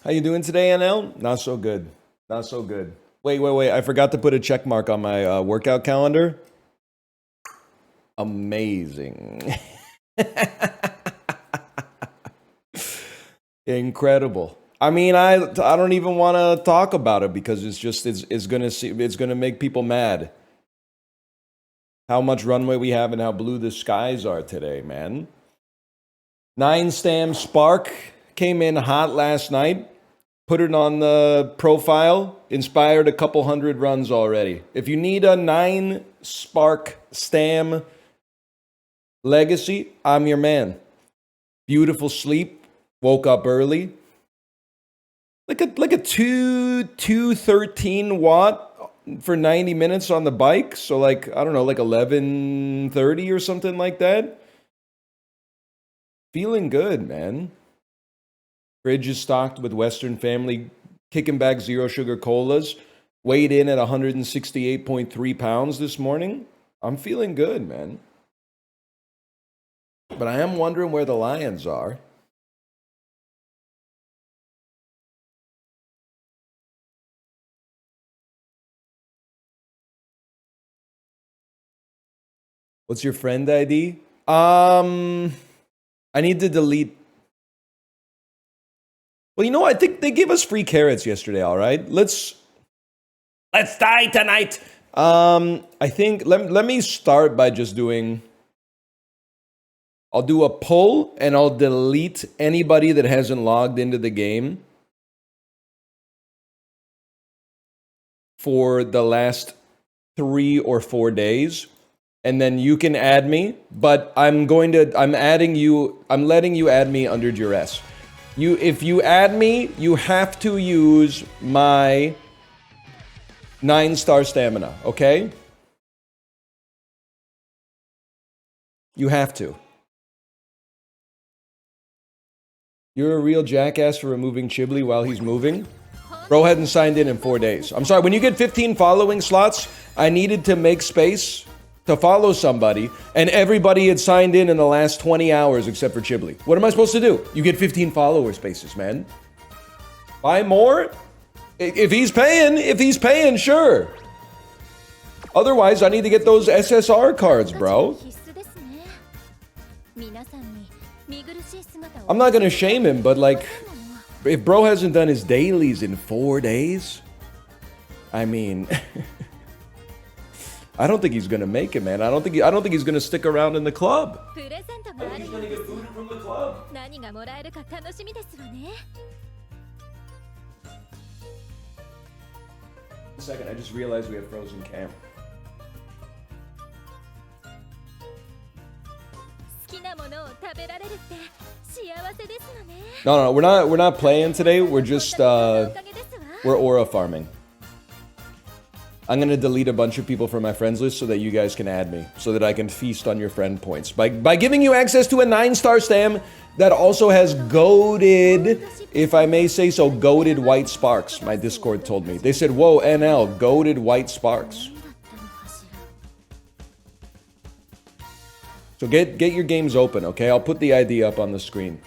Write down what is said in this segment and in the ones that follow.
How you doing today, NL? Not so good. Not so good. Wait. I forgot to put a check mark on my workout calendar. Amazing. Incredible. I mean, I don't even want to talk about it because it's gonna make people mad. How much runway we have and how blue the skies are today, man. 9 Stam Spark came in hot last night. Put it on the profile. Inspired a couple hundred runs already. If you need a 9 Spark Stam legacy, I'm your man. Beautiful sleep. Woke up early. Like a 213 watt for 90 minutes on the bike. So like, I don't know, like 11:30 or something like that. Feeling good, man. Fridge is stocked with Western Family kicking back zero sugar colas. Weighed in at 168.3 pounds this morning. I'm feeling good, man. But I am wondering where the Lions are. What's your friend ID? I need to delete. Well, you know, I think they gave us free carrots yesterday, all right? Let's die tonight. I think let me start by just doing. I'll do a poll and I'll delete anybody that hasn't logged into the game for the last 3 or 4 days. And then you can add me, but I'm letting you add me under duress. If you add me, you have to use my 9-star stamina, okay? You have to. You're a real jackass for removing Chibli while he's moving. Bro hadn't signed in 4 days. I'm sorry, when you get 15 following slots, I needed to make space to follow somebody, and everybody had signed in the last 20 hours except for Chibli. What am I supposed to do? You get 15 follower spaces, man. Buy more? If he's paying, sure. Otherwise, I need to get those SSR cards, bro. I'm not gonna shame him, but like, if bro hasn't done his dailies in 4 days, I mean, I don't think he's gonna make it, man. I don't think he's gonna stick around in the club. I think he's gonna get booted from the club. A second, I just realized we have frozen cam. No, we're not playing today. We're just we're aura farming. I'm gonna delete a bunch of people from my friends list so that you guys can add me, so that I can feast on your friend points by giving you access to a 9-star stam that also has goated, if I may say so, goated white sparks. My Discord told me. They said, "Whoa, NL, goated white sparks." So get your games open, okay? I'll put the ID up on the screen.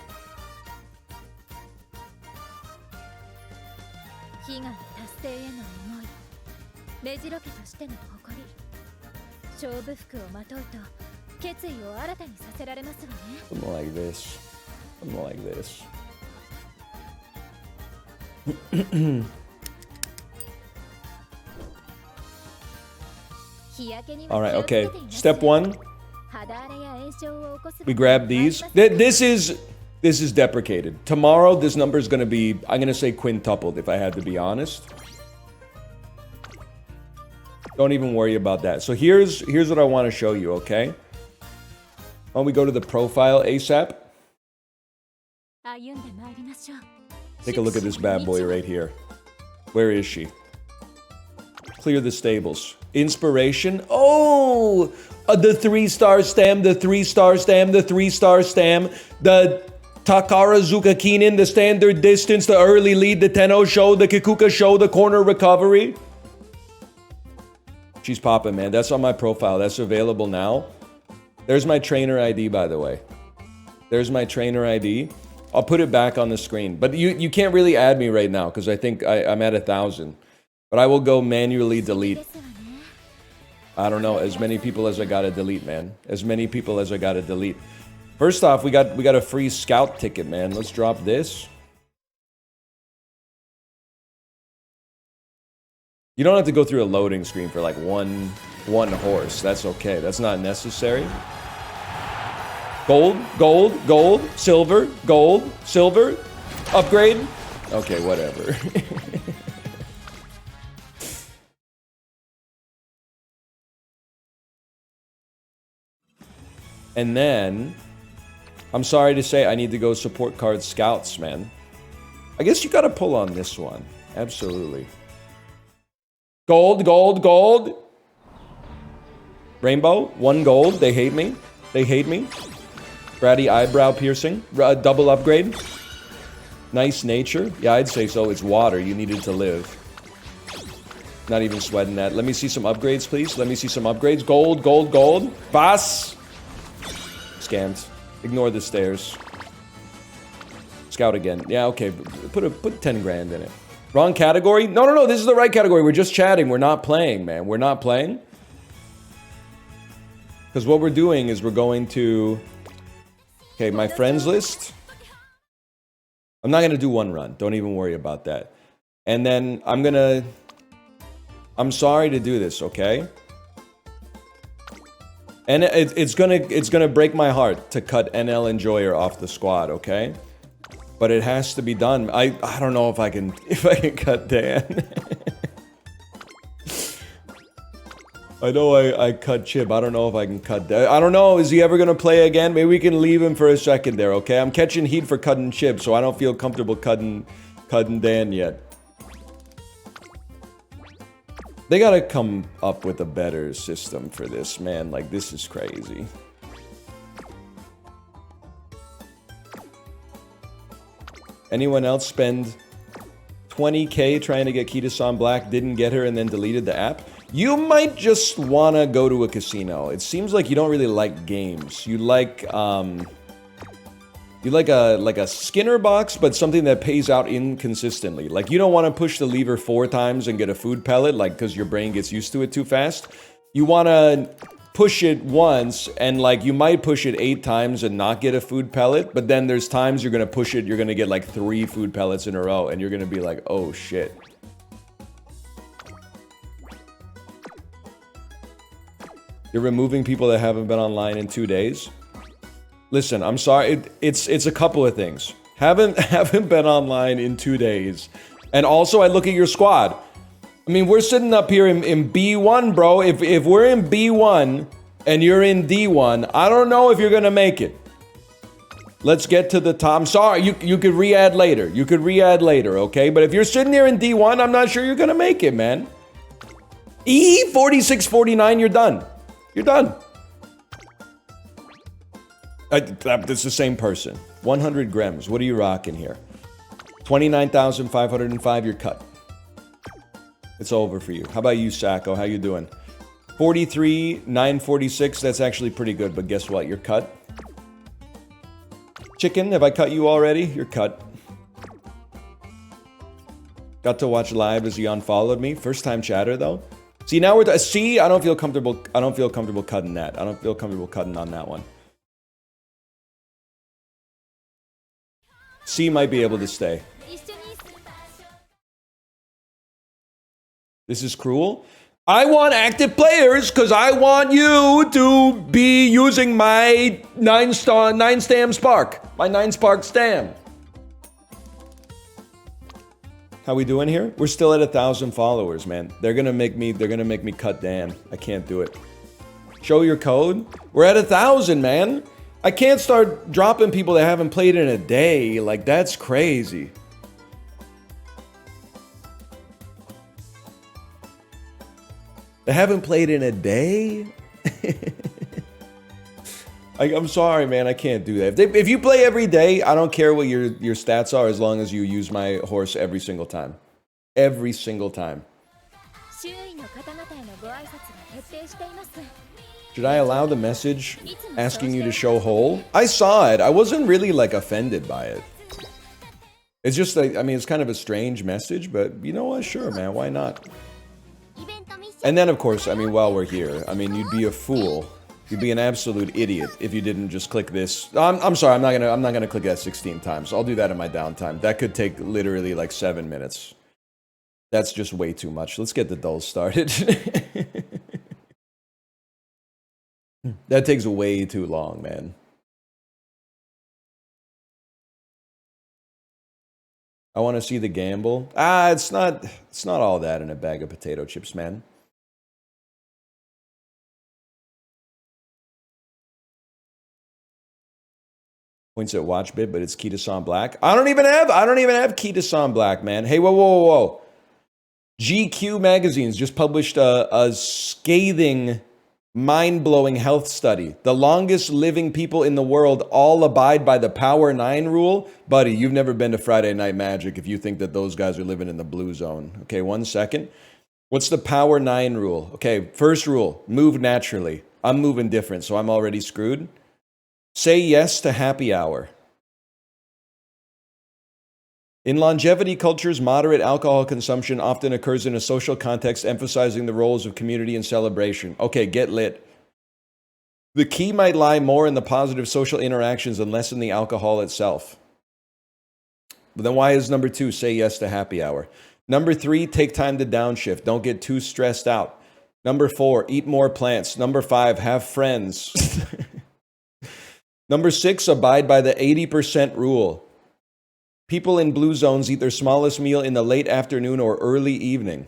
Something like this. Something like this. All right, okay. Step 1. We grab these. This is deprecated. Tomorrow, this number is going to be, I'm going to say quintupled if I had to be honest. Don't even worry about that. So here's what I want to show you, okay? Why don't we go to the profile ASAP? Take a look at this bad boy right here. Where is she? Clear the stables. Inspiration. Oh! The 3-star stam, the 3-star stam, the 3-star stam, the Takara Zukakinen, the standard distance, the early lead, the Tenno show, the Kikuka show, the corner recovery. She's popping, man. That's on my profile. That's available now. There's my trainer ID, by the way. There's my trainer ID. I'll put it back on the screen. But you can't really add me right now because I think I'm at 1,000. But I will go manually delete. I don't know, as many people as I gotta delete, man. As many people as I gotta delete. First off, we got a free scout ticket, man. Let's drop this. You don't have to go through a loading screen for like one horse. That's okay. That's not necessary. Gold, gold, gold, silver, gold, silver, upgrade. Okay, whatever. And then, I'm sorry to say, I need to go support card scouts, man. I guess you gotta pull on this one. Absolutely. Gold, gold, gold. Rainbow, 1 gold. They hate me. They hate me. Bratty eyebrow piercing. Double upgrade. Nice nature. Yeah, I'd say so. It's water. You needed to live. Not even sweating that. Let me see some upgrades, please. Let me see some upgrades. Gold, gold, gold. Boss. Scammed. Ignore the stairs. Scout again. Yeah, okay. Put 10 grand in it. Wrong category? No, no, no. This is the right category. We're just chatting. We're not playing, man. We're not playing. Because what we're doing is we're going to... Okay, my friends list. I'm not going to do one run. Don't even worry about that. And then I'm going to... I'm sorry to do this, okay? And it's gonna break my heart to cut NL Enjoyer off the squad, okay? But it has to be done. I don't know if I can cut Dan. I know I cut Chip. I don't know if I can cut Dan. I don't know. Is he ever gonna play again? Maybe we can leave him for a second there, okay? I'm catching heat for cutting Chip, so I don't feel comfortable cutting Dan yet. They gotta come up with a better system for this, man. Like, this is crazy. Anyone else spend 20K trying to get Kita-san Black, didn't get her, and then deleted the app? You might just wanna go to a casino. It seems like you don't really like games. You like, you like a Skinner box, but something that pays out inconsistently. Like, you don't want to push the lever 4 times and get a food pellet, like, because your brain gets used to it too fast. You want to push it once, and, like, you might push it 8 times and not get a food pellet, but then there's times you're going to push it, you're going to get, like, 3 food pellets in a row, and you're going to be like, oh, shit. You're removing people that haven't been online in 2 days? Listen, I'm sorry. It's a couple of things. Haven't been online in 2 days, and also I look at your squad. I mean, we're sitting up here in B1, bro. If we're in B1 and you're in D1, I don't know if you're gonna make it. Let's get to the top. I'm sorry. You could re-add later. You could re-add later, okay? But if you're sitting there in D1, I'm not sure you're gonna make it, man. E 4649, you're done. You're done. It's the same person. 100 grams. What are you rocking here? 29,505. You're cut. It's over for you. How about you, Sacco? How you doing? 43,946. That's actually pretty good. But guess what? You're cut. Chicken. Have I cut you already? You're cut. Got to watch live as he unfollowed me. First time chatter though. See, now we're see. I don't feel comfortable. I don't feel comfortable cutting that. I don't feel comfortable cutting on that one. C might be able to stay. This is cruel. I want active players because I want you to be using my 9-stam spark. My 9-spark stam. How we doing here? We're still at 1,000 followers, man. They're gonna make me cut Dan. I can't do it. Show your code. We're at 1,000, man. I can't start dropping people that haven't played in a day. Like, that's crazy. They haven't played in a day? I'm sorry, man. I can't do that. If you play every day, I don't care what your stats are as long as you use my horse every single time. Every single time. Should I allow the message asking you to show hole? I saw it. I wasn't really, like, offended by it. It's just like, I mean, it's kind of a strange message, but you know what? Sure, man. Why not? And then, of course, I mean, while we're here, I mean, you'd be a fool. You'd be an absolute idiot if you didn't just click this. I'm sorry, I'm not gonna click that 16 times. I'll do that in my downtime. That could take literally like 7 minutes. That's just way too much. Let's get the dulls started. That takes way too long, man. I want to see the gamble. It's not all that in a bag of potato chips, man. Points at WatchBit, but it's Kitasan Black. I don't even have Kitasan Black, man. Hey, whoa. GQ magazines just published a scathing, mind-blowing health study. The longest living people in the world all abide by the Power 9 rule. Buddy, you've never been to Friday Night Magic if you think that those guys are living in the blue zone. Okay, 1 second. What's the Power 9 rule? Okay, first rule, move naturally. I'm moving different, so I'm already screwed. Say yes to happy hour. In longevity cultures, moderate alcohol consumption often occurs in a social context emphasizing the roles of community and celebration. Okay, get lit. The key might lie more in the positive social interactions and less in the alcohol itself. But then why is number 2, say yes to happy hour? Number 3, take time to downshift. Don't get too stressed out. Number 4, eat more plants. Number 5, have friends. Number 6, abide by the 80% rule. People in blue zones eat their smallest meal in the late afternoon or early evening.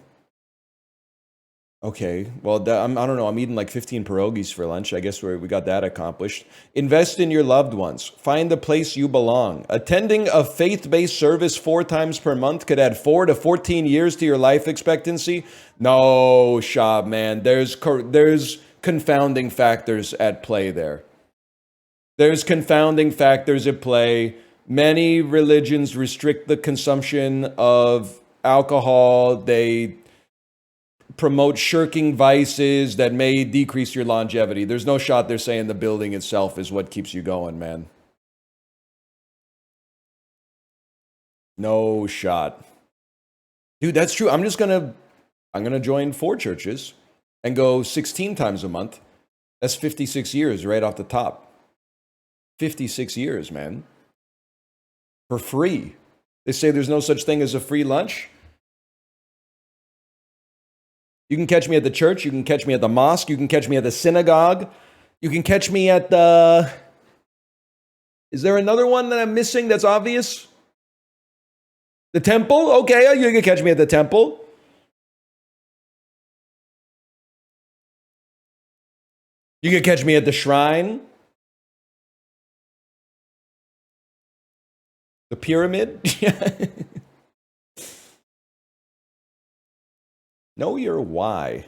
Okay, well, I don't know. I'm eating like 15 pierogies for lunch. I guess we got that accomplished. Invest in your loved ones. Find the place you belong. Attending a faith-based service 4 times per month could add 4 to 14 years to your life expectancy. No, Shab, man. There's confounding factors at play there. There's confounding factors at play. Many religions restrict the consumption of alcohol. They promote shirking vices that may decrease your longevity. There's no shot they're saying the building itself is what keeps you going, man. No shot. Dude, that's true. I'm gonna join 4 churches and go 16 times a month. That's 56 years right off the top. 56 years, man. For free. They say there's no such thing as a free lunch. You can catch me at the church. You can catch me at the mosque. You can catch me at the synagogue. You can catch me at the... Is there another one that I'm missing that's obvious? The temple? Okay, you can catch me at the temple. You can catch me at the shrine. The pyramid? Know your why.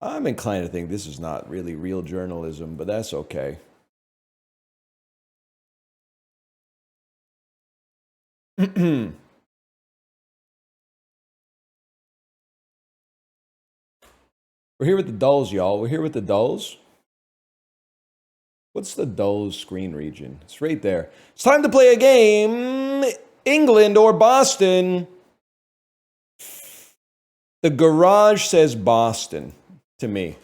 I'm inclined to think this is not really real journalism, but that's okay. We're here with the dulls, y'all. We're here with the dulls. What's the dulls screen region? It's right there. It's time to play a game. England or Boston? The garage says Boston to me.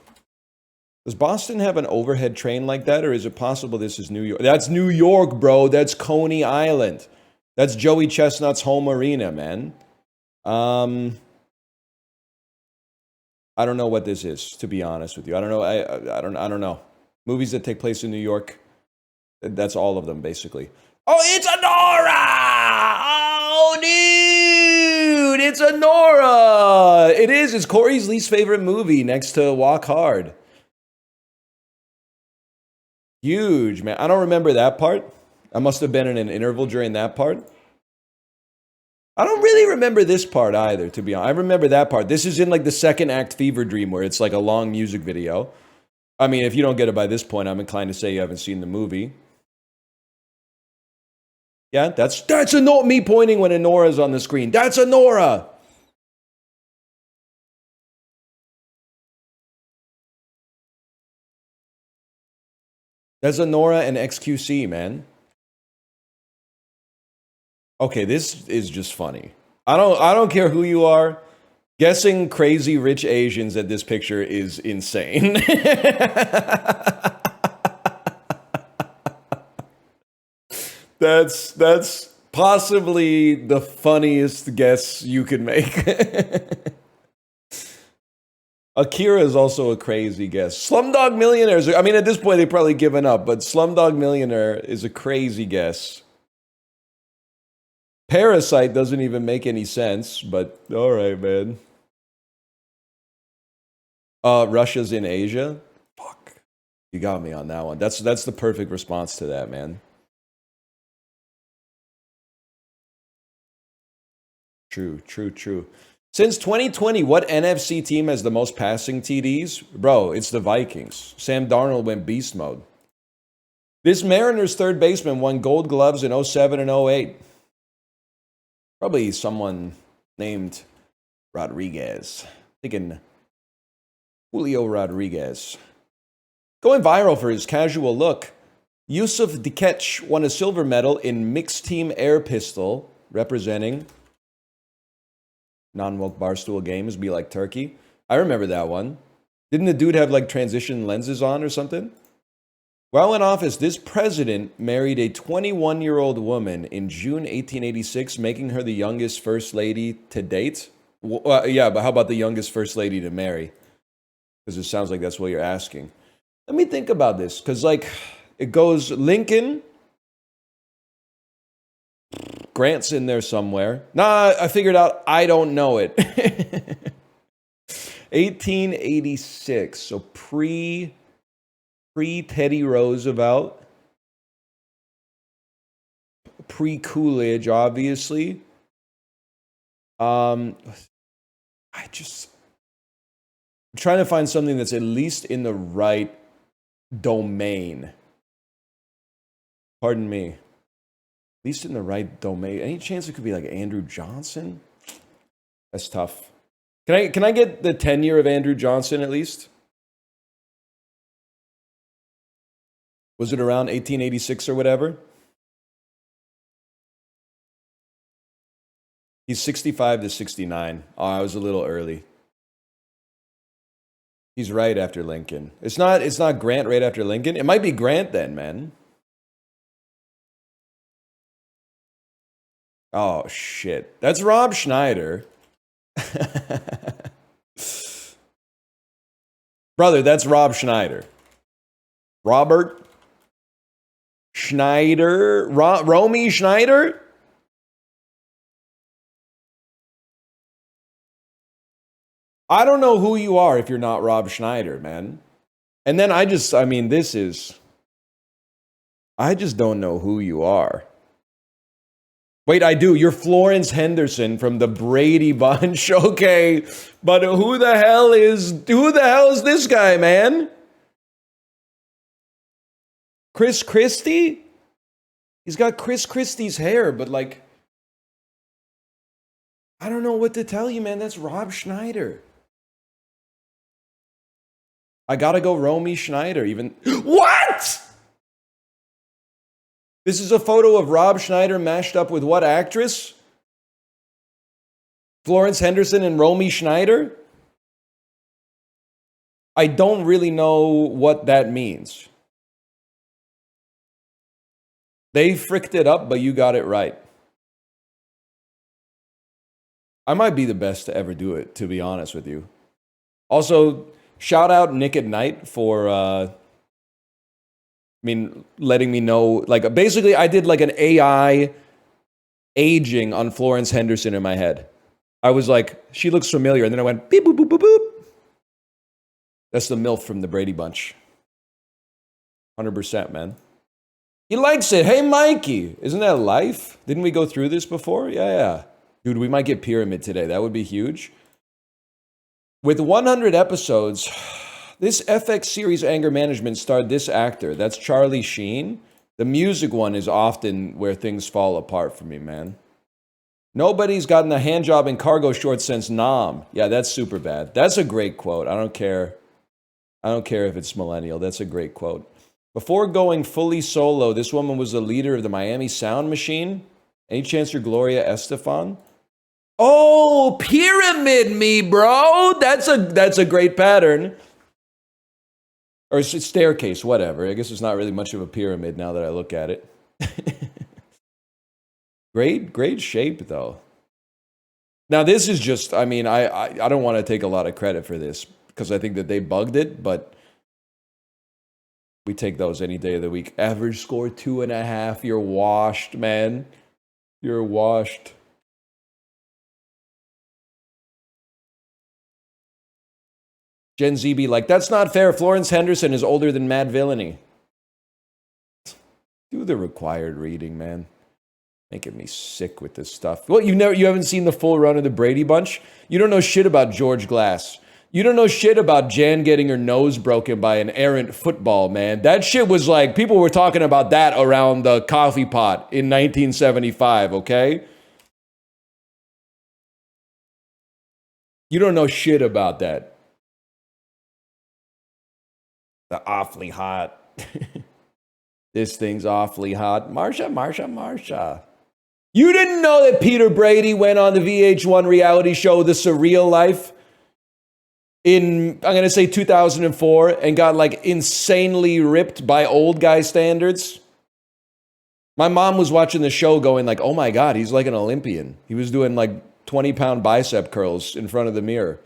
Does Boston have an overhead train like that, or is it possible this is New York? That's New York, bro. That's Coney Island. That's Joey Chestnut's home arena, man. I don't know what this is, to be honest with you. I don't know. I don't know. Movies that take place in New York. That's all of them, basically. Oh, it's Anora! Oh, dude! It's Anora! It is. It's Corey's least favorite movie next to Walk Hard. Huge, man. I don't remember that part. I must have been in an interval during that part. I don't really remember this part either, to be honest. I remember that part. This is in like the second act Fever Dream, where it's like a long music video. I mean, if you don't get it by this point, I'm inclined to say you haven't seen the movie. Yeah, that's Anora. Me pointing when Anora's on the screen. That's Anora. That's Anora and XQC, man. Okay, this is just funny. I don't care who you are. Guessing crazy rich Asians at this picture is insane. That's possibly the funniest guess you could make. Akira is also a crazy guess. Slumdog Millionaires. I mean, at this point, they've probably given up, but Slumdog Millionaire is a crazy guess. Parasite doesn't even make any sense, but all right, man. Russia's in Asia. Fuck, you got me on that one. That's the perfect response to that, man. True, true, true. Since 2020, what NFC team has the most passing TDs? Bro, it's the Vikings. Sam Darnold went beast mode. This Mariners third baseman won gold gloves in 07 and 08. Probably someone named Rodriguez. Thinking Julio Rodriguez. Going viral for his casual look. Yusuf Dikech won a silver medal in mixed team air pistol, representing non-woke barstool games be like Turkey. I remember that one. Didn't the dude have like transition lenses on or something? While in office, this president married a 21-year-old woman in June 1886, making her the youngest first lady to date. Yeah, but how about the youngest first lady to marry? Because it sounds like that's what you're asking. Let me think about this, because like it goes Lincoln, Grant's in there somewhere. Nah, I figured out I don't know it. 1886, so pre Teddy Roosevelt, pre Coolidge, obviously. I'm trying to find something that's at least in the right domain. Pardon me. At least in the right domain. Any chance it could be like Andrew Johnson? That's tough. Can I get the tenure of Andrew Johnson at least? Was it around 1886 or whatever? He's 65 to 69. Oh, I was a little early. He's right after Lincoln. It's not Grant right after Lincoln. It might be Grant then, man. Oh shit. That's Rob Schneider. Brother, that's Rob Schneider. Robert Schneider? Romy Schneider? I don't know who you are if you're not Rob Schneider, man. And then I just don't know who you are. Wait, I do. You're Florence Henderson from the Brady Bunch. Okay. But who the hell is this guy, man? Chris Christie? He's got Chris Christie's hair, but like, I don't know what to tell you, man. That's Rob Schneider. I gotta go Romy Schneider, even. What? This is a photo of Rob Schneider mashed up with what actress? Florence Henderson and Romy Schneider? I don't really know what that means. They fricked it up, but you got it right. I might be the best to ever do it, to be honest with you. Also, shout out Nick at Night for, letting me know. Like, basically, I did like an AI aging on Florence Henderson in my head. I was like, she looks familiar. And then I went, beep, boop, boop, boop, boop. That's the MILF from the Brady Bunch. 100%, man. He likes it. Hey, Mikey. Isn't that life? Didn't we go through this before? Yeah. Dude, we might get Pyramid today. That would be huge. With 100 episodes, this FX series Anger Management starred this actor. That's Charlie Sheen. The music one is often where things fall apart for me, man. Nobody's gotten a hand job in cargo shorts since Nam. Yeah, that's super bad. That's a great quote. I don't care if it's millennial. That's a great quote. Before going fully solo, this woman was the leader of the Miami Sound Machine. Any chance you're Gloria Estefan? Oh, pyramid me, bro. That's a great pattern. Or it's a staircase, whatever. I guess it's not really much of a pyramid now that I look at it. Great shape though. Now this is just, I mean, I don't want to take a lot of credit for this because I think that they bugged it, but we take those any day of the week. Average score 2.5. You're washed, man. You're washed. Gen Z be like, that's not fair. Florence Henderson is older than Mad Villainy. Do the required reading, man. Making me sick with this stuff. Well, you haven't seen the full run of the Brady Bunch? You don't know shit about George Glass. You don't know shit about Jan getting her nose broken by an errant football, man. That shit was like, people were talking about that around the coffee pot in 1975, okay? You don't know shit about that. The awfully hot. This thing's awfully hot. Marsha. You didn't know that Peter Brady went on the VH1 reality show, The Surreal Life, in, I'm going to say 2004, and got like insanely ripped by old guy standards? My mom was watching the show going like, oh my God, he's like an Olympian. He was doing like 20-pound bicep curls in front of the mirror.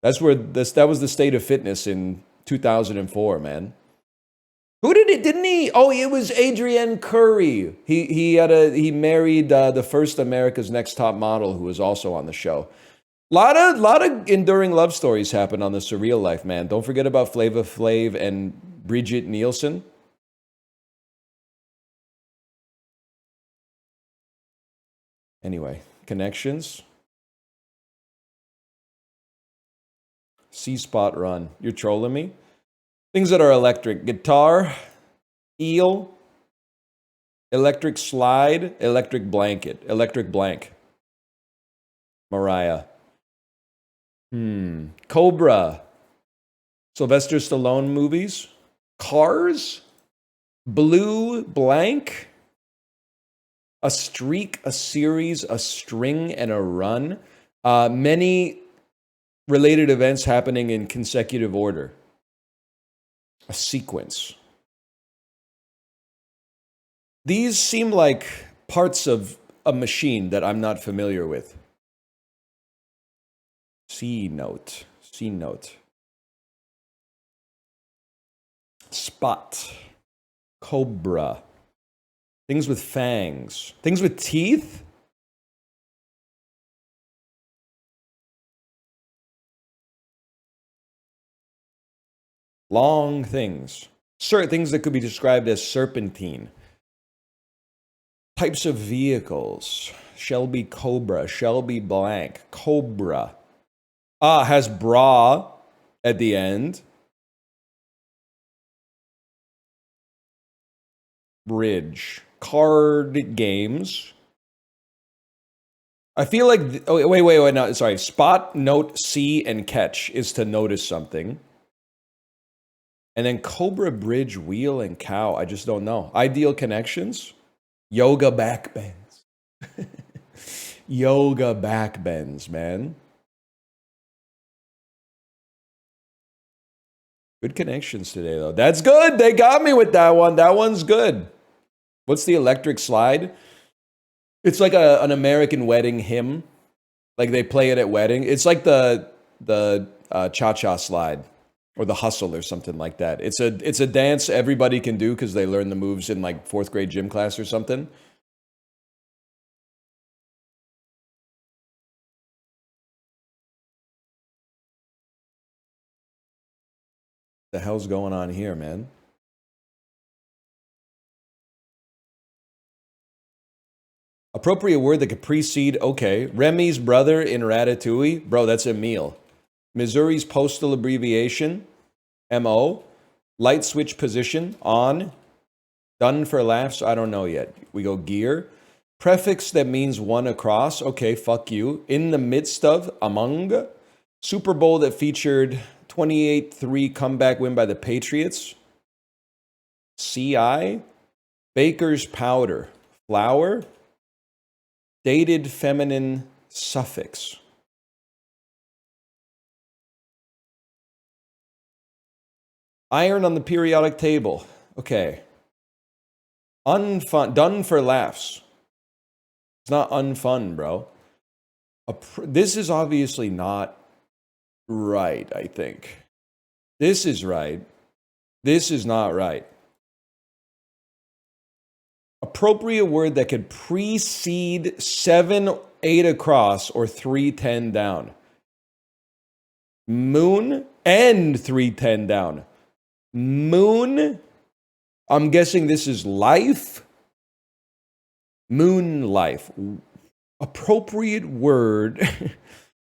That was the state of fitness in 2004, man. Who did it? Didn't he? Oh, it was Adrienne Curry. He married the first America's Next Top Model, who was also on the show. Lot of enduring love stories happen on The Surreal Life, man. Don't forget about Flava Flav and Bridget Nielsen. Anyway, connections. C-Spot run. You're trolling me? Things that are electric. Guitar, eel, electric slide, electric blanket, electric blank. Mariah. Cobra. Sylvester Stallone movies. Cars. Blue blank. A streak, a series, a string, and a run. Many related events happening in consecutive order. A sequence. These seem like parts of a machine that I'm not familiar with. C note. Spot. Cobra. Things with fangs. Things with teeth? Long things. Certain things that could be described as serpentine. Types of vehicles. Shelby Cobra. Shelby blank. Cobra. Has bra at the end. Bridge. Card games. I feel like... wait, no, sorry. Spot, note, see, and catch is to notice something. And then Cobra, Bridge, Wheel, and Cow. I just don't know. Ideal connections? Yoga backbends. Yoga backbends, man. Good connections today, though. That's good. They got me with that one. That one's good. What's the electric slide? It's like an American wedding hymn. Like they play it at wedding. It's like the cha-cha slide. Or the hustle or something like that. It's a dance everybody can do because they learn the moves in like 4th grade gym class or something. The hell's going on here, man? Appropriate word that could precede, okay. Remy's brother in Ratatouille. Bro, that's Emile. Missouri's postal abbreviation, MO. Light switch position, on. Done for laughs, I don't know yet. We go gear. Prefix that means one across, okay, fuck you. In the midst of, among. Super Bowl that featured 28-3 comeback win by the Patriots. CI. Baker's powder, flour. Dated feminine suffix. Iron on the periodic table. Okay. Unfun. Done for laughs. It's not unfun, bro. This is obviously not right, I think. This is right. This is not right. Appropriate word that could precede 7, 8 across or 310 down. Moon and 310 down. Moon. I'm guessing this is life. Moon life. Appropriate word.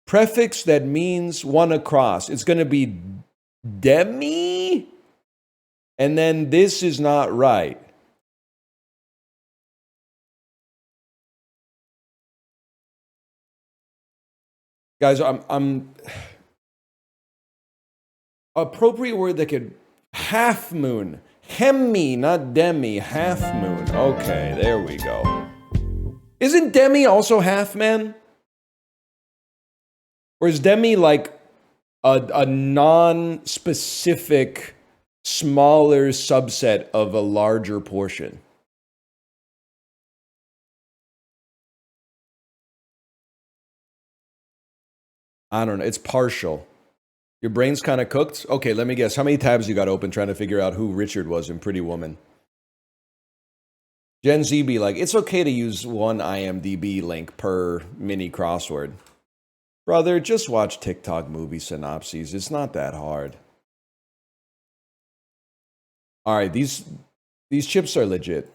Prefix that means 1 across. It's going to be demi. And then this is not right. Guys, I'm appropriate word that could half moon. Hemi, not demi, half moon. Okay, there we go. Isn't demi also half, man? Or is demi like a non-specific, smaller subset of a larger portion? I don't know. It's partial. Your brain's kind of cooked? Okay, let me guess. How many tabs you got open trying to figure out who Richard was in Pretty Woman? Gen Z be like, it's okay to use one IMDb link per mini crossword. Brother, just watch TikTok movie synopses. It's not that hard. All right, these chips are legit.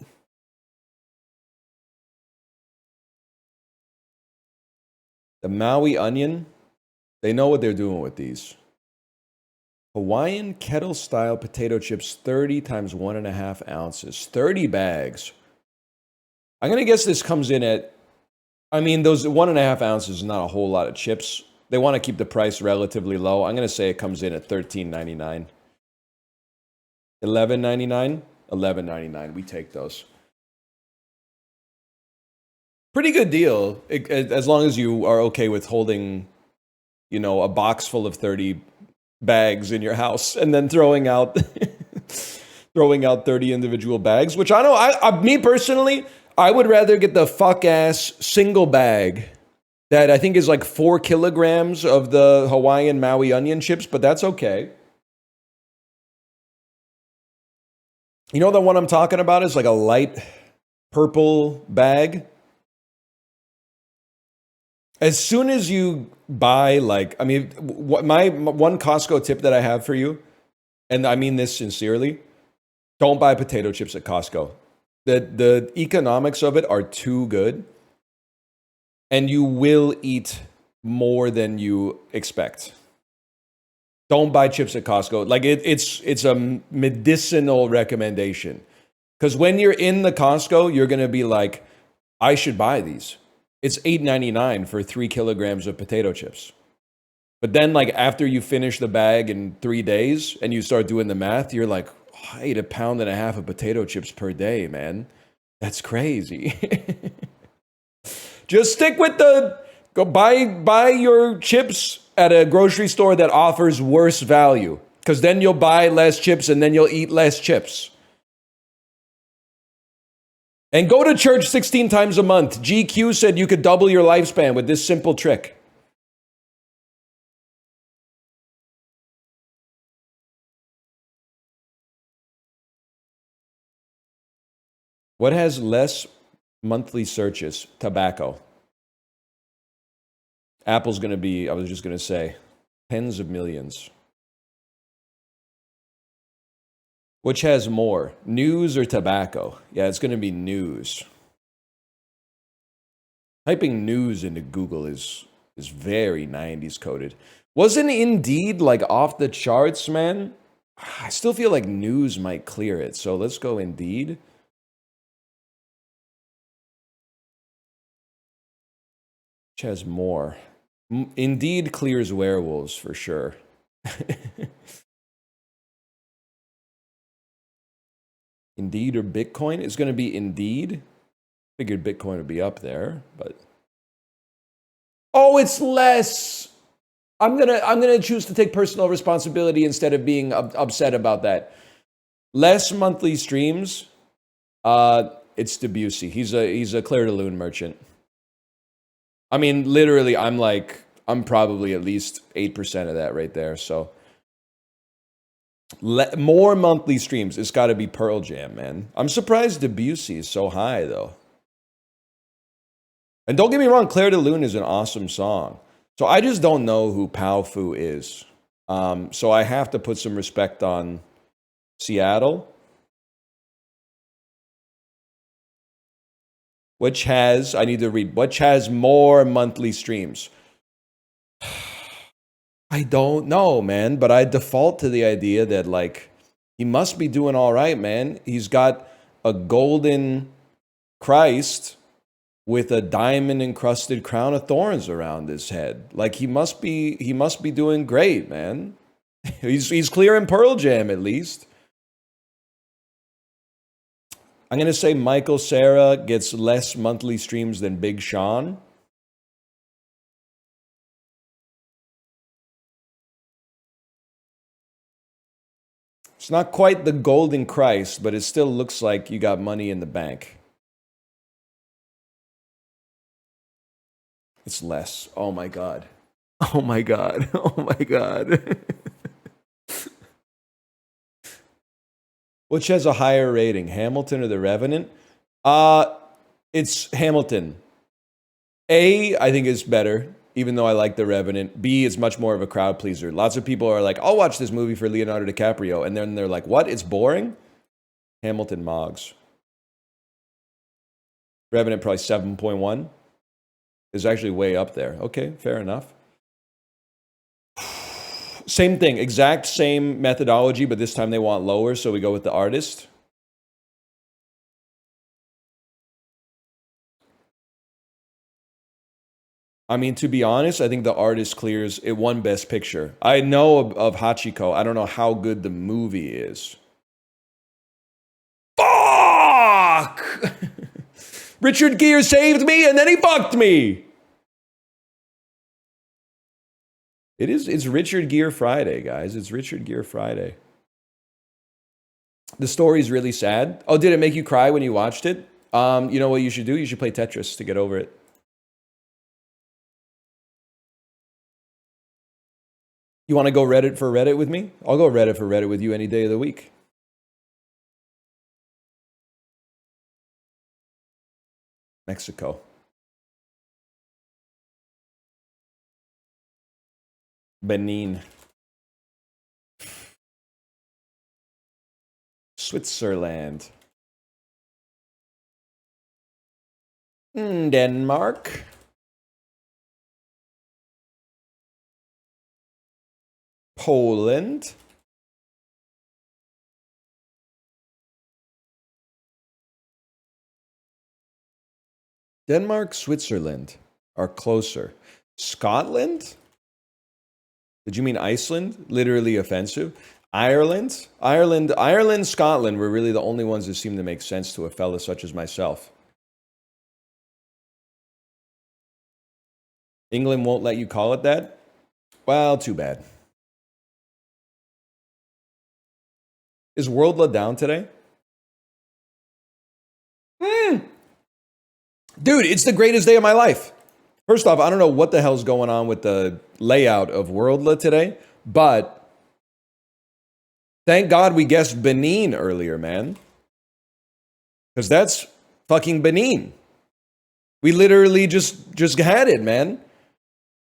The Maui onion, they know what they're doing with these. Hawaiian kettle-style potato chips, 30 times 1.5 ounces. 30 bags. I'm going to guess this comes in at, I mean, those 1.5 ounces is not a whole lot of chips. They want to keep the price relatively low. I'm going to say it comes in at $13.99. $11.99? $11.99. We take those. Pretty good deal, as long as you are okay with holding, you know, a box full of 30 bags in your house and then throwing out 30 individual bags, which I know, me personally, I would rather get the fuck-ass single bag that I think is like 4 kilograms of the Hawaiian Maui onion chips, but that's okay. You know the one I'm talking about is like a light purple bag. As soon as you buy, like, I mean, my one Costco tip that I have for you, and I mean this sincerely, don't buy potato chips at Costco. The economics of it are too good, and you will eat more than you expect. Don't buy chips at Costco. Like, it's a medicinal recommendation. Because when you're in the Costco, you're going to be like, I should buy these. It's $8.99 for 3 kilograms of potato chips. But then, like, after you finish the bag in 3 days and you start doing the math, you're like, oh, I ate 1.5 pounds of potato chips per day, man. That's crazy. Just stick with go buy your chips at a grocery store that offers worse value. Because then you'll buy less chips and then you'll eat less chips. And go to church 16 times a month. GQ said you could double your lifespan with this simple trick. What has less monthly searches? Tobacco. Apple's going to be, I was just going to say, tens of millions. Which has more, news or tobacco? Yeah, it's going to be news. Typing news into Google is very 90s coded. Wasn't Indeed like off the charts, man? I still feel like news might clear it. So let's go Indeed. Which has more? Indeed clears werewolves for sure. Indeed or Bitcoin? It's going to be Indeed. Figured Bitcoin would be up there, but oh, it's less. I'm gonna choose to take personal responsibility instead of being upset about that. Less monthly streams. It's Debussy. He's a Clair de Lune merchant. I mean, literally, I'm probably at least 8% of that right there. So more monthly streams. It's got to be Pearl Jam, man. I'm surprised Debussy is so high though. And don't get me wrong, Clair de Lune is an awesome song. So I just don't know who Powfu is. So I have to put some respect on Seattle, which has, I need to read, which has more monthly streams. I don't know, man, but I default to the idea that, like, he must be doing all right, man. He's got a golden Christ with a diamond encrusted crown of thorns around his head. Like, he must be doing great, man. He's clearing Pearl Jam at least. I'm going to say Michael Cera gets less monthly streams than Big Sean. It's not quite the golden Christ, but it still looks like you got money in the bank. It's less. Oh my God. Oh my God. Oh my God. Which has a higher rating, Hamilton or The Revenant? It's Hamilton. A, I think is better, even though I like The Revenant. B, is much more of a crowd pleaser. Lots of people are like, I'll watch this movie for Leonardo DiCaprio. And then they're like, what? It's boring? Hamilton Moggs. Revenant probably 7.1. Is actually way up there. Okay, fair enough. Same thing, exact same methodology, but this time they want lower, so we go with the artist. I mean, to be honest, I think the artist clears. It won Best Picture. I know of Hachiko. I don't know how good the movie is. Fuck! Richard Gere saved me and then he fucked me. It's Richard Gere Friday, guys. It's Richard Gere Friday. The story's really sad. Oh, did it make you cry when you watched it? You know what you should do? You should play Tetris to get over it. You want to go Reddit for Reddit with me? I'll go Reddit for Reddit with you any day of the week. Mexico. Benin. Switzerland. Denmark. Poland. Denmark, Switzerland are closer. Scotland? Did you mean Iceland? Literally offensive. Ireland, Scotland were really the only ones that seem to make sense to a fella such as myself. England won't let you call it that? Well, too bad. Is Worldla down today? Dude, it's the greatest day of my life. First off, I don't know what the hell's going on with the layout of Worldla today, but thank God we guessed Benin earlier, man. Because that's fucking Benin. We literally just had it, man.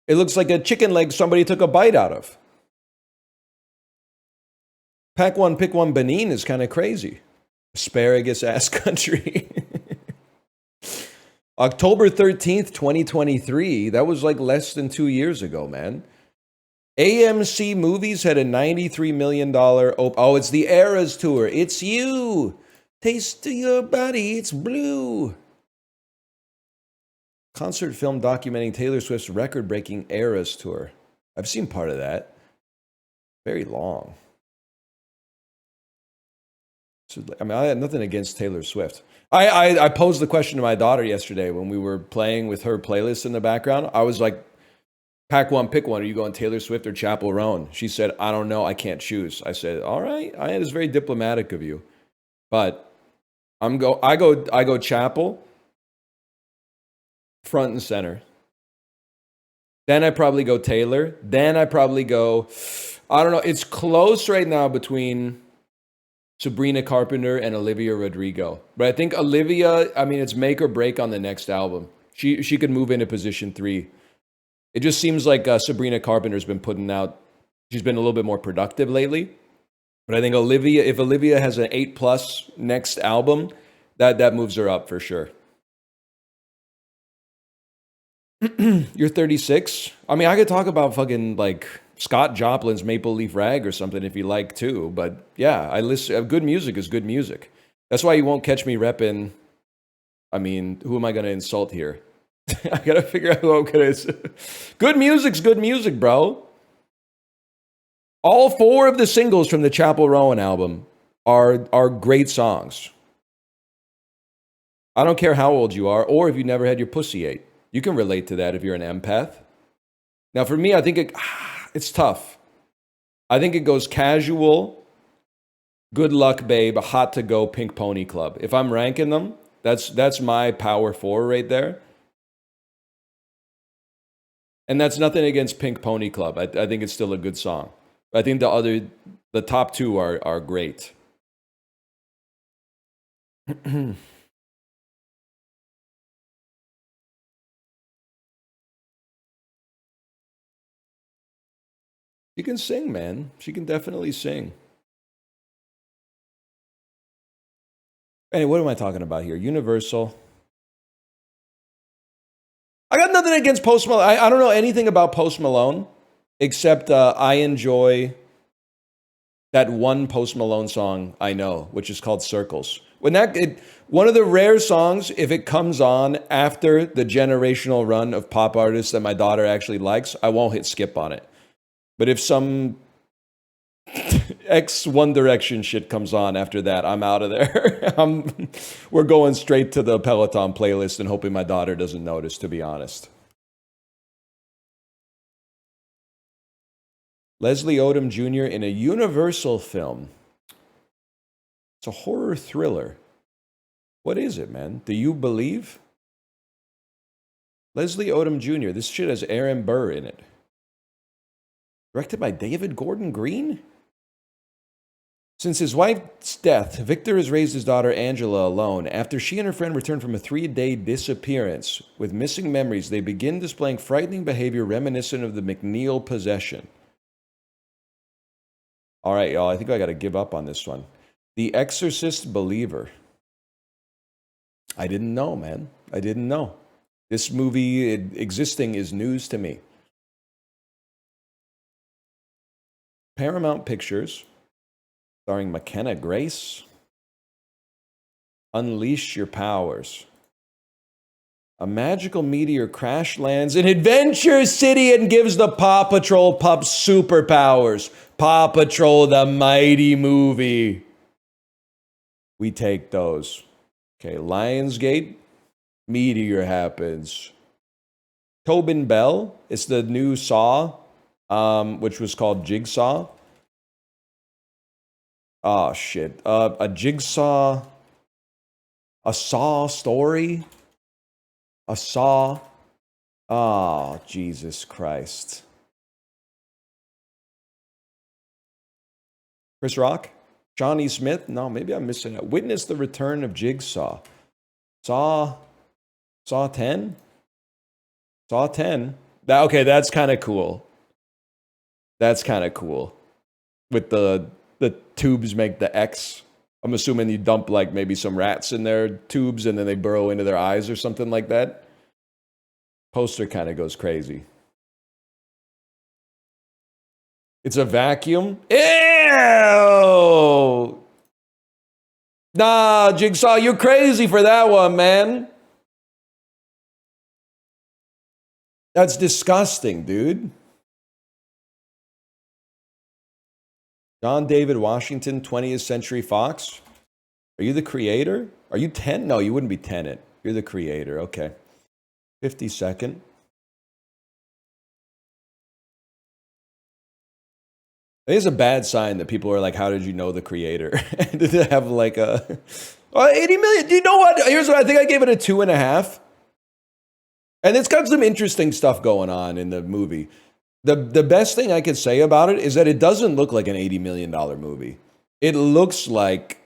It looks like a chicken leg somebody took a bite out of. Pack one, pick one Benin is kind of crazy. Asparagus ass country. October 13th, 2023. That was like less than 2 years ago, man. AMC Movies had a $93 million... Oh, it's the Eras Tour. It's you. Taste of your body. It's blue. Concert film documenting Taylor Swift's record-breaking Eras Tour. I've seen part of that. Very long. I mean, I had nothing against Taylor Swift. I posed the question to my daughter yesterday when we were playing with her playlist in the background. I was like, pack one, pick one. Are you going Taylor Swift or Chappell Roan? She said, I don't know. I can't choose. I said, all right. It is very diplomatic of you. But I go Chappell front and center. Then I probably go Taylor. Then I probably go, I don't know. It's close right now between Sabrina Carpenter and Olivia Rodrigo. But I think Olivia, I mean, it's make or break on the next album. She could move into position 3. It just seems like Sabrina Carpenter's been putting out, she's been a little bit more productive lately. But I think if Olivia has an 8+ next album, that moves her up for sure. You're 36. I mean, I could talk about fucking like Scott Joplin's Maple Leaf Rag or something if you like too. But yeah, I listen. Good music is good music. That's why you won't catch me repping. I mean, who am I going to insult here? I got to figure out who I'm going to. Good music's good music, bro. All 4 of the singles from the Chappell Roan album are great songs. I don't care how old you are or if you never had your pussy ate. You can relate to that if you're an empath. Now, for me, I think it's tough. I think it goes Casual, Good Luck Babe, Hot to Go, Pink Pony Club. If I'm ranking them, that's my power 4 right there. And that's nothing against Pink Pony Club. I think it's still a good song. I think the top 2 are great. She can sing, man. She can definitely sing. Anyway, what am I talking about here? Universal. I got nothing against Post Malone. I don't know anything about Post Malone, except I enjoy that one Post Malone song I know, which is called Circles. One of the rare songs, if it comes on after the generational run of pop artists that my daughter actually likes, I won't hit skip on it. But if some X One Direction shit comes on after that, I'm out of there. We're going straight to the Peloton playlist and hoping my daughter doesn't notice, to be honest. Leslie Odom Jr. in a Universal film. It's a horror thriller. What is it, man? Do you believe? Leslie Odom Jr. This shit has Aaron Burr in it. Directed by David Gordon Green? Since his wife's death, Victor has raised his daughter Angela alone. After she and her friend return from a 3-day disappearance with missing memories, they begin displaying frightening behavior reminiscent of the McNeil possession. All right, y'all, I think I got to give up on this one. The Exorcist Believer. I didn't know, man. I didn't know. This movie existing is news to me. Paramount Pictures, starring McKenna Grace. Unleash Your Powers. A magical meteor crash lands in Adventure City and gives the Paw Patrol pups superpowers. Paw Patrol, the mighty movie. We take those. Okay, Lionsgate. Meteor happens. Tobin Bell. It's the new Saw, which was called Jigsaw. Oh, shit. A Jigsaw. A Saw story. A Saw. Oh, Jesus Christ. Chris Rock? Johnny Smith? No, maybe I'm missing it. Witness the Return of Jigsaw. Saw 10? Saw 10. Okay, that's kind of cool. That's kind of cool. With the tubes make the X. I'm assuming you dump like maybe some rats in their tubes and then they burrow into their eyes or something like that. Poster kind of goes crazy. It's a vacuum. Ew! Nah, Jigsaw, you're crazy for that one, man. That's disgusting, dude. John David Washington, 20th Century Fox. Are you the creator? Are you Ten? No, you wouldn't be Tenet. You're the creator. Okay. 52nd. I think it's a bad sign that people are like, how did you know the creator? Did it have like a 80 million? Do you know what? Here's what I think. I gave it a 2.5. And it's got some interesting stuff going on in the movie. The best thing I could say about it is that it doesn't look like an $80 million movie. It looks like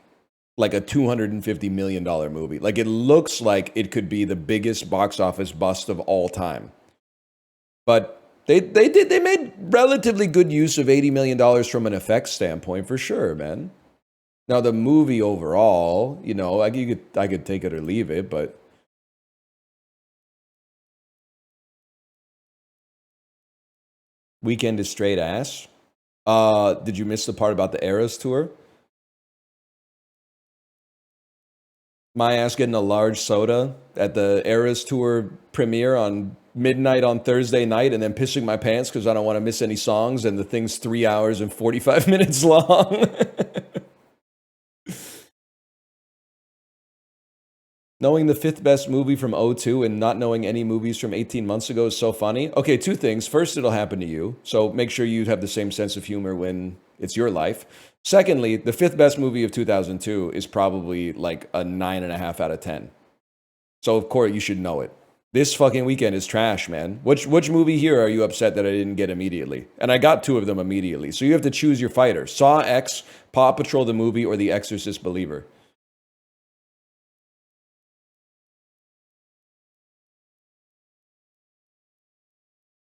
a $250 million movie. Like it looks like it could be the biggest box office bust of all time. But they made relatively good use of $80 million from an effects standpoint, for sure, man. Now the movie overall, you know, I could take it or leave it, but Weekend is straight ass. Did you miss the part about the Eras tour? My ass getting a large soda at the Eras tour premiere on midnight on Thursday night and then pissing my pants because I don't want to miss any songs, and the thing's 3 hours and 45 minutes long. Knowing the fifth best movie from '02 and not knowing any movies from 18 months ago is so funny. Okay, two things. First, it'll happen to you. So make sure you have the same sense of humor when it's your life. Secondly, the fifth best movie of 2002 is probably like a 9.5 out of 10. So, of course, you should know it. This fucking weekend is trash, man. Which movie here are you upset that I didn't get immediately? And I got 2 of them immediately. So you have to choose your fighter. Saw X, Paw Patrol the movie, or The Exorcist Believer.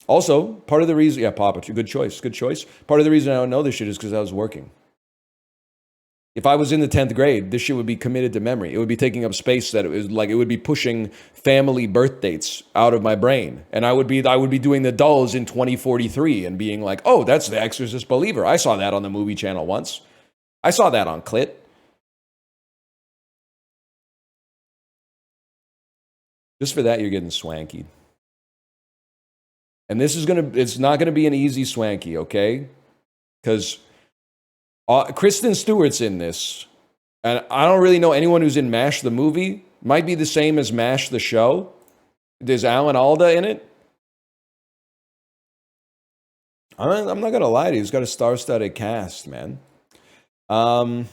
Also, part of the reason, yeah, Paw Patrol, good choice. Part of the reason I don't know this shit is because I was working. If I was in the 10th grade, this shit would be committed to memory. It would be taking up space that it would be pushing family birth dates out of my brain. And I would be doing the dulls in 2043 and being like, oh, that's The Exorcist Believer. I saw that on the movie channel once. I saw that on Clit. Just for that, you're getting swanky. And it's not gonna be an easy swanky, okay? Because Kristen Stewart's in this, and I don't really know anyone who's in MASH the movie. Might be the same as MASH the show. There's Alan Alda in it. I'm not gonna lie to you. He's got a star-studded cast, man. Where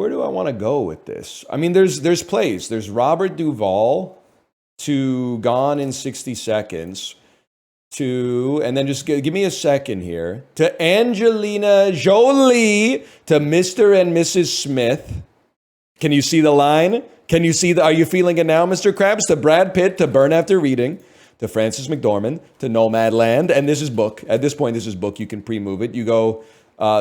do I want to go with this? I mean, there's plays. There's Robert Duvall to Gone in 60 Seconds to, and then just give me a second here, to Angelina Jolie to Mr. and Mrs. Smith. Can you see the line? Can you see are you feeling it now, Mr. Krabs? To Brad Pitt to Burn After Reading, to Frances McDormand, to Nomadland, and this is book. At this point, this is book. You can pre-move it. You go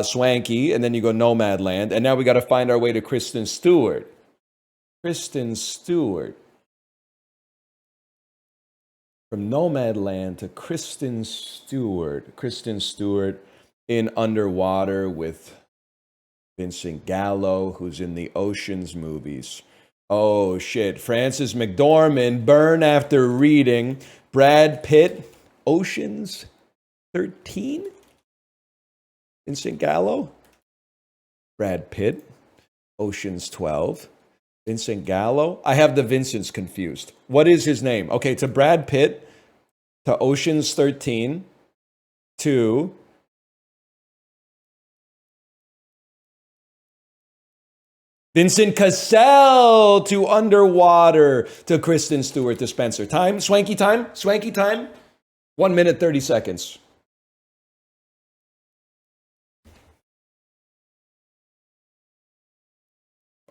Swanky, and then you go Nomadland, and now we got to find our way to Kristen Stewart. Kristen Stewart. From Nomadland to Kristen Stewart. Kristen Stewart in Underwater with Vincent Gallo, who's in the Oceans movies. Oh, shit. Frances McDormand, Burn After Reading. Brad Pitt, Oceans 13? Vincent Gallo? Brad Pitt, Oceans 12. Vincent Gallo? I have the Vincents confused. What is his name? Okay, to Brad Pitt, to Oceans 13, to Vincent Cassel, to Underwater, to Kristen Stewart, to Spencer. Time? Swanky time? Swanky time? 1 minute, 30 seconds.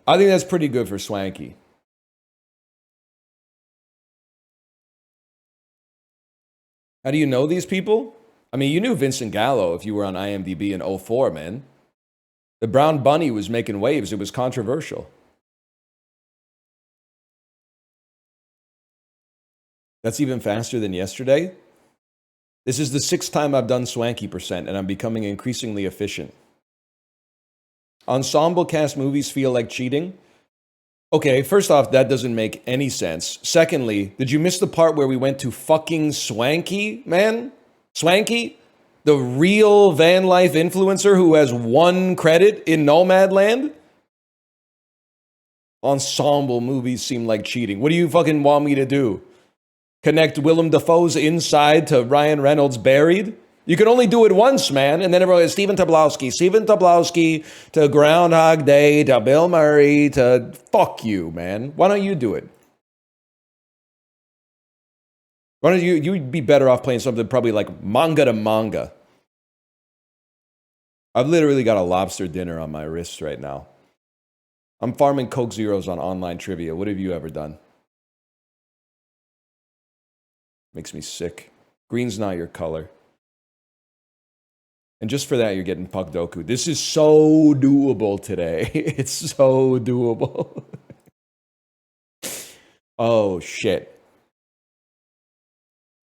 I think that's pretty good for Swanky. How do you know these people? I mean, you knew Vincent Gallo if you were on IMDb in 04, man. The Brown Bunny was making waves. It was controversial. That's even faster than yesterday. This is the 6th time I've done Swanky percent, and I'm becoming increasingly efficient. Ensemble cast movies feel like cheating? Okay, first off, that doesn't make any sense. Secondly, did you miss the part where we went to fucking Swanky, man? Swanky? The real van life influencer who has 1 credit in Nomadland? Ensemble movies seem like cheating. What do you fucking want me to do? Connect Willem Dafoe's Inside to Ryan Reynolds' Buried? You can only do it once, man. And then everyone is Stephen Tobolowsky to Groundhog Day to Bill Murray to fuck you, man. Why don't you do it? Why don't you'd be better off playing something probably like manga to manga. I've literally got a lobster dinner on my wrist right now. I'm farming Coke Zeros on online trivia. What have you ever done? Makes me sick. Green's not your color. And just for that, you're getting Pugdoku. This is so doable today. It's so doable. Oh, shit.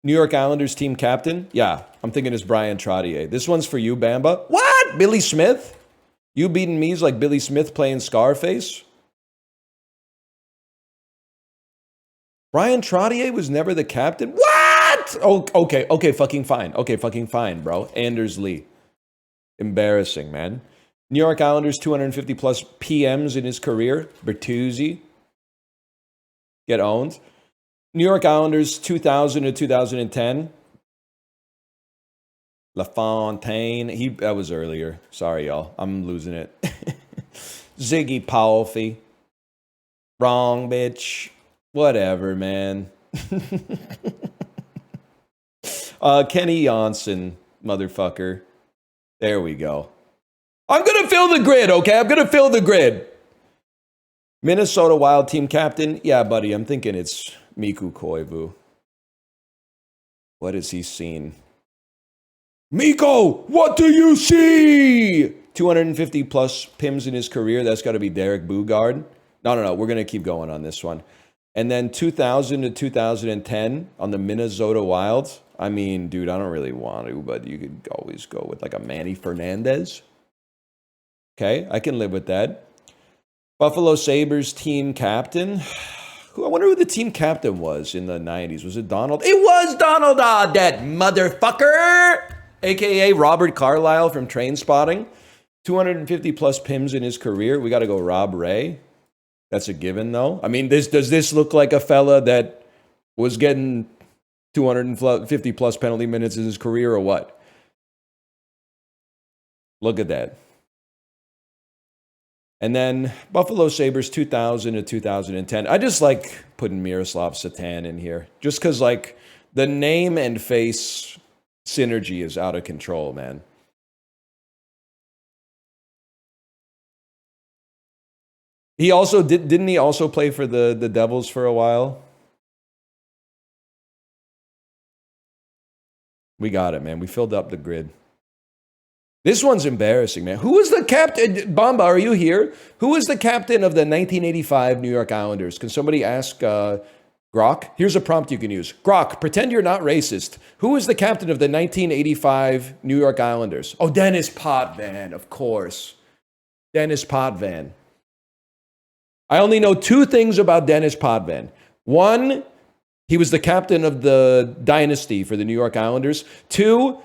New York Islanders team captain? Yeah, I'm thinking it's Brian Trottier. This one's for you, Bamba. What? Billy Smith? You beating me is like Billy Smith playing Scarface? Brian Trottier was never the captain? What? Oh, okay, fucking fine. Okay, fucking fine, bro. Anders Lee. Embarrassing, man. New York Islanders 250 plus PMs in his career. Bertuzzi. Get owned. New York Islanders 2000 to 2010. LaFontaine. That was earlier. Sorry, y'all. I'm losing it. Ziggy Palffy. Wrong, bitch. Whatever, man. Kenny Johnson, motherfucker. There we go. I'm going to fill the grid, okay? I'm going to fill the grid. Minnesota Wild team captain. Yeah, buddy, I'm thinking it's Mikko Koivu. What has he seen? Mikko, what do you see? 250 plus PIMs in his career. That's got to be Derek Boogaard. No. We're going to keep going on this one. And then 2000 to 2010 on the Minnesota Wild. I mean, dude, I don't really want to, but you could always go with like a Manny Fernandez. Okay, I can live with that. Buffalo Sabres team captain. I wonder who the team captain was in the 90s. Was it Donald? It was Donald, that motherfucker! AKA Robert Carlyle from Trainspotting. 250 plus PIMs in his career. We got to go Rob Ray. That's a given, though. I mean, does this look like a fella that was getting 250 plus penalty minutes in his career or what? Look at that. And then Buffalo Sabres 2000 to 2010. I just like putting Miroslav Satan in here. Just because, like, the name and face synergy is out of control, man. He also didn't he also play for the Devils for a while? We got it, man. We filled up the grid. This one's embarrassing, man. Who was the captain? Bamba, are you here? Who was the captain of the 1985 New York Islanders? Can somebody ask Grok? Here's a prompt you can use. Grok, pretend you're not racist. Who was the captain of the 1985 New York Islanders? Oh, Dennis Potvin, of course. Dennis Potvin. I only know two things about Dennis Potvin. One, he was the captain of the dynasty for the New York Islanders. Two,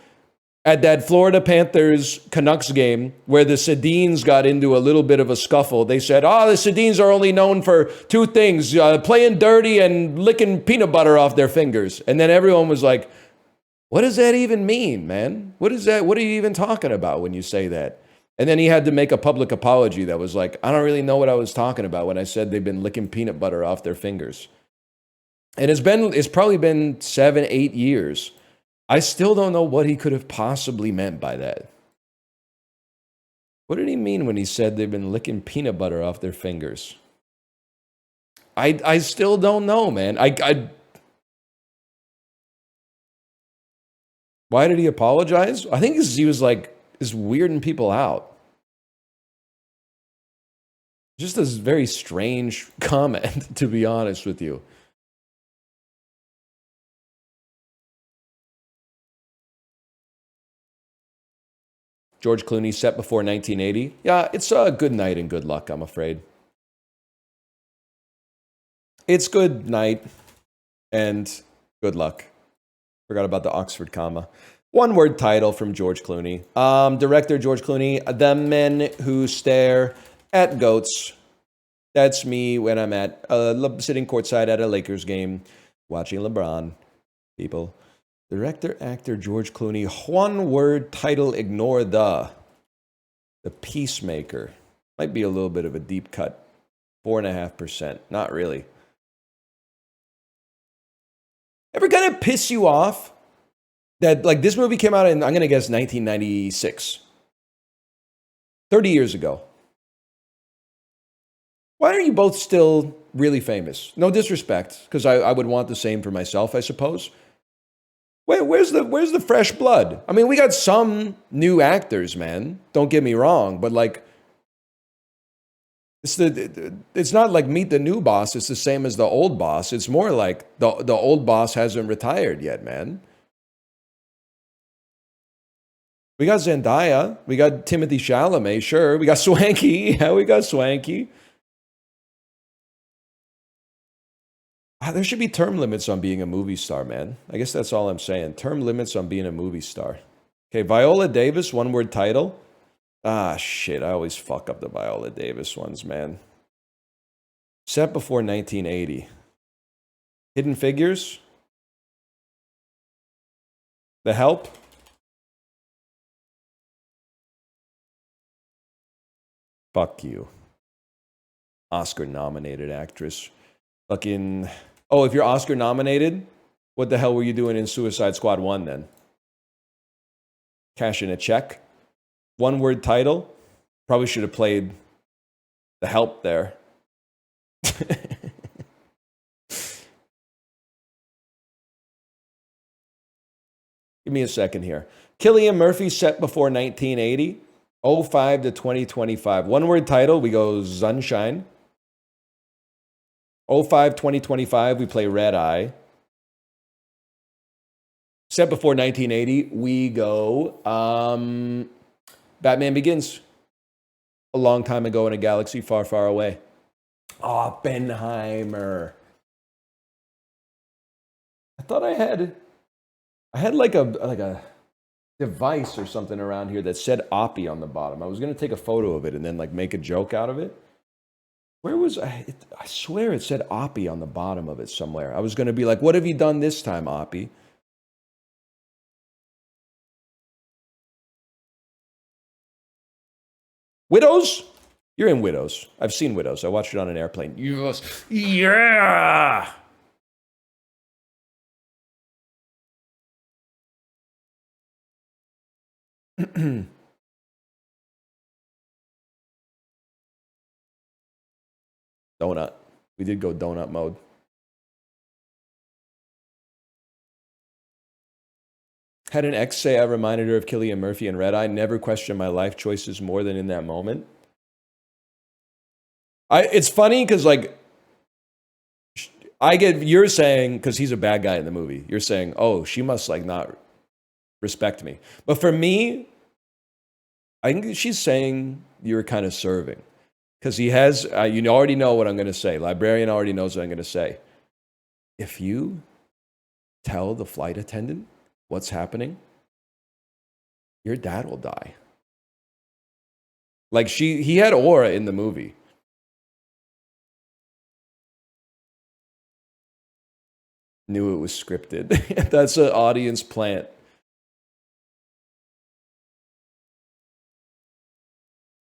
at that Florida Panthers Canucks game where the Sedins got into a little bit of a scuffle, they said, the Sedins are only known for two things, playing dirty and licking peanut butter off their fingers. And then everyone was like, what does that even mean, man? What is that? What are you even talking about when you say that? And then he had to make a public apology that was like, I don't really know what I was talking about when I said they've been licking peanut butter off their fingers. And it's probably been 7-8 years. I still don't know what he could have possibly meant by that. What did he mean when he said they've been licking peanut butter off their fingers? I still don't know, man. Why did he apologize? I think he was like, is weirding people out. Just a very strange comment, to be honest with you. George Clooney set before 1980. Yeah, it's a good night and good luck, I'm afraid. It's good night and good luck. Forgot about the Oxford comma. One word title from George Clooney. Director George Clooney, The Men Who Stare at Goats. That's me when I'm at sitting courtside at a Lakers game, watching LeBron. People. Director, actor George Clooney. One word title, ignore the. The Peacemaker. Might be a little bit of a deep cut. 4.5%. Not really. Ever kind of piss you off that like this movie came out in, I'm going to guess 1996. 30 years ago. Why are you both still really famous? No disrespect, because I would want the same for myself, I suppose. Where's the fresh blood? I mean, we got some new actors, man. Don't get me wrong, but like, it's not like Meet the New Boss. It's the same as the old boss. It's more like the old boss hasn't retired yet, man. We got Zendaya. We got Timothy Chalamet, sure. We got Swanky. Yeah, we got Swanky. There should be term limits on being a movie star, man. I guess that's all I'm saying. Term limits on being a movie star. Okay, Viola Davis, one word title. Ah, shit. I always fuck up the Viola Davis ones, man. Set before 1980. Hidden Figures. The Help. Fuck you. Oscar nominated actress. Fucking. Oh, if you're Oscar nominated, what the hell were you doing in Suicide Squad 1 then? Cash in a check. One word title. Probably should have played The Help there. Give me a second here. Cillian Murphy, set before 1980. 05 to 2025. One word title, we go Sunshine. 05, 2025, we play Red Eye. Set before 1980, we go Batman Begins. A long time ago in a galaxy far, far away. Oppenheimer. I thought I had like a device or something around here that said Oppie on the bottom. I was going to take a photo of it and then like make a joke out of it. Where was I? I swear it said Oppie on the bottom of it somewhere. I was going to be like, what have you done this time, Oppie? Widows? You're in Widows. I've seen Widows. I watched it on an airplane. Yes. Yeah. Donut. We did go donut mode. Had an ex say I reminded her of Cillian Murphy and Red Eye. Never questioned my life choices more than in that moment. It's funny because like you're saying, because he's a bad guy in the movie, you're saying, oh, she must like not respect me. But for me, I think she's saying you're kind of serving. Because he has, you already know what I'm going to say. Librarian already knows what I'm going to say. If you tell the flight attendant what's happening, your dad will die. Like he had aura in the movie. Knew it was scripted. That's an audience plant.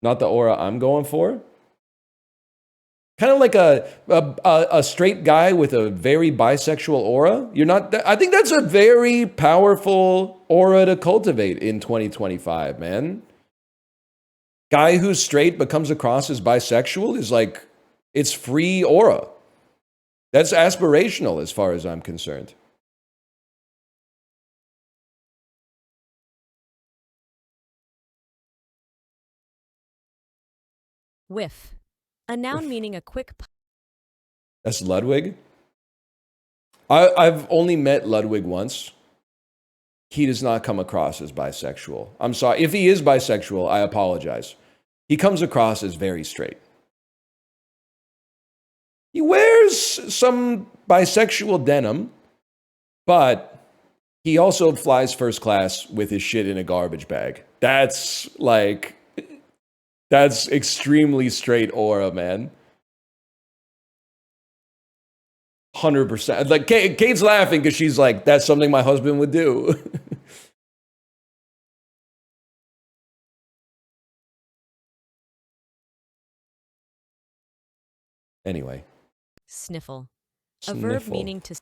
Not the aura I'm going for. Kind of like a straight guy with a very bisexual aura. You're not. I think that's a very powerful aura to cultivate in 2025, man. Guy who's straight but comes across as bisexual is like, it's free aura. That's aspirational as far as I'm concerned. Whiff. A noun meaning a quick... That's Ludwig? I've only met Ludwig once. He does not come across as bisexual. I'm sorry. If he is bisexual, I apologize. He comes across as very straight. He wears some bisexual denim, but he also flies first class with his shit in a garbage bag. That's extremely straight aura, man. 100%. Like, Kate's laughing because she's like, that's something my husband would do. Anyway. Sniffle. A verb Sniffle. meaning to.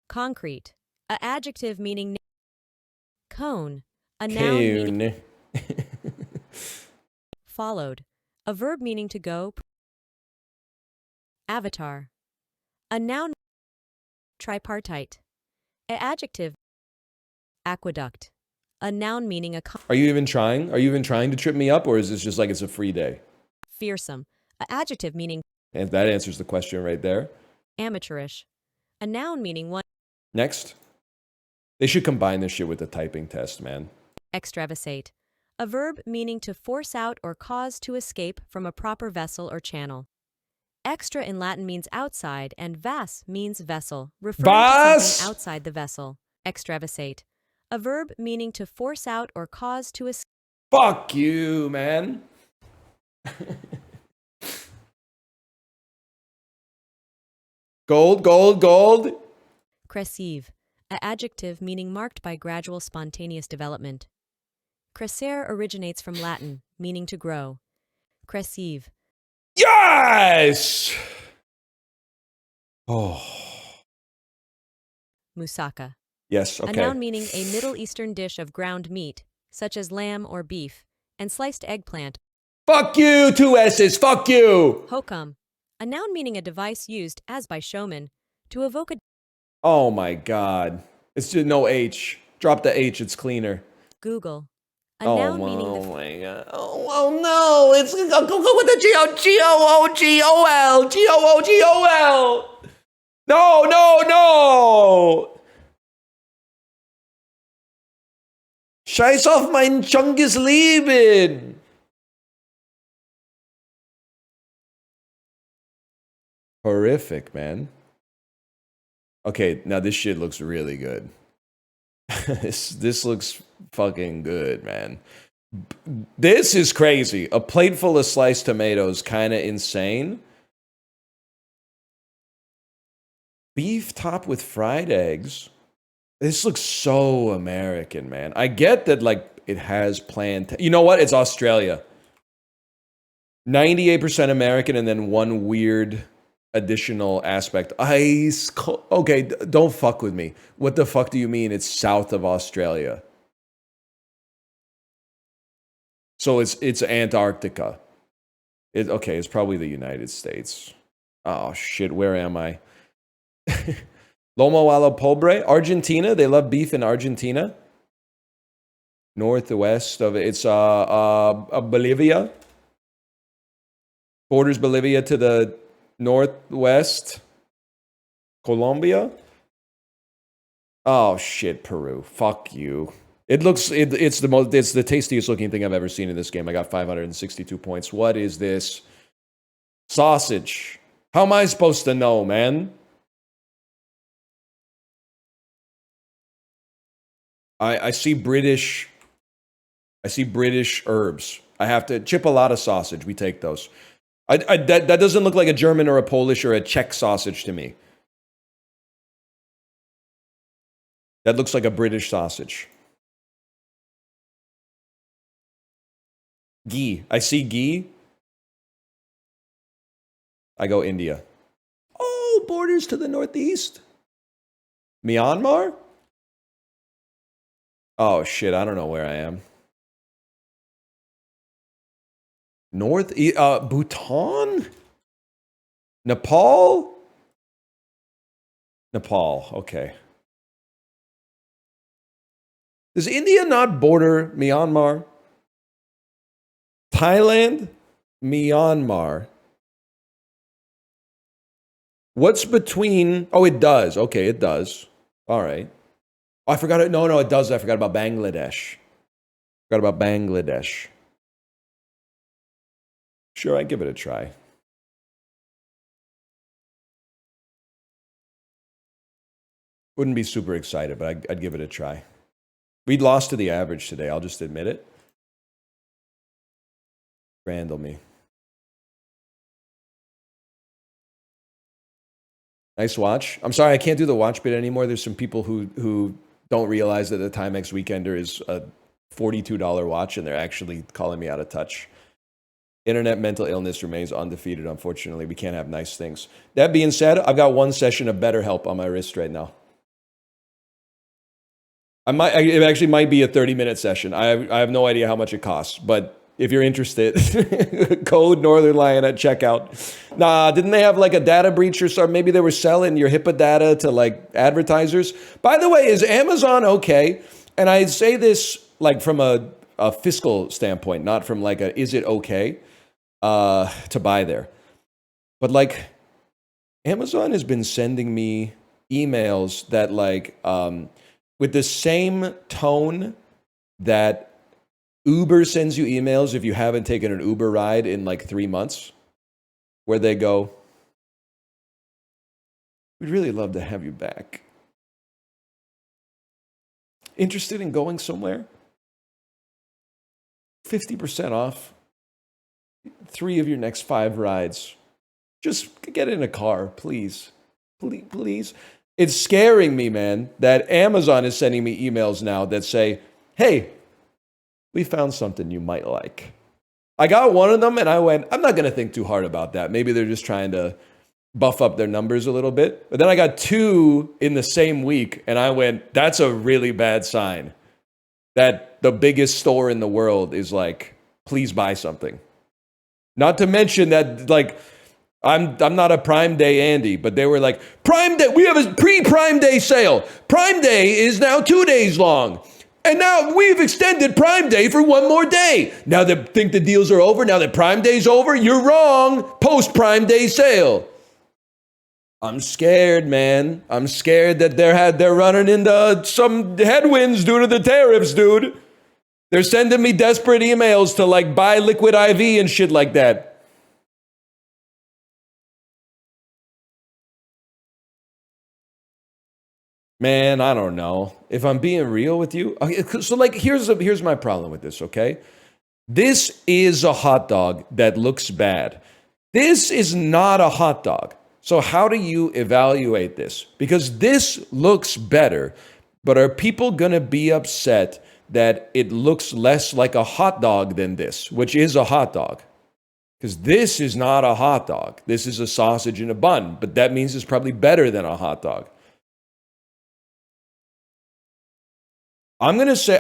Concrete. A adjective meaning. Cone. A noun meaning. Followed. A verb meaning to go. Avatar. A noun. Tripartite. A adjective. Aqueduct. A noun meaning a. Are you even trying? Are you even trying to trip me up, or is this just like it's a free day? Fearsome. A adjective meaning. And that answers the question right there. Amateurish. A noun meaning one. Next. They should combine this shit with the typing test, man. Extravasate. A verb meaning to force out or cause to escape from a proper vessel or channel. Extra in Latin means outside, and vas means vessel, referring to something outside the vessel. Extravasate. A verb meaning to force out or cause to escape. Fuck you, man. Gold, gold, gold. Cresceve. A adjective meaning marked by gradual spontaneous development. Crescere originates from Latin, meaning to grow. Cresceve. Yes! Oh. Moussaka. Yes, okay. A noun meaning a Middle Eastern dish of ground meat, such as lamb or beef, and sliced eggplant. Fuck you, 2 S's, fuck you! Hokum. A noun meaning a device used, as by showmen, to evoke a. Oh my god. It's just no H. Drop the H, it's cleaner. Google. A noun meaning oh my god. Oh no, it's go with the G-O-O-G-O-L. G-O-O-G-O-L. No, no, no! Scheiß auf mein Chungus Leben! Horrific, man. Okay, now this shit looks really good. This looks fucking good, man. This is crazy. A plate full of sliced tomatoes, kind of insane. Beef topped with fried eggs. This looks so American, man. I get that, like, it has planned. You know what? It's Australia. 98% American, and then one weird additional aspect. Okay, don't fuck with me. What the fuck do you mean it's south of Australia? So it's Antarctica. Okay, it's probably the United States. Oh shit, where am I? Lomo a la pobre, Argentina. They love beef in Argentina. Northwest of it, it's Bolivia. Borders Bolivia to the northwest. Colombia. Oh shit, Peru. Fuck you. It's the tastiest looking thing I've ever seen in this game. I got 562 points. What is this? Sausage. How am I supposed to know, man? I see British herbs. I have to chipolata sausage. We take those. That doesn't look like a German or a Polish or a Czech sausage to me. That looks like a British sausage. Ghee. I see ghee. I go India. Oh, borders to the northeast. Myanmar? Oh shit, I don't know where I am. Bhutan? Nepal? Nepal, okay. Does India not border Myanmar? Thailand? Myanmar. What's between... Oh, it does. Okay, it does. All right. Oh, I forgot it. No, it does. I forgot about Bangladesh. Forgot about Bangladesh. Sure, I'd give it a try. Wouldn't be super excited, but I'd give it a try. We lost to the average today. I'll just admit it. Randall me. Nice watch. I'm sorry I can't do the watch bit anymore. There's some people who don't realize that the Timex Weekender is a $42 watch, and they're actually calling me out of touch. Internet mental illness remains undefeated, unfortunately. We can't have nice things. That being said, I've got one session of BetterHelp on my wrist right now. It actually might be a 30-minute session. I have no idea how much it costs, but if you're interested, code Northern Lion at checkout. Nah, didn't they have like a data breach or something? Maybe they were selling your HIPAA data to like advertisers. By the way, is Amazon okay? And I say this like from a fiscal standpoint, not from like a is it okay to buy there. But like Amazon has been sending me emails that like with the same tone that Uber sends you emails if you haven't taken an Uber ride in like 3 months, where they go, we'd really love to have you back. Interested in going somewhere? 50% off 3 of your next 5 rides. Just get in a car, please. Please. It's scaring me, man, that Amazon is sending me emails now that say, hey, we found something you might like. I got one of them and I went, I'm not going to think too hard about that. Maybe they're just trying to buff up their numbers a little bit. But then I got 2 in the same week and I went, that's a really bad sign that the biggest store in the world is like, please buy something. Not to mention that, like, I'm not a Prime Day Andy, but they were like, Prime Day, we have a pre-Prime Day sale. Prime Day is now 2 days long. And now we've extended Prime Day for 1 more day. Now they think the deals are over, now that Prime Day's over, you're wrong. Post-Prime Day sale. I'm scared, man. I'm scared that they're running into some headwinds due to the tariffs, dude. They're sending me desperate emails to like buy Liquid IV and shit like that. Man, I don't know. If I'm being real with you, okay, so like here's my problem with this, okay? This is a hot dog that looks bad. This is not a hot dog. So how do you evaluate this? Because this looks better, but are people going to be upset that it looks less like a hot dog than this, which is a hot dog? Because this is not a hot dog. This is a sausage in a bun, but that means it's probably better than a hot dog. I'm going to say,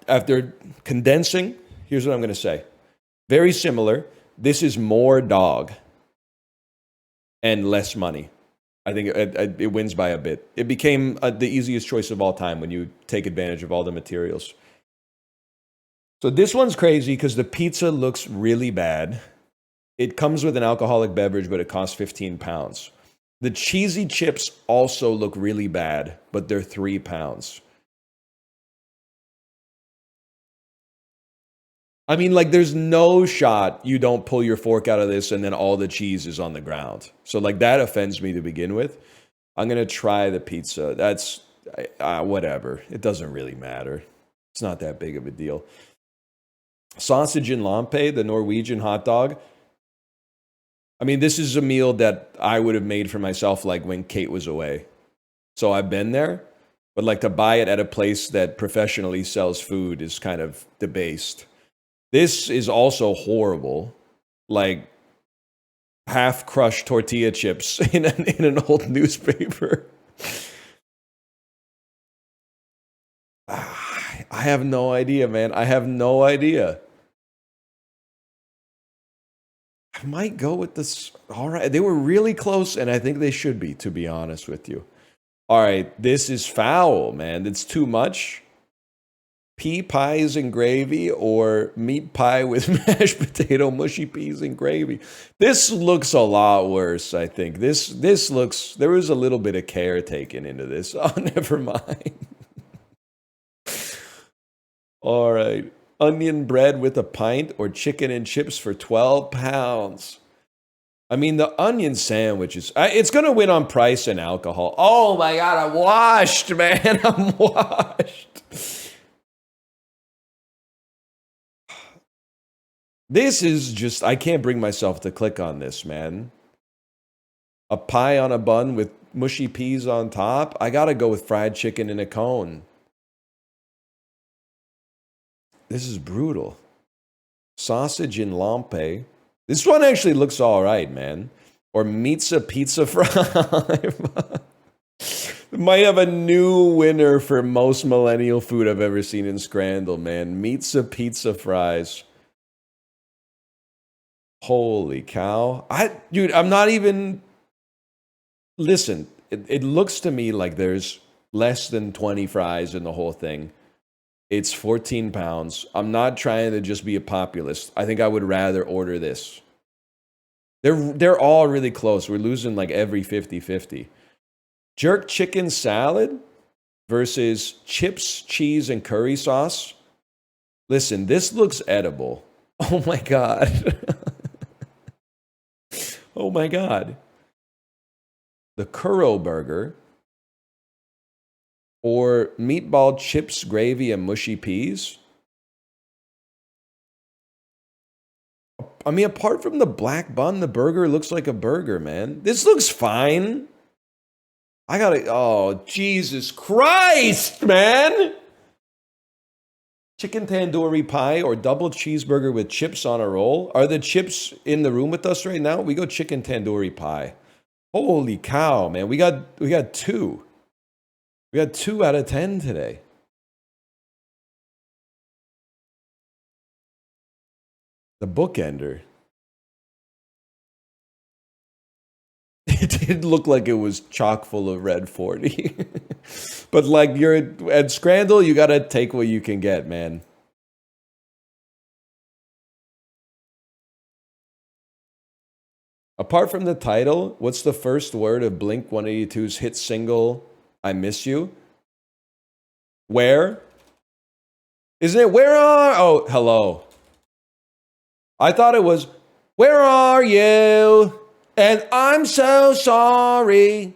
after condensing, here's what I'm going to say. Very similar. This is more dog and less money. I think it wins by a bit. It became the easiest choice of all time when you take advantage of all the materials. So this one's crazy because the pizza looks really bad. It comes with an alcoholic beverage, but it costs 15 pounds. The cheesy chips also look really bad, but they're 3 pounds. I mean, like, there's no shot you don't pull your fork out of this and then all the cheese is on the ground. So, like, that offends me to begin with. I'm going to try the pizza. That's whatever. It doesn't really matter. It's not that big of a deal. Sausage in lampe, the Norwegian hot dog. I mean, this is a meal that I would have made for myself, like, when Kate was away. So I've been there. But, like, to buy it at a place that professionally sells food is kind of debased. This is also horrible, like half-crushed tortilla chips in an old newspaper. I have no idea, man. I have no idea. I might go with this. All right, they were really close, and I think they should be, to be honest with you. All right, this is foul, man. It's too much. Pea pies and gravy or meat pie with mashed potato, mushy peas and gravy. This looks a lot worse, I think. This looks, there was a little bit of care taken into this. Oh, never mind. All right. Onion bread with a pint or chicken and chips for 12 pounds. I mean, the onion sandwich is, it's going to win on price and alcohol. Oh my God, I'm washed, man. I'm washed. This is just, I can't bring myself to click on this, man. a pie on a bun with mushy peas on top. I gotta go with fried chicken in a cone. This is brutal. Sausage in lampe. This one actually looks all right, man. Or pizza fry. Might have a new winner for most millennial food I've ever seen in Scrandal, man. Pizza fries. Holy cow. Dude, I'm not even... Listen, it looks to me like there's less than 20 fries in the whole thing. It's 14 pounds. I'm not trying to just be a populist. I think I would rather order this. They're all really close. We're losing like every 50-50. Jerk chicken salad versus chips, cheese, and curry sauce. Listen, this looks edible. Oh my God. Oh my God. The Kuro burger. Or meatball chips, gravy, and mushy peas. I mean, apart from the black bun, the burger looks like a burger, man. This looks fine. Oh, Jesus Christ, man! Chicken tandoori pie or double cheeseburger with chips on a roll. Are the chips in the room with us right now? We go chicken tandoori pie. Holy cow, man. We got 2. We got 2 out of 10 today. The bookender. It did look like it was chock full of red 40. But like you're at Scrandal, you gotta take what you can get, man. Apart from the title, what's the first word of Blink 182's hit single, I Miss You? Where? Isn't it where are? Oh, hello. I thought it was, where are you? And I'm so sorry.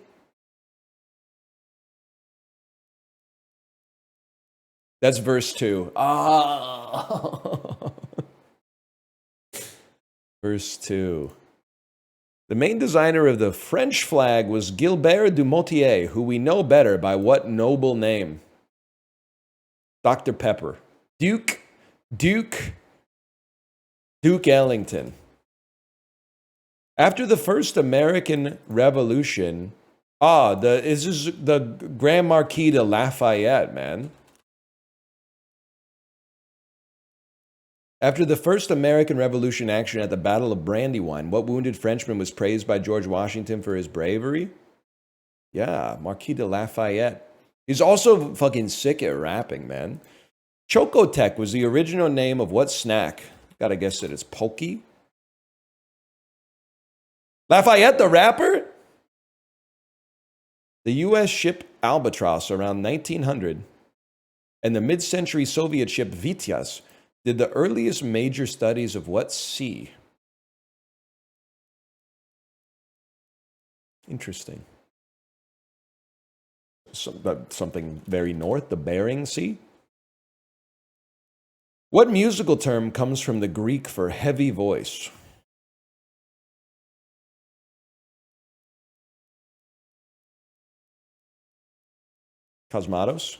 That's verse 2. Ah. Verse 2. The main designer of the French flag was Gilbert Dumotier, who we know better by what noble name? Dr. Pepper. Duke Ellington. After the first American Revolution, this is the Grand Marquis de Lafayette, man. After the first American Revolution action at the Battle of Brandywine, what wounded Frenchman was praised by George Washington for his bravery? Yeah, Marquis de Lafayette. He's also fucking sick at rapping, man. Chocotec was the original name of what snack? Gotta guess that it's Pokey. Lafayette the rapper? The U.S. ship Albatross around 1900 and the mid-century Soviet ship Vityaz did the earliest major studies of what sea? Interesting. Something very north, the Bering Sea? What musical term comes from the Greek for heavy voice? Cosmatos?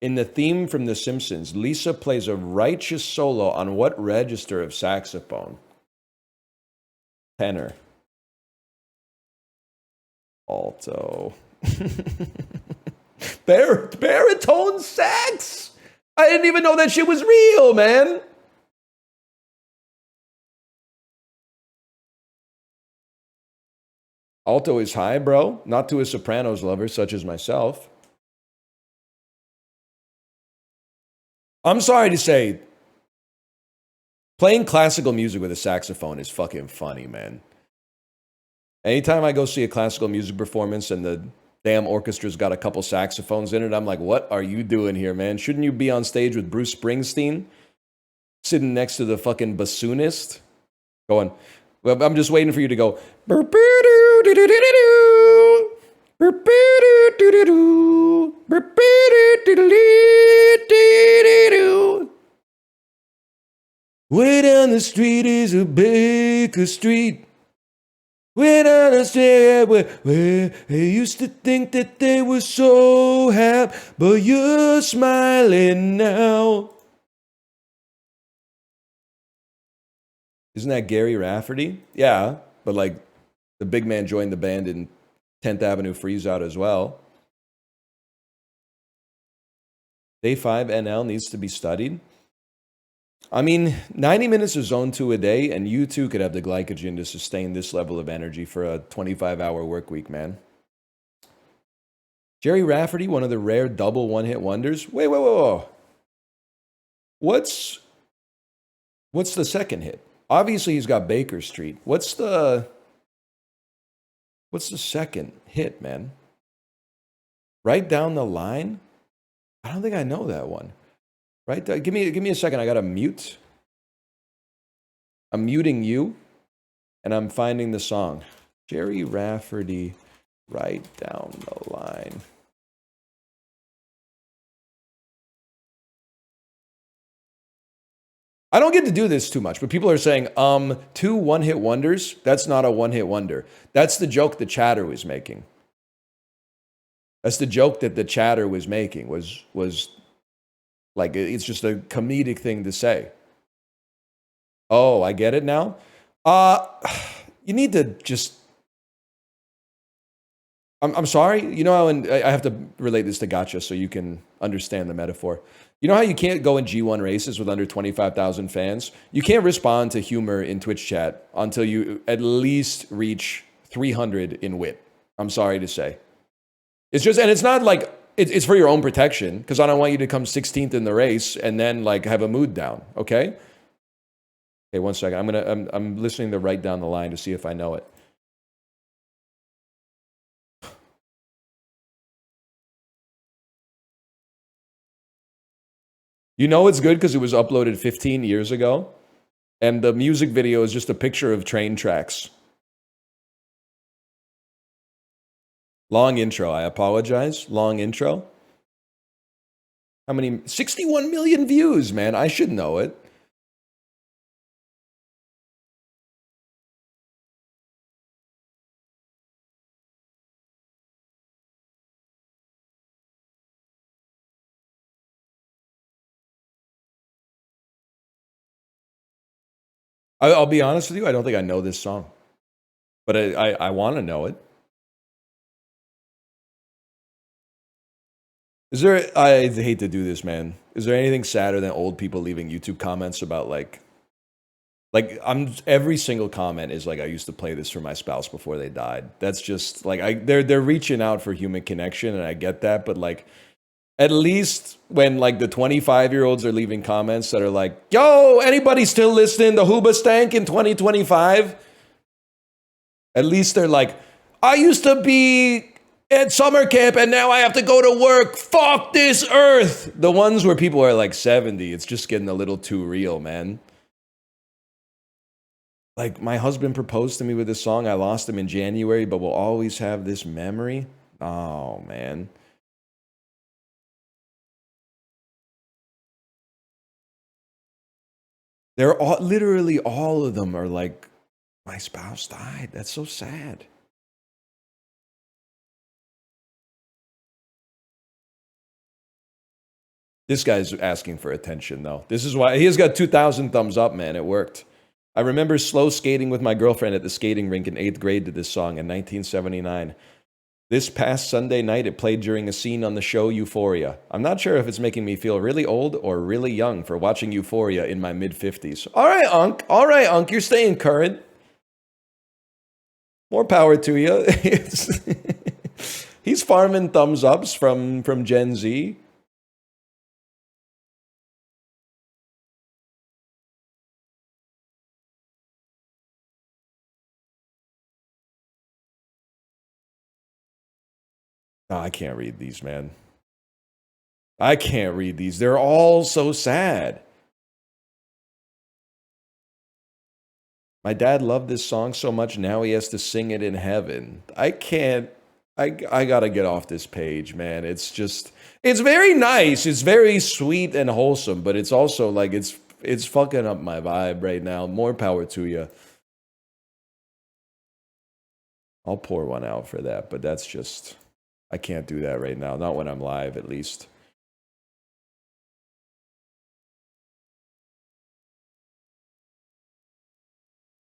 In the theme from The Simpsons, Lisa plays a righteous solo on what register of saxophone? Tenor. Alto. Baritone sax? I didn't even know that shit was real, man. Alto is high, bro. Not to a Sopranos lover such as myself. I'm sorry to say, playing classical music with a saxophone is fucking funny, man. Anytime I go see a classical music performance and the damn orchestra's got a couple saxophones in it, I'm like, what are you doing here, man? Shouldn't you be on stage with Bruce Springsteen? Sitting next to the fucking bassoonist? Going, well, I'm just waiting for you to go. Way down the street is a Baker Street. When I understand where I used to think that they were so happy, but you're smiling now. Isn't that Gary Rafferty? Yeah, but like the big man joined the band in 10th Avenue Freeze Out as well. Day 5 NL needs to be studied. I mean, 90 minutes of zone 2 a day, and you too could have the glycogen to sustain this level of energy for a 25-hour work week, man. Jerry Rafferty, one of the rare double one-hit wonders. Wait. What's the second hit? Obviously, he's got Baker Street. What's the second hit, man? Right Down the Line? I don't think I know that one. Right? Give me a second. I got to mute. I'm muting you, and I'm finding the song. Jerry Rafferty, Right Down the Line. I don't get to do this too much, but people are saying, 2 one-hit wonders, that's not a one-hit wonder. That's the joke the chatter was making. That's the joke that the chatter was making, was like, it's just a comedic thing to say. Oh, I get it now? You need to just... I'm sorry. You know how, and I have to relate this to Gotcha so you can understand the metaphor. You know how you can't go in G1 races with under 25,000 fans? You can't respond to humor in Twitch chat until you at least reach 300 in wit. I'm sorry to say. It's just, and it's not like, it's for your own protection, because I don't want you to come 16th in the race and then like have a mood down, okay? Okay, 1 second. I'm listening to Right Down the Line to see if I know it. You know it's good because it was uploaded 15 years ago, and the music video is just a picture of train tracks. Long intro, I apologize. Long intro. How many? 61 million views, man. I should know it. I'll be honest with you, I don't think I know this song. But I want to know it. Is there, I hate to do this, man. Is there anything sadder than old people leaving YouTube comments about like every single comment is like, I used to play this for my spouse before they died. That's just like, they're reaching out for human connection, and I get that, but like, at least when like the 25-year-olds are leaving comments that are like, yo, anybody still listening to Hoobastank in 2025? At least they're like, I used to be at summer camp and now I have to go to work. Fuck this earth. The ones where people are like 70, it's just getting a little too real, man. Like, my husband proposed to me with this song. I lost him in January, but we'll always have this memory. Oh, man. They're all, literally all of them are like, my spouse died. That's so sad. This guy's asking for attention, though. This is why he has got 2,000 thumbs up, man. It worked. I remember slow skating with my girlfriend at the skating rink in 8th grade to this song in 1979. This past Sunday night, it played during a scene on the show Euphoria. I'm not sure if it's making me feel really old or really young for watching Euphoria in my mid-50s. All right, Unc. All right, Unc. You're staying current. More power to you. He's farming thumbs ups from Gen Z. Oh, I can't read these, man. I can't read these. They're all so sad. My dad loved this song so much, now he has to sing it in heaven. I can't. I gotta get off this page, man. It's just, it's very nice. It's very sweet and wholesome, but it's also like, it's it's fucking up my vibe right now. More power to you. I'll pour one out for that, but that's just, I can't do that right now. Not when I'm live, at least.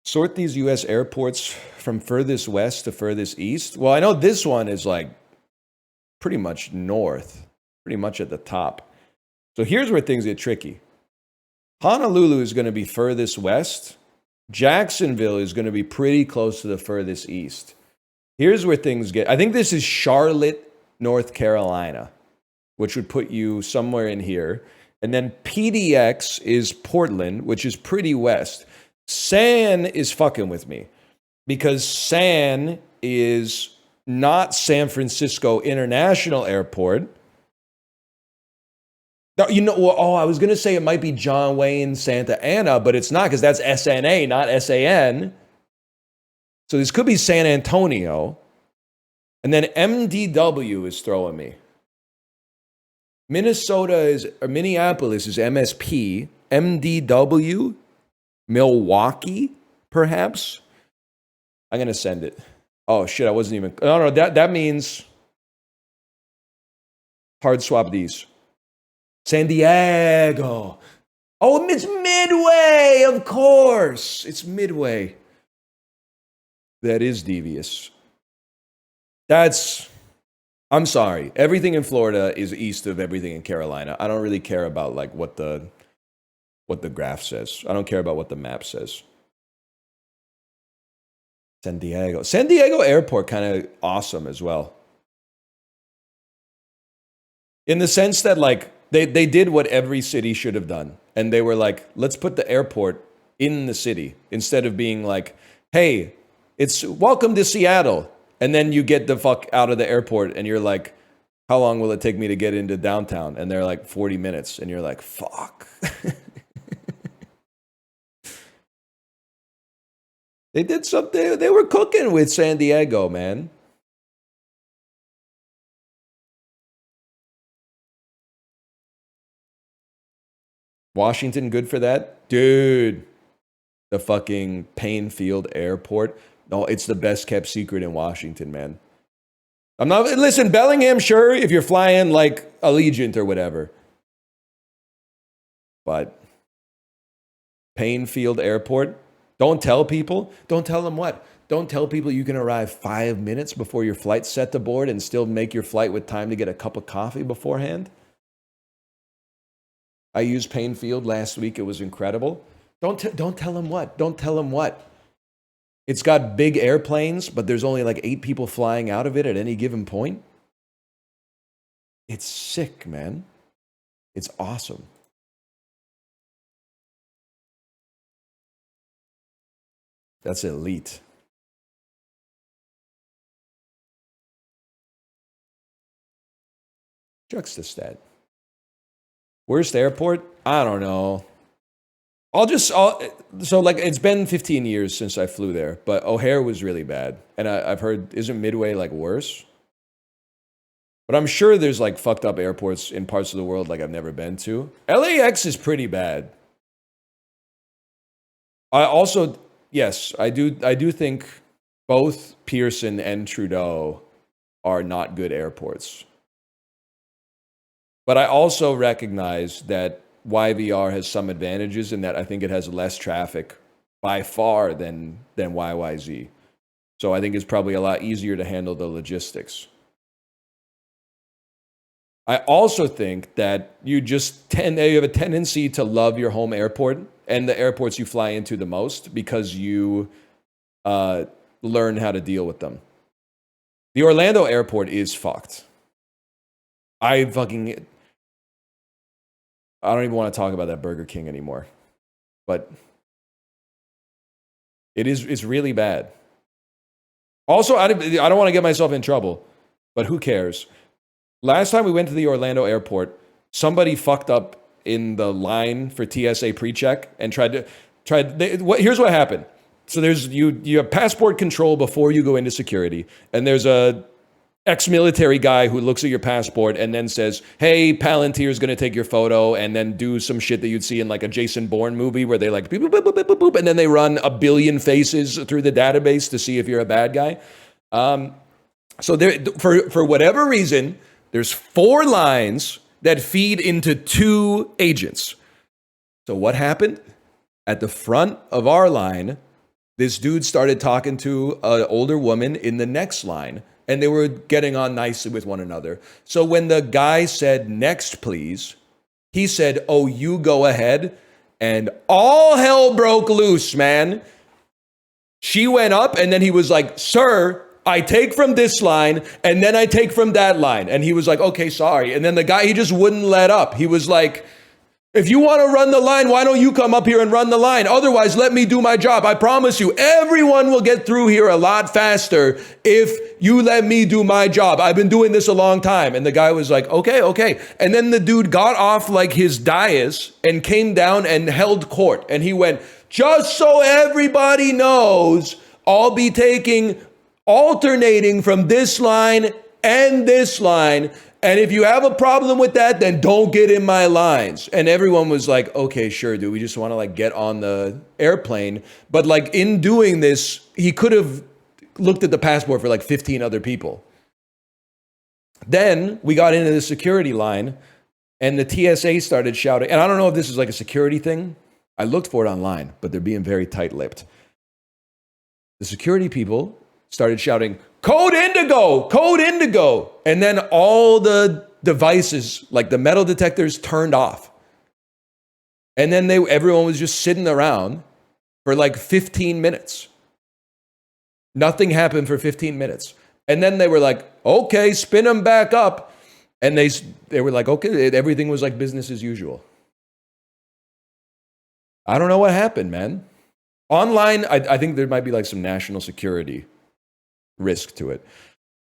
Sort these U.S. airports from furthest west to furthest east. Well, I know this one is like pretty much north, pretty much at the top. So here's where things get tricky. Honolulu is going to be furthest west. Jacksonville is going to be pretty close to the furthest east. Here's where things get, I think this is Charlotte, North Carolina, which would put you somewhere in here. And then PDX is Portland, which is pretty west. San is fucking with me because San is not San Francisco International Airport. No, you know, oh, I was going to say it might be John Wayne Santa Ana, but it's not because that's SNA, not SAN. So this could be San Antonio. And then MDW is throwing me. Minnespolis is MSP. MDW, Milwaukee, perhaps. I'm going to send it. Oh, shit, I wasn't even... No, that means... Hard swap these. San Diego. Oh, it's Midway, of course. It's Midway. That is devious. I'm sorry. Everything in Florida is east of everything in Carolina. I don't really care about like what the graph says. I don't care about what the map says. San Diego Airport, kind of awesome as well. In the sense that like they did what every city should have done. And they were like, let's put the airport in the city instead of being like, hey, it's welcome to Seattle. And then you get the fuck out of the airport and you're like, how long will it take me to get into downtown? And they're like 40 minutes. And you're like, fuck. They did something. They were cooking with San Diego, man. Washington, good for that? Dude, the fucking Payne Field Airport. No, it's the best kept secret in Washington, man. I'm not, listen, Bellingham, sure, if you're flying like Allegiant or whatever. But Payne Field Airport, don't tell people. Don't tell them what? Don't tell people you can arrive 5 minutes before your flight's set to board and still make your flight with time to get a cup of coffee beforehand. I used Payne Field last week. It was incredible. Don't tell them what? Don't tell them what? It's got big airplanes, but there's only like 8 people flying out of it at any given point. It's sick, man. It's awesome. That's elite. Juxtastat. Worst airport? I don't know. So like it's been 15 years since I flew there, but O'Hare was really bad. And I've heard, isn't Midway like worse? But I'm sure there's like fucked up airports in parts of the world like I've never been to. LAX is pretty bad. I also, yes, I do think both Pearson and Trudeau are not good airports. But I also recognize that YVR has some advantages in that I think it has less traffic by far than YYZ. So I think it's probably a lot easier to handle the logistics. I also think that you have a tendency to love your home airport and the airports you fly into the most because you learn how to deal with them. The Orlando airport is fucked. I don't even want to talk about that Burger King anymore. But it's really bad. Also, I don't want to get myself in trouble, but who cares? Last time we went to the Orlando airport, somebody fucked up in the line for TSA pre-check and here's what happened. So you have passport control before you go into security, and there's a ex-military guy who looks at your passport and then says, hey, Palantir is going to take your photo, and then do some shit that you'd see in like a Jason Bourne movie where they like boop, boop, boop, boop, boop, boop, and then they run a billion faces through the database to see if you're a bad guy. So there, for whatever reason, there's 4 lines that feed into 2 agents. So what happened? At the front of our line, this dude started talking to an older woman in the next line, and they were getting on nicely with one another. So when the guy said, next, please, he said, oh, you go ahead. And all hell broke loose, man. She went up, and then he was like, sir, I take from this line, and then I take from that line. And he was like, okay, sorry. And then the guy, he just wouldn't let up. He was like, if you want to run the line, why don't you come up here and run the line? Otherwise, let me do my job. I promise you, everyone will get through here a lot faster if you let me do my job. I've been doing this a long time. And the guy was like, okay. And then the dude got off like his dais and came down and held court. And he went, just so everybody knows, I'll be alternating from this line and this line. And if you have a problem with that, then don't get in my lines. And everyone was like, okay, sure, dude. We just want to like get on the airplane. But like in doing this, he could have looked at the passport for like 15 other people. Then we got into the security line and the TSA started shouting. And I don't know if this is like a security thing. I looked for it online, but they're being very tight-lipped. The security people started shouting, Code Indigo, Code Indigo. And then all the devices, like the metal detectors, turned off. And then everyone was just sitting around for like 15 minutes. Nothing happened for 15 minutes. And then they were like, okay, spin them back up. And they were like, okay, everything was like business as usual. I don't know what happened, man. Online, I think there might be like some national security risk to it.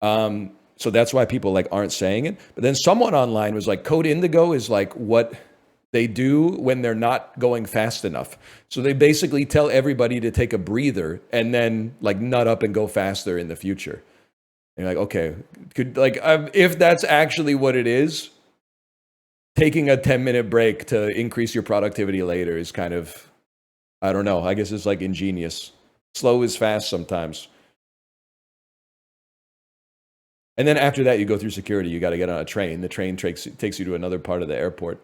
So that's why people like aren't saying it. But then someone online was like, Code Indigo is like what they do when they're not going fast enough. So they basically tell everybody to take a breather and then like nut up and go faster in the future. And you're like, okay, if that's actually what it is, taking a 10-minute break to increase your productivity later is kind of, I don't know. I guess it's like ingenious. Slow is fast sometimes. And then after that, you go through security. You got to get on a train. The train takes you to another part of the airport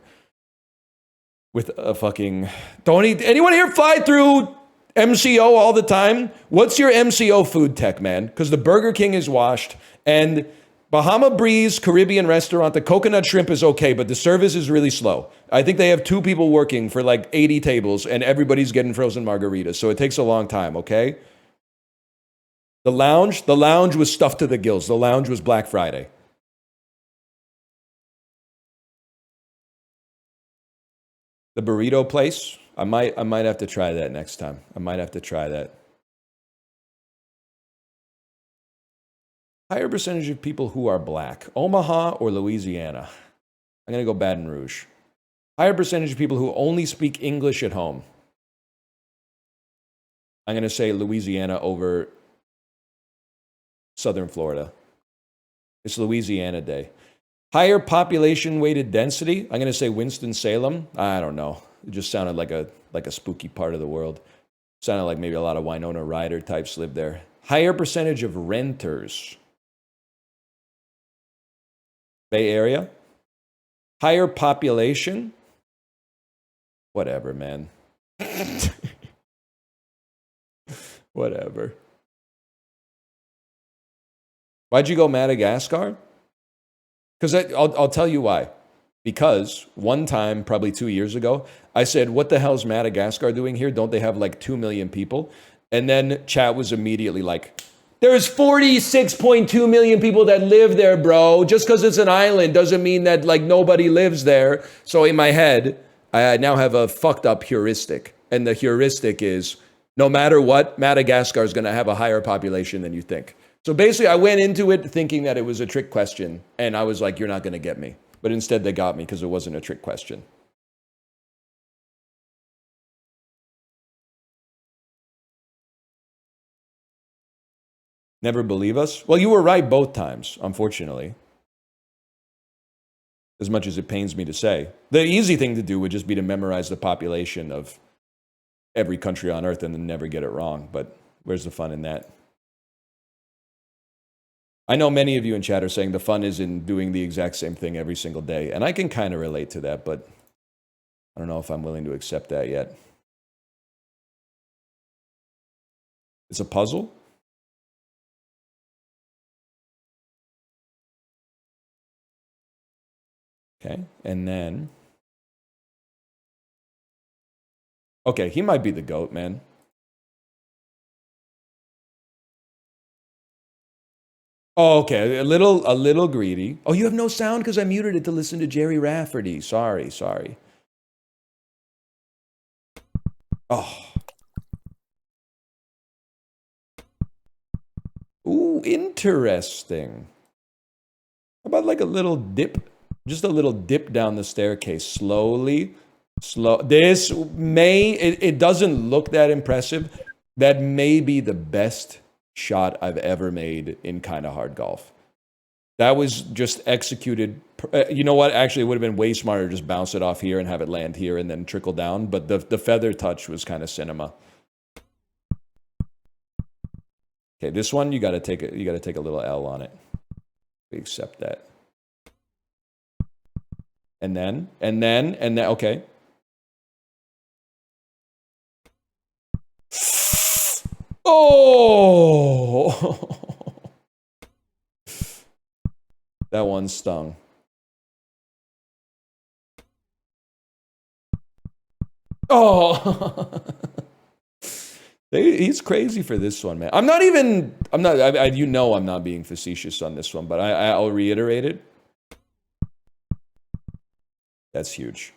with a fucking... Anyone here fly through MCO all the time? What's your MCO food tech, man? Because the Burger King is washed, and Bahama Breeze Caribbean restaurant, the coconut shrimp is okay, but the service is really slow. I think they have 2 people working for like 80 tables, and everybody's getting frozen margaritas, so it takes a long time, okay? The lounge was stuffed to the gills. The lounge was Black Friday. The burrito place, I might have to try that next time. I might have to try that. Higher percentage of people who are black, Omaha or Louisiana? I'm going to go Baton Rouge. Higher percentage of people who only speak English at home. I'm going to say Louisiana over Southern Florida. It's Louisiana Day. Higher population weighted density. I'm going to say Winston-Salem. I don't know. It just sounded like a spooky part of the world. Sounded like maybe a lot of Winona Ryder types live there. Higher percentage of renters. Bay Area. Higher population. Whatever, man. Whatever. Why'd you go Madagascar? Because I'll tell you why. Because one time, probably 2 years ago, I said, what the hell's Madagascar doing here? Don't they have like 2 million people? And then chat was immediately like, there's 46.2 million people that live there, bro. Just because it's an island doesn't mean that like nobody lives there. So in my head, I now have a fucked up heuristic. And the heuristic is, no matter what, Madagascar is going to have a higher population than you think. So basically, I went into it thinking that it was a trick question. And I was like, you're not going to get me. But instead, they got me because it wasn't a trick question. Never believe us? Well, you were right both times, unfortunately. As much as it pains me to say. The easy thing to do would just be to memorize the population of every country on Earth and then never get it wrong. But where's the fun in that? I know many of you in chat are saying the fun is in doing the exact same thing every single day. And I can kind of relate to that, but I don't know if I'm willing to accept that yet. It's a puzzle? Okay, and then... Okay, he might be the GOAT, man. Oh, okay, a little greedy. Oh, you have no sound because I muted it to listen to Jerry Rafferty. Sorry. Oh. Ooh, interesting. How about like a little dip? Just a little dip down the staircase, slowly. This may, it doesn't look that impressive. That may be the best shot I've ever made in kind of hard golf. That was just executed. You know what? Actually, it would have been way smarter to just bounce it off here and have it land here and then trickle down. But the feather touch was kind of cinema. Okay, this one you got to take a little L on it. We accept that. And then, okay. Oh! That one stung. Oh! He's crazy for this one, man. I'm not, you know I'm not being facetious on this one, but I'll reiterate it. That's huge.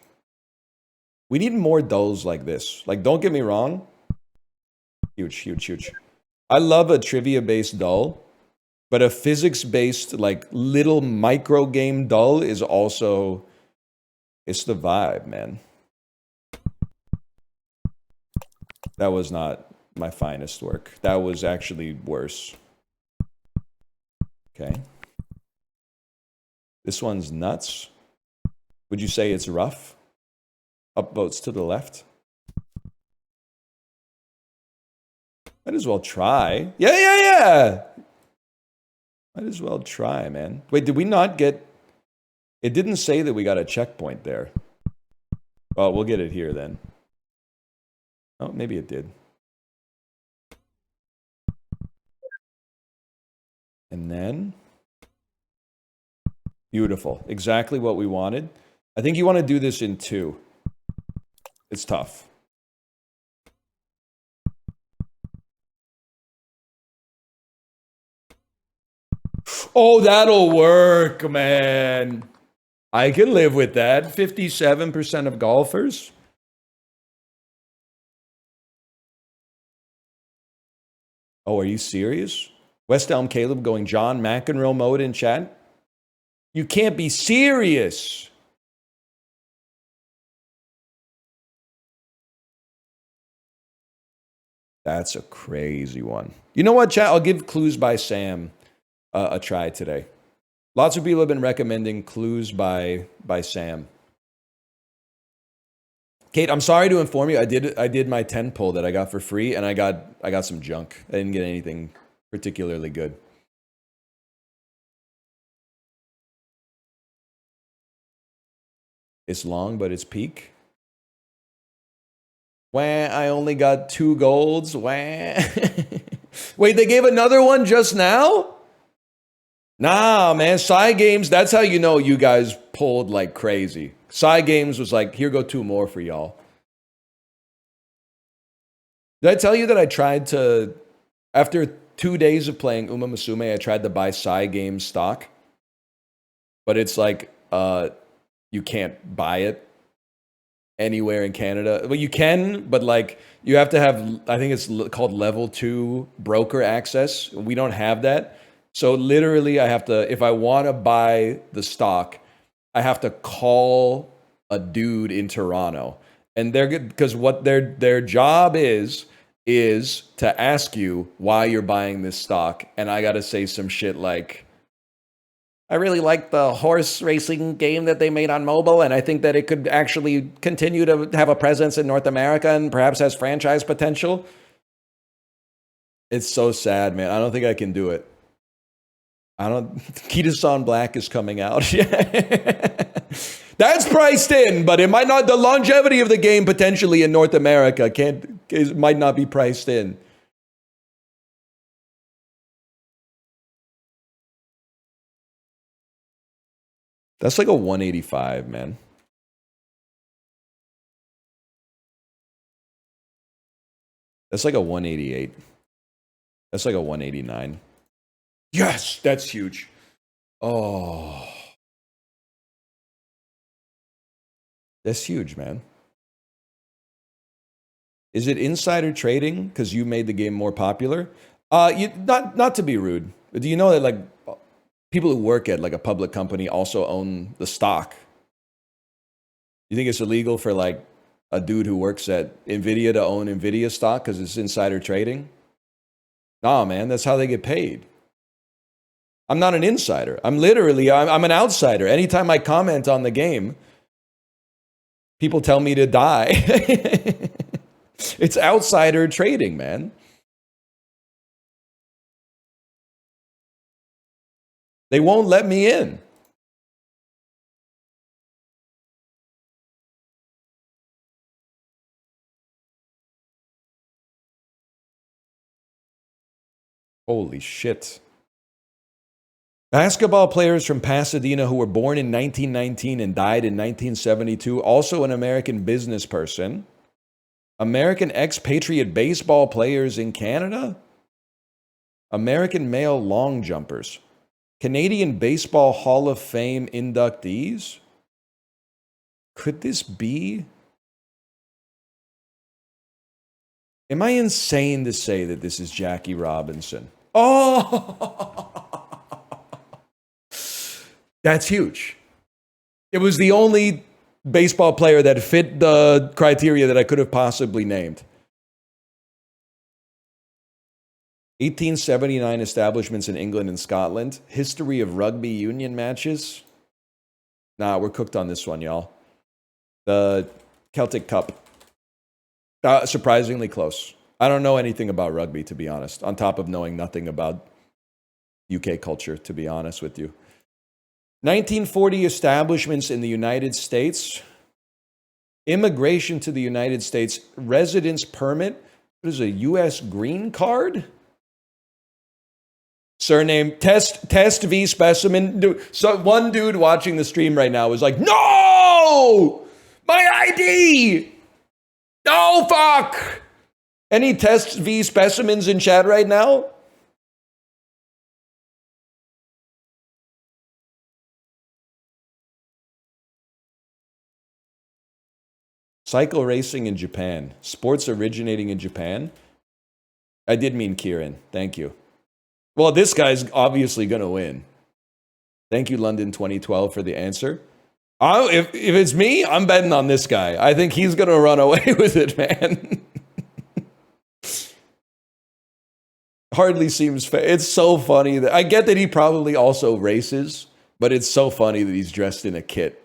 We need more dulls like this. Like, don't get me wrong. Huge. I love a trivia-based dull, but a physics-based, like, little micro game dull is also... It's the vibe, man. That was not my finest work. That was actually worse. Okay. This one's nuts. Would you say it's rough? Upvotes to the left. Might as well try. Yeah. Might as well try, man. Wait, did we not get... It didn't say that we got a checkpoint there. Oh, we'll get it here then. Oh, maybe it did. And then... Beautiful. Exactly what we wanted. I think you want to do this in 2. It's tough. Oh, that'll work, man. I can live with that. 57% of golfers. Oh, are you serious? West Elm Caleb going John McEnroe mode in chat? You can't be serious. That's a crazy one. You know what, chat? I'll give Clues by Sam a try today. Lots of people have been recommending Clues by Sam. Kate, I'm sorry to inform you, I did my 10 pull that I got for free, and I got some junk. I didn't get anything particularly good. It's long, but it's peak. Wah, I only got 2 golds. Wah. Wait, they gave another one just now? Nah, man. Psy Games, that's how you know you guys pulled like crazy. Psy Games was like, here go 2 more for y'all. Did I tell you that I tried to, after 2 days of playing Uma Musume, I tried to buy Psy Games stock? But it's like, you can't buy it anywhere in Canada. Well, you can, but like you have to have, I think it's called level 2 broker access. We don't have that. So literally I have to, if I want to buy the stock, I have to call a dude in Toronto. And they're good because what their job is is to ask you why you're buying this stock, and I gotta say some shit like, I really like the horse racing game that they made on mobile, and I think that it could actually continue to have a presence in North America and perhaps has franchise potential. It's so sad, man. I don't think I can do it. I don't. Kita-san Black is coming out. That's priced in, but it might not. The longevity of the game potentially in North America might not be priced in. That's like a 185, man. That's like a 188. That's like a 189. Yes, that's huge. Oh. That's huge, man. Is it insider trading because you made the game more popular? Not to be rude, but do you know that like people who work at like a public company also own the stock? You think it's illegal for like a dude who works at Nvidia to own Nvidia stock because it's insider trading? Nah, man, that's how they get paid. I'm not an insider. I'm an outsider. Anytime I comment on the game, people tell me to die. It's outsider trading, man. They won't let me in. Holy shit. Basketball players from Pasadena who were born in 1919 and died in 1972. Also an American business person. American expatriate baseball players in Canada. American male long jumpers. Canadian Baseball Hall of Fame inductees. Could this be? Am I insane to say that this is Jackie Robinson? Oh! That's huge. It was the only baseball player that fit the criteria that I could have possibly named. 1879 establishments in England and Scotland. History of rugby union matches. Nah, we're cooked on this one, y'all. The Celtic Cup. Surprisingly close. I don't know anything about rugby, to be honest, on top of knowing nothing about UK culture, to be honest with you. 1940 establishments in the United States. Immigration to the United States. Residence permit. What is a U.S. green card? Surname, test V specimen. So one dude watching the stream right now is like, no! My ID! No, fuck! Any test V specimens in chat right now? Cycle racing in Japan. Sports originating in Japan. I did mean Kieran. Thank you. Well, this guy's obviously going to win. Thank you, London 2012, for the answer. If it's me, I'm betting on this guy. I think he's going to run away with it, man. Hardly seems fair. It's so funny that I get that he probably also races, but it's so funny that he's dressed in a kit.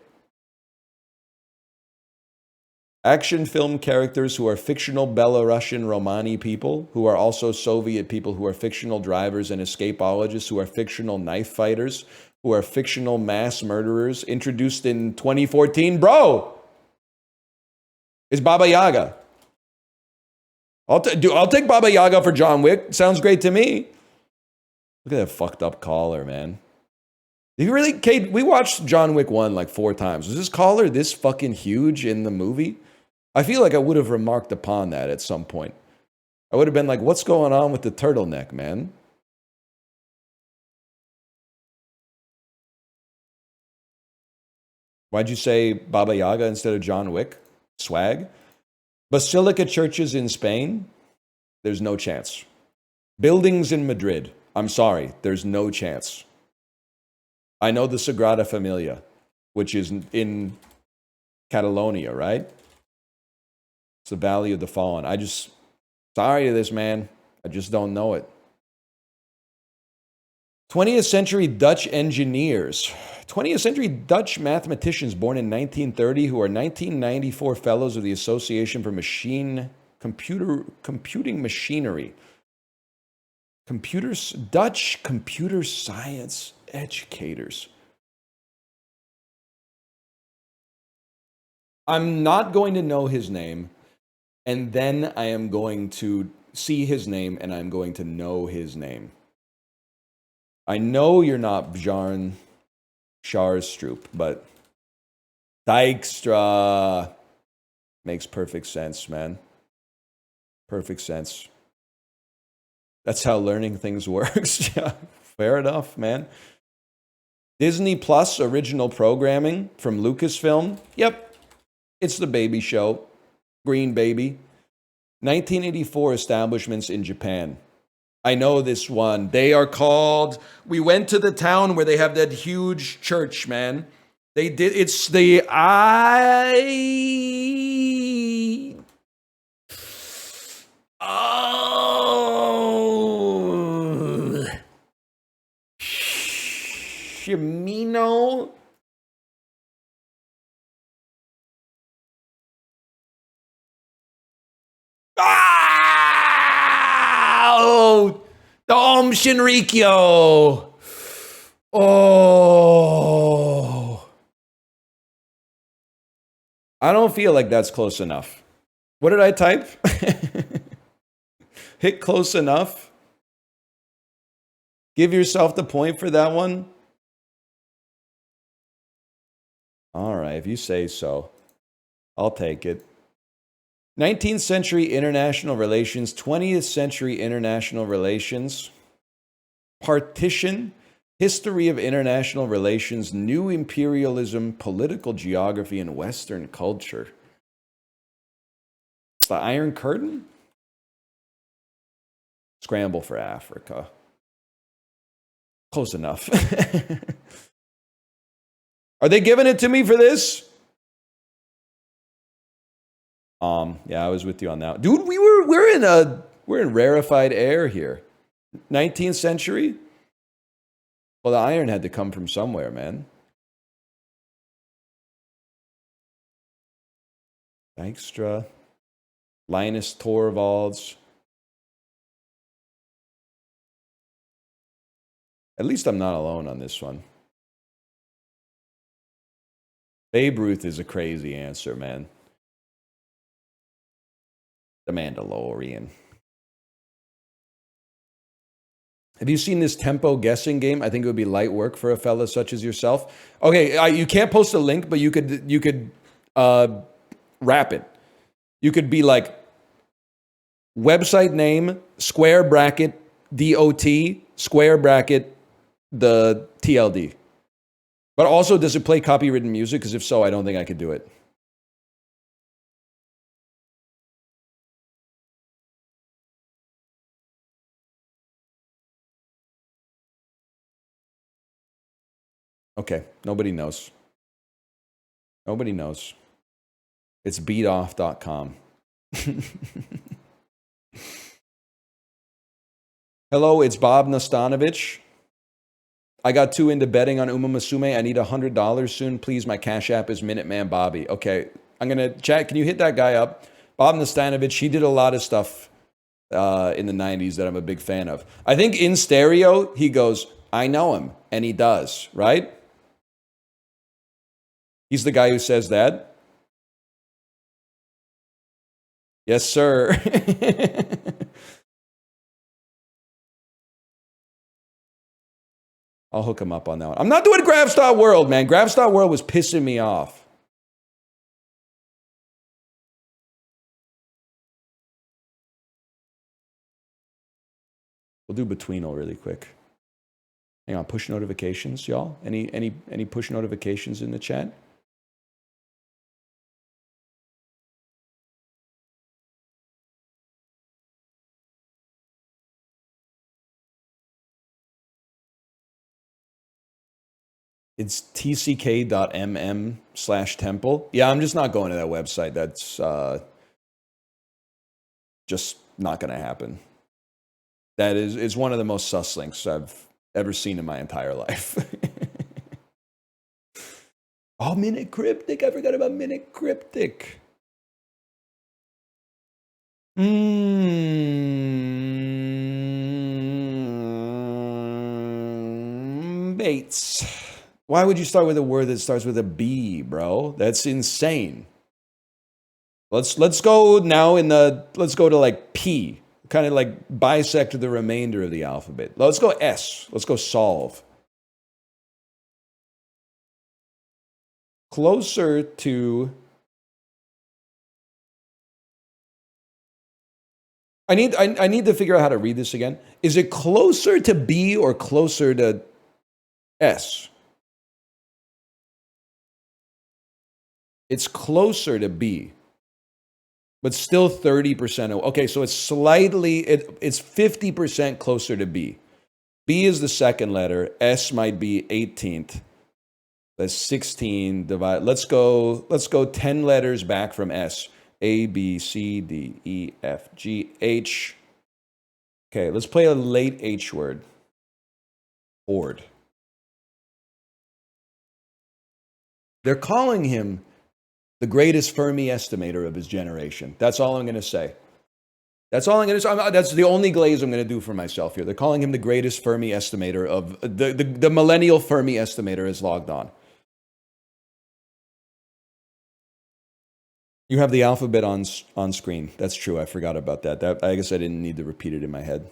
Action film characters who are fictional Belarusian Romani people, who are also Soviet people, who are fictional drivers and escapologists, who are fictional knife fighters, who are fictional mass murderers, introduced in 2014. Bro! It's Baba Yaga. I'll take Baba Yaga for John Wick. Sounds great to me. Look at that fucked up collar, man. Did you really, Kate, we watched John Wick 1 like 4 times. Was this collar this fucking huge in the movie? I feel like I would have remarked upon that at some point. I would have been like, what's going on with the turtleneck, man? Why'd you say Baba Yaga instead of John Wick? Swag? Basilica churches in Spain? There's no chance. Buildings in Madrid? I'm sorry, there's no chance. I know the Sagrada Familia, which is in Catalonia, right? It's the Valley of the Fallen. Sorry to this man. I just don't know it. 20th century Dutch engineers. 20th century Dutch mathematicians born in 1930 who are 1994 fellows of the Association for Computing Machinery. Dutch computer science educators. I'm not going to know his name, and then I am going to see his name, and I'm going to know his name. I know you're not Bjarne Schaarstrup, but Dijkstra makes perfect sense, man. Perfect sense. That's how learning things works. Yeah, fair enough, man. Disney Plus original programming from Lucasfilm. Yep, it's the baby show. Green Baby. 1984 establishments in Japan. I know this one. They are called... We went to the town where they have that huge church, man. They did... It's the... Oh... Shimino... Oh, the Om Shinrikyo. Oh. I don't feel like that's close enough. What did I type? Hit close enough. Give yourself the point for that one. All right, if you say so. I'll take it. 19th century international relations, 20th century international relations, partition, history of international relations, new imperialism, political geography, and Western culture. The Iron Curtain? Scramble for Africa. Close enough. Are they giving it to me for this? Yeah, I was with you on that. Dude, we're in rarefied air here. 19th century? Well, the iron had to come from somewhere, man. Dijkstra, Linus Torvalds. At least I'm not alone on this one. Babe Ruth is a crazy answer, man. The Mandalorian. Have you seen this tempo guessing game? I think it would be light work for a fella such as yourself. Okay, you can't post a link, but you could wrap it. You could be like website name, square bracket, DOT, square bracket, the TLD. But also, does it play copywritten music? Because if so, I don't think I could do it. Okay, nobody knows. Nobody knows. It's beatoff.com. Hello, it's Bob Nastanovich. I got too into betting on Uma Musume. I need $100 soon. Please, my Cash App is Minuteman Bobby. Okay, I'm going to chat. Can you hit that guy up? Bob Nastanovich, he did a lot of stuff in the 90s that I'm a big fan of. I think in stereo, he goes, I know him. And he does, right? He's the guy who says that. Yes, sir. I'll hook him up on that one. I'm not doing Grabstar man. Grabstar was pissing me off. We'll do Betweenal really quick. Hang on, push notifications, y'all. Any push notifications in the chat? It's tck.mm/temple. Yeah, I'm just not going to that website. That's just not going to happen. That is, it's one of the most sus links I've ever seen in my entire life. Oh, Minute Cryptic. I forgot about Minute Cryptic. Bates. Why would you start with a word that starts with a B, bro? That's insane. Let's go now let's go to like P. Kind of like bisect the remainder of the alphabet. Let's go S. Let's go solve. Closer to... I need to figure out how to read this again. Is it closer to B or closer to S? It's closer to B, but still 30%. Okay, so it's slightly, it's 50% closer to B. B is the second letter. S might be 18th. That's 16 divided. Let's go 10 letters back from S. A, B, C, D, E, F, G, H. Okay, let's play a late H word. Ford. They're calling him the greatest Fermi estimator of his generation. That's all I'm going to say. That's all I'm going to say. That's the only glaze I'm going to do for myself here. They're calling him the greatest Fermi estimator of... The millennial Fermi estimator is logged on. You have the alphabet on screen. That's true. I forgot about that. I guess I didn't need to repeat it in my head.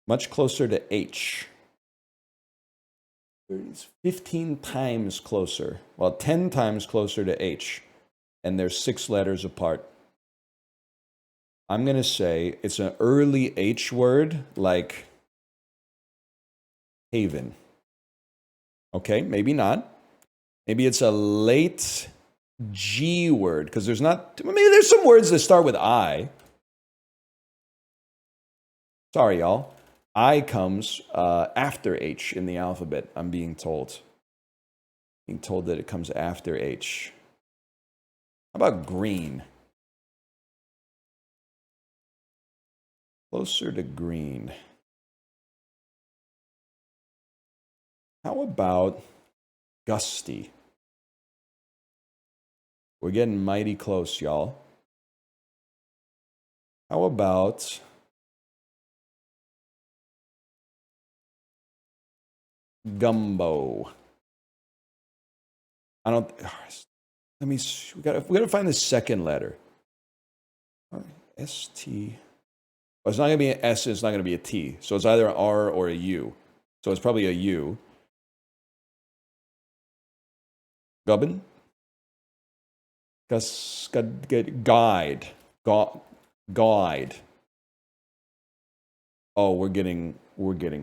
Much closer to H. It's 15 times closer. Well, 10 times closer to H. And they're 6 letters apart. I'm going to say it's an early H word like haven. Okay, maybe not. Maybe it's a late G word, because there's not... Maybe there's some words that start with I. Sorry, y'all. I comes after H in the alphabet, I'm being told. Being told that it comes after H. How about green? Closer to green. How about gusty? We're getting mighty close, y'all. How about gumbo? I don't... Let me... We gotta find the second letter. S-T... Well, it's not going to be an S, it's not going to be a T. So it's either an R or a U. So it's probably a U. Gubbin? Guide. Guide. Oh, we're getting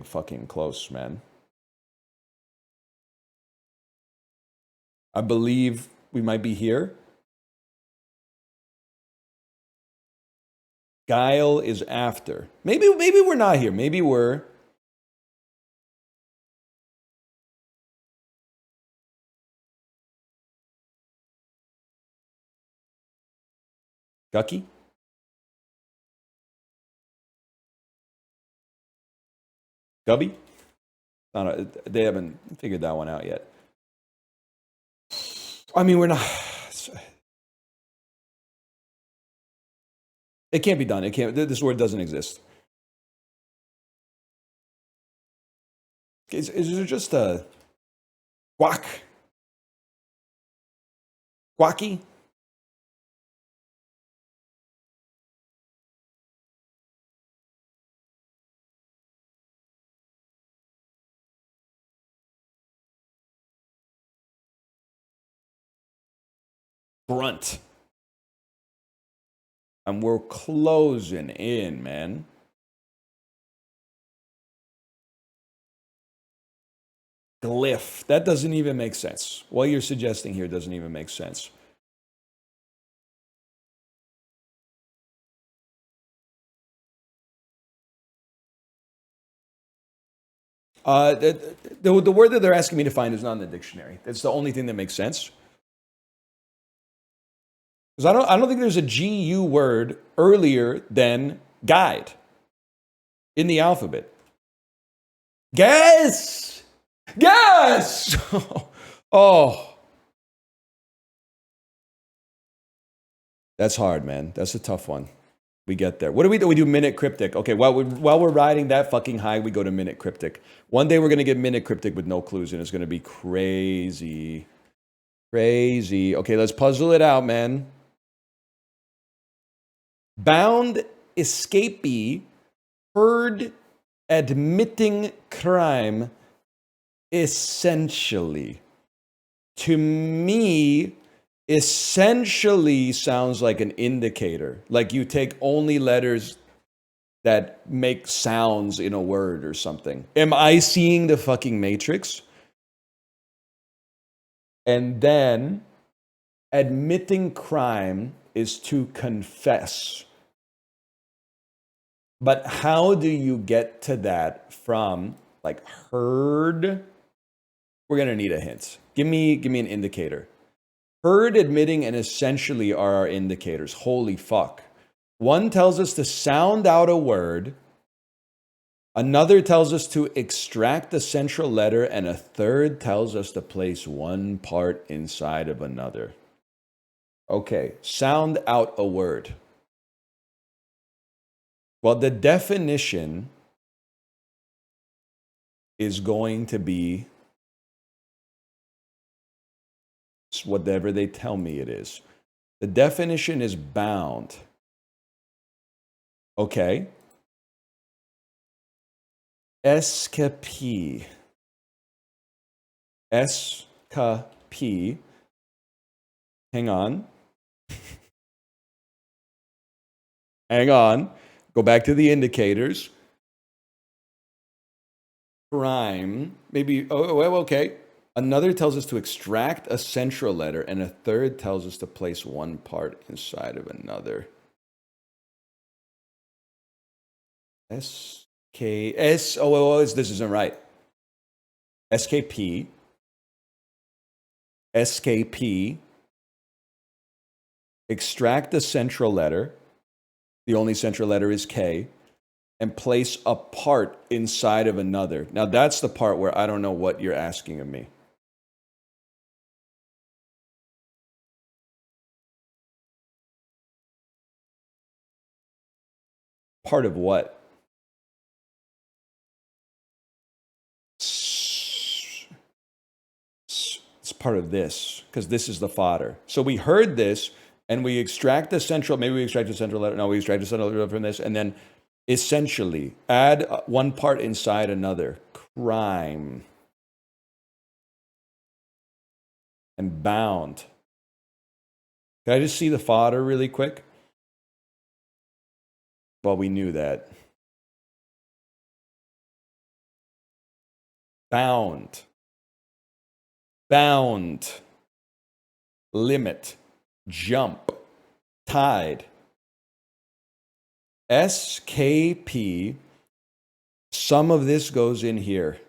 fucking close, man. I believe we might be here. Guile is after. Maybe we're not here. Maybe we're... Gucky? Gubby? No, they haven't figured that one out yet. I mean, we're not... It can't be done. It can't... This word doesn't exist. Is there just a... Guac? Guacky? Grunt. And we're closing in, man. Glyph. That doesn't even make sense. What you're suggesting here doesn't even make sense. The word that they're asking me to find is not in the dictionary. That's the only thing that makes sense. Because I don't think there's a GU word earlier than guide in the alphabet. Guess! Guess! Oh. That's hard, man. That's a tough one. We get there. What do? We do minute cryptic. Okay, while we're riding that fucking high, we go to minute cryptic. One day we're going to get minute cryptic with no clues, and it's going to be crazy. Crazy. Okay, let's puzzle it out, man. Bound escapee heard admitting crime essentially. To me, essentially sounds like an indicator. Like you take only letters that make sounds in a word or something. Am I seeing the fucking Matrix? And then admitting crime is to confess. But how do you get to that from like heard? We're going to need a hint. Give me an indicator. Heard, admitting, and essentially are our indicators. Holy fuck. One tells us to sound out a word. Another tells us to extract the central letter. And a third tells us to place one part inside of another. Okay, sound out a word. Well, the definition is going to be whatever they tell me it is. The definition is bound. Okay. Escapee. Escapee. Hang on. Hang on. Go back to the indicators. Crime. Maybe, oh, well, okay. Another tells us to extract a central letter, and a third tells us to place one part inside of another. This isn't right. SKP. SKP. Extract the central letter. The only central letter is K. And place a part inside of another. Now that's the part where I don't know what you're asking of me. Part of what? It's part of this, because this is the fodder. So we heard this, and we extract the central, maybe we extract the central letter, no, we extract the central letter from this, and then essentially add one part inside another. Crime. And bound. Can I just see the fodder really quick? Well, we knew that. Bound. Bound. Limit. Jump. Tide. SKP. Some of this goes in here.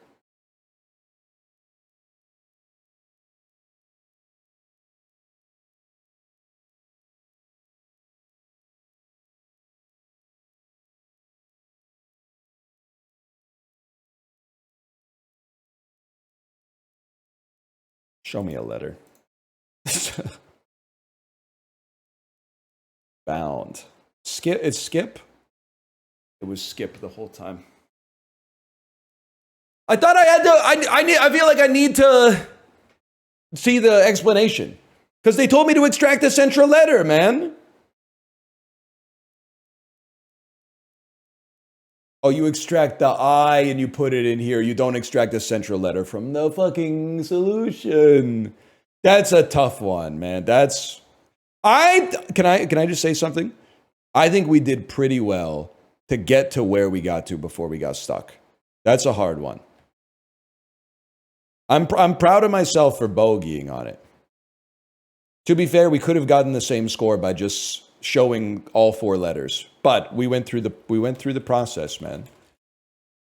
Show me a letter. Bound. Skip. It's skip. It was skip the whole time. I thought I had to. I feel like I need to see the explanation because they told me to extract the central letter, man. Oh, you extract the I and you put it in here. You don't extract the central letter from the fucking solution. That's a tough one, man. Can I just say something? I think we did pretty well to get to where we got to before we got stuck. That's a hard one. I'm proud of myself for bogeying on it. To be fair, we could have gotten the same score by just showing all four letters, but we went through the process, man.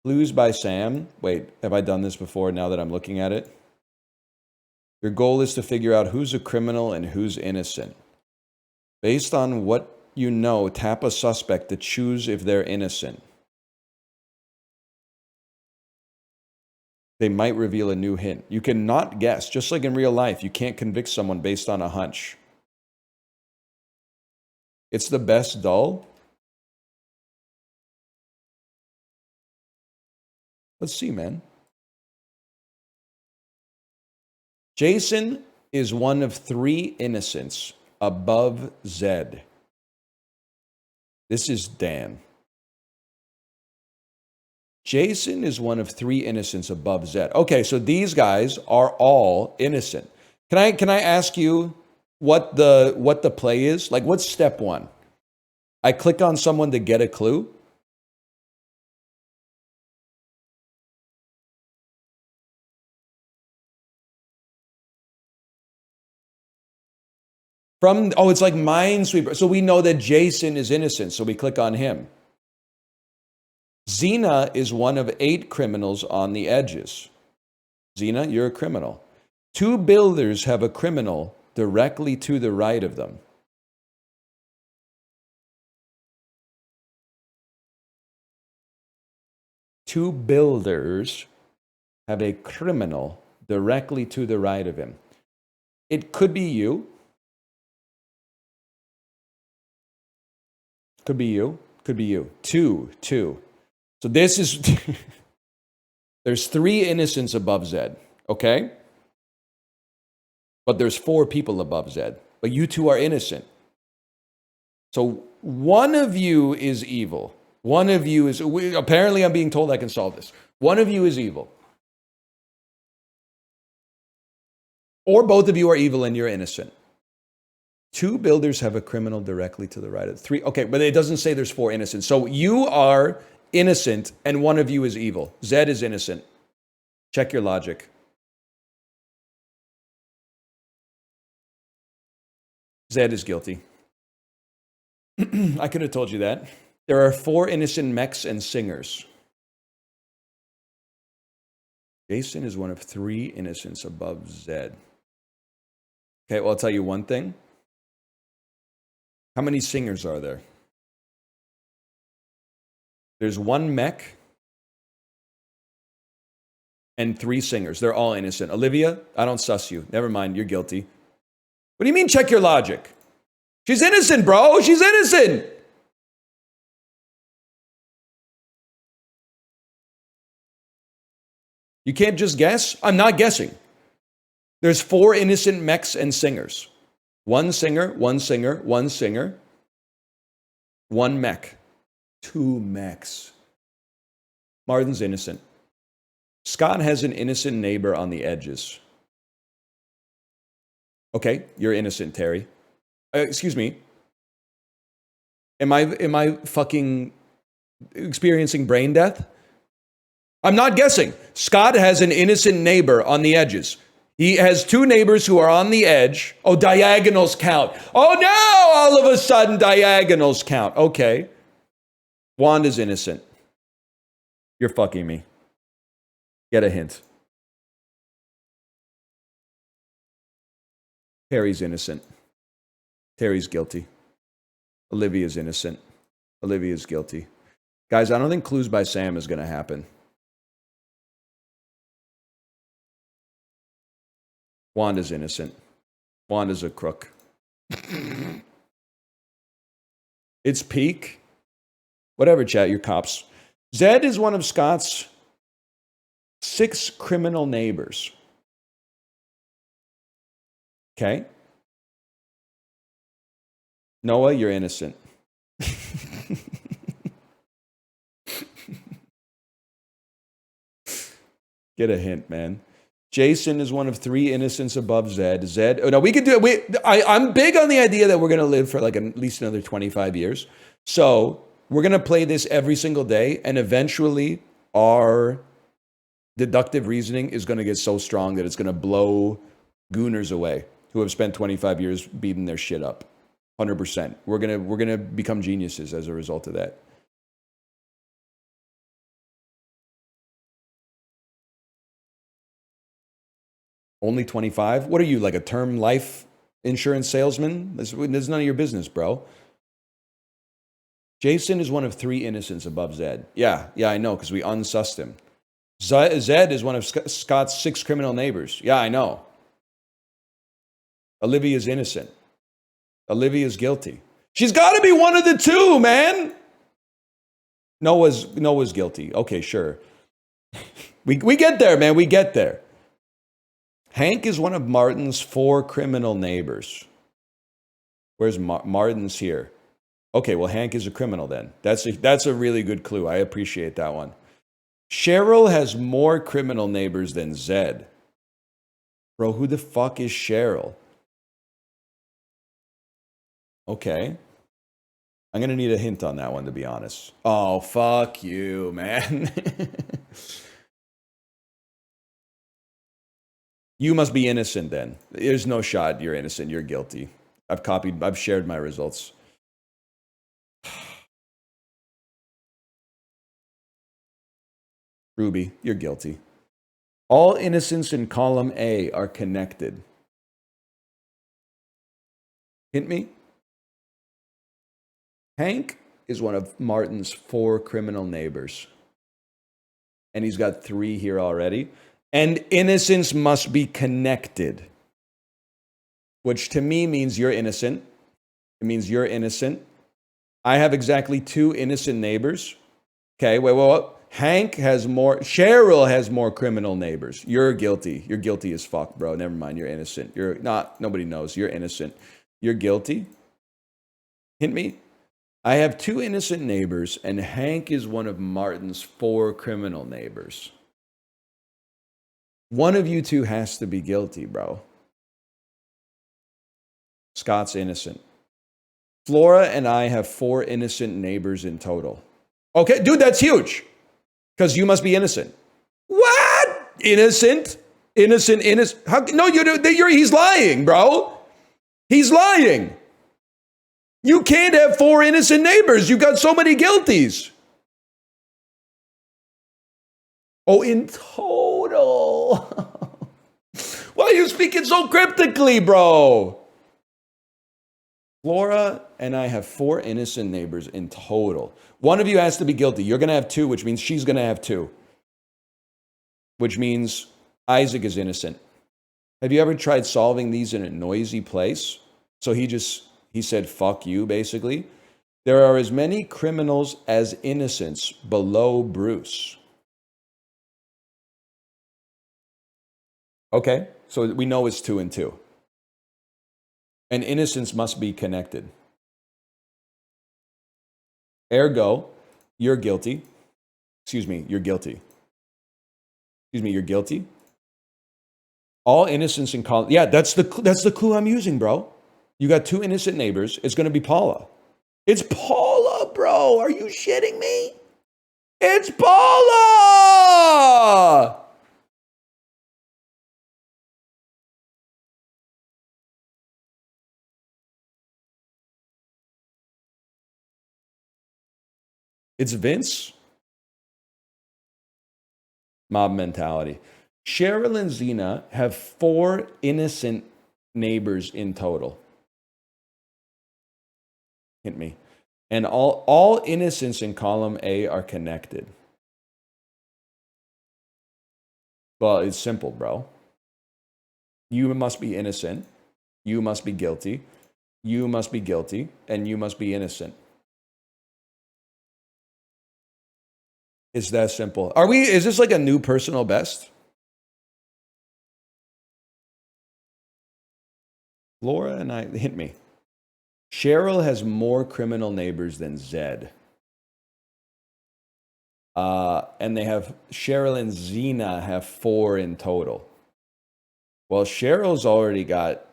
Clues by Sam. Wait, have I done this before now that I'm looking at it? Your goal is to figure out who's a criminal and who's innocent. Based on what you know, tap a suspect to choose if they're innocent. They might reveal a new hint. You cannot guess. Just like in real life, you can't convict someone based on a hunch. It's the best dull. Let's see, man. Jason is one of 3 innocents above Zed. This is Dan. Jason is one of 3 innocents above Zed. Okay, so these guys are all innocent. Can I ask you what the play is? Like, what's step 1? I click on someone to get a clue. It's like Minesweeper. So we know that Jason is innocent, so we click on him. Xena is one of 8 criminals on the edges. Xena, you're a criminal. 2 builders have a criminal directly to the right of them. Two builders have a criminal directly to the right of him. It could be you. Could be you. Could be you. Two. So this is... There's 3 innocents above Zed, okay? But there's 4 people above Zed. But you 2 are innocent. So one of you is evil. One of you is... Apparently I'm being told I can solve this. One of you is evil. Or both of you are evil and you're innocent. 2 builders have a criminal directly to the right of 3. Okay, but it doesn't say there's 4 innocent. So you are innocent and one of you is evil. Zed is innocent. Check your logic. Zed is guilty. I could have told you that. There are 4 innocent mechs and singers. Jason is one of 3 innocents above Zed. Okay, well, I'll tell you one thing. How many singers are there? There's 1 mech and 3 singers. They're all innocent. Olivia, I don't suss you. Never mind, you're guilty. What do you mean check your logic? She's innocent, bro. She's innocent. You can't just guess? I'm not guessing. There's 4 innocent mechs and singers. 1 singer, 1 singer, 1 singer, 1 mech. 2 mechs. Martin's innocent. Scott has an innocent neighbor on the edges. Okay, you're innocent, Terry. Excuse me. Am I fucking experiencing brain death? I'm not guessing. Scott has an innocent neighbor on the edges. He has 2 neighbors who are on the edge. Oh, diagonals count. Oh no, all of a sudden diagonals count. Okay. Wanda's innocent. You're fucking me. Get a hint. Terry's innocent. Terry's guilty. Olivia's innocent. Olivia's guilty. Guys, I don't think Clues by Sam is going to happen. Wanda's innocent. Wanda's a crook. It's peak. Whatever, chat, you're cops. Zed is one of Scott's 6 criminal neighbors. Okay? Noah, you're innocent. Get a hint, man. Jason is one of 3 innocents above Zed. Zed. Oh no, we could do it. I'm big on the idea that we're going to live for like at least another 25 years. So we're going to play this every single day, and eventually our deductive reasoning is going to get so strong that it's going to blow gooners away who have spent 25 years beating their shit up. 100%. We're gonna become geniuses as a result of that. Only 25? What are you, like a term life insurance salesman. This is none of your business, bro. Jason is one of 3 innocents above Zed. Yeah, I know, because we unsussed him. Zed is one of Scott's 6 criminal neighbors. Yeah, I know. Olivia's innocent. Olivia's guilty. She's got to be one of the 2, man. Noah's guilty. Okay, sure. We get there, man. We get there. Hank is one of Martin's 4 criminal neighbors. Where's Martin's here? Okay, well, Hank is a criminal then. That's a really good clue. I appreciate that one. Cheryl has more criminal neighbors than Zed. Bro, who the fuck is Cheryl? Okay. I'm going to need a hint on that one, to be honest. Oh, fuck you, man. You must be innocent then. There's no shot you're innocent. You're guilty. I've shared my results. Ruby, you're guilty. All innocents in column A are connected. Hint me? Hank is one of Martin's 4 criminal neighbors. And he's got 3 here already. And innocents must be connected. Which to me means you're innocent. It means you're innocent. I have exactly 2 innocent neighbors. Okay, wait. Hank has more, Cheryl has more criminal neighbors. You're guilty. You're guilty as fuck, bro. Never mind, you're innocent. You're not, nobody knows. You're innocent. You're guilty. Hint me? I have 2 innocent neighbors, and Hank is one of Martin's 4 criminal neighbors. One of you 2 has to be guilty, bro. Scott's innocent. Flora and I have 4 innocent neighbors in total. Okay, dude, that's huge. Because you must be innocent. What? Innocent? Innocent? How, no, he's lying, bro. He's lying. You can't have 4 innocent neighbors. You've got so many guilties. Oh, in total. Why are you speaking so cryptically, bro? Flora and I have 4 innocent neighbors in total. One of you has to be guilty. You're going to have 2, which means she's going to have 2. Which means Isaac is innocent. Have you ever tried solving these in a noisy place? So he said, fuck you, basically. There are as many criminals as innocents below Bruce. Okay, so we know it's 2 and 2. And innocence must be connected. Ergo, you're guilty. Excuse me, you're guilty. Excuse me, you're guilty. All innocence in column. Yeah, that's the clue I'm using, bro. You got 2 innocent neighbors. It's going to be Paula. It's Paula, bro. Are you shitting me? It's Paula! It's Vince. Mob mentality. Cheryl and Zena have 4 innocent neighbors in total. Hint me. And all innocents in column A are connected. Well, it's simple, bro. You must be innocent. You must be guilty. You must be guilty. And you must be innocent. It's that simple. Is this like a new personal best? Laura and I, hint me. Cheryl has more criminal neighbors than Zed. And Cheryl and Zena have 4 in total. Well, Cheryl's already got,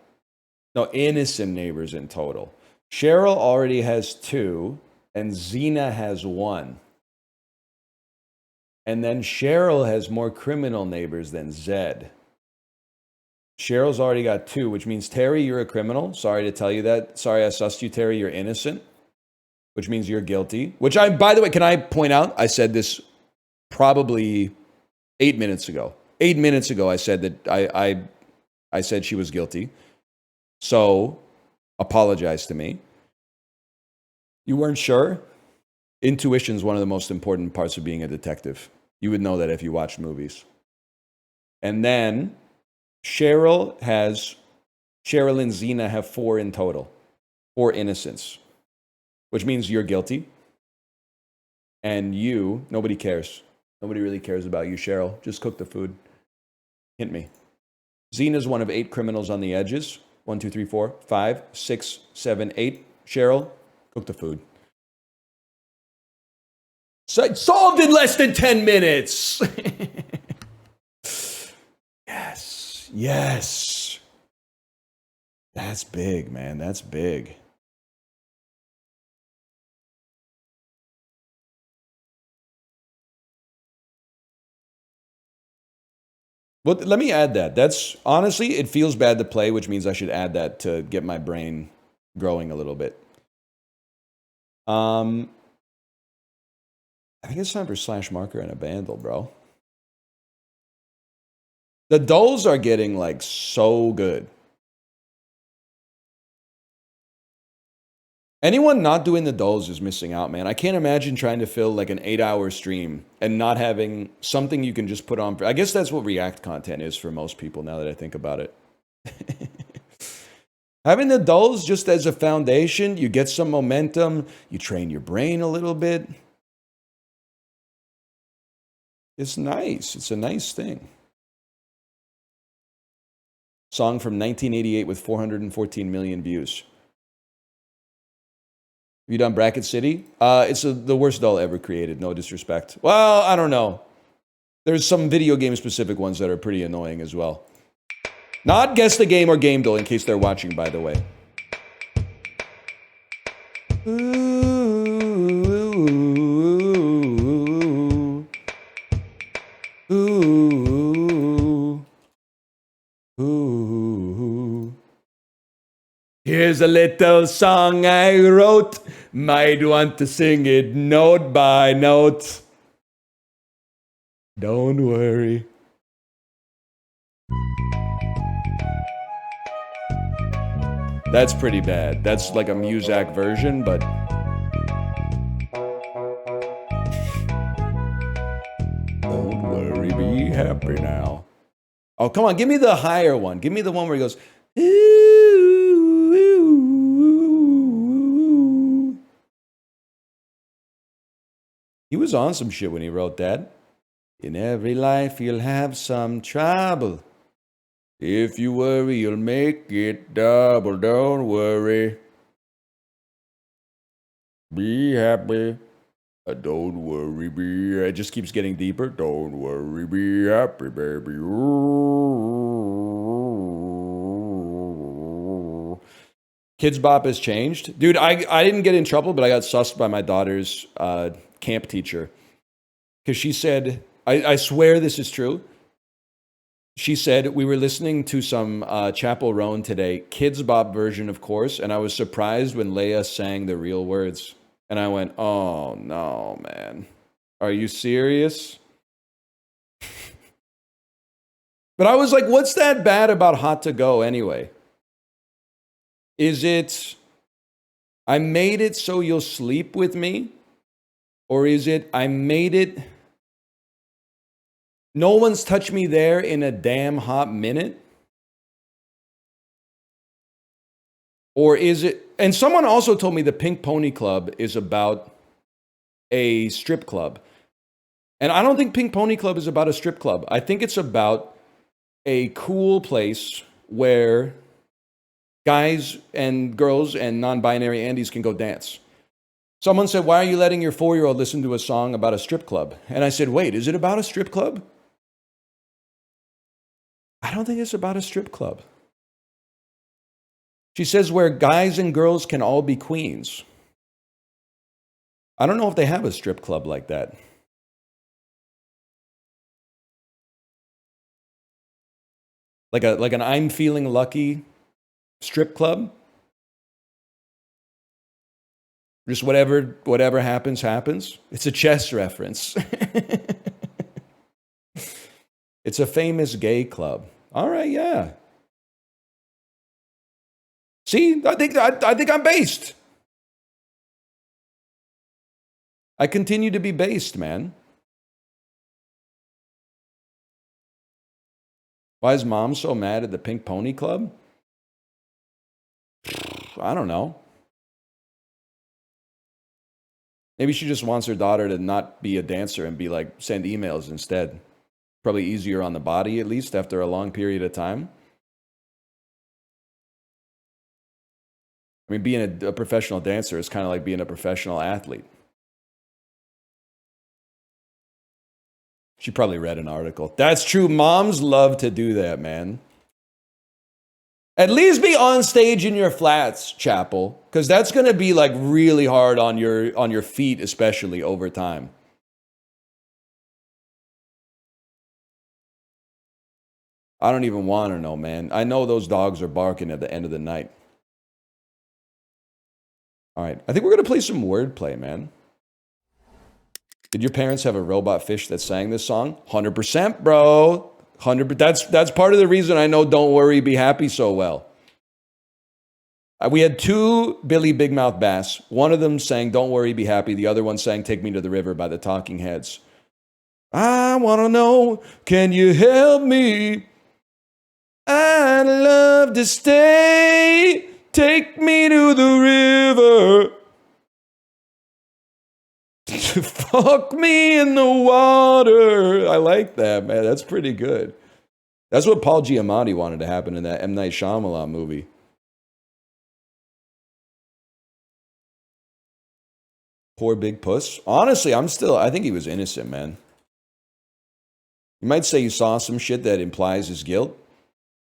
innocent neighbors in total. Cheryl already has 2, and Zena has 1. And then Cheryl has more criminal neighbors than Zed. Cheryl's already got 2, which means, Terry, you're a criminal. Sorry to tell you that. Sorry I sussed you, Terry. You're innocent, which means you're guilty. By the way, can I point out, I said this probably 8 minutes ago. 8 minutes ago, I said that I said she was guilty. So, apologize to me. You weren't sure? Intuition is one of the most important parts of being a detective. You would know that if you watched movies. And then Cheryl and Zena have 4 in total. 4 innocents. Which means you're guilty. And you, nobody cares. Nobody really cares about you, Cheryl. Just cook the food. Hint me. Zena's one of 8 criminals on the edges. 1, 2, 3, 4, 5, 6, 7, 8. Cheryl, cook the food. Solved in less than 10 minutes. Yes. Yes. That's big, man. That's big. Well, let me add that. That's honestly, it feels bad to play, which means I should add that to get my brain growing a little bit. I think it's time for Slash Marker and a Vandal, bro. The dulls are getting like so good. Anyone not doing the dulls is missing out, man. I can't imagine trying to fill like an 8-hour stream and not having something you can just put on. I guess that's what React content is for most people now that I think about it. Having the dulls just as a foundation, you get some momentum, you train your brain a little bit. It's nice. It's a nice thing. Song from 1988 with 414 million views. Have you done Bracket City? It's the worst doll ever created, no disrespect. Well, I don't know. There's some video game specific ones that are pretty annoying as well. Not Guess the Game or Game Doll, in case they're watching, by the way. Here's a little song I wrote. Might want to sing it note by note. Don't worry. That's pretty bad. That's like a Muzak version, but... Don't worry, be happy now. Oh, come on, give me the higher one. Give me the one where he goes... He was on some shit when he wrote that. In every life you'll have some trouble. If you worry, you'll make it double. Don't worry. Be happy. Don't worry, be... It just keeps getting deeper. Don't worry, be happy, baby. Kids Bop has changed. Dude, I didn't get in trouble, but I got sussed by my daughter's camp teacher. Because she said, I swear this is true. She said, we were listening to some Chapel Roan today, Kids Bop version, of course, and I was surprised when Leia sang the real words. And I went, oh, no, man. Are you serious? But I was like, what's that bad about Hot to Go anyway? Is it, I made it so you'll sleep with me? Or is it, I made it, no one's touched me there in a damn hot minute? Or is it, and someone also told me the Pink Pony Club is about a strip club. And I don't think Pink Pony Club is about a strip club. I think it's about a cool place where guys and girls and non-binary Andys can go dance. Someone said, why are you letting your 4-year-old listen to a song about a strip club? And I said, wait, is it about a strip club? I don't think it's about a strip club. She says where guys and girls can all be queens. I don't know if they have a strip club like that. Like an I'm feeling lucky strip club. Just whatever happens, happens. It's a chess reference. It's a famous gay club. All right, yeah. See, I think I'm based. I continue to be based, man. Why is mom so mad at the Pink Pony Club? I don't know. Maybe she just wants her daughter to not be a dancer and be like, send emails instead. Probably easier on the body, at least, after a long period of time. I mean, being a professional dancer is kind of like being a professional athlete. She probably read an article. That's true. Moms love to do that, man. At least be on stage in your flats, Chapel, because that's going to be like really hard on your feet, especially over time. I don't even want to know, man. I know those dogs are barking at the end of the night. All right, I think we're going to play some wordplay, man. Did your parents have a robot fish that sang this song? 100%, bro. 100%. That's part of the reason I know Don't Worry, Be Happy so well. We had two Billy Big Mouth Bass. One of them sang Don't Worry, Be Happy. The other one sang Take Me to the River by the Talking Heads. I want to know, can you help me? I'd love to stay. Take me to the river. Fuck me in the water. I like that, man. That's pretty good. That's what Paul Giamatti wanted to happen in that M. Night Shyamalan movie. Poor Big Puss. Honestly, I think he was innocent, man. You might say you saw some shit that implies his guilt,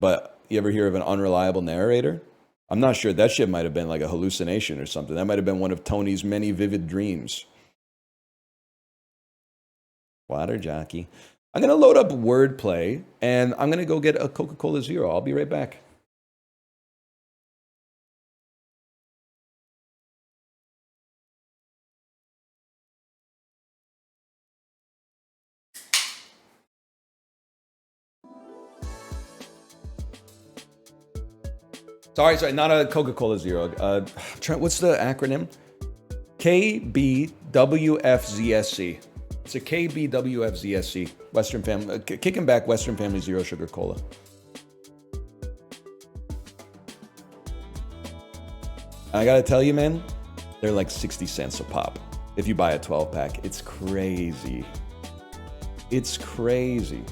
but you ever hear of an unreliable narrator? I'm not sure. That shit might have been like a hallucination or something. That might have been one of Tony's many vivid dreams. Water jockey. I'm going to load up wordplay, and I'm going to go get a Coca-Cola Zero. I'll be right back. Sorry, not a Coca-Cola Zero. What's the acronym? KBWFZSC. It's a KBWFZSC. Western Family, kicking back Western Family Zero Sugar Cola. I gotta tell you, man, they're like 60 cents a pop. If you buy a 12-pack, it's crazy. It's crazy.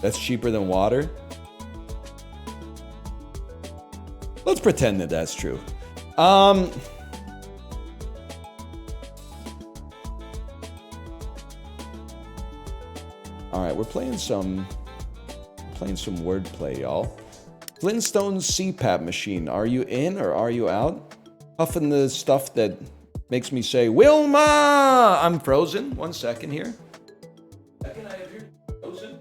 That's cheaper than water? Let's pretend that that's true. All right, we're playing some wordplay, y'all. Flintstones CPAP machine. Are you in or are you out? Puffing the stuff that makes me say, Wilma! I'm frozen. 1 second here. Second, I appear frozen.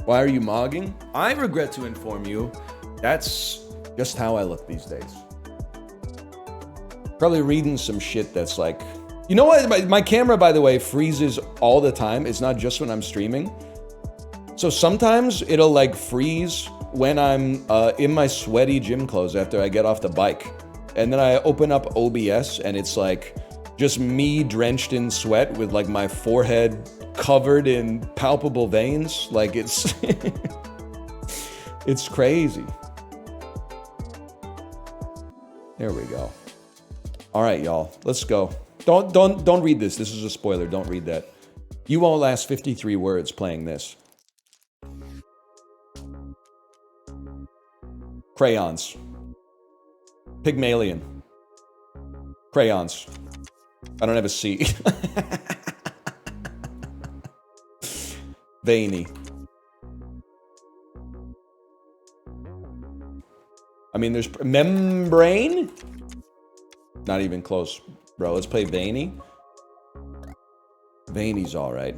Why are you mogging? I regret to inform you, that's just how I look these days. Probably reading some shit that's like... You know what? My camera, by the way, freezes all the time. It's not just when I'm streaming. So sometimes it'll like freeze when I'm in my sweaty gym clothes after I get off the bike. And then I open up OBS and it's like just me drenched in sweat with like my forehead covered in palpable veins. Like it's it's crazy. There we go. All right, y'all, let's go. Don't read this. This is a spoiler. Don't read that. You won't last 53 words playing this. Crayons. Pygmalion. Crayons. I don't have a C. Veiny. I mean, there's membrane? Not even close, bro. Let's play veiny. Veiny's all right.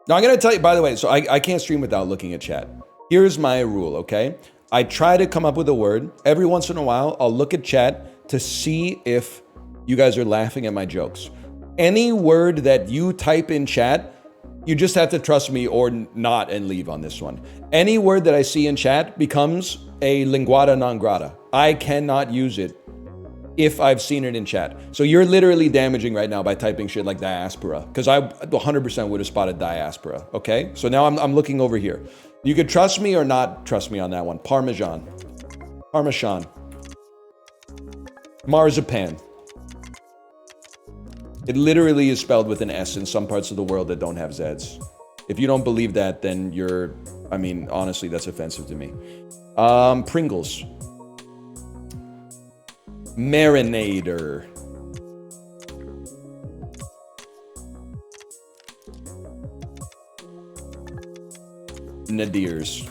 Now, I'm going to tell you, by the way, so I can't stream without looking at chat. Here's my rule, okay? I try to come up with a word. Every once in a while, I'll look at chat to see if you guys are laughing at my jokes. Any word that you type in chat, you just have to trust me or not and leave on this one. Any word that I see in chat becomes a linguata non grata. I cannot use it if I've seen it in chat. So you're literally damaging right now by typing shit like diaspora, because I 100% would have spotted diaspora, okay? So now I'm looking over here. You could trust me or not trust me on that one. Parmesan. Parmesan. Marzipan. It literally is spelled with an S in some parts of the world that don't have Zs. If you don't believe that, then you're, I mean, honestly, that's offensive to me. Pringles. Marinator. Nadirs.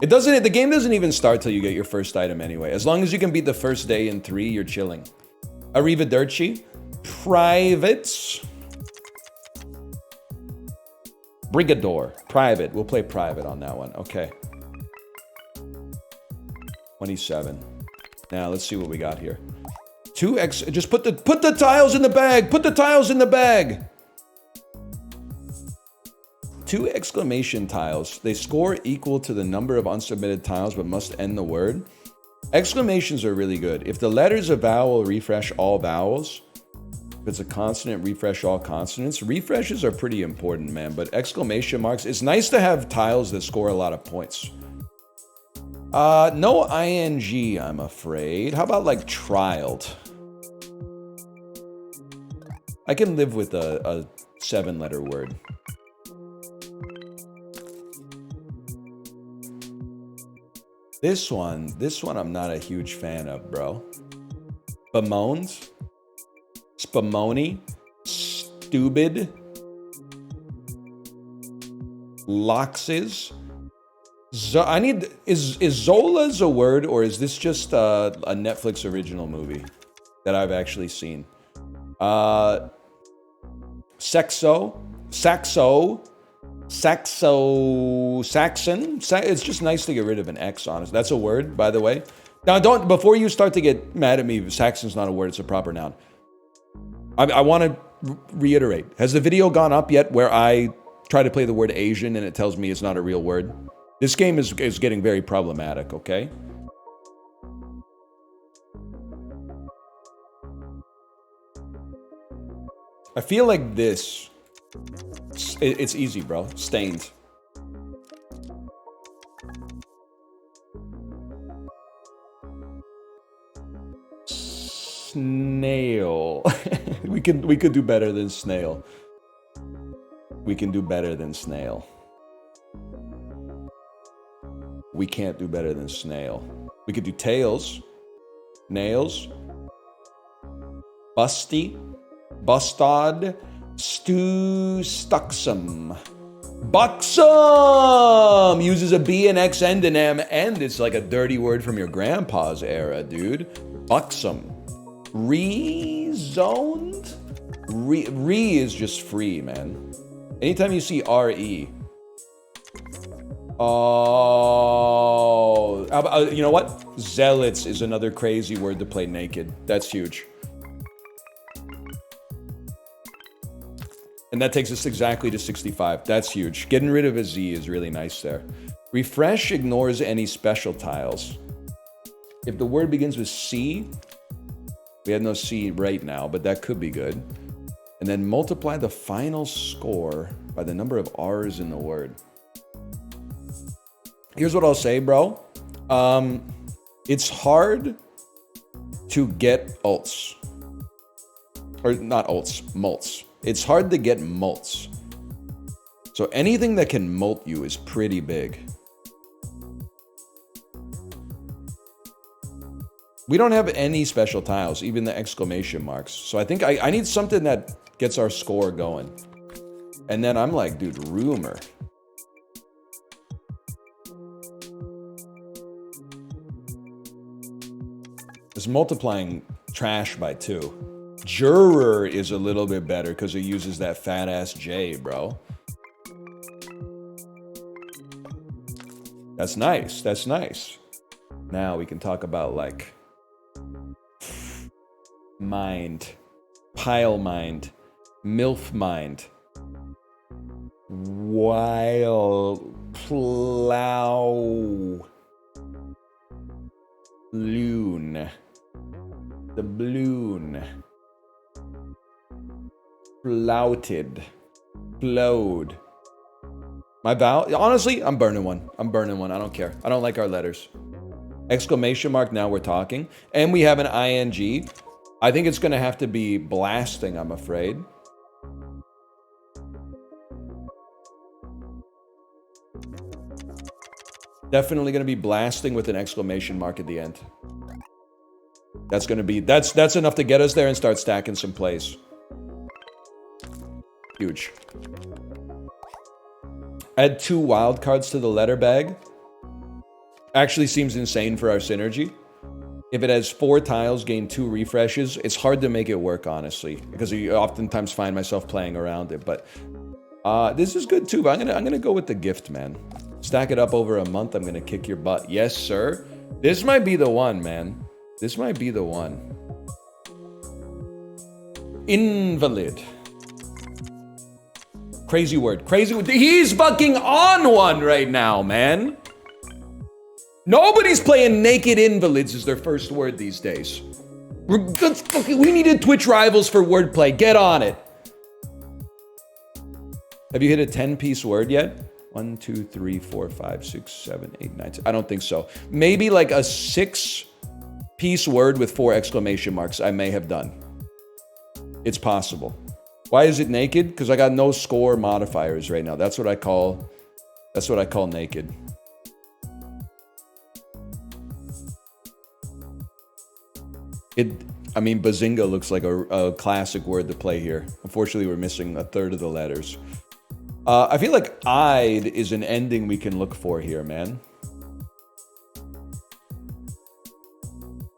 The game doesn't even start till you get your first item anyway. As long as you can beat the first day in 3, you're chilling. Arrivederci. Privates. Brigador. Private. We'll play private on that one. Okay. 27. Now let's see what we got here. 2x. Just put the tiles in the bag. Put the tiles in the bag. 2 exclamation tiles. They score equal to the number of unsubmitted tiles, but must end the word. Exclamations are really good. If the letter's a vowel, refresh all vowels. If it's a consonant, refresh all consonants. Refreshes are pretty important, man. But exclamation marks. It's nice to have tiles that score a lot of points. No ing, I'm afraid. How about like trialed? I can live with a 7-letter word. This one I'm not a huge fan of, bro. Bemoans, spumoni, stupid, loxes. Is Zola's a word, or is this just a Netflix original movie that I've actually seen? Saxon. It's just nice to get rid of an X, honestly. That's a word, by the way. Now, before you start to get mad at me, Saxon's not a word, it's a proper noun. I want to reiterate. Has the video gone up yet where I try to play the word Asian and it tells me it's not a real word? This game is getting very problematic, okay? I feel like this... It's easy, bro. Stained. Snail. we could do better than snail. We can do better than snail. We can't do better than snail. We could do tails. Nails. Busty. Bustod. Stuxum. Buxom! Uses a B, an X, and an M, and it's like a dirty word from your grandpa's era, dude. Buxom. Rezoned? Re is just free, man. Anytime you see R-E. Oh. You know what? Zealots is another crazy word to play naked. That's huge. And that takes us exactly to 65. That's huge. Getting rid of a Z is really nice there. Refresh ignores any special tiles. If the word begins with C, we have no C right now, but that could be good. And then multiply the final score by the number of R's in the word. Here's what I'll say, bro. It's hard to get ults. Or not ults, mults. It's hard to get mults. So anything that can mult you is pretty big. We don't have any special tiles, even the exclamation marks. So I think I need something that gets our score going. And then I'm like, dude, rumor. It's multiplying trash by 2. Juror is a little bit better because it uses that fat ass J, bro. That's nice. That's nice. Now we can talk about like mind, pile mind, MILF mind, wild plow, loon, the balloon, flouted, flowed. My vow, honestly, I'm burning one. I'm burning one. I don't care. I don't like our letters. Exclamation mark, now we're talking. And we have an ing. I think it's gonna have to be blasting, I'm afraid. Definitely gonna be blasting with an exclamation mark at the end. That's gonna be, that's enough to get us there and start stacking some plays. Huge. Add 2 wild cards to the letter bag. Actually seems insane for our synergy. If it has 4 tiles, gain 2 refreshes, it's hard to make it work, honestly, because I oftentimes find myself playing around it. But this is good too. But I'm gonna go with the gift, man. Stack it up over a month. I'm gonna kick your butt. Yes, sir. This might be the one, man. This might be the one. Invalid. Crazy word. Crazy word. He's fucking on one right now, man. Nobody's playing naked invalids as their first word these days. We needed Twitch rivals for wordplay. Get on it. Have you hit a 10-piece word yet? 1, 2, 3, 4, 5, 6, 7, 8, 9, 10. I don't think so. Maybe like a 6-piece word with 4 exclamation marks I may have done. It's possible. Why is it naked? Because I got no score modifiers right now. That's what I call naked. I mean, bazinga looks like a classic word to play here. Unfortunately, we're missing a third of the letters. I feel like "I'd" is an ending we can look for here, man.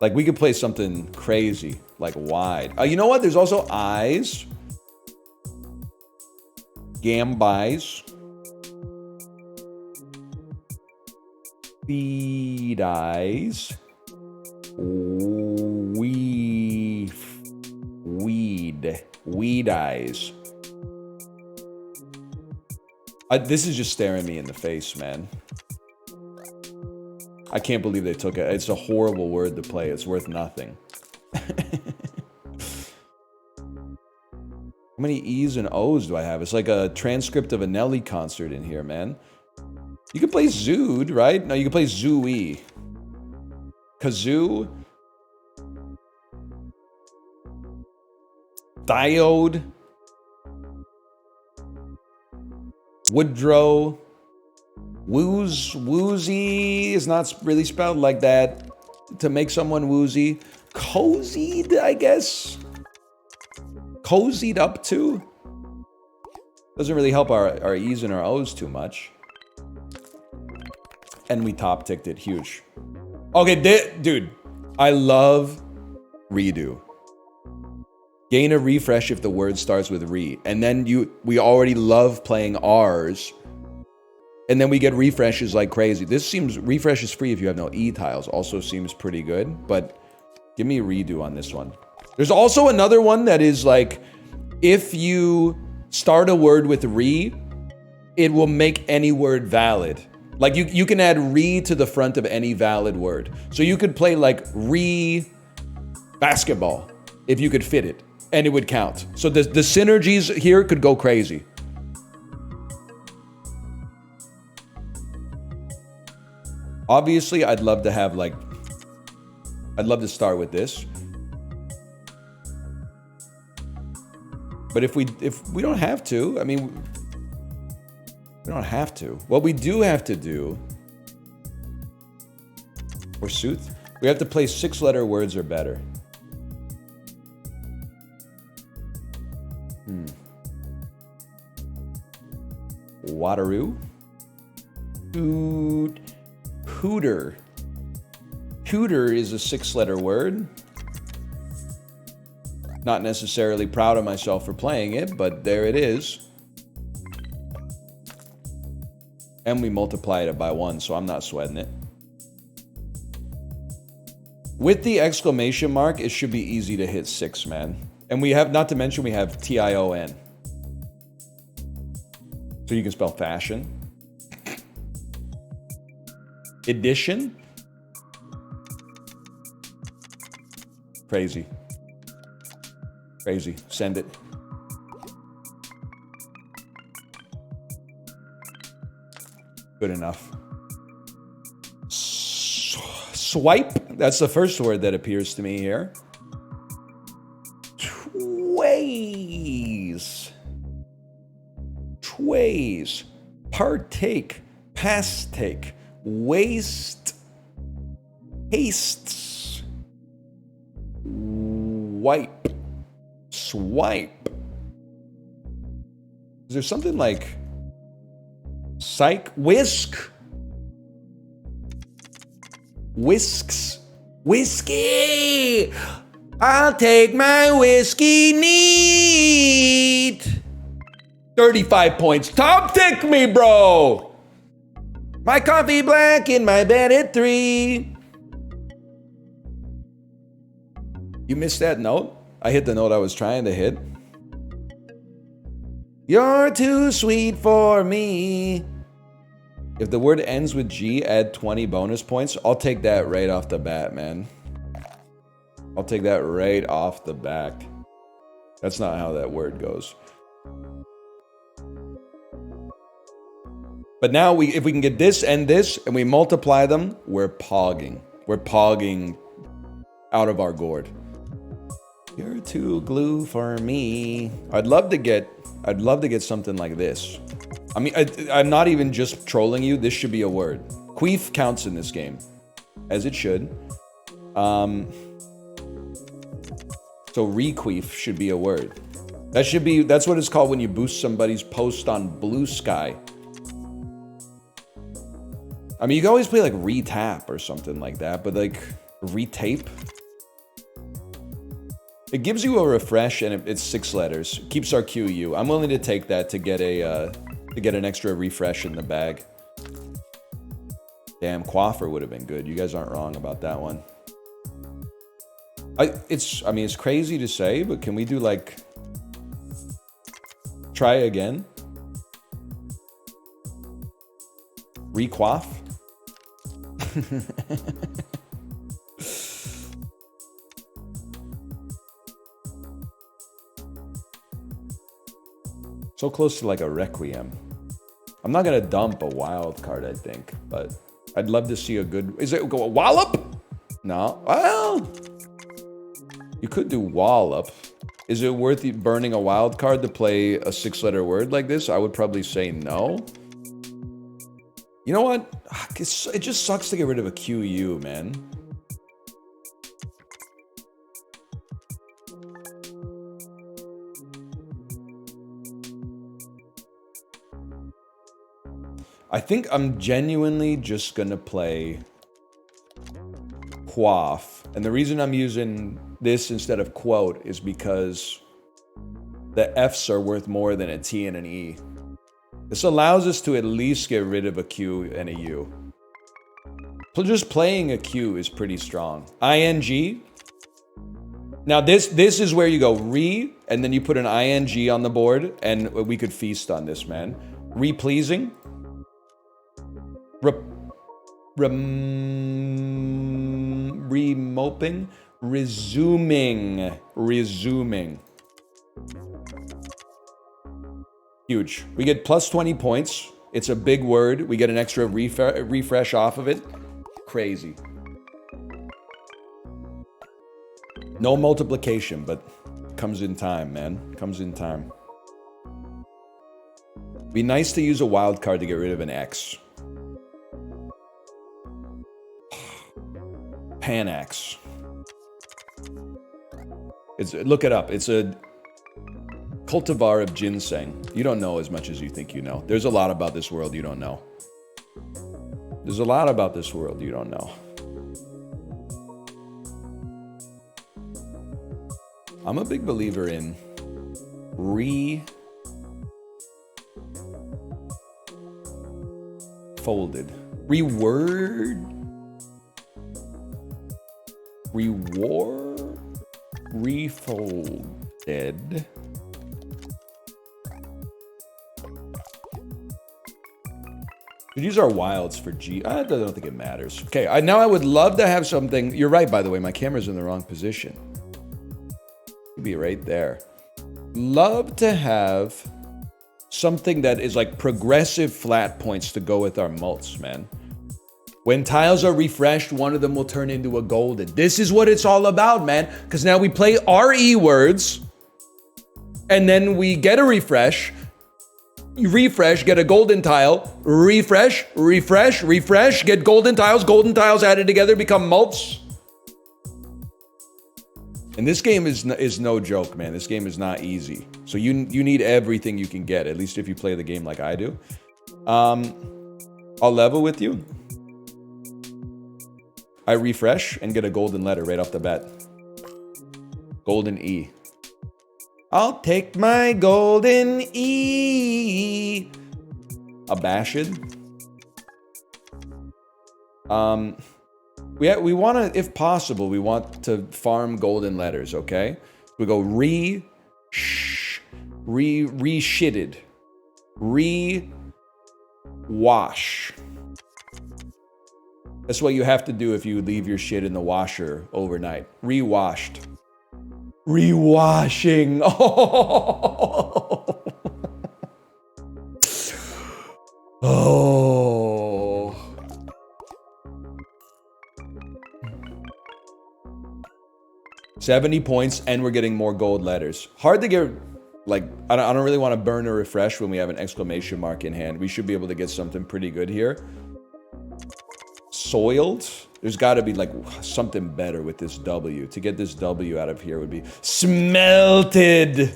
Like, we could play something crazy, like wide. You know what? There's also eyes. Gambis. Feed eyes. Weed eyes. This is just staring me in the face, man. I can't believe they took it. It's a horrible word to play. It's worth nothing. How many E's and O's do I have? It's like a transcript of a Nelly concert in here, man. You could play Zood, right? No, you could play Zooey. Kazoo. Diode. Woodrow. Woozy is not really spelled like that. To make someone woozy. Cozied, I guess. Cozied up to. Doesn't really help our E's and our O's too much. And we top ticked it huge. Okay, dude. I love redo. Gain a refresh if the word starts with re. And then we already love playing R's. And then we get refreshes like crazy. This seems, refresh is free if you have no E tiles. Also seems pretty good. But give me a redo on this one. There's also another one that is like, if you start a word with re, it will make any word valid. Like you can add re to the front of any valid word. So you could play like re basketball if you could fit it. And it would count. So the synergies here could go crazy. Obviously, I'd love to have like... I'd love to start with this. But if we don't have to, I mean... We don't have to. What we do have to do... Forsooth? We have to play 6-letter words or better. Wateroo. Hooter. Hooter is a 6-letter word. Not necessarily proud of myself for playing it, but there it is. And we multiplied it by 1, so I'm not sweating it. With the exclamation mark, it should be easy to hit 6, man. And we have, not to mention, we have TION. So you can spell fashion. Edition. Crazy. Crazy. Send it. Good enough. Swipe. That's the first word that appears to me here. Tways. Tways. Partake. Pastake. Waste. Hastes. Wipe. Swipe. Is there something like psych? Whisk. Whisks. Whiskey. I'll take my whiskey neat. 35 points. Top tick me, bro. My coffee black in my bed at 3. You missed that note? I hit the note I was trying to hit. You're too sweet for me. If the word ends with G, add 20 bonus points. I'll take that right off the bat, man. I'll take that right off the bat. That's not how that word goes. But now, if we can get this and this, and we multiply them, we're pogging. We're pogging out of our gourd. You're too glue for me. I'd love to get something like this. I mean, I'm not even just trolling you. This should be a word. Queef counts in this game, as it should. So requeef should be a word. That's what it's called when you boost somebody's post on Blue Sky. I mean, you can always play like retap or something like that, but like retape. It gives you a refresh, and it's 6 letters. It keeps our QU. I'm willing to take that to get an extra refresh in the bag. Damn, Quaffer would have been good. You guys aren't wrong about that one. I mean, it's crazy to say, but can we do like try again? Requaff? So close to like a Requiem. I'm not gonna dump a wild card, I think, but I'd love to see a good. Is it go a wallop? No. Well, you could do wallop. Is it worth burning a wild card to play a 6-letter word like this? I would probably say no. You know what? It just sucks to get rid of a QU, man. I think I'm genuinely just gonna play quaff. And the reason I'm using this instead of quote is because the F's are worth more than a T and an E. This allows us to at least get rid of a Q and a U. Just playing a Q is pretty strong. ING. Now this is where you go re, and then you put an ING on the board, and we could feast on this, man. Re-pleasing. Remoping. Resuming. Huge. We get plus 20 points. It's a big word. We get an extra refresh off of it. Crazy. No multiplication, but comes in time, man. Comes in time. Be nice to use a wild card to get rid of an X. Panax. Look it up. It's a cultivar of ginseng. You don't know as much as you think you know. There's a lot about this world you don't know. There's a lot about this world you don't know. I'm a big believer in refolded. Reword? Reward? Refolded. We'd use our wilds for G. I don't think it matters. Okay, now I would love to have something. You're right, by the way. My camera's in the wrong position. It'd be right there. Love to have something that is like progressive flat points to go with our mults, man. When tiles are refreshed, one of them will turn into a golden. This is what it's all about, man. Because now we play RE words, and then we get a refresh. You refresh, get a golden tile, refresh, refresh, refresh, get golden tiles added together, become mults. And this game is no joke, man. This game is not easy. So you need everything you can get, at least if you play the game like I do. I'll level with you. I refresh and get a golden letter right off the bat. Golden E. I'll take my golden E. Abashed. We want to, if possible, we want to farm golden letters, okay? We go re-shitted. Re-wash. That's what you have to do if you leave your shit in the washer overnight. Re-washed. Rewashing. Oh. Oh. 70 points, and we're getting more gold letters. Hard to get, like, I don't really want to burn or refresh when we have an exclamation mark in hand. We should be able to get something pretty good here. Soiled? There's got to be, like, something better with this W. To get this W out of here would be smelted.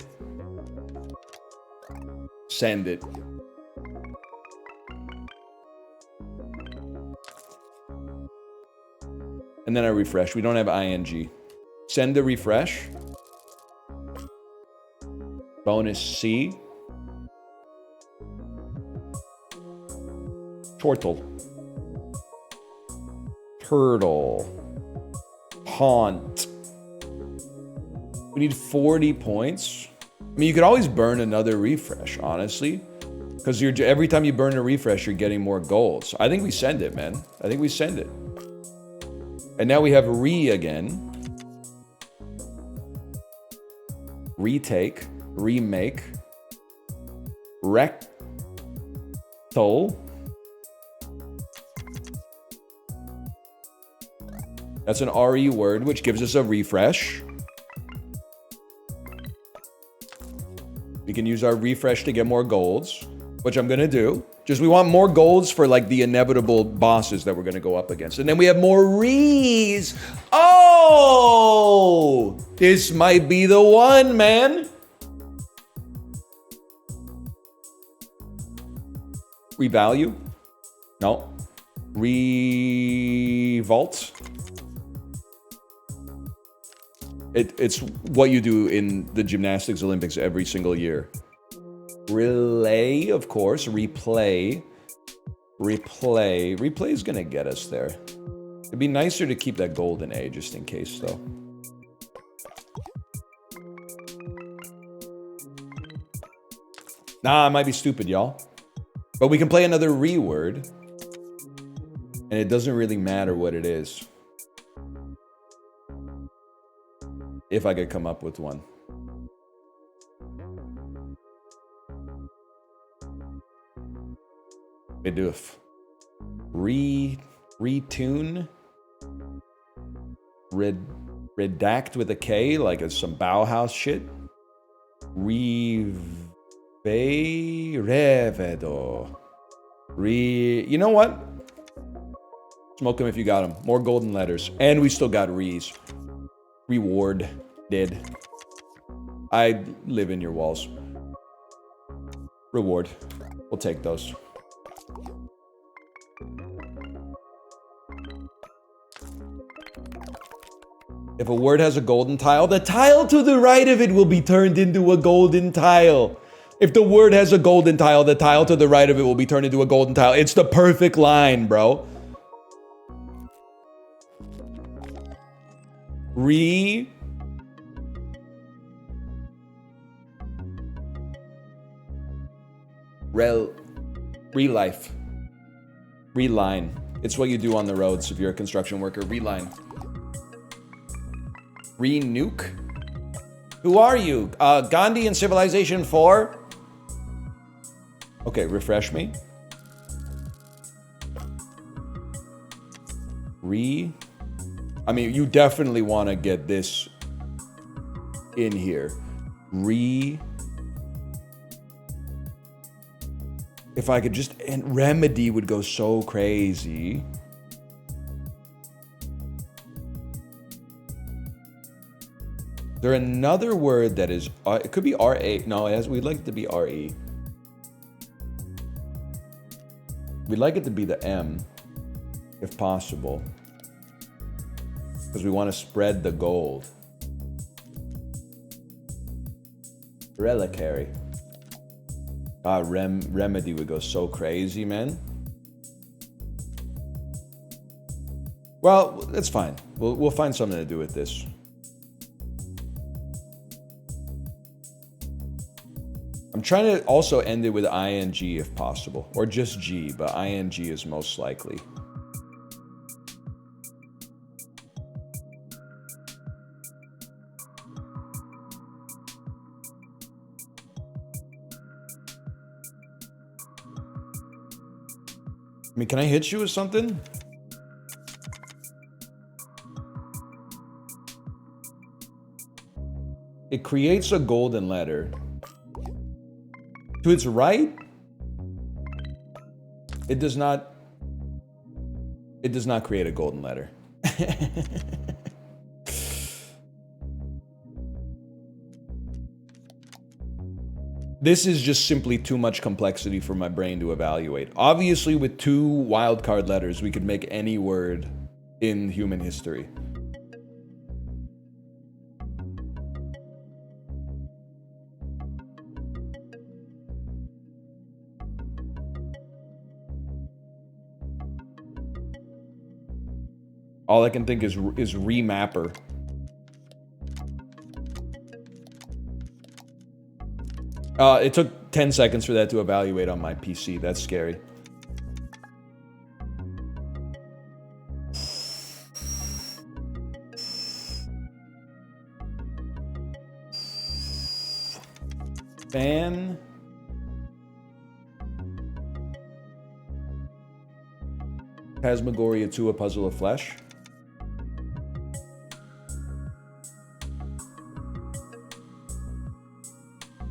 Send it. And then I refresh. We don't have ing. Send a refresh. Bonus C. Turtle. Haunt. We need 40 points. I mean, you could always burn another refresh, honestly. Because every time you burn a refresh, you're getting more gold. So I think we send it, man. I think we send it. And now we have again. Retake. Remake. Rectal. That's an RE word, which gives us a refresh. We can use our refresh to get more golds, which I'm gonna do. Just we want more golds for like the inevitable bosses that we're gonna go up against. And then we have more rees. Oh! This might be the one, man. Revalue? No. Revolt? It's what you do in the gymnastics Olympics every single year. Relay, of course. Replay. Replay is gonna get us there. It'd be nicer to keep that golden A just in case, though. Nah, it might be stupid, y'all. But we can play another reword. And it doesn't really matter what it is. If I could come up with one. Redoof. Retune. Redact with a K, like it's some Bauhaus shit. Revedo. You know what? Smoke them if you got them. More golden letters. And we still got rees. Reward. Did. I live in your walls. Reward. We'll take those. If a word has a golden tile, the tile to the right of it will be turned into a golden tile. If the word has a golden tile, the tile to the right of it will be turned into a golden tile. It's the perfect line, bro. Relife. Reline. It's what you do on the roads if you're a construction worker. Reline. Renuke? Who are you? Gandhi in Civilization 4? Okay, refresh me. I mean, you definitely want to get this in here. If I could just... And remedy would go so crazy. Is there another word that is... it could be R-A. No, we'd like it to be R-E. We'd like it to be the M, if possible. Because we want to spread the gold. Reliquary. Remedy would go so crazy, man. Well, that's fine. We'll find something to do with this. I'm trying to also end it with ing if possible, or just G, but ing is most likely. I mean, can I hit you with something? It creates a golden letter. To its right, it does not create a golden letter. This is just simply too much complexity for my brain to evaluate. Obviously, with 2 wildcard letters, we could make any word in human history. All I can think is remapper. It took 10 seconds for that to evaluate on my PC. That's scary. Fan. Phasmagoria 2, A Puzzle of Flesh.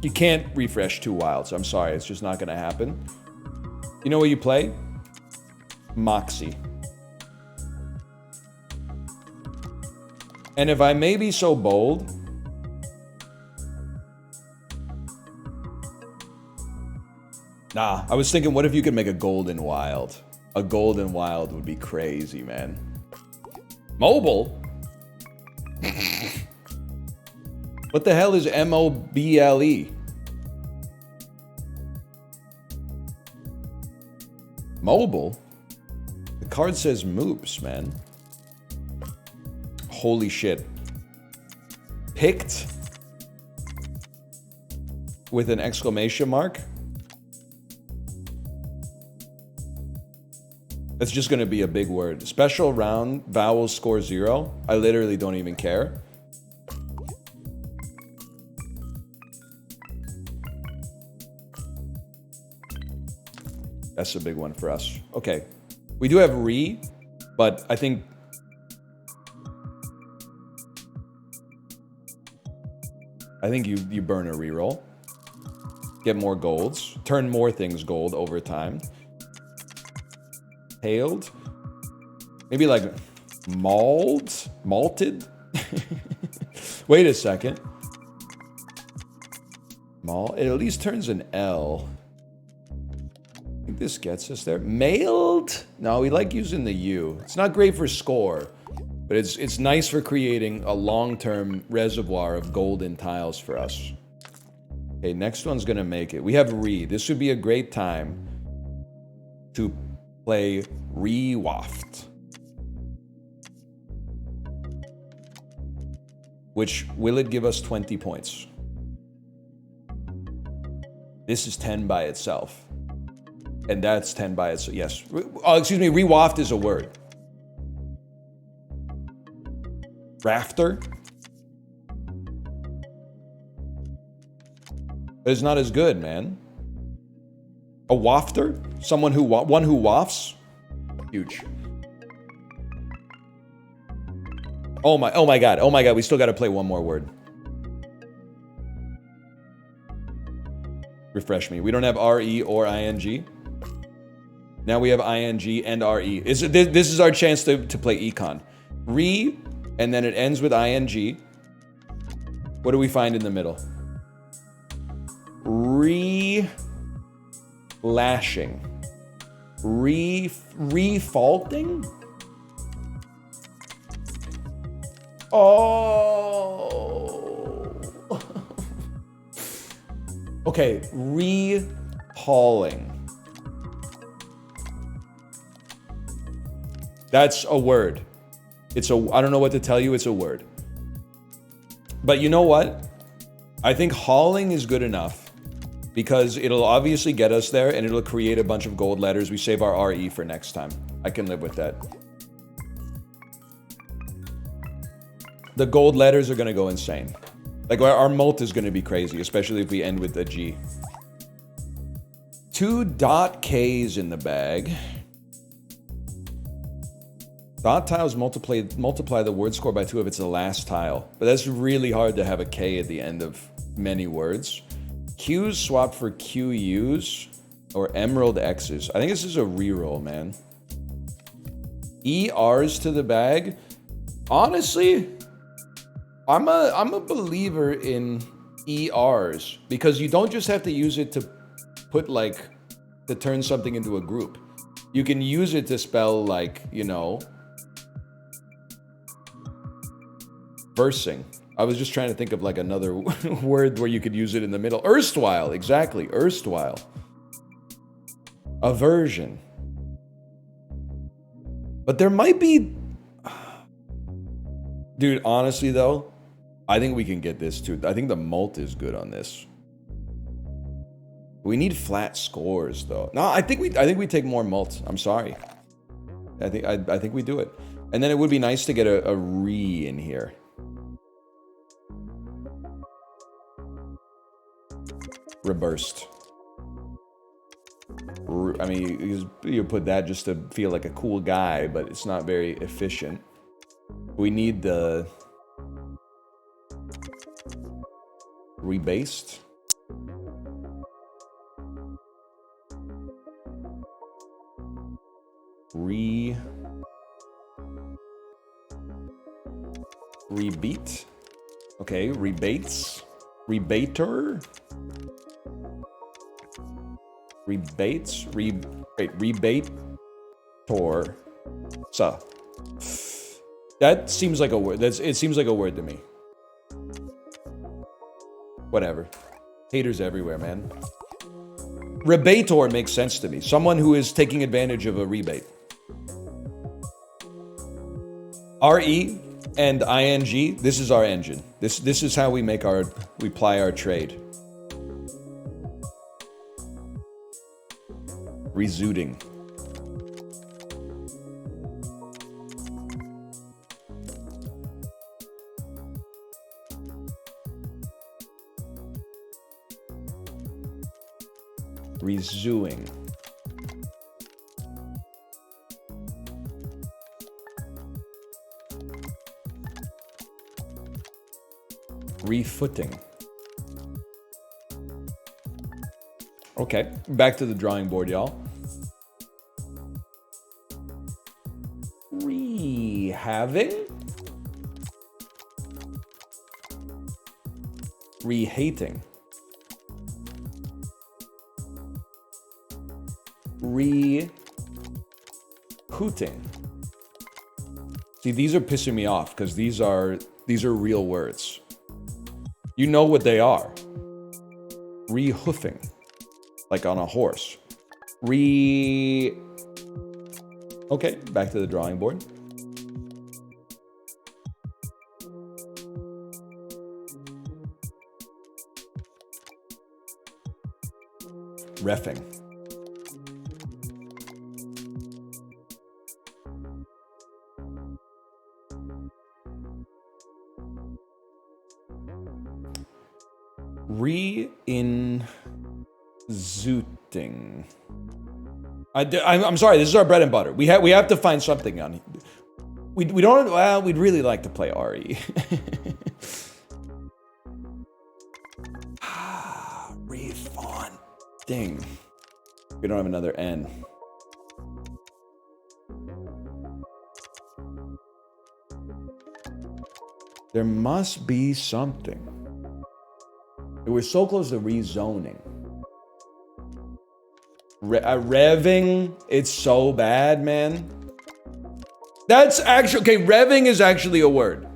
You can't refresh 2 wilds. I'm sorry, it's just not gonna happen. You know what you play? Moxie. And if I may be so bold, nah, I was thinking, what if you could make a golden wild? A golden wild would be crazy, man. Mobile? What the hell is M-O-B-L-E? Mobile? The card says moops, man. Holy shit. Picked? With an exclamation mark? That's just gonna be a big word. Special round, vowels score 0. I literally don't even care. That's a big one for us. Okay. We do have re, but I think... you burn a reroll. Get more golds. Turn more things gold over time. Paled. Maybe like malted? Wait a second. It at least turns an L. I think this gets us there. Mailed? No, we like using the U. It's not great for score, but it's nice for creating a long-term reservoir of golden tiles for us. Okay, next one's gonna make it. We have re. This would be a great time to play rewaft. Which, will it give us 20 points? This is 10 by itself. And that's 10 by itself. Yes. Oh, excuse me, rewaft is a word. Rafter? But it's not as good, man. A wafter? Someone who one who wafts? Huge. Oh my god, we still gotta play one more word. Refresh me. We don't have RE or ING. Now we have ING and RE. This is our chance to play econ. Re, and then it ends with ING. What do we find in the middle? Re-lashing. Re-faulting? Oh. Okay, re-hauling. That's a word. I don't know what to tell you, it's a word. But you know what? I think hauling is good enough because it'll obviously get us there and it'll create a bunch of gold letters. We save our RE for next time. I can live with that. The gold letters are gonna go insane. Like our mult is gonna be crazy, especially if we end with a G. 2 dot Ks in the bag. Dot tiles multiply the word score by 2 if it's the last tile. But that's really hard to have a K at the end of many words. Q's swap for QU's or emerald X's. I think this is a reroll, man. ERs to the bag. Honestly, I'm a believer in ERs because you don't just have to use it to put to turn something into a group. You can use it to spell versing. I was just trying to think of another word where you could use it in the middle. Erstwhile, exactly. Erstwhile. Aversion. But there might be... Dude, honestly though, I think we can get this too. I think the mult is good on this. We need flat scores though. No, I think we take more mult. I'm sorry. I think we do it. And then it would be nice to get a re in here. Reversed. I mean, you put that just to feel like a cool guy, but it's not very efficient. We need the rebased. Rebeat. Okay, rebates. Rebater. Rebates. Rebator. So. That seems like a word. It seems like a word to me. Whatever. Haters everywhere, man. Rebator makes sense to me. Someone who is taking advantage of a rebate. RE and ING, this is our engine. This is how we ply our trade. Rezooting. Rezooing. Refooting. Okay, back to the drawing board, y'all. Rehaving. Rehating. Re-hooting. See, these are pissing me off because these are real words. You know what they are. Rehoofing. Like on a horse. Okay, back to the drawing board. Reffing. Re-in-zooting. I'm sorry, this is our bread and butter. We have to find something on. We don't. Well, we'd really like to play RE. Refund. Ding. We don't have another N. There must be something. We're so close to rezoning. Revving, it's so bad, man. That's actually, okay, revving is actually a word.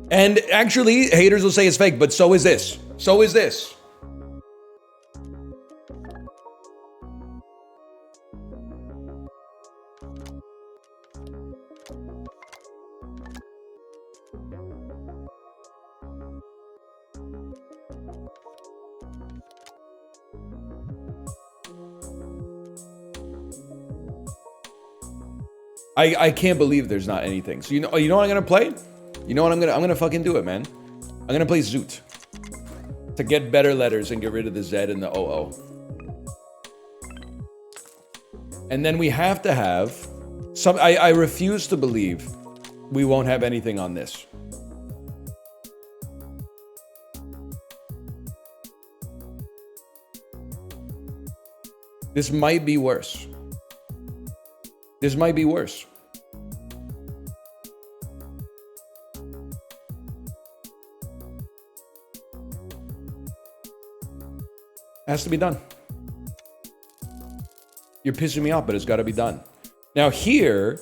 And actually, haters will say it's fake, but so is this. So is this. I can't believe there's not anything. So you know what I'm gonna play? You know what I'm gonna fucking do it, man. I'm gonna play Zoot to get better letters and get rid of the Z and the OO. And then we have to have some. I refuse to believe we won't have anything on this. This might be worse. This might be worse. Has to be done. You're pissing me off, but it's got to be done. Now here,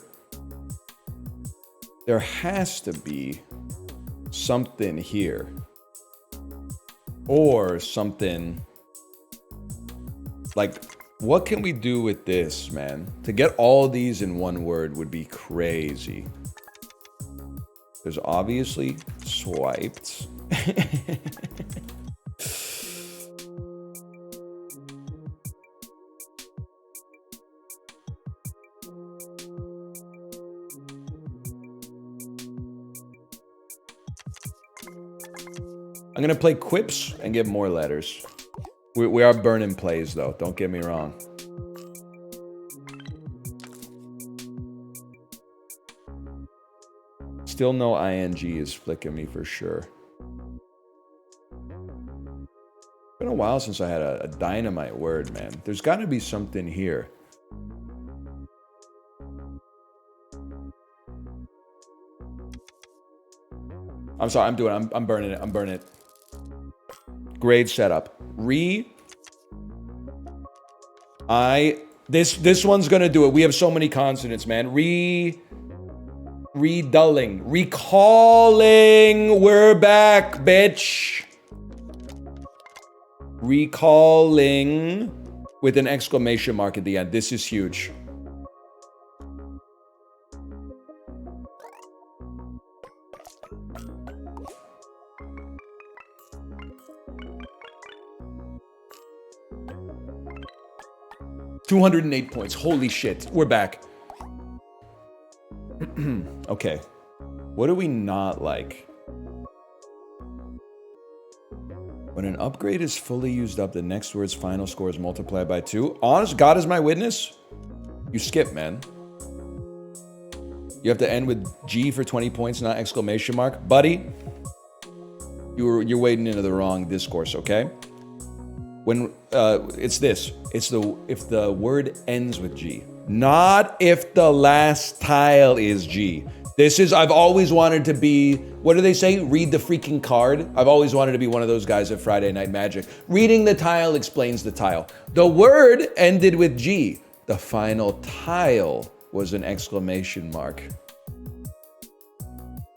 there has to be something here. Or something like, what can we do with this, man? To get all these in one word would be crazy. There's obviously swiped. I'm gonna play quips and get more letters. We are burning plays though, don't get me wrong. Still no ing is flicking me for sure. Been a while since I had a dynamite word, man. There's gotta be something here. I'm sorry, I'm burning it. Grade setup. This one's gonna do it. We have so many consonants, man. Redulling. Recalling. We're back, bitch. Recalling with an exclamation mark at the end. This is huge. $208 points. Holy shit. We're back. Okay. What do we not like? When an upgrade is fully used up, the next word's final score is multiplied by 2. Honest, God is my witness. You skip, man. You have to end with G for 20 points, not exclamation mark. Buddy, you're wading into the wrong discourse, okay? When it's this. It's if the word ends with G. Not if the last tile is G. This is, I've always wanted to be, what do they say? Read the freaking card. I've always wanted to be one of those guys at Friday Night Magic. Reading the tile explains the tile. The word ended with G. The final tile was an exclamation mark.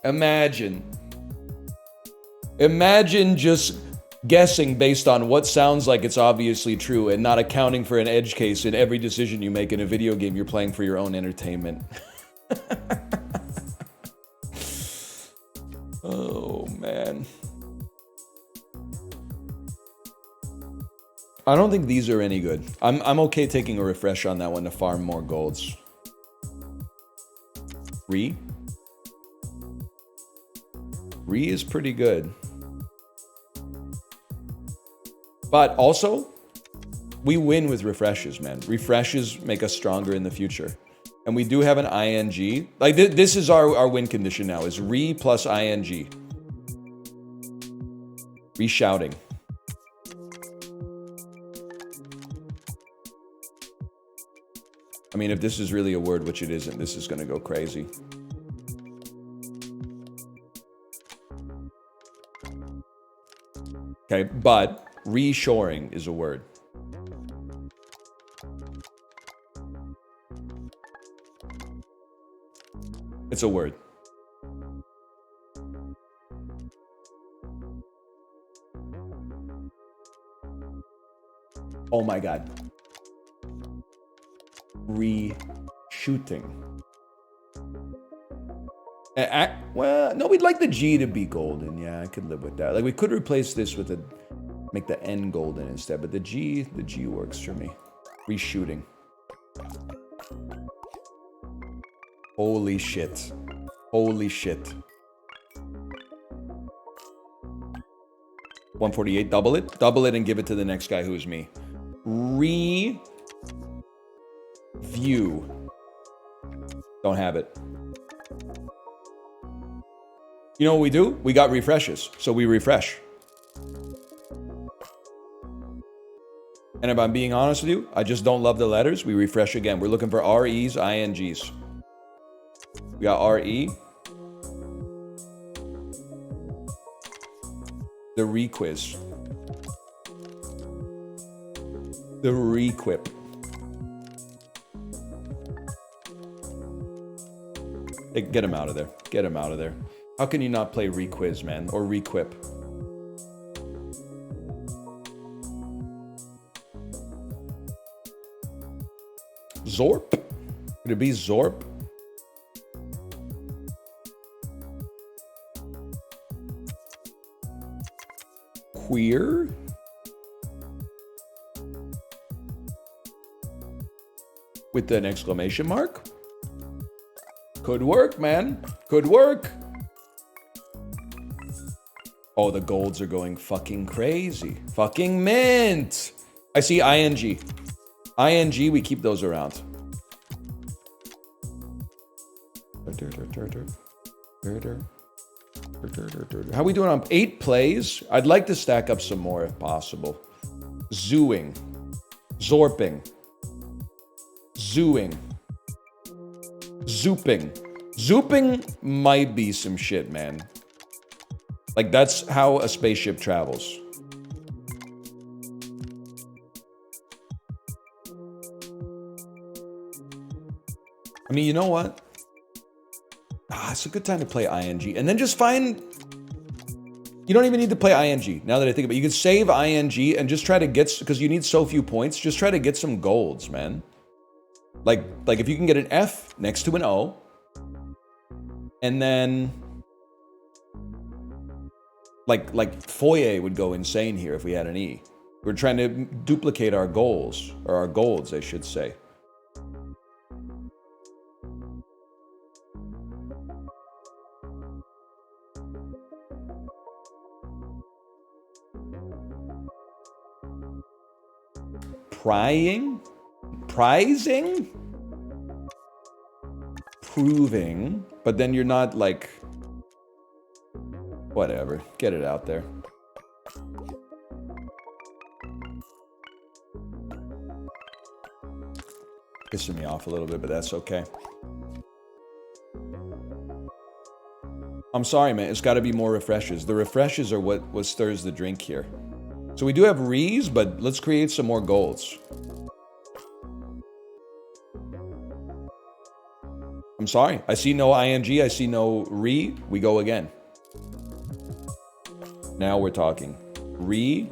Imagine. Imagine just guessing based on what sounds like it's obviously true and not accounting for an edge case in every decision you make in a video game you're playing for your own entertainment. Oh, man. I don't think these are any good. I'm okay taking a refresh on that one to farm more golds. Re is pretty good. But also, we win with refreshes, man. Refreshes make us stronger in the future. And we do have an ING. Like, this is our win condition now, is Re plus ING. Re-shouting. I mean, if this is really a word, which it isn't, this is going to go crazy. Okay, but reshoring is a word. It's a word. Oh my God. Re-shooting. Well, no, we'd like the G to be golden. Yeah, I could live with that. Like, we could replace this with make the N golden instead, but the G works for me. Re-shooting. Holy shit. Holy shit. 148, double it. Double it and give it to the next guy who's me. Review. Don't have it. You know what we do? We got refreshes, so we refresh. And if I'm being honest with you, I just don't love the letters. We refresh again. We're looking for REs, INGs. We got RE. The requiz. The requip. Hey, get him out of there. Get him out of there. How can you not play requiz, man? Or requip? Zorp? Could it be Zorp? Queer? With an exclamation mark? Could work, man. Could work. Oh, the golds are going fucking crazy. Fucking mint. I see ING. ING, we keep those around. How are we doing on 8 plays? I'd like to stack up some more if possible. Zooing. Zorping. Zooing. Zooping. Zooping might be some shit, man. Like, that's how a spaceship travels. I mean, you know what? It's a good time to play ING. And then just find... You don't even need to play ING, now that I think about it. You can save ING and just try to get... Because you need so few points, just try to get some golds, man. Like if you can get an F next to an O, and then... Like Foyer would go insane here if we had an E. We're trying to duplicate our goals, or our golds, I should say. Prying? Prizing? Proving. But then you're not like... Whatever. Get it out there. Pissing me off a little bit, but that's okay. I'm sorry, man. It's got to be more refreshes. The refreshes are what stirs the drink here. So we do have Re's, but let's create some more golds. I'm sorry. I see no ING. I see no Re. We go again. Now we're talking. Re-I-N-G.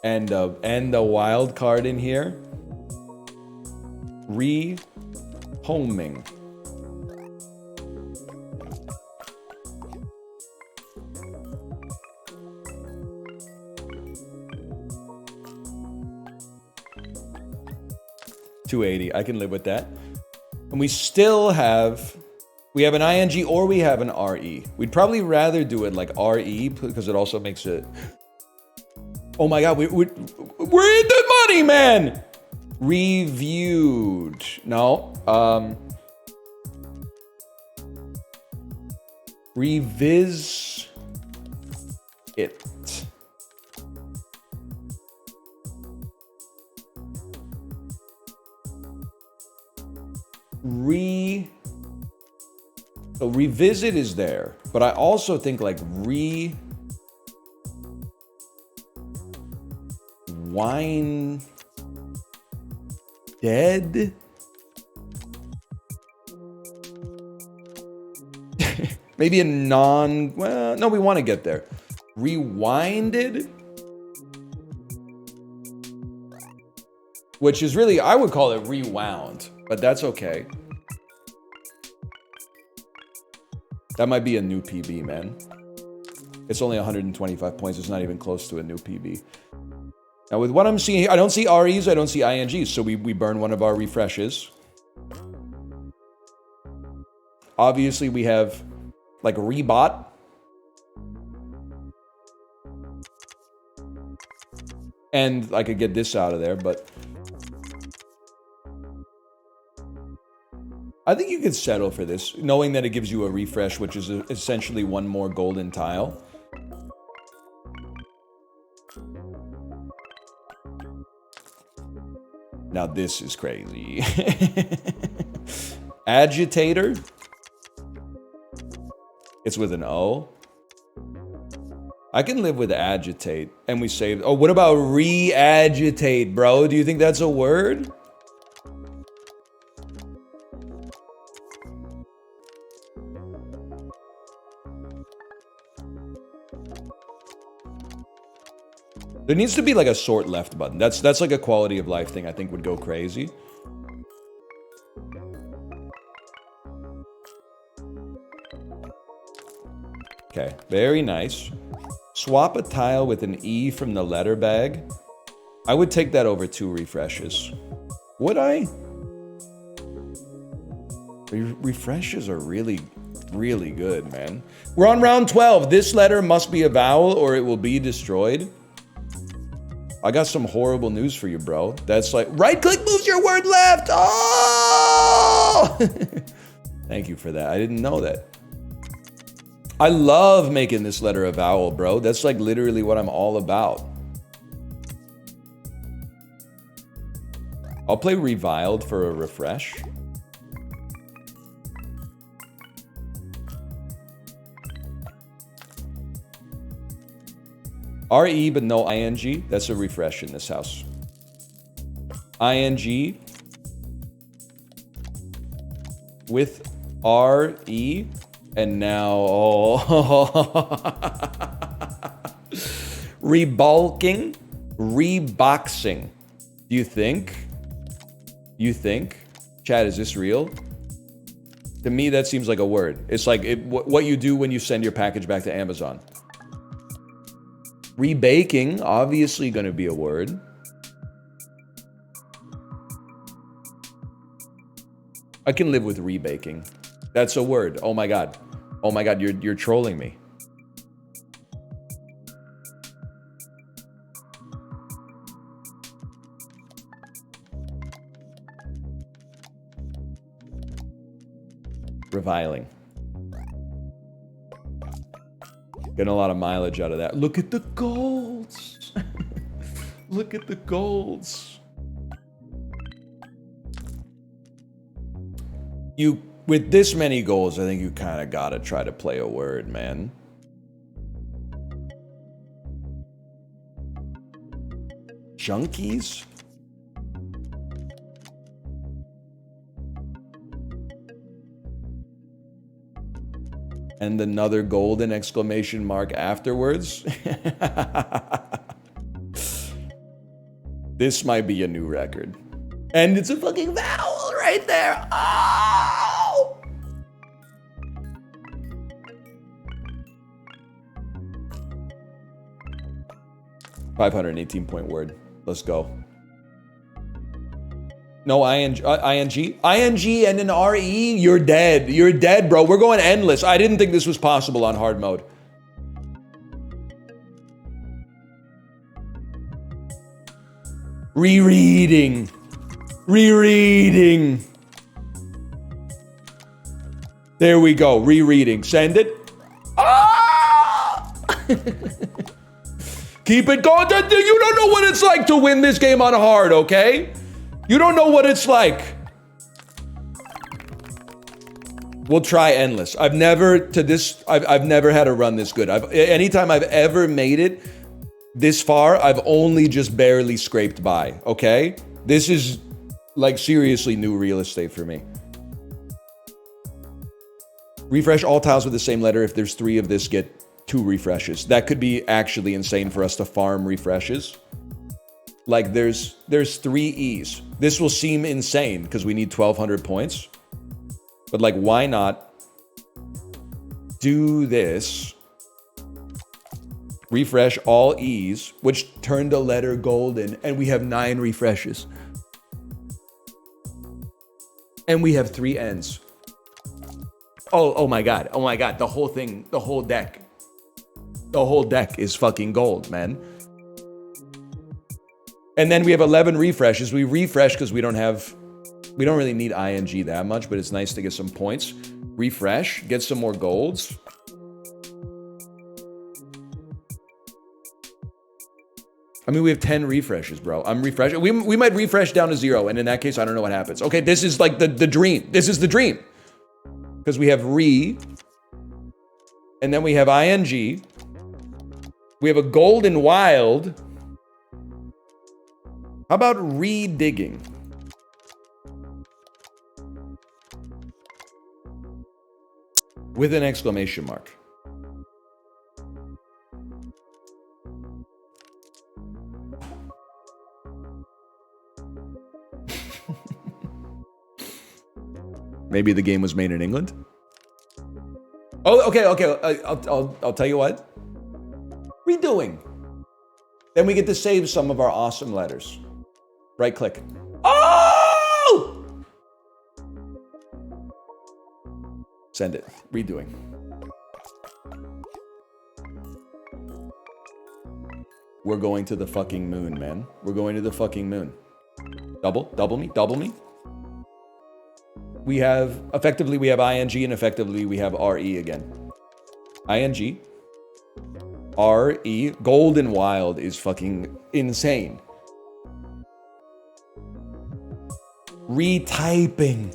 And the wild card in here. Re-homing. $280. I can live with that. And we still have... We have an ing or we have an re. We'd probably rather do it like re because it also makes it... Oh my god, we're in the money, man! Reviewed. No. Revis it. So revisit is there, but I also think like wine dead. Maybe a well, no, we want to get there. Rewinded, which is really, I would call it rewound, but that's okay. That might be a new PB, man. It's only 125 points. It's not even close to a new PB. Now, with what I'm seeing here, I don't see REs, I don't see INGs, so we burn one of our refreshes. Obviously, we have, like, rebot. And I could get this out of there, but... I think you could settle for this, knowing that it gives you a refresh, which is essentially one more golden tile. Now this is crazy. Agitator. It's with an O. I can live with agitate, and we save... Oh, what about re-agitate, bro? Do you think that's a word? There needs to be like a sort left button. That's like a quality of life thing I think would go crazy. Okay, very nice. Swap a tile with an E from the letter bag. I would take that over 2 refreshes. Would I? Refreshes are really, really good, man. We're on round 12. This letter must be a vowel or it will be destroyed. I got some horrible news for you, bro. That's like, right click moves your word left. Oh! Thank you for that. I didn't know that. I love making this letter a vowel, bro. That's like literally what I'm all about. I'll play reviled for a refresh. RE, but no ING. That's a refresh in this house. ING with RE, and now rebulking, reboxing. Do you think? You think? Chad, is this real? To me, that seems like a word. It's like what you do when you send your package back to Amazon. Rebaking, obviously going to be a word. I can live with rebaking. That's a word. Oh my god. Oh my god, you're trolling me. Reviling. Getting a lot of mileage out of that. Look at the golds. Look at the golds. With this many goals, I think you kind of gotta try to play a word, man. Junkies? And another golden exclamation mark afterwards. This might be a new record. And it's a fucking vowel right there. Oh! $518-point word. Let's go. No, ing, ing and an RE, you're dead. You're dead, bro. We're going endless. I didn't think this was possible on hard mode. Rereading. Rereading. There we go. Rereading. Send it. Ah! Keep it going. You don't know what it's like to win this game on hard, okay? You don't know what it's like. We'll try endless. I've never had a run this good. Anytime I've ever made it this far, I've only just barely scraped by, okay? This is like seriously new real estate for me. Refresh all tiles with the same letter. If there's 3 of this, get 2 refreshes. That could be actually insane for us to farm refreshes. Like there's 3 E's. This will seem insane because we need 1,200 points. But like, why not do this? Refresh all E's, which turned a letter golden, and we have 9 refreshes. And we have 3 N's. Oh my god. Oh my god. The whole thing, the whole deck. The whole deck is fucking gold, man. And then we have 11 refreshes. We refresh because we don't really need ing that much, but it's nice to get some points. Refresh, get some more golds. I mean, we have 10 refreshes, bro. I'm refreshing. We might refresh down to 0, and in that case, I don't know what happens. Okay, this is like the dream. This is the dream. Because we have and then we have ing. We have a golden wild. How about redigging? With an exclamation mark. Maybe the game was made in England? Oh, okay. I'll tell you what. Redoing. Then we get to save some of our awesome letters. Right click. Oh! Send it. Redoing. We're going to the fucking moon, man. We're going to the fucking moon. Double me. We have ing, and effectively we have RE again. ing. RE. Golden Wild is fucking insane. Retyping,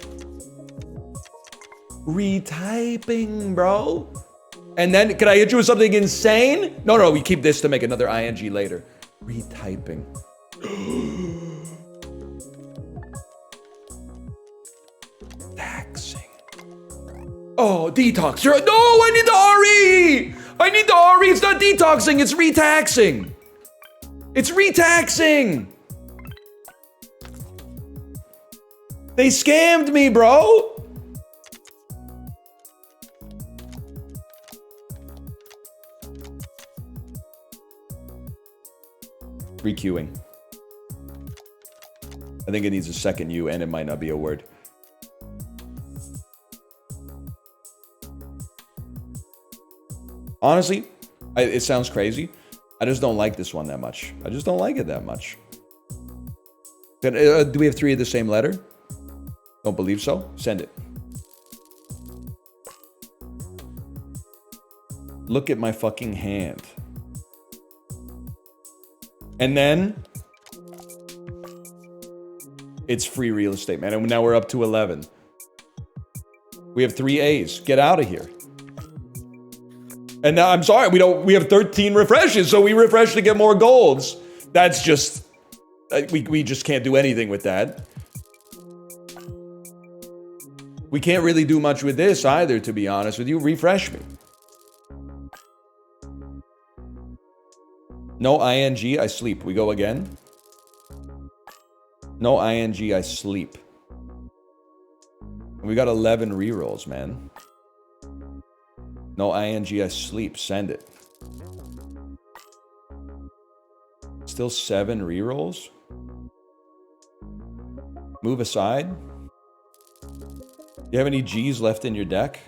bro. And then, can I hit you with something insane? No, we keep this to make another ing later. Retyping. Taxing. Oh, detox. No, I need the RE. I need the RE. It's not detoxing. It's retaxing. It's retaxing. They scammed me, bro. Requeuing. I think it needs a second U, and it might not be a word. Honestly, it sounds crazy. I just don't like this one that much. I just don't like it that much. Do we have 3 of the same letter? Don't believe so? Send it. Look at my fucking hand. And then it's free real estate, man. And now we're up to 11. We have 3 A's. Get out of here. And now, I'm sorry, we have 13 refreshes, so we refresh to get more golds. That's just, we just can't do anything with that. We can't really do much with this either, to be honest with you. Refresh me. No ing, I sleep. We go again. No ing, I sleep. We got 11 rerolls, man. No ing, I sleep. Send it. Still 7 rerolls? Move aside. You have any G's left in your deck?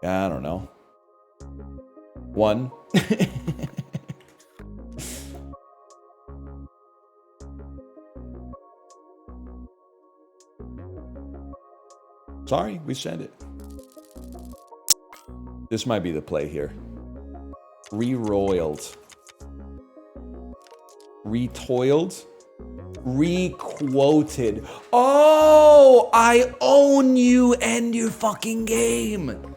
Yeah, I don't know. 1. Sorry, we sent it. This might be the play here. Re-roiled. Retoiled. Requoted. Oh, I own you and your fucking game.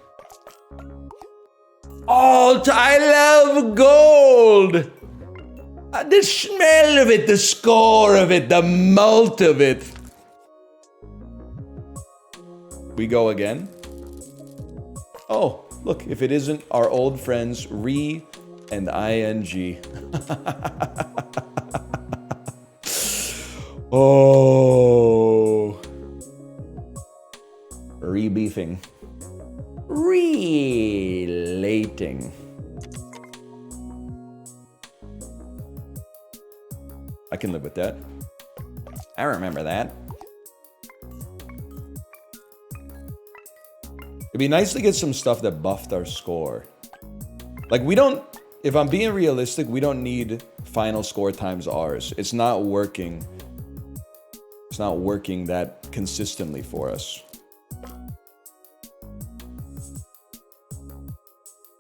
Oh, I love gold. The smell of it, the score of it, the malt of it. We go again. Oh, look, if it isn't our old friends, re and ing. Oh. Rebeefing. Relating. I can live with that. I remember that. It'd be nice to get some stuff that buffed our score. Like, we don't, if I'm being realistic, we don't need final score times ours. It's not working. It's not working that consistently for us.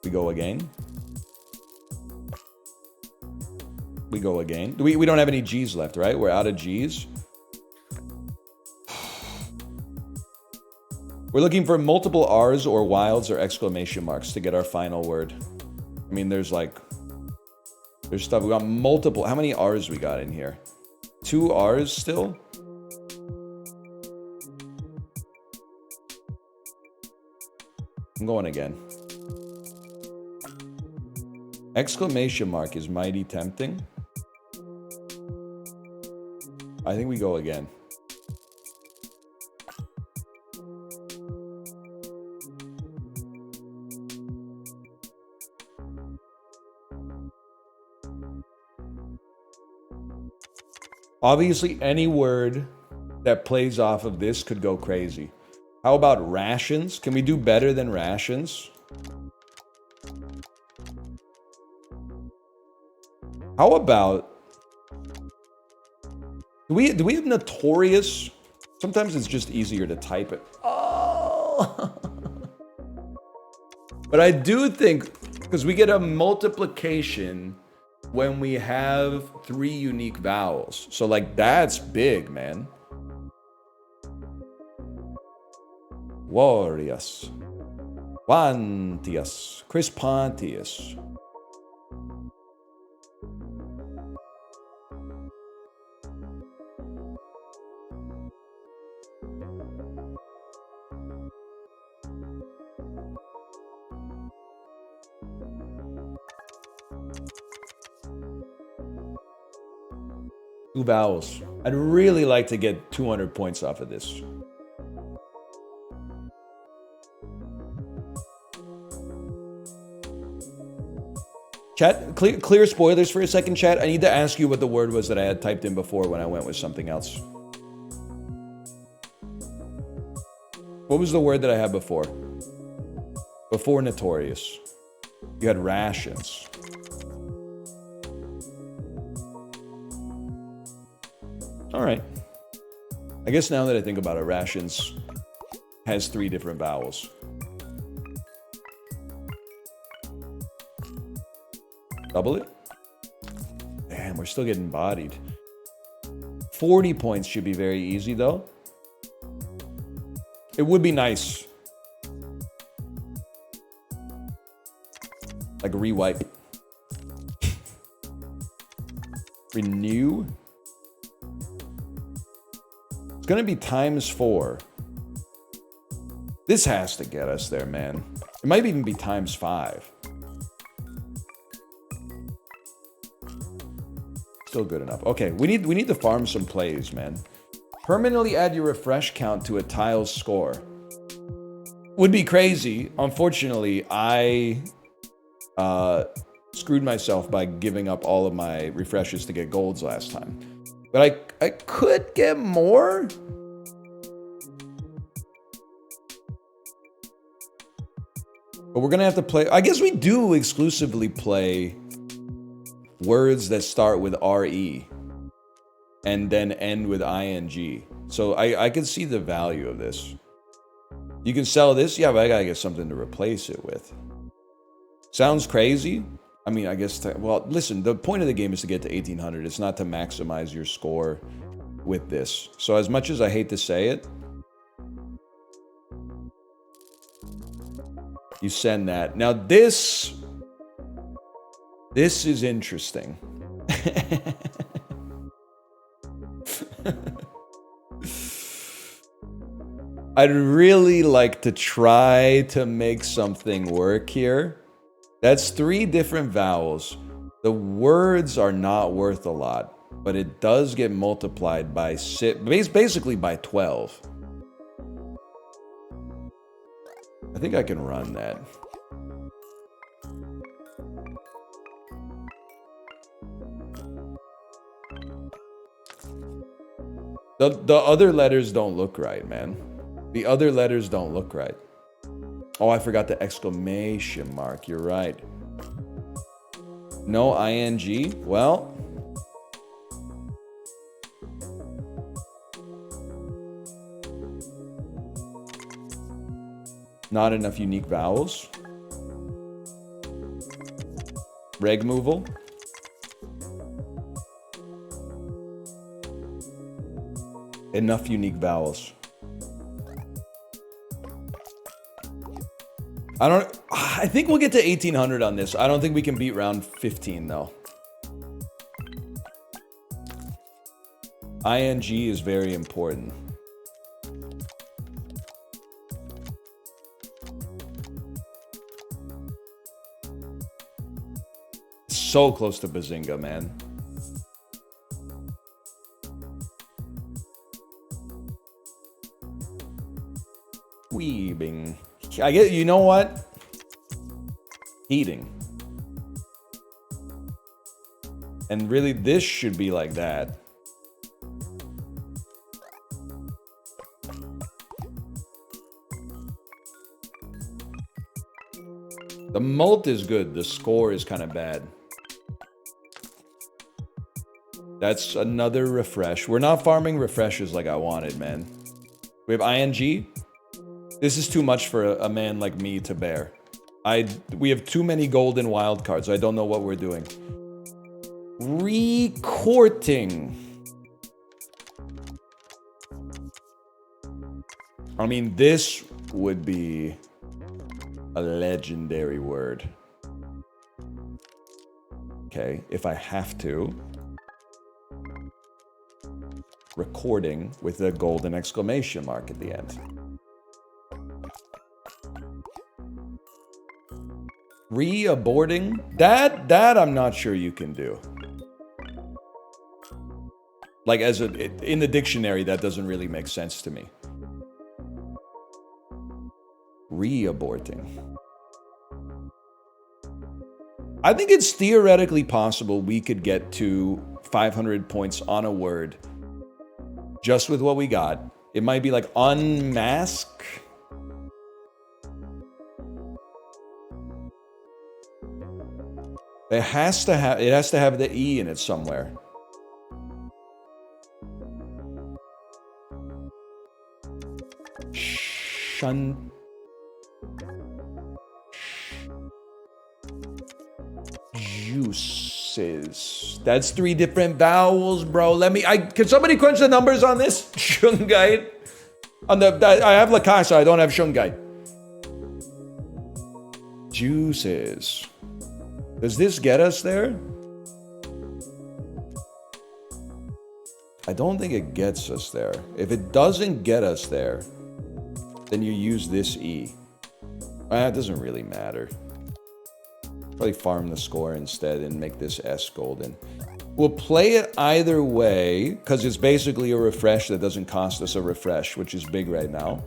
We go again. We go again. We don't have any G's left, right? We're out of G's. We're looking for multiple R's or wilds or exclamation marks to get our final word. I mean, there's stuff. We got multiple. How many R's we got in here? 2 R's still? I'm going again. Exclamation mark is mighty tempting. I think we go again. Obviously, any word that plays off of this could go crazy. How about rations? Can we do better than rations? How about... Do we have notorious? Sometimes it's just easier to type it. Oh! But I do think, because we get a multiplication when we have 3 unique vowels. So, like, that's big, man. Warriors. Quantius. Chris Pontius. Two vowels. I'd really like to get 200 points off of this. Chat, clear spoilers for a second, chat. I need to ask you what the word was that I had typed in before when I went with something else. What was the word that I had before? Before notorious. You had rations. All right. I guess now that I think about it, rations has 3 different vowels. Double it? Damn, we're still getting bodied. 40 points should be very easy, though. It would be nice. Like rewipe. Renew. It's gonna be ×4. This has to get us there, man. It might even be times 5. Still good enough. Okay, we need to farm some plays, man. Permanently add your refresh count to a tile's score. Would be crazy. Unfortunately, I screwed myself by giving up all of my refreshes to get golds last time. But I could get more. But we're gonna have to play. I guess we do exclusively play words that start with RE and then end with ING. So I can see the value of this. You can sell this, yeah, but I gotta get something to replace it with. Sounds crazy. I mean, I guess, well, listen, the point of the game is to get to 1800. It's not to maximize your score with this. So as much as I hate to say it, you send that. Now this is interesting. I'd really like to try to make something work here. That's 3 different vowels. The words are not worth a lot, but it does get multiplied by basically by 12. I think I can run that. The other letters don't look right, man. The other letters don't look right. Oh, I forgot the exclamation mark. You're right. No ING. Well, not enough unique vowels. Regmoval. Enough unique vowels. I think we'll get to 1800 on this. I don't think we can beat round 15 though. ING is very important. So close to Bazinga, man. Weebing. I get, you know what? Heating. And really, this should be like that. The mult is good. The score is kind of bad. That's another refresh. We're not farming refreshes like I wanted, man. We have ING. This is too much for a man like me to bear. We have too many golden wild cards. I don't know what we're doing. Recorting. I mean, this would be a legendary word. Okay, if I have to. Recording with a golden exclamation mark at the end. Re-aborting? That I'm not sure you can do. Like, in the dictionary, that doesn't really make sense to me. Re-aborting. I think it's theoretically possible we could get to 500 points on a word just with what we got. It might be like unmask. It has to have the E in it somewhere. Shun. Juices. That's 3 different vowels, bro. Can somebody crunch the numbers on this? Shungite. I have Lakasa, I don't have Shungite. Juices. Does this get us there? I don't think it gets us there. If it doesn't get us there, then you use this E. It doesn't really matter. Probably farm the score instead and make this S golden. We'll play it either way, because it's basically a refresh that doesn't cost us a refresh, which is big right now.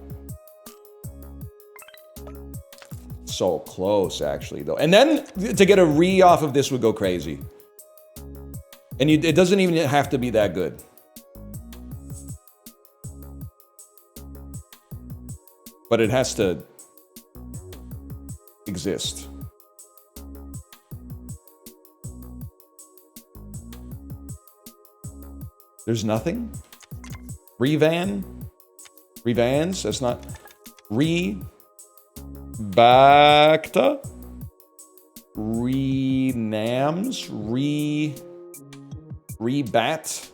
So close, actually, though. And then to get a re off of this would go crazy. And it doesn't even have to be that good. But it has to exist. There's nothing? Revan? Revans? That's not... Bacta? Renams? Rebat?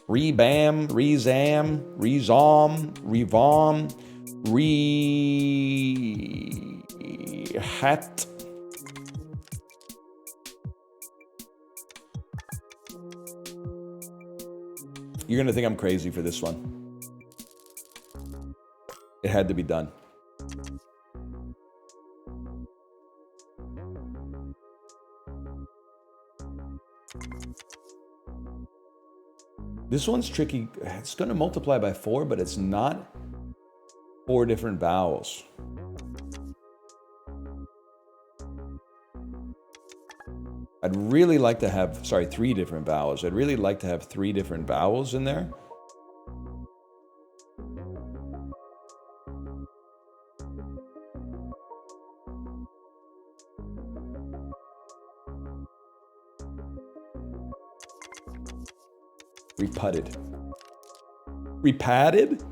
Rebam? Rezam? Rezom? Revom? Rehat? You're gonna think I'm crazy for this one. It had to be done. This one's tricky. It's gonna multiply by 4, but it's not 4 different vowels. I'd really like to have, 3 different vowels. I'd really like to have 3 different vowels in there. Reputted. Repatted?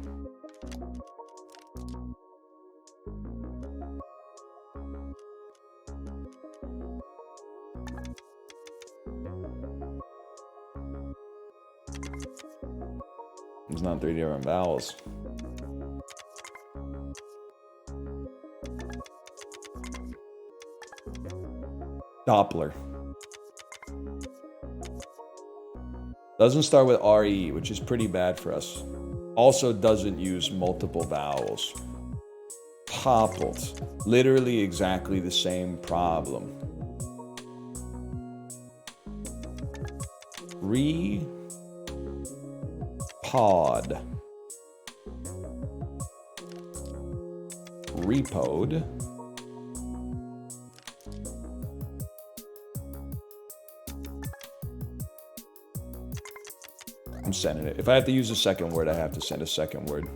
It's not 3 different vowels. Doppler. Doesn't start with RE, which is pretty bad for us. Also doesn't use multiple vowels. Poppelt. Literally exactly the same problem. Pod. Repoed. I'm sending it. If I have to use a second word, I have to send a second word.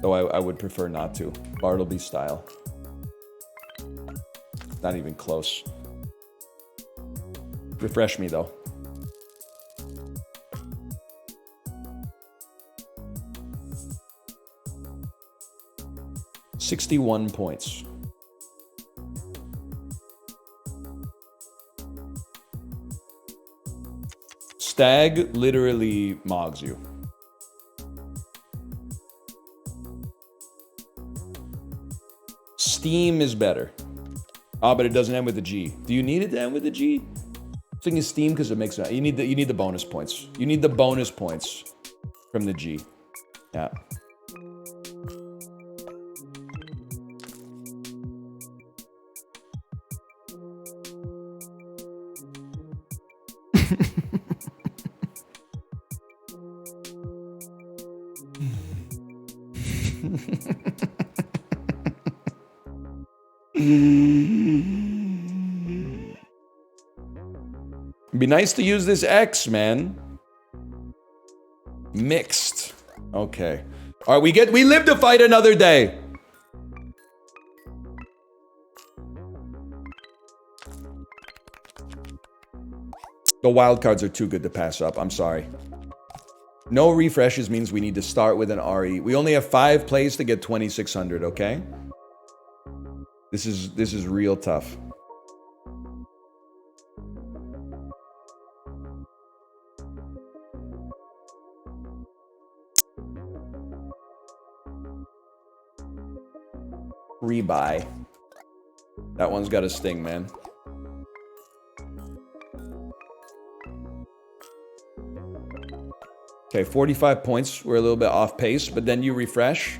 Though I would prefer not to. Bartleby style. Not even close. Refresh me, though. $61 points. Stag literally mogs you. Steam is better. Ah, but it doesn't end with a G. Do you need it to end with a G? I'm thinking Steam because it makes it. You need the bonus points. You need the bonus points from the G. Yeah. It'd be nice to use this X, man. Mixed. Okay. All right, we live to fight another day. The wild cards are too good to pass up. I'm sorry. No refreshes means we need to start with an RE. We only have 5 plays to get 2,600, okay? This is real tough. Rebuy. That one's got a sting, man. Okay, 45 points. We're a little bit off pace, but then you refresh.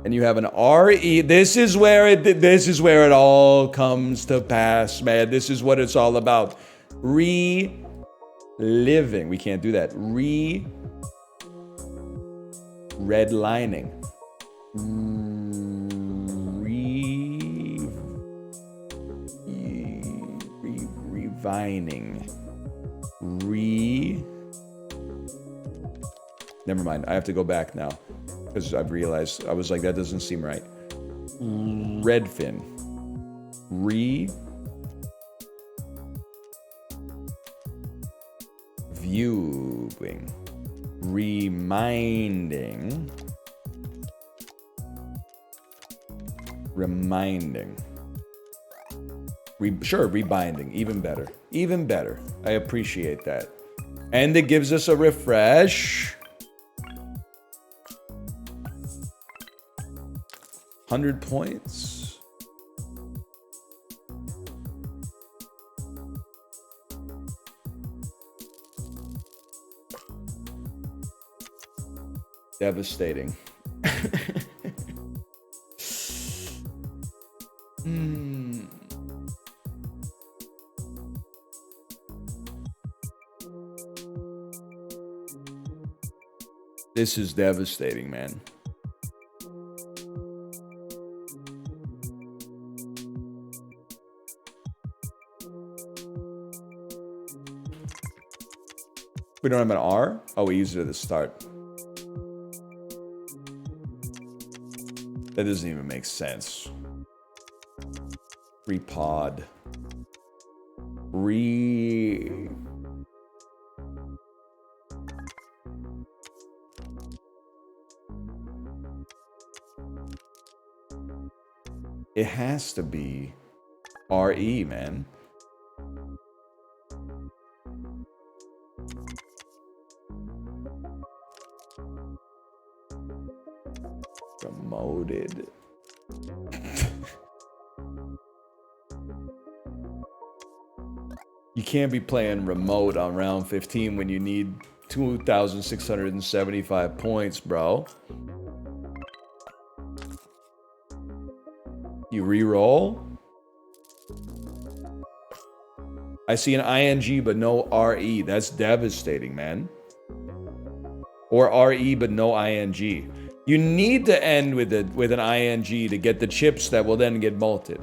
And you have an RE. This is where it all comes to pass, man. This is what it's all about. Reliving. We can't do that. Redlining. Revining. Never mind. I have to go back now because I've realized I was like, that doesn't seem right. Redfin. Viewing. Reminding. Sure, rebinding. Even better. Even better. I appreciate that. And it gives us a refresh. 100 points. Devastating. This is devastating, man. We don't have an R? Oh, we used it at the start. That doesn't even make sense. Repod. It has to be RE, man. Promoted. You can't be playing remote on round 15 when you need 2,675 points, bro. You re-roll. I see an ING but no RE. That's devastating, man. Or RE but no ING. You need to end with an ING to get the chips that will then get malted.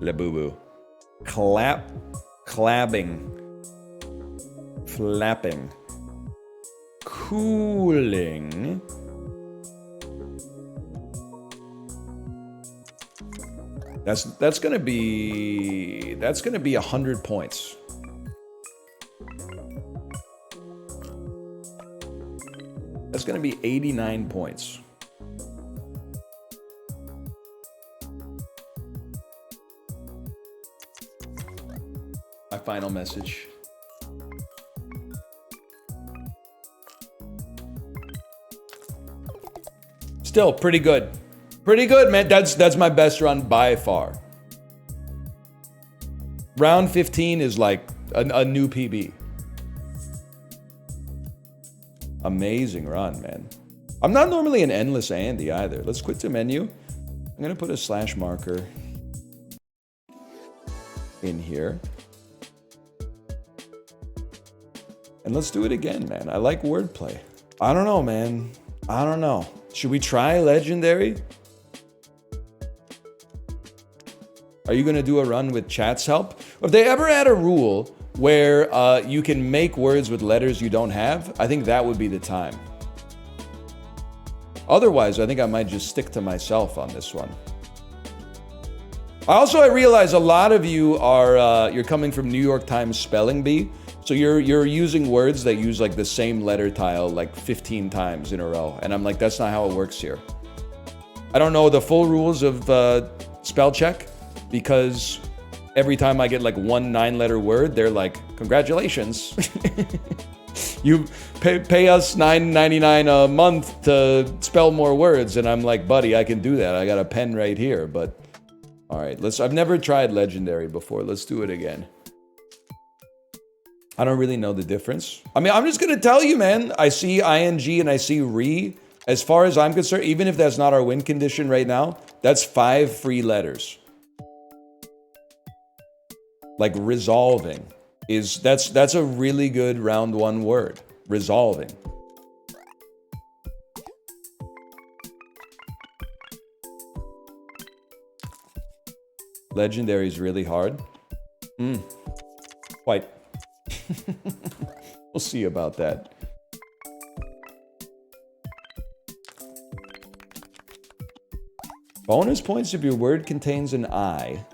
La boo boo. Clabbing. Flapping. Cooling. That's gonna be 100 points. That's gonna be 89 points. My final message. Still pretty good. Pretty good, man. That's my best run by far. Round 15 is like a new PB. Amazing run, man. I'm not normally an endless Andy either. Let's quit the menu. I'm gonna put a slash marker in here. And let's do it again, man. I like wordplay. I don't know, man. I don't know. Should we try legendary? Are you gonna do a run with chat's help? If they ever add a rule where you can make words with letters you don't have, I think that would be the time. Otherwise, I think I might just stick to myself on this one. I realize a lot of you are you're coming from New York Times Spelling Bee, so you're using words that use like the same letter tile like 15 times in a row, and I'm like, that's not how it works here. I don't know the full rules of spell check because every time I get like one 9-letter word, they're like, congratulations. You pay us $9.99 a month to spell more words, and I'm like, buddy, I can do that. I got a pen right here, but all right, I've never tried legendary before. Let's do it again. I don't really know the difference. I mean, I'm just gonna tell you, man. I see ing and I see re. As far as I'm concerned, even if that's not our win condition right now, that's 5 free letters. Like resolving that's a really good round 1 word. Resolving. Legendary is really hard. Quite. We'll see about that. Bonus points if your word contains an I.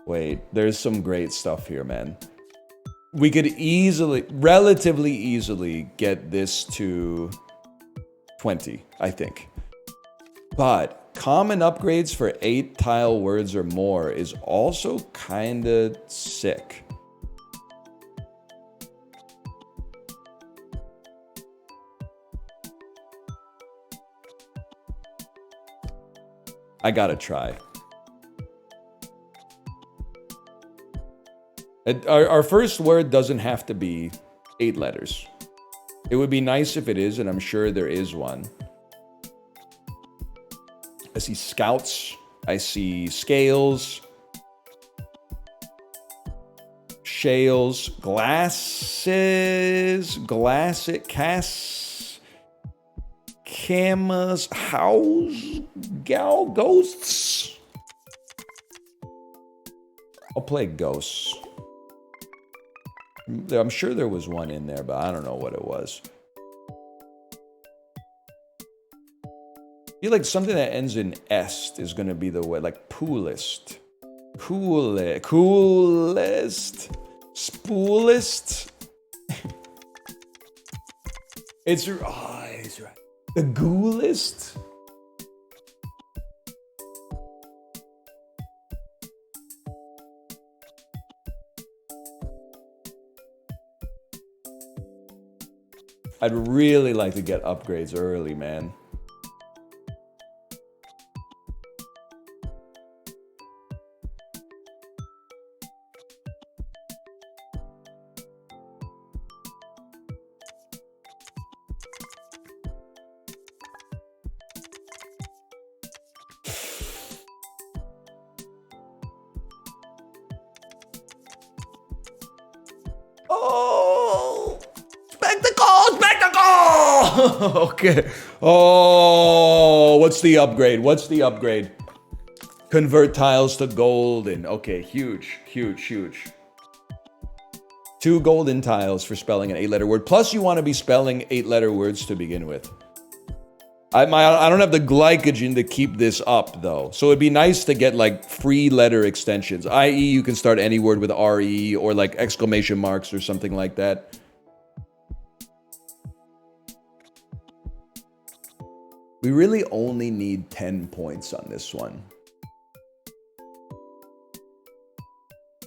Wait, there's some great stuff here, man. We could relatively easily get this to 20, I think. But common upgrades for 8 tile words or more is also kinda sick. I gotta try. Our first word doesn't have to be 8 letters. It would be nice if it is, and I'm sure there is one. I see scouts. I see scales. Shales. Glasses. Cass. Camas. House. Gal. Ghosts. I'll play ghosts. I'm sure there was one in there, but I don't know what it was. I feel like something that ends in est is going to be the way, like poolist. Coolest. Spoolist. It's right. The ghoulist. I'd really like to get upgrades early, man. Oh! Spectacle! Okay. Oh, what's the upgrade? Convert tiles to golden. Okay, huge. 2 golden tiles for spelling an 8-letter word. Plus, you want to be spelling 8-letter words to begin with. I don't have the glycogen to keep this up, though. So it'd be nice to get, like, free letter extensions. I.e., you can start any word with RE or, like, exclamation marks or something like that. We really only need 10 points on this one.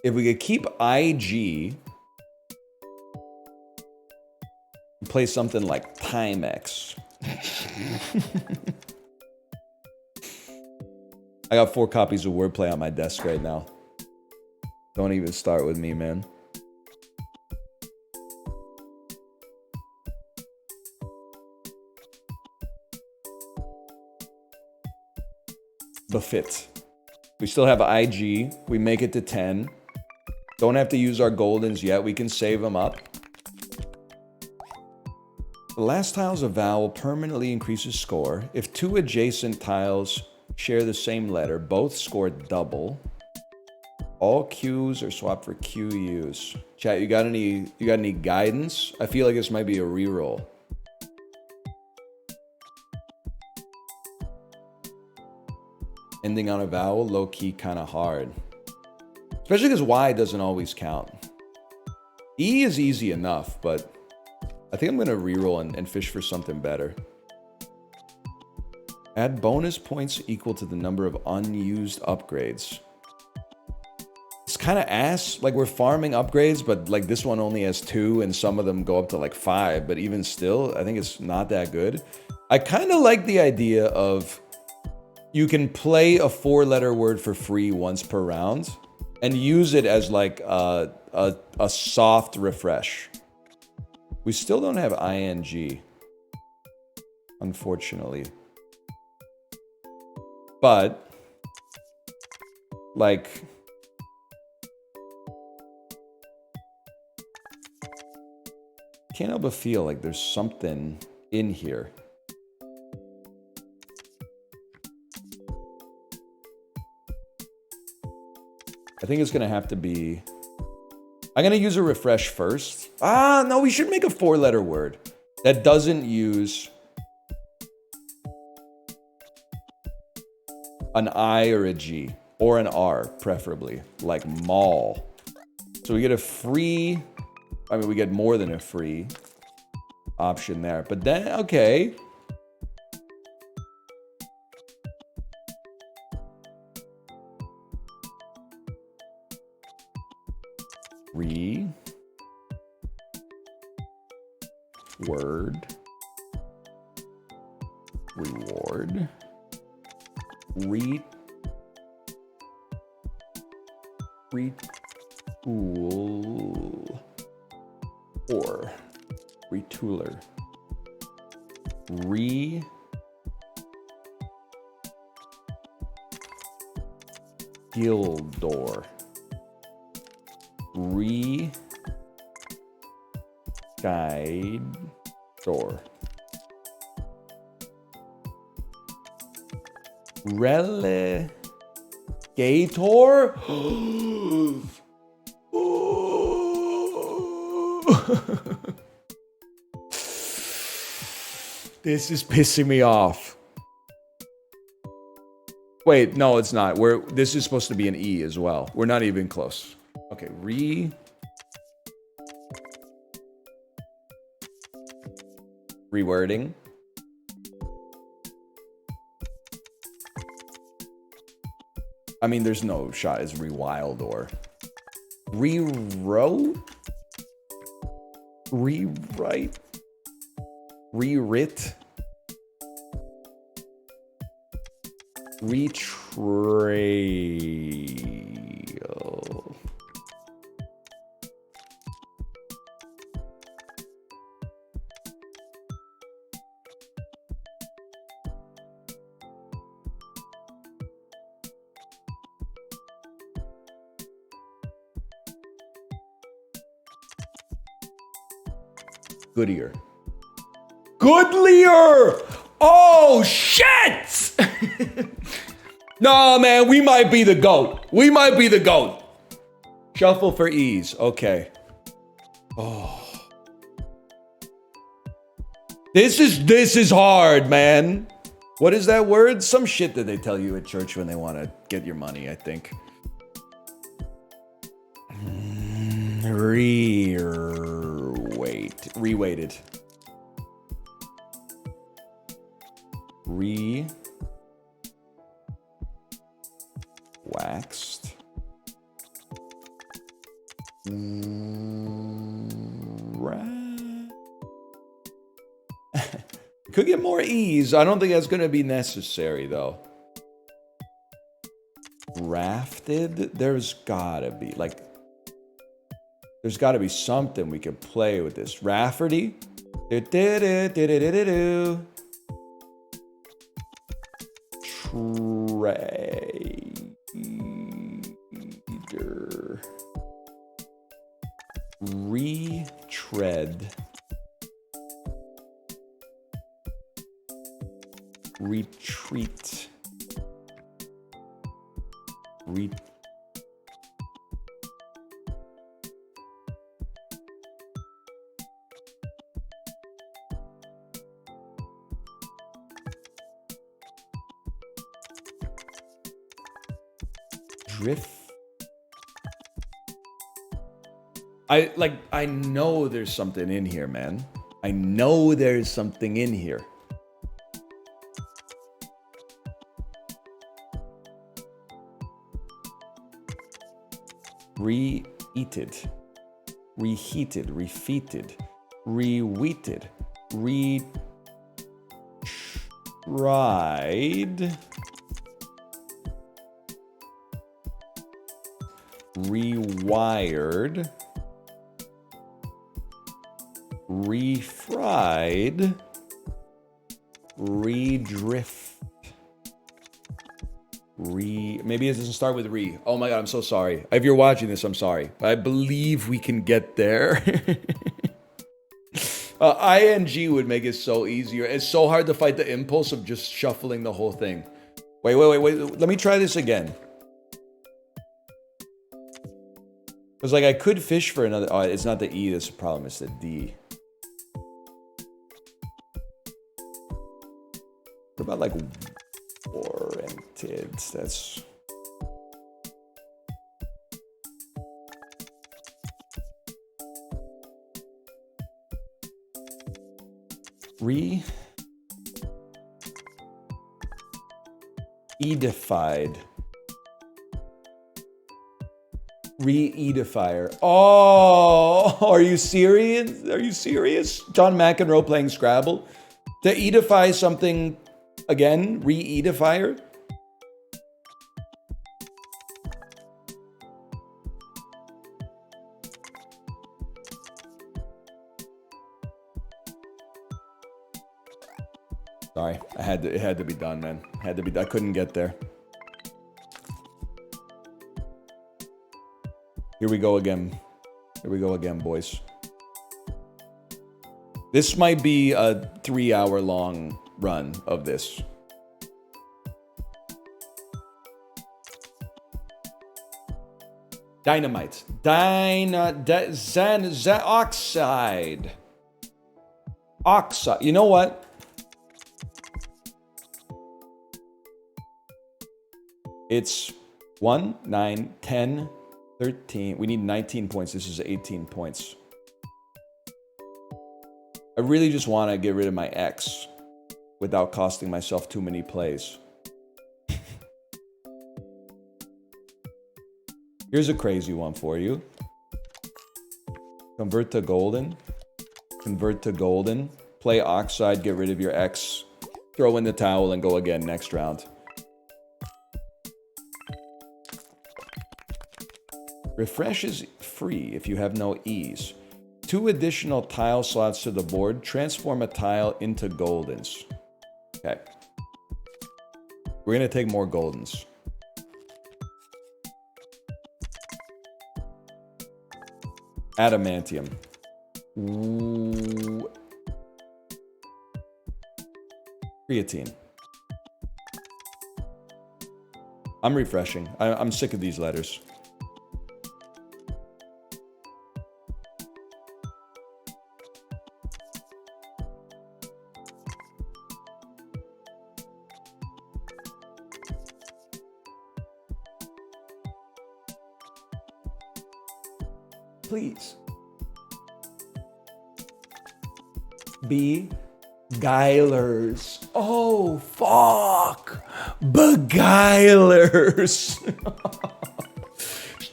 If we could keep IG, play something like Timex. I got 4 copies of Wordplay on my desk right now. Don't even start with me, man. Befit. We still have IG. We make it to 10. Don't have to use our goldens yet. We can save them up. The last tile's a vowel permanently increases score. If 2 adjacent tiles share the same letter, both score double. All Q's are swapped for QU's. Chat, you got any guidance? I feel like this might be a reroll. Ending on a vowel, low-key kind of hard. Especially because Y doesn't always count. E is easy enough, but I think I'm going to reroll and fish for something better. Add bonus points equal to the number of unused upgrades. It's kind of ass. Like, we're farming upgrades, but like this one only has 2 and some of them go up to like 5. But even still, I think it's not that good. I kind of like the idea of you can play a 4-letter word for free once per round and use it as like a soft refresh. We still don't have ing, unfortunately. But, like, can't help but feel like there's something in here. I think it's gonna have to be... I'm gonna use a refresh first. Ah, no, we should make a 4-letter word that doesn't use an I or a G, or an R, preferably, like mall. So we get a free, I mean, we get more than a free option there. But then, okay. Word. Reward. Retool. Or retooler. Gildor. Guide door. Relegator? This is pissing me off. Wait, no, it's not. This is supposed to be an E as well. We're not even close. Okay, rewording. I mean, there's no shot as Rewildor. Rewrote? Rewrite? Rewrit? Retrail. Goodyear. Goodlier! Oh, shit! No, man, we might be the GOAT. We might be the GOAT. Shuffle for ease. Okay. Oh. This is hard, man. What is that word? Some shit that they tell you at church when they want to get your money, I think. Reweighted. Waxed. Could get more E's. I don't think that's going to be necessary, though. Rafted? There's gotta be, like... There's gotta be something we could play with this. Rafferty? Trader. Retread. Retreat. Drift. I know there's something in here, man. I know there's something in here. Re-eated. Reheated. Refeated. Re-wheated. Re-tried. Rewired. Refried. Redrift. Maybe it doesn't start with re. Oh my god, I'm so sorry. If you're watching this, I'm sorry. I believe we can get there. ING would make it so easier. It's so hard to fight the impulse of just shuffling the whole thing. Wait. Let me try this again. Because like I could fish for another. Oh, it's not the E that's the problem. It's the D. What about like warranted? That's edified. Re-edifier. Oh, are you serious? Are you serious? John McEnroe playing Scrabble. To edify something again, re-edifier? Sorry, it had to be done, man. Had to be. I couldn't get there. Here we go again. Here we go again, boys. This might be a 3-hour long run of this. Dynamite. Oxide. Oxide. You know what? It's 1, 9, 10, 13. We need 19 points. This is 18 points. I really just want to get rid of my X without costing myself too many plays. Here's a crazy one for you. Convert to golden. Convert to golden. Play Oxide, get rid of your X. Throw in the towel and go again next round. Refresh is free if you have no E's. 2 additional tile slots to the board. Transform a tile into goldens. Okay. We're going to take more goldens. Adamantium. Ooh. Creatine. I'm refreshing. I'm sick of these letters. Please. Beguilers. Oh, fuck. Beguilers.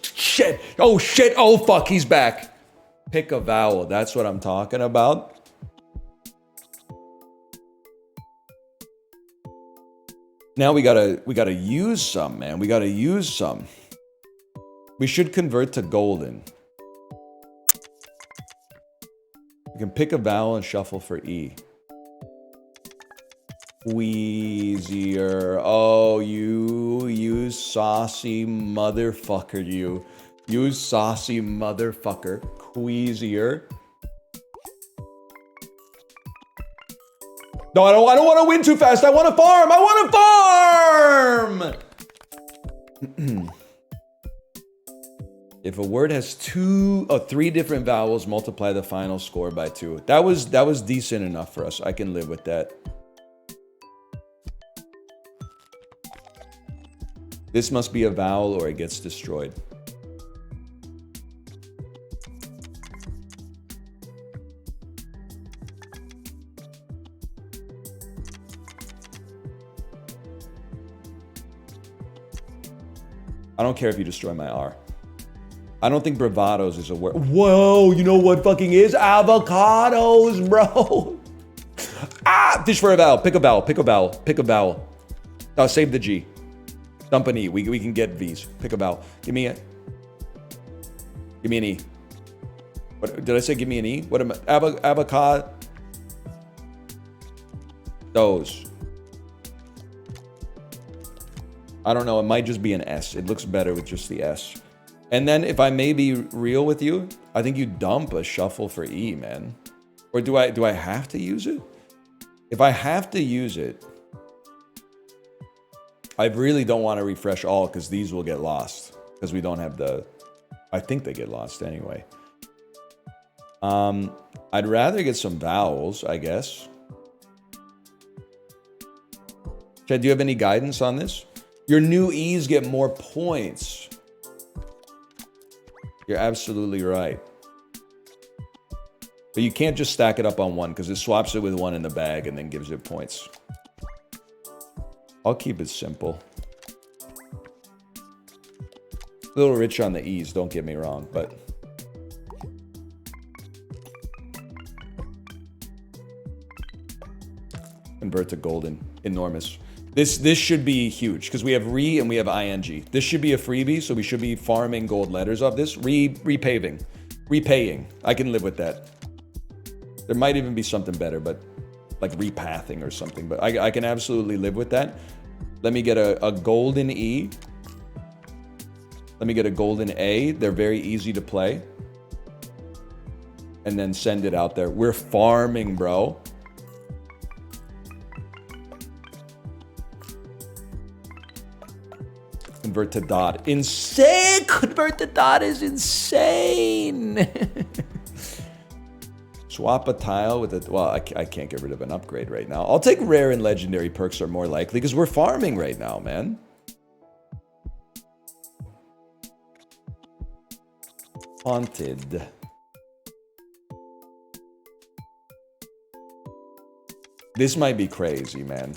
Shit. Oh, shit. Oh, fuck. He's back. Pick a vowel. That's what I'm talking about. Now we gotta use some, man. We gotta use some. We should convert to golden. We can pick a vowel and shuffle for E. Queasier. Oh, you saucy motherfucker, you. You saucy motherfucker. Queasier. No, I don't want to win too fast. I want to farm. I want to farm! If a word has 3 different vowels, multiply the final score by 2. That was decent enough for us. I can live with that. This must be a vowel or it gets destroyed. I don't care if you destroy my R. I don't think bravados is a word. Whoa, you know what fucking is? Avocados, bro. Ah, fish for a vowel. Pick a vowel. Pick a vowel. Pick a vowel. Save the G. Dump an E. We can get V's. Pick a vowel. Give me an E. What did I say? Give me an E. What am I? Avocado. Those. I don't know. It might just be an S. It looks better with just the S. And then if I may be real with you, I think you dump a shuffle for E, man. Or do I have to use it? If I have to use it, I really don't want to refresh all because these will get lost. Because we don't have the... I think they get lost anyway. I'd rather get some vowels, I guess. Chad, do you have any guidance on this? Your new E's get more points. You're absolutely right. But you can't just stack it up on one because it swaps it with one in the bag and then gives it points. I'll keep it simple. A little rich on the E's, don't get me wrong, but... Convert to golden. Enormous. This should be huge because we have re and we have ing. This should be a freebie, so we should be farming gold letters off this. Repaving. Repaying. I can live with that. There might even be something better, but like repathing or something. But I can absolutely live with that. Let me get a golden E. Let me get a golden A. They're very easy to play. And then send it out there. We're farming, bro. Convert to dot. Insane! Convert to dot is insane! Swap a tile with a... Well, I can't get rid of an upgrade right now. I'll take rare and legendary perks are more likely because we're farming right now, man. Haunted. This might be crazy, man.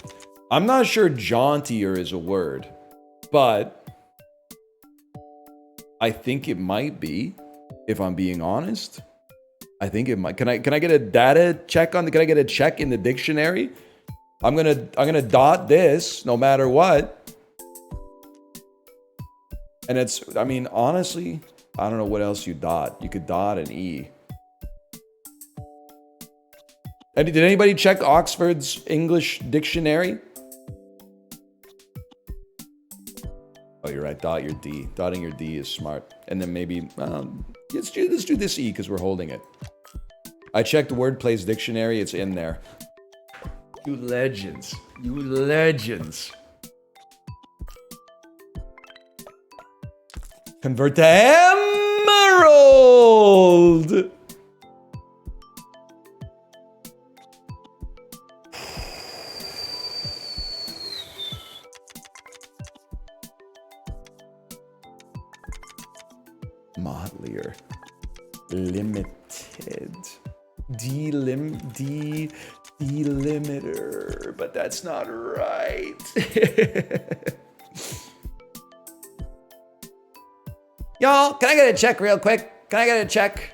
I'm not sure jauntier is a word, but I think it might be, if I'm being honest. I think it might. Can I get a data check on the, can I get a check in the dictionary? I'm gonna dot this no matter what. And it's, I mean, honestly, I don't know what else you dot. You could dot an E. And did anybody check Oxford's English dictionary? Oh, you're right. Dot your D. Dotting your D is smart. And then maybe let's do this E because we're holding it. I checked Wordplay's dictionary. It's in there. You legends. You legends. Convert to emerald. Mottlier. Limited. Delimiter. But that's not right. Y'all, can I get a check real quick? Can I get a check?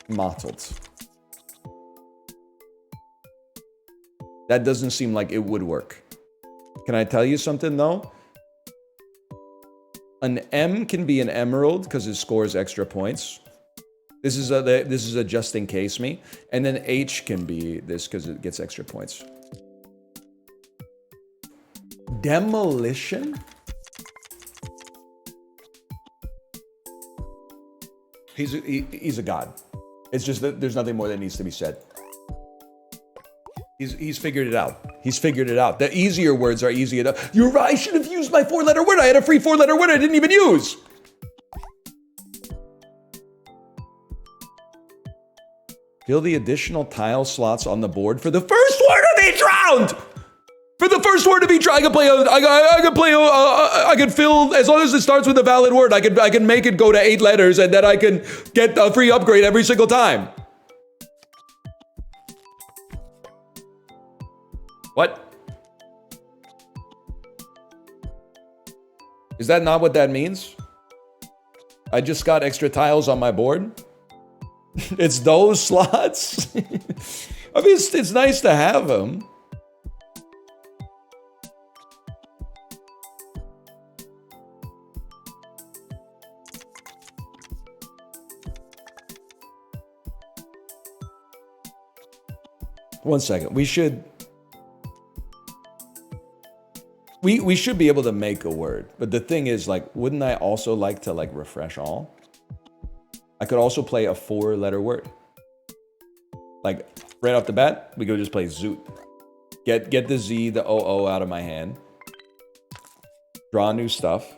Mottled. That doesn't seem like it would work. Can I tell you something though? An M can be an emerald because it scores extra points. This is a just in case me. And then H can be this because it gets extra points. Demolition? He's a god. It's just that there's nothing more that needs to be said. He's figured it out. He's figured it out. The easier words are easy enough. You're right. I should have used my 4-letter word. I had a free 4-letter word I didn't even use. Fill the additional tile slots on the board for the first word of each round. For the first word of each round, I could fill, as long as it starts with a valid word, I can make it go to 8 letters and then I can get a free upgrade every single time. What? Is that not what that means? I just got extra tiles on my board. It's those slots. I mean, it's nice to have them. One second. We should be able to make a word. But the thing is, like, wouldn't I also like to, like, refresh all? I could also play a 4-letter word. Like, right off the bat, we could just play zoot. Get the Z, the OO out of my hand. Draw new stuff.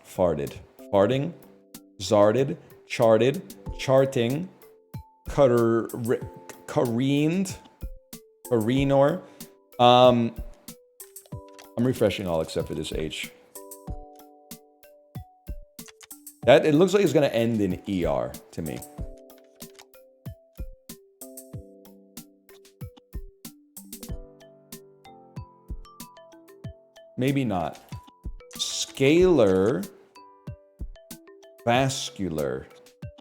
Farted. Farting. Zarded. Charted. Charting. Careened. Careenor. I'm refreshing all except for this H. That, it looks like it's gonna end in ER to me. Maybe not. Scalar. Vascular.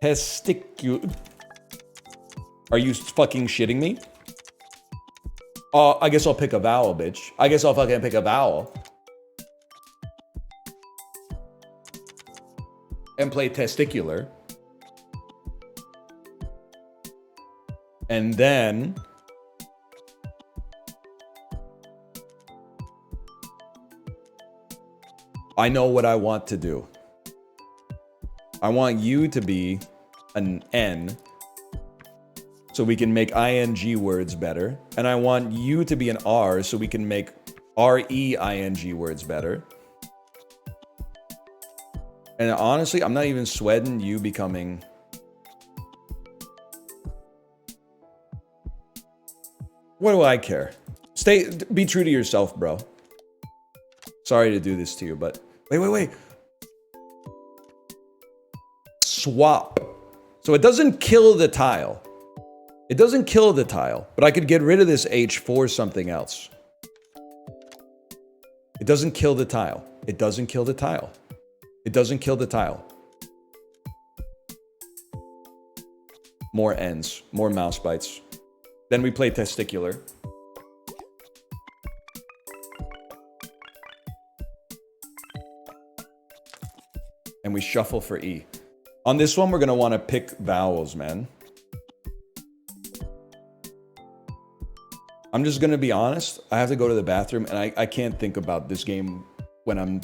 Testicular. Are you fucking shitting me? I guess I'll pick a vowel, bitch. I guess I'll fucking pick a vowel. And play testicular. And then... I know what I want to do. I want you to be an N, so we can make ing words better. And I want you to be an R, so we can make REING words better. And honestly, I'm not even sweating you becoming... What do I care? Be true to yourself, bro. Sorry to do this to you, but... Wait. Swap. So it doesn't kill the tile. It doesn't kill the tile, but I could get rid of this H for something else. It doesn't kill the tile. It doesn't kill the tile. It doesn't kill the tile. More N's. More mouse bites. Then we play testicular. And we shuffle for E. On this one, we're going to want to pick vowels, man. I'm just going to be honest. I have to go to the bathroom, and I can't think about this game when I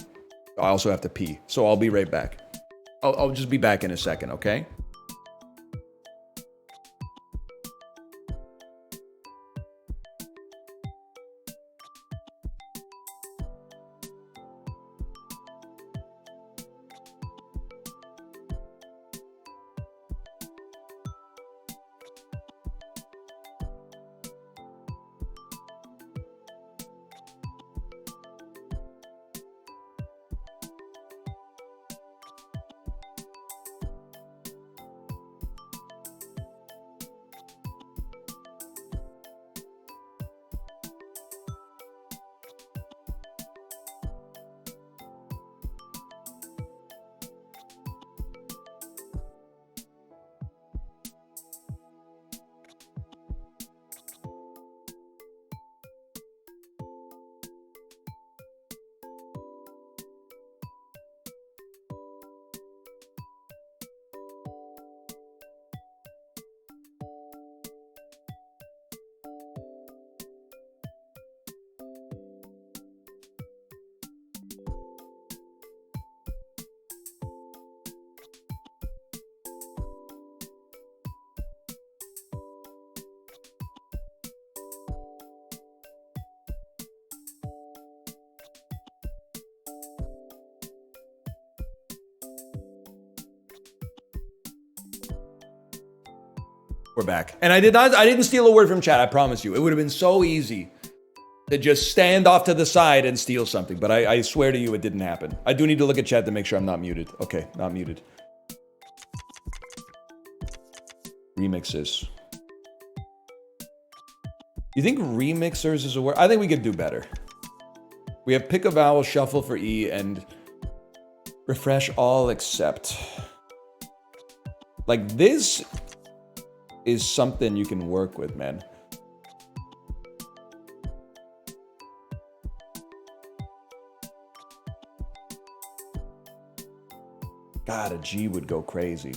also have to pee. So I'll be right back. I'll just be back in a second, okay? We're back. And I didn't steal a word from chat, I promise you. It would have been so easy to just stand off to the side and steal something. But I swear to you, it didn't happen. I do need to look at chat to make sure I'm not muted. Okay, not muted. Remixes. You think remixers is a word? I think we could do better. We have pick a vowel, shuffle for E, and refresh all except. Like, this is something you can work with, man. God, a G would go crazy.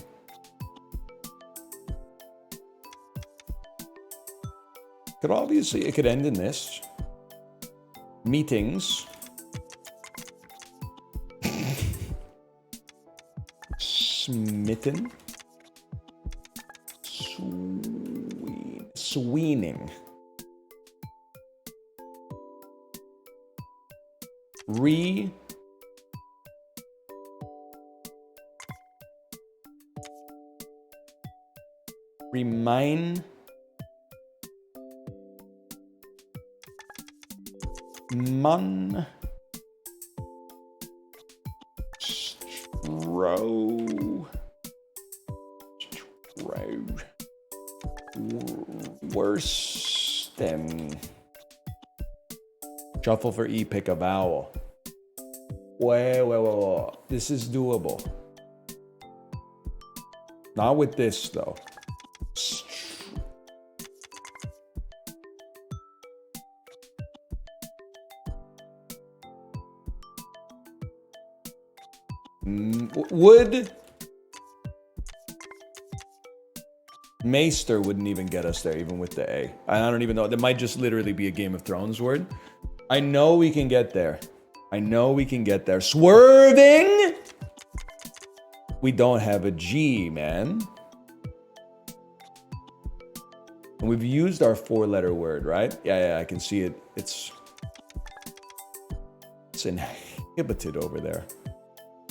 Could obviously, it could end in this. Meetings. Smitten. Sweening. Remind. Mun. Worse than. Shuffle for E, pick a vowel. Wait. This is doable. Not with this, though. Would Maester wouldn't even get us there, even with the A. I don't even know. That might just literally be a Game of Thrones word. I know we can get there. Swerving! We don't have a G, man. And we've used our 4-letter word, right? Yeah, I can see it. It's inhibited over there.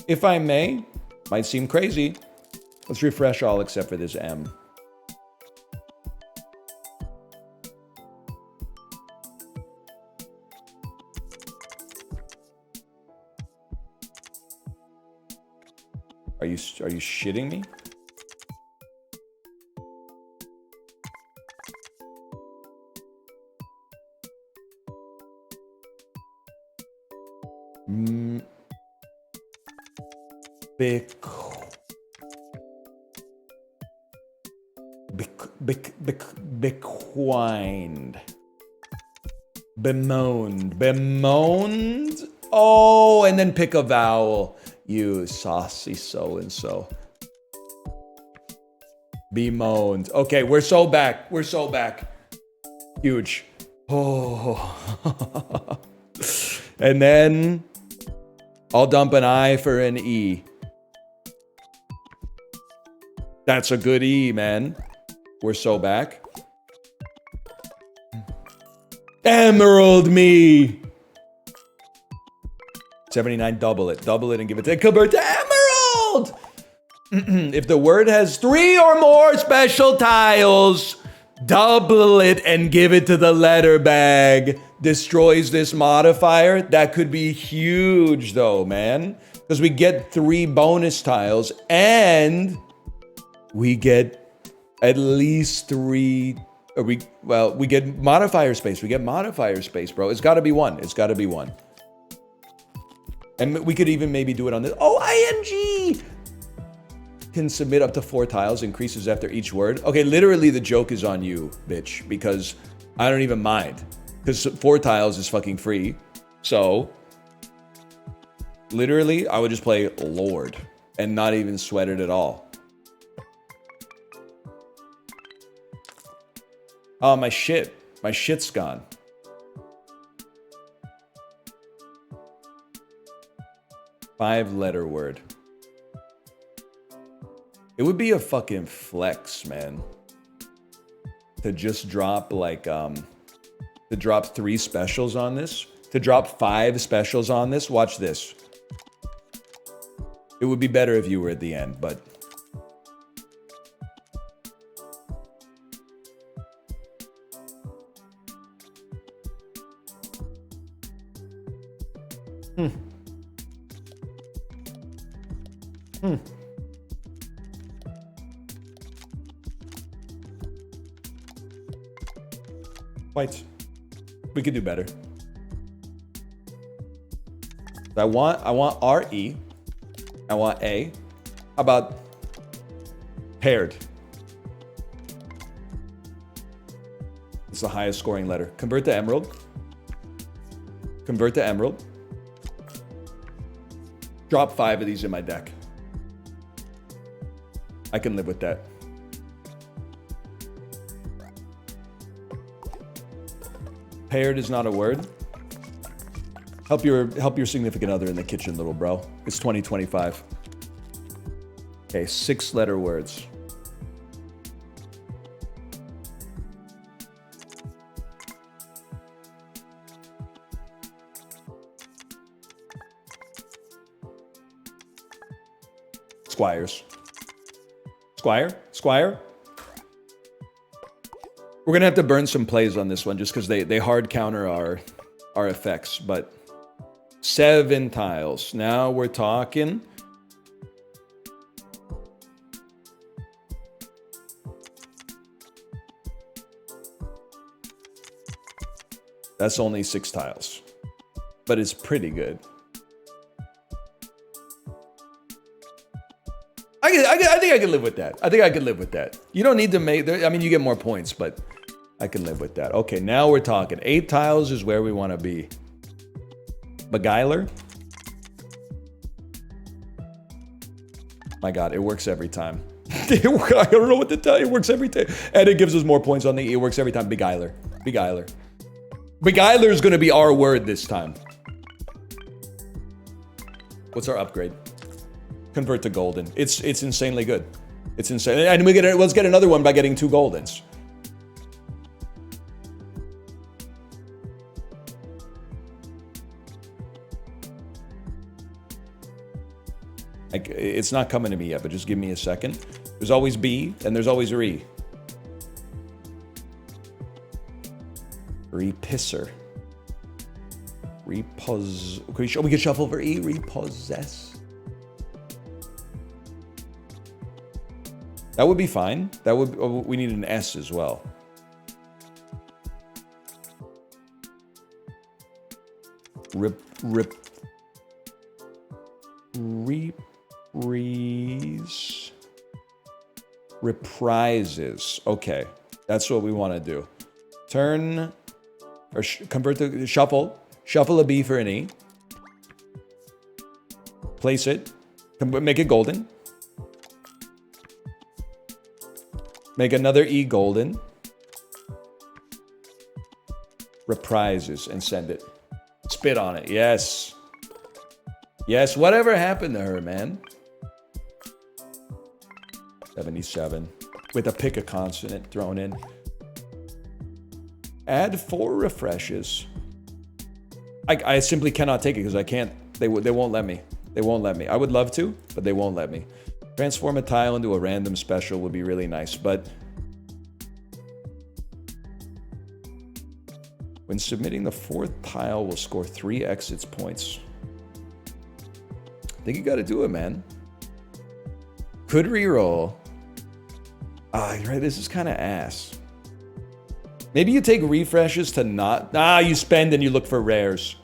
If I may, might seem crazy. Let's refresh all except for this M. Are you shitting me? Bequined. Bemoaned. Oh, and then pick a vowel. You saucy so-and-so. Bemoaned. Okay, we're so back. Huge. Oh. And then I'll dump an I for an E. That's a good E, man. We're so back. Emerald me. 79, double it and give it to Emerald. If the word has 3 or more special tiles, double it and give it to the letter bag. Destroys this modifier. That could be huge though, man. Because we get 3 bonus tiles and we get at least 3. We get modifier space. Bro. It's got to be 1. And we could even maybe do it on this. Oh, ING! Can submit up to 4 tiles, increases after each word. Okay, literally the joke is on you, bitch, because I don't even mind. Because 4 tiles is fucking free. So, literally, I would just play Lord and not even sweat it at all. Oh, my shit's gone. Five-letter word. It would be a fucking flex, man. To just drop like to drop 3 specials on this. To drop 5 specials on this. Watch this. It would be better if you were at the end, but Whites. We could do better. I want R-E. I want A. How about paired? It's the highest scoring letter. Convert to emerald. Convert to emerald. Drop 5 of these in my deck. I can live with that. Paired is not a word. Help your significant other in the kitchen, little bro. It's 2025. Okay, 6-letter words. Squires. Squire. We're gonna have to burn some plays on this one just because they hard counter our effects, but 7 tiles. Now we're talking. That's only 6 tiles, but it's pretty good. I think I can live with that. I think I can live with that. You don't need to make... I mean, you get more points, but I can live with that. Okay, now we're talking. 8 tiles is where we want to be. Beguiler. My God, it works every time. I don't know what to tell you. It works every time. And it gives us more points on the E. It works every time. Beguiler. Beguiler. Beguiler is going to be our word this time. What's our upgrade? Convert to golden. It's insanely good. It's insane. And let's get another one by getting 2 goldens. It's not coming to me yet, but just give me a second. There's always B, and there's always Re. Repisser. We can shuffle for E. Repossess. That would be fine. That would. We need an S as well. Reprises. Okay, that's what we want to do. Turn or convert to shuffle. Shuffle a B for an E. Place it. Make it golden. Make another E golden. Reprises and send it. Spit on it. Yes. Yes, whatever happened to her, man? 77. With a pick a consonant thrown in. Add 4 refreshes. I simply cannot take it because I can't. They won't let me. They won't let me. I would love to, but they won't let me. Transform a tile into a random special would be really nice, but when submitting the 4th tile, will score 3 exits points. I think you got to do it, man. Could reroll. You're right. This is kind of ass. Maybe you take refreshes to not... you spend and you look for rares.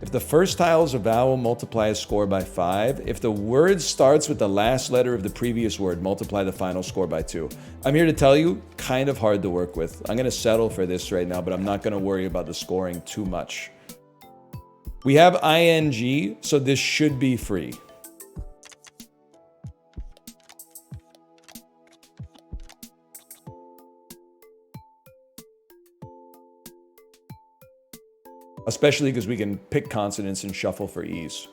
If the first tile is a vowel, multiply a score by 5. If the word starts with the last letter of the previous word, multiply the final score by 2. I'm here to tell you, kind of hard to work with. I'm going to settle for this right now, but I'm not going to worry about the scoring too much. We have ing, so this should be free. Especially because we can pick consonants and shuffle for ease.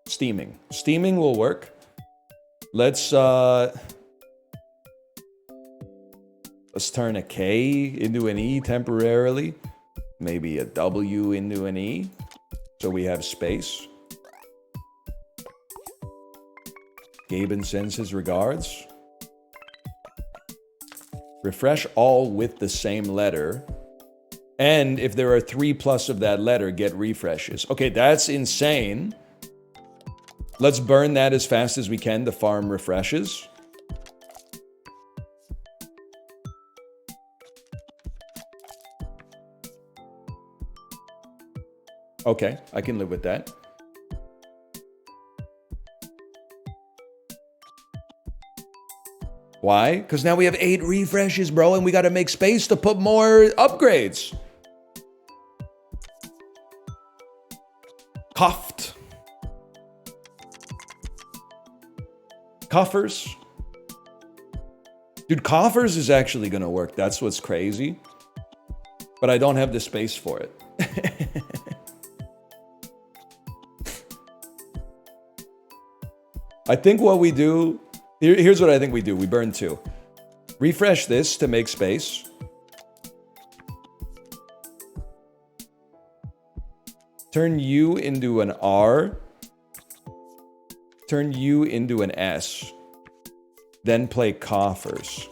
Steaming. Steaming will work. Let's turn a K into an E temporarily. Maybe a W into an E. So we have space. Gaben sends his regards. Refresh all with the same letter. And if there are 3 plus of that letter, get refreshes. Okay, that's insane. Let's burn that as fast as we can to farm refreshes. Okay, I can live with that. Why? Because now we have 8 refreshes, bro, and we got to make space to put more upgrades. Cuffed. Cuffers. Dude, coffers is actually going to work. That's what's crazy. But I don't have the space for it. I think what we do... Here's what I think we do. We burn 2. Refresh this to make space. Turn U into an R. Turn U into an S. Then play coffers.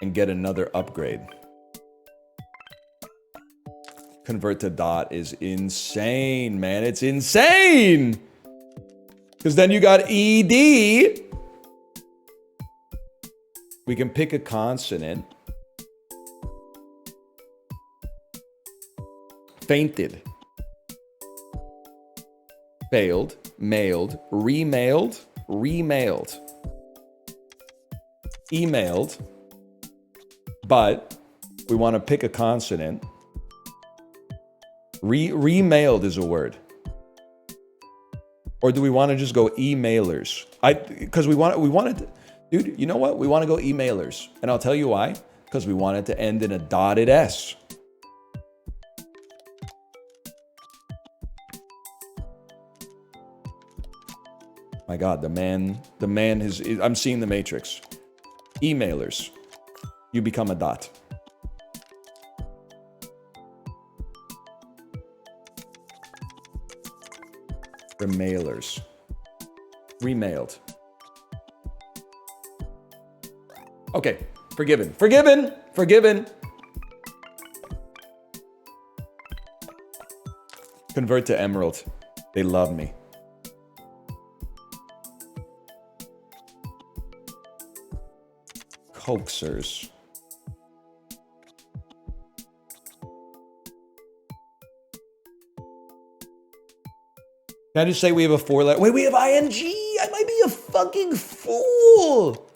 And get another upgrade. Convert to dot is insane, man. It's insane! Because then you got ED. We can pick a consonant. Fainted. Failed. Mailed. Remailed. Remailed. Emailed. But we want to pick a consonant. Remailed is a word. Or do we want to just go emailers? Because we wanted, dude, you know what? We want to go emailers. And I'll tell you why. Because we want it to end in a dotted S. My God, the man I'm seeing the Matrix. Emailers. You become a dot. Remailers. Remailed. Okay, forgiven. Forgiven! Forgiven! Convert to emerald. They love me. Coaxers. Can I just say we have a 4-letter? Wait, we have ing! I might be a fucking fool!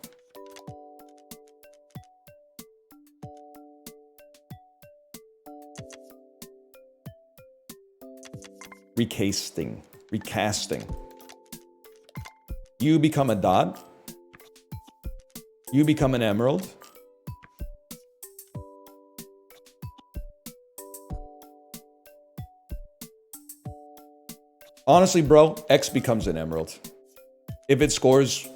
Recasting. Recasting. You become a dot. You become an emerald. Honestly, bro, X becomes an emerald. If it scores...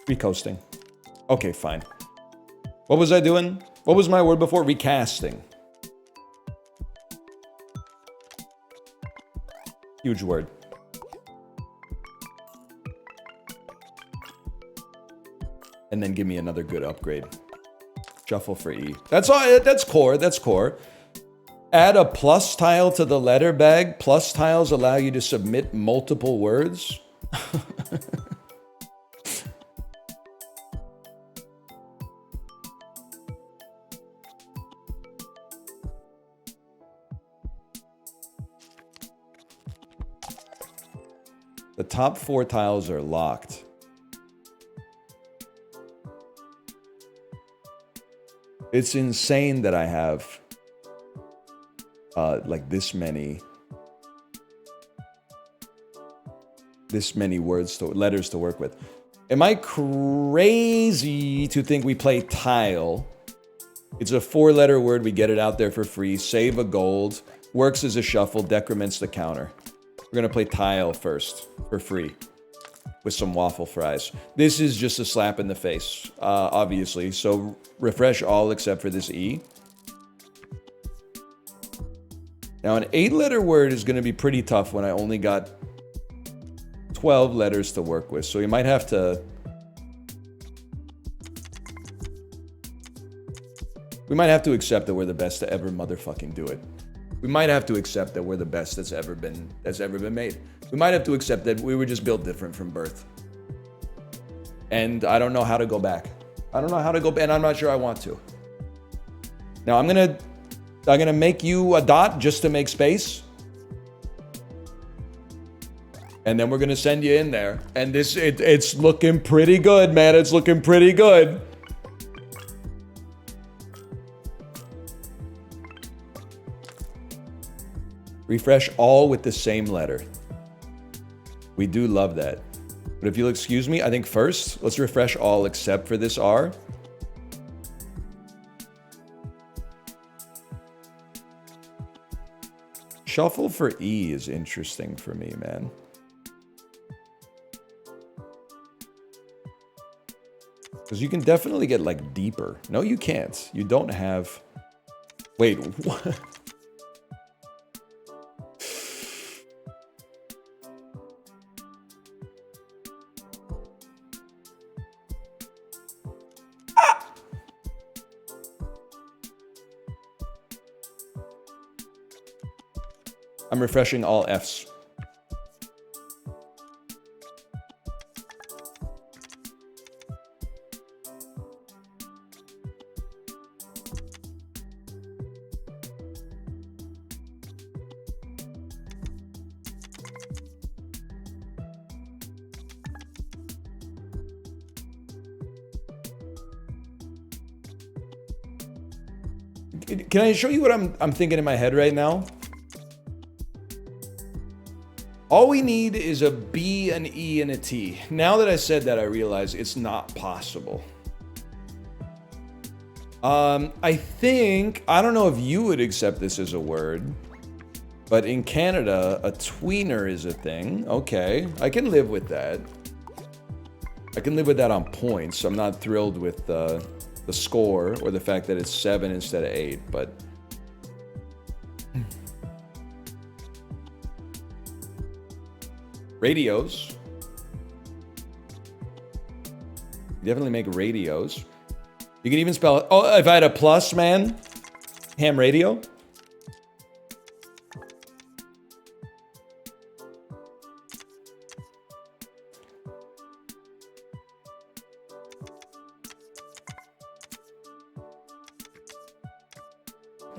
Recoasting. Okay, fine. What was I doing? What was my word before? Recasting. Huge word. And then give me another good upgrade. Shuffle for E. That's all. That's core. That's core. Add a plus tile to the letter bag. Plus tiles allow you to submit multiple words. The top 4 tiles are locked. It's insane that I have like this many letters to work with. Am I crazy to think we play tile? It's a 4-letter word. We get it out there for free. Save a gold. Works as a shuffle. Decrements the counter. We're going to play tile first for free with some waffle fries. This is just a slap in the face, obviously. So refresh all except for this E. Now, an 8-letter word is going to be pretty tough when I only got 12 letters to work with. So you might have to... We might have to accept that we're the best to ever motherfucking do it. We might have to accept that we're the best that's ever been made. We might have to accept that we were just built different from birth. And I don't know how to go back. I don't know how to go back, and I'm not sure I want to. Now I'm gonna make you a dot just to make space. And then we're gonna send you in there. And it's looking pretty good, man. It's looking pretty good. Refresh all with the same letter. We do love that. But if you'll excuse me, I think first, let's refresh all except for this R. Shuffle for E is interesting for me, man. Because you can definitely get, like, deeper. No, you can't. You don't have... Wait, what? I'm refreshing all Fs. Can I show you what I'm thinking in my head right now? All we need is a B, an E, and a T. Now that I said that, I realize it's not possible. I think, I don't know if you would accept this as a word, but in Canada, a tweener is a thing. Okay, I can live with that. I can live with that on points. I'm not thrilled with the score or the fact that it's 7 instead of 8, but... Radios. Definitely make radios. You can even spell... Oh, if I had a plus, man. Ham radio.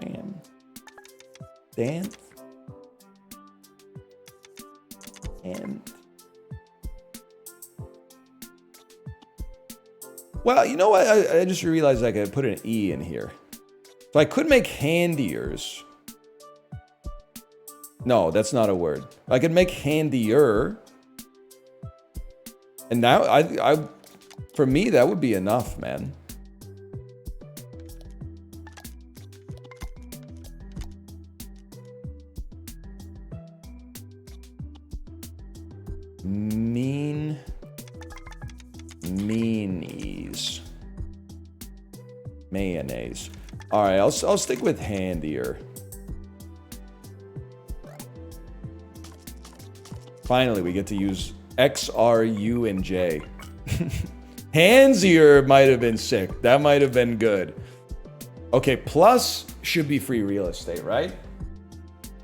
Ham. Dance. And well, you know what? I just realized I could put an E in here. So I could make handiers. No, that's not a word. I could make handier. And now I for me, that would be enough, man. Meanies. Mayonnaise. All right, I'll stick with handier. Finally, we get to use X, R, U, and J. Handsier might have been sick. That might have been good. Okay, plus should be free real estate, right?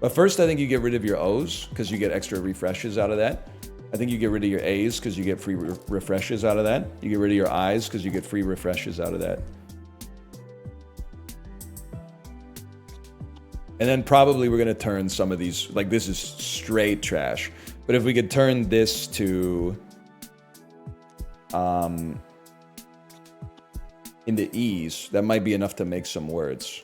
But first, I think you get rid of your O's because you get extra refreshes out of that. I think you get rid of your A's because you get free refreshes out of that. You get rid of your I's because you get free refreshes out of that. And then probably we're going to turn some of these, like this is straight trash. But if we could turn this to into E's, that might be enough to make some words.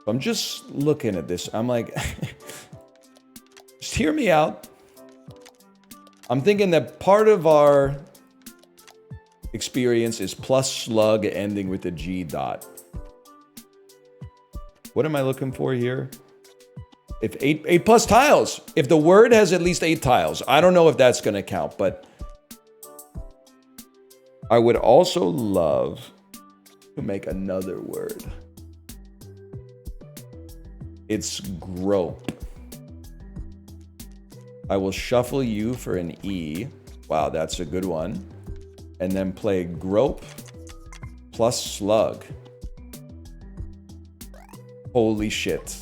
I'm just looking at this. I'm like, just hear me out. I'm thinking that part of our experience is plus slug ending with a G dot. What am I looking for here? If eight plus tiles. If the word has at least 8 tiles. I don't know if that's going to count, but I would also love to make another word. It's grope. I will shuffle you for an E. Wow, that's a good one. And then play grope plus slug. Holy shit.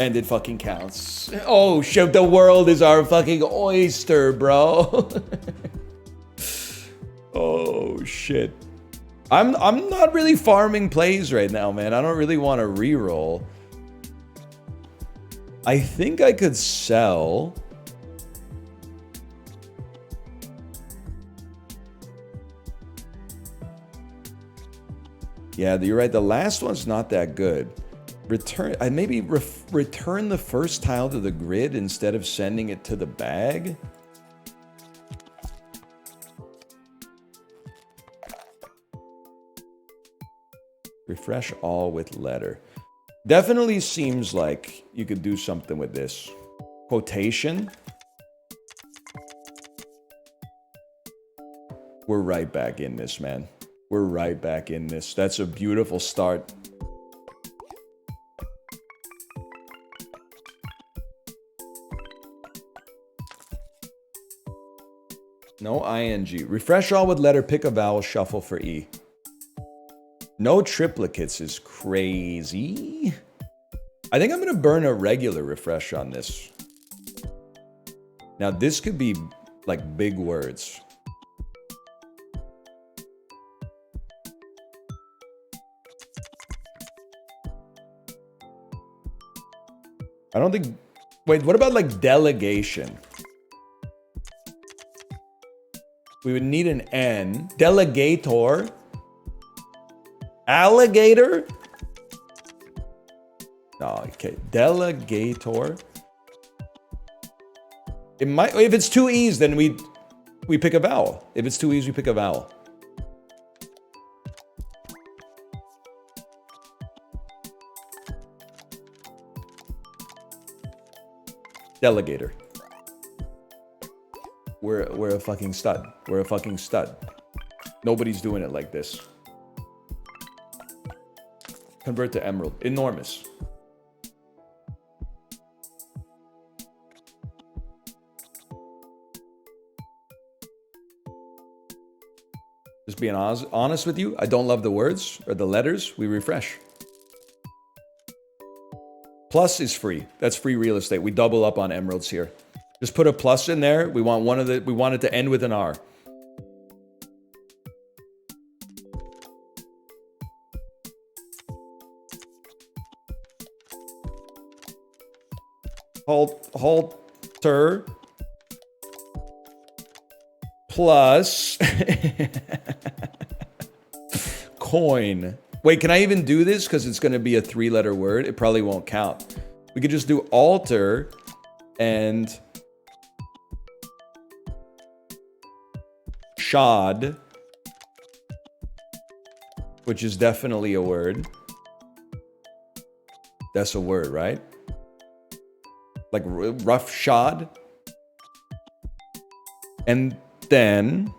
And it fucking counts. Oh shit, the world is our fucking oyster, bro. Oh shit. I'm not really farming plays right now, man. I don't really want to reroll. I think I could sell. Yeah, you're right. The last one's not that good. Return. I maybe return the first tile to the grid instead of sending it to the bag. Refresh all with letter. Definitely seems like you could do something with this. Quotation. We're right back in this, man. We're right back in this. That's a beautiful start. No ing. Refresh all with letter, pick a vowel, shuffle for E. No triplicates is crazy. I think I'm going to burn a regular refresh on this. Now, this could be like big words. I don't think... Wait, what about like delegation? We would need an N. Delegator. Alligator? No, okay. Delegator. It might... If it's two E's, then we pick a vowel. If it's two E's, we pick a vowel. Delegator. We're a fucking stud. We're a fucking stud. Nobody's doing it like this. Convert to emerald. Enormous. Just being honest with you, I don't love the words or the letters. We refresh. Plus is free. That's free real estate. We double up on emeralds here. Just put a plus in there. We want we want it to end with an R. Halter plus coin. Wait, can I even do this? Because it's going to be a 3-letter word. It probably won't count. We could just do alter and shod, which is definitely a word. That's a word, right? Like rough shod. And then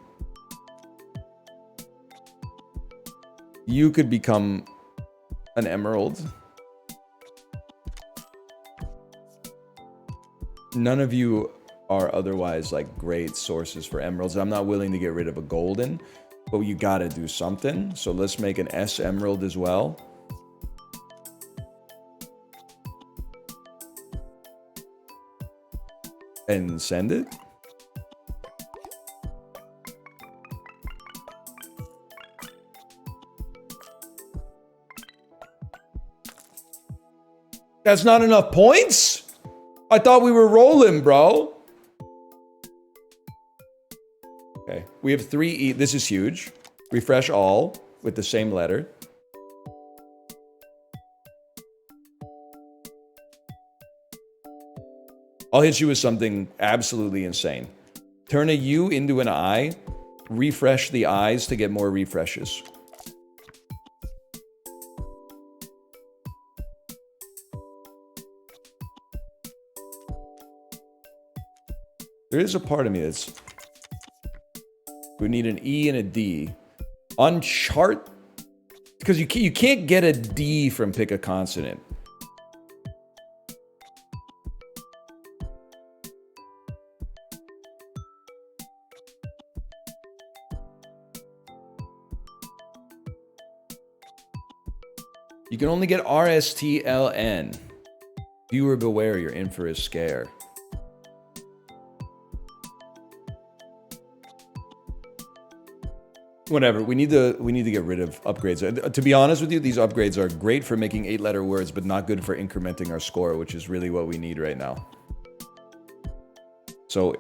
you could become an emerald. None of you are otherwise like great sources for emeralds. I'm not willing to get rid of a golden, but you gotta do something. So let's make an S emerald as well. And send it. That's not enough points? I thought we were rolling, bro. Okay, we have 3 E. This is huge. Refresh all with the same letter. I'll hit you with something absolutely insane. Turn a U into an I. Refresh the I's to get more refreshes. There is a part of me that's... We need an E and a D. On chart... Because you can't get a D from pick a consonant. You can only get RSTLN. Viewer beware, you're in for a scare. Whatever, we need to get rid of upgrades. To be honest with you, these upgrades are great for making 8-letter words, but not good for incrementing our score, which is really what we need right now. So,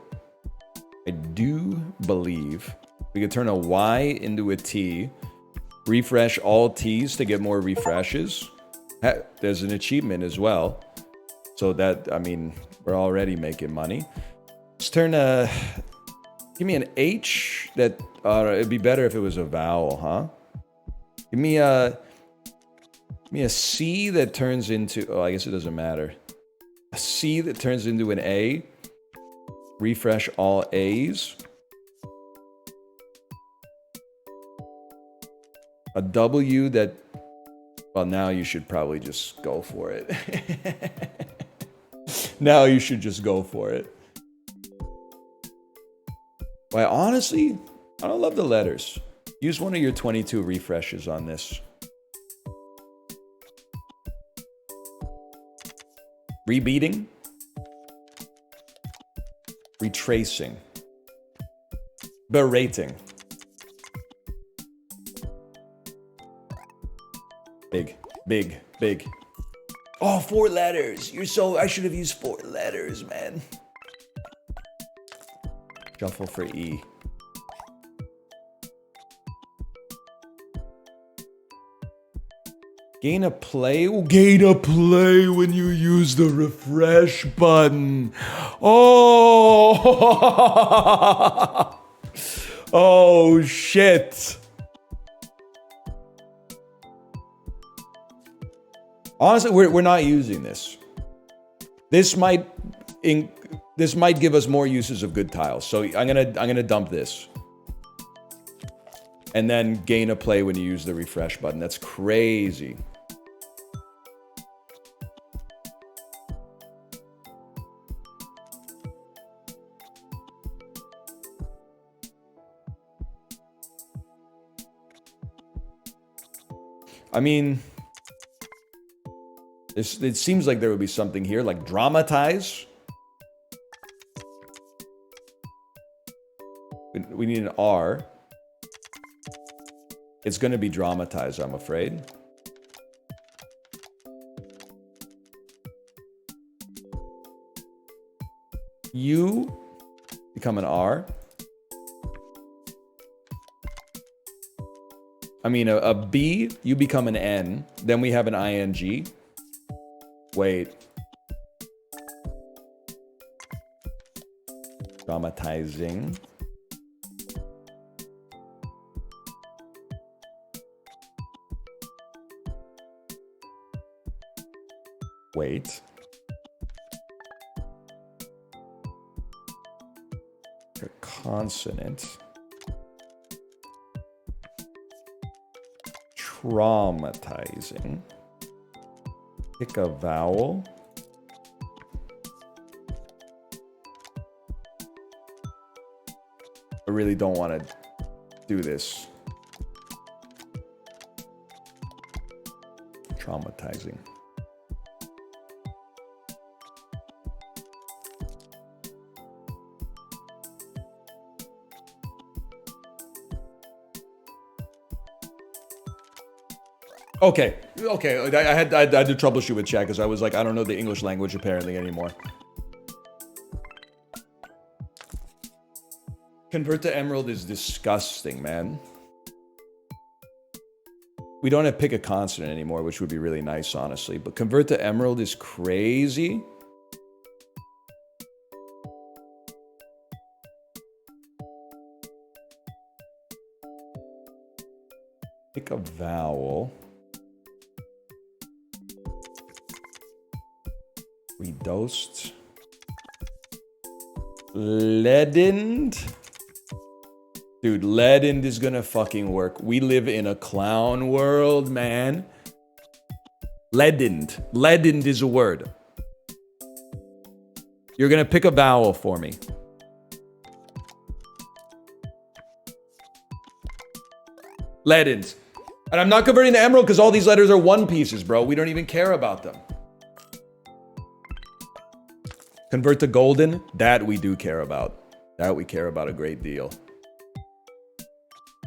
I do believe we could turn a Y into a T, refresh all T's to get more refreshes. There's an achievement as well. So that, I mean, we're already making money. Let's turn a... Give me an H that... it'd be better if it was a vowel, huh? Give me a C that turns into... Oh, I guess it doesn't matter. A C that turns into an A. Refresh all A's. A W that... Well, now you should probably just go for it. Now you should just go for it. Well, honestly, I don't love the letters. Use one of your 22 refreshes on this. Rebeating. Retracing. Berating. Big, big, big. Oh, 4 letters. You're so... I should have used 4 letters, man. Shuffle for E. Gain a play? Gain a play when you use the refresh button. Oh! Oh, shit. Honestly, we're not using this. This might give us more uses of good tiles. So I'm gonna dump this. And then gain a play when you use the refresh button. That's crazy. I mean, it seems like there would be something here, like dramatize. We need an R. It's going to be dramatized, I'm afraid. U become an R. I mean, a B, you become an N. Then we have an ING. Wait. Dramatizing. Wait. A consonant. Traumatizing. Pick a vowel. I really don't want to do this. Traumatizing. Okay. I had to troubleshoot with chat because I was like, I don't know the English language apparently anymore. Convert to Emerald is disgusting, man. We don't have pick a consonant anymore, which would be really nice, honestly. But convert to Emerald is crazy. Pick a vowel. Redosed. Leadened? Dude, leadened is gonna fucking work. We live in a clown world, man. Leadened. Leadened is a word. You're gonna pick a vowel for me. Leadened. And I'm not converting to emerald because all these letters are one pieces, bro. We don't even care about them. Convert to golden. That we do care about. That we care about a great deal.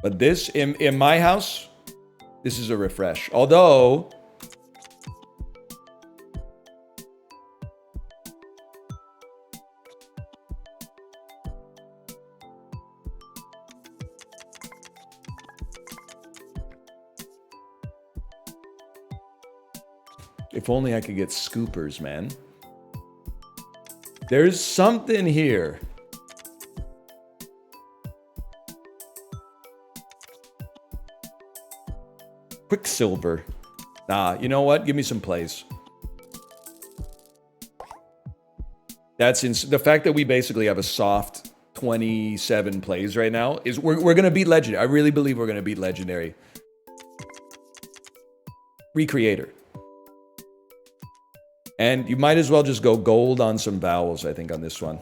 But this, in my house, this is a refresh. Although... if only I could get scoopers, man. There's something here. Quicksilver. Nah, you know what? Give me some plays. That's the fact that we basically have a soft 27 plays right now is we're gonna beat legendary. I really believe we're gonna beat legendary. Recreator. And you might as well just go gold on some vowels, I think, on this one.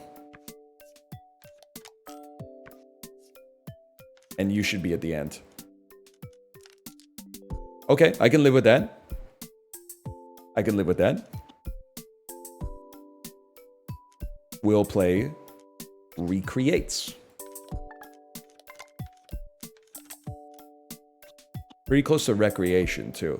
And you should be at the end. Okay, I can live with that. I can live with that. We'll play recreates. Pretty close to recreation, too.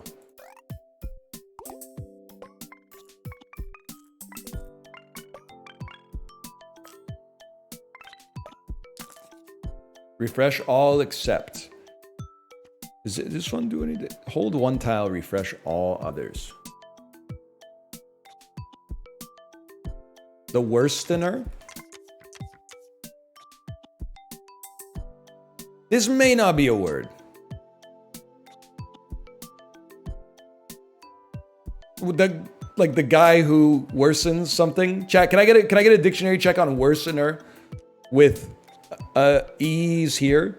Refresh all except. Does this one do anything? Hold one tile, refresh all others. The worstener? This may not be a word. Like the guy who worsens something. Chat, can I get a dictionary check on worsener with ease here?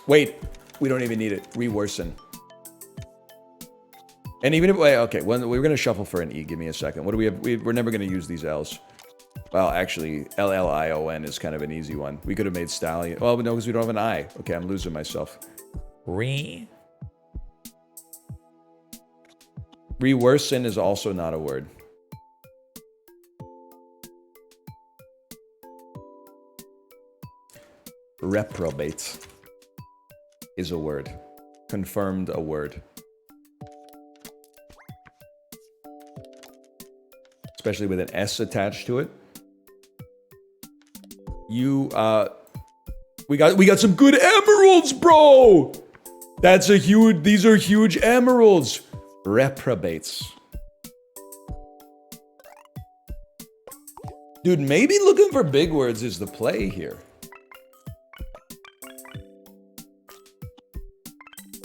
Wait, we don't even need it. Reworsen. And even if, wait, okay, well, we're gonna shuffle for an E. Give me a second. What do we have? We're never gonna use these L's. Well, actually, L-L-I-O-N is kind of an easy one. We could have made stallion. Well, no, because we don't have an I. Okay, I'm losing myself. Reworsen is also not a word. Reprobate is a word. Confirmed a word. Especially with an S attached to it. You we got some good emeralds, bro. These are huge emeralds. Reprobates. Dude, maybe looking for big words is the play here.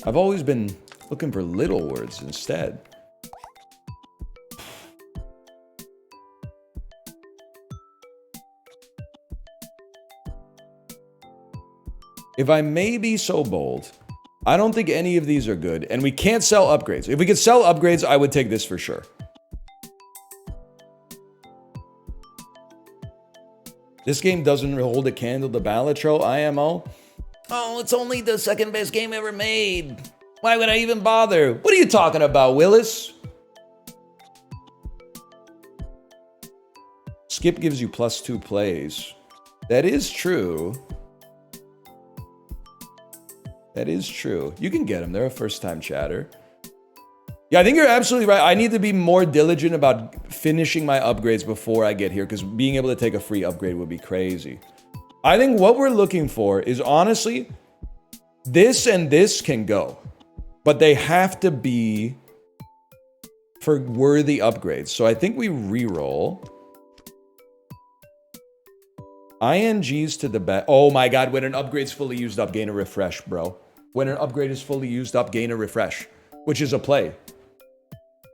I've always been looking for little words instead. If I may be so bold, I don't think any of these are good, and we can't sell upgrades. If we could sell upgrades, I would take this for sure. This game doesn't hold a candle to Balatro, IMO. Oh, it's only the second best game ever made. Why would I even bother? What are you talking about, Willis? Skip gives you +2 plays. That is true. That is true. You can get them. They're a first-time chatter. Yeah, I think you're absolutely right. I need to be more diligent about finishing my upgrades before I get here, because being able to take a free upgrade would be crazy. I think what we're looking for is, honestly, this and this can go, but they have to be for worthy upgrades. So I think we re-roll. INGs to the back. Oh my God, when an upgrade's fully used up, gain a refresh, bro. When an upgrade is fully used up, gain a refresh, which is a play.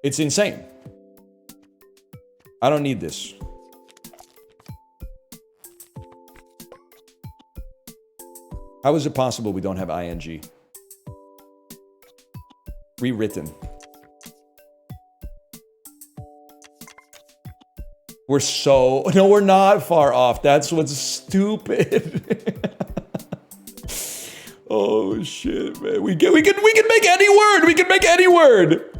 It's insane. I don't need this. How is it possible we don't have ing? Rewritten. We're so... No, we're not far off. That's what's stupid. Oh, shit, man. We can make any word. We can make any word.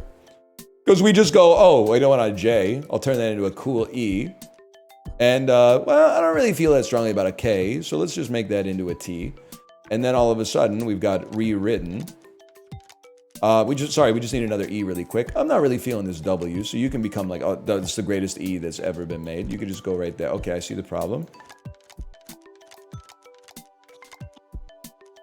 Because we just go, oh, I don't want a J. I'll turn that into a cool E. And, well, I don't really feel that strongly about a K. So let's just make that into a T. And then all of a sudden, we've got rewritten. We just need another E really quick. I'm not really feeling this W, so you can become like, oh, that's the greatest E that's ever been made. You could just go right there. Okay, I see the problem.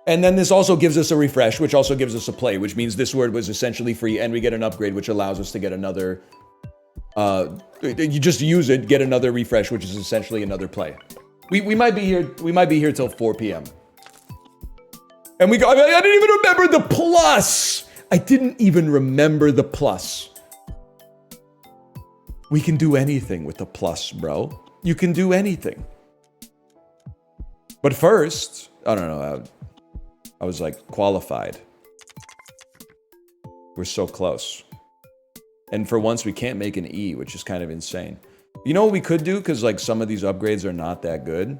And then this also gives us a refresh, which also gives us a play, which means this word was essentially free, and we get an upgrade, which allows us to get another, you just use it, get another refresh, which is essentially another play. We might be here till 4 p.m. And I didn't even remember the plus. I didn't even remember the plus. We can do anything with the plus, bro. You can do anything. But first, I don't know. I was like qualified. We're so close. And for once, we can't make an E, which is kind of insane. You know what we could do? Because like some of these upgrades are not that good.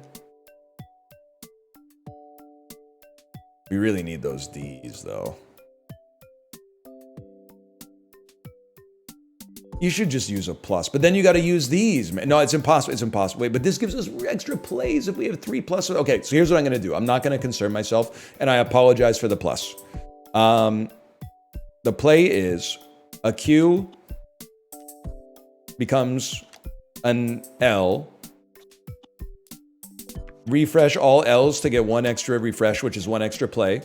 We really need those D's, though. You should just use a plus, but then you got to use these. No, it's impossible. It's impossible. Wait, but this gives us extra plays if we have 3 pluses. Okay, so here's what I'm going to do. I'm not going to concern myself, and I apologize for the plus. The play is a Q becomes an L. Refresh all L's to get 1 extra refresh, which is 1 extra play.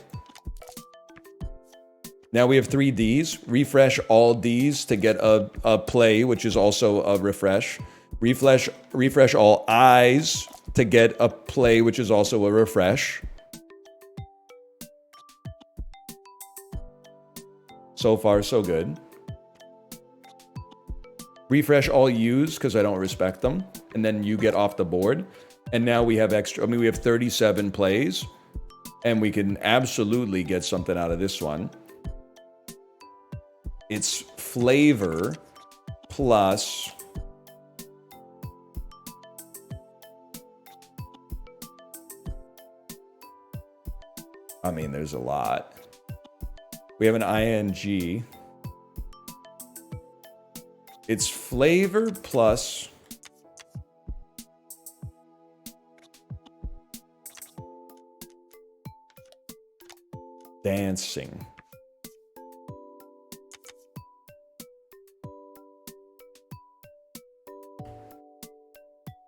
Now we have 3 Ds. Refresh all Ds to get a play, which is also a refresh. Refresh all Is to get a play, which is also a refresh. So far, so good. Refresh all U's, because I don't respect them. And then you get off the board. And now we have extra, we have 37 plays. And we can absolutely get something out of this one. It's flavor plus I mean, there's a lot. We have an ing. It's flavor plus dancing.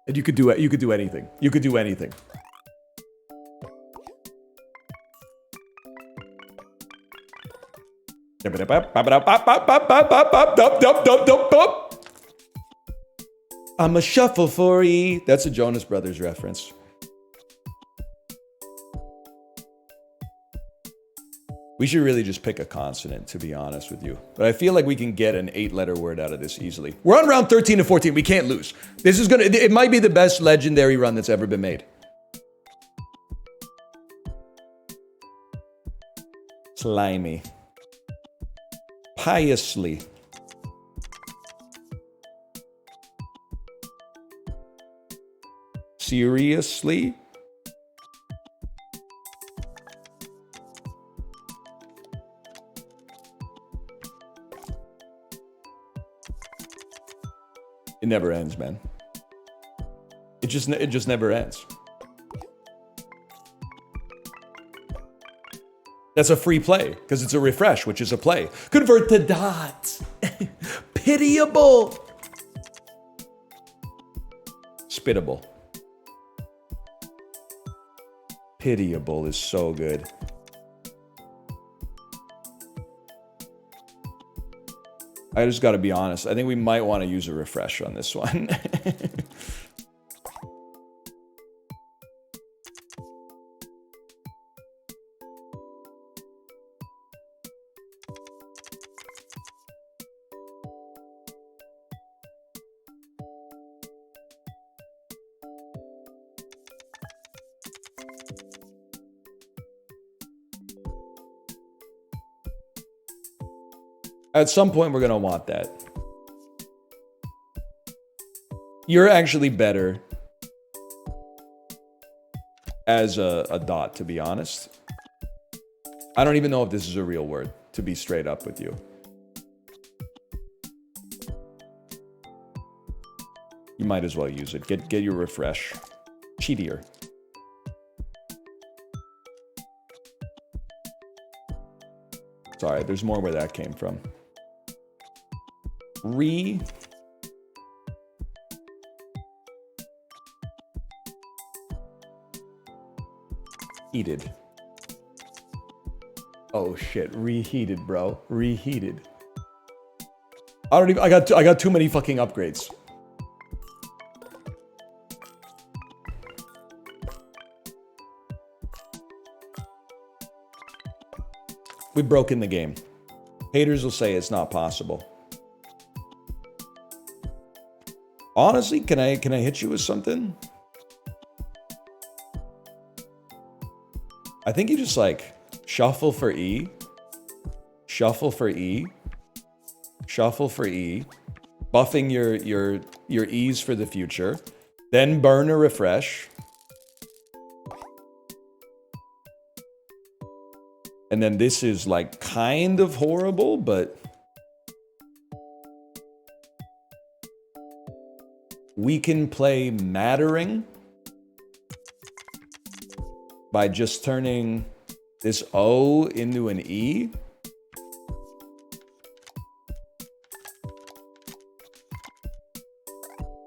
And you could do it. You could do anything. You could do anything. I'm a shuffle for E. That's a Jonas Brothers reference. We should really just pick a consonant, to be honest with you. But I feel like we can get an 8-letter word out of this easily. We're on round 13 to 14. We can't lose. This is gonna, it might be the best legendary run that's ever been made. Slimy. Piously. Seriously? It never ends, man. It just never ends. That's a free play, because it's a refresh, which is a play. Convert to dots. Pitiable. Spittable. Pitiable is so good. I just got to be honest. I think we might want to use a refresh on this one. At some point, we're going to want that. You're actually better as a dot, to be honest. I don't even know if this is a real word, to be straight up with you. You might as well use it. Get your refresh. Cheatier. Sorry, there's more where that came from. Reheated. Oh shit, reheated, bro. Reheated. I got too many fucking upgrades. We've broken the game. Haters will say it's not possible. Honestly, can I hit you with something? I think you just like shuffle for E, shuffle for E, shuffle for E, buffing your E's for the future, then burn a refresh. And then this is like kind of horrible, but we can play Mattering by just turning this O into an E.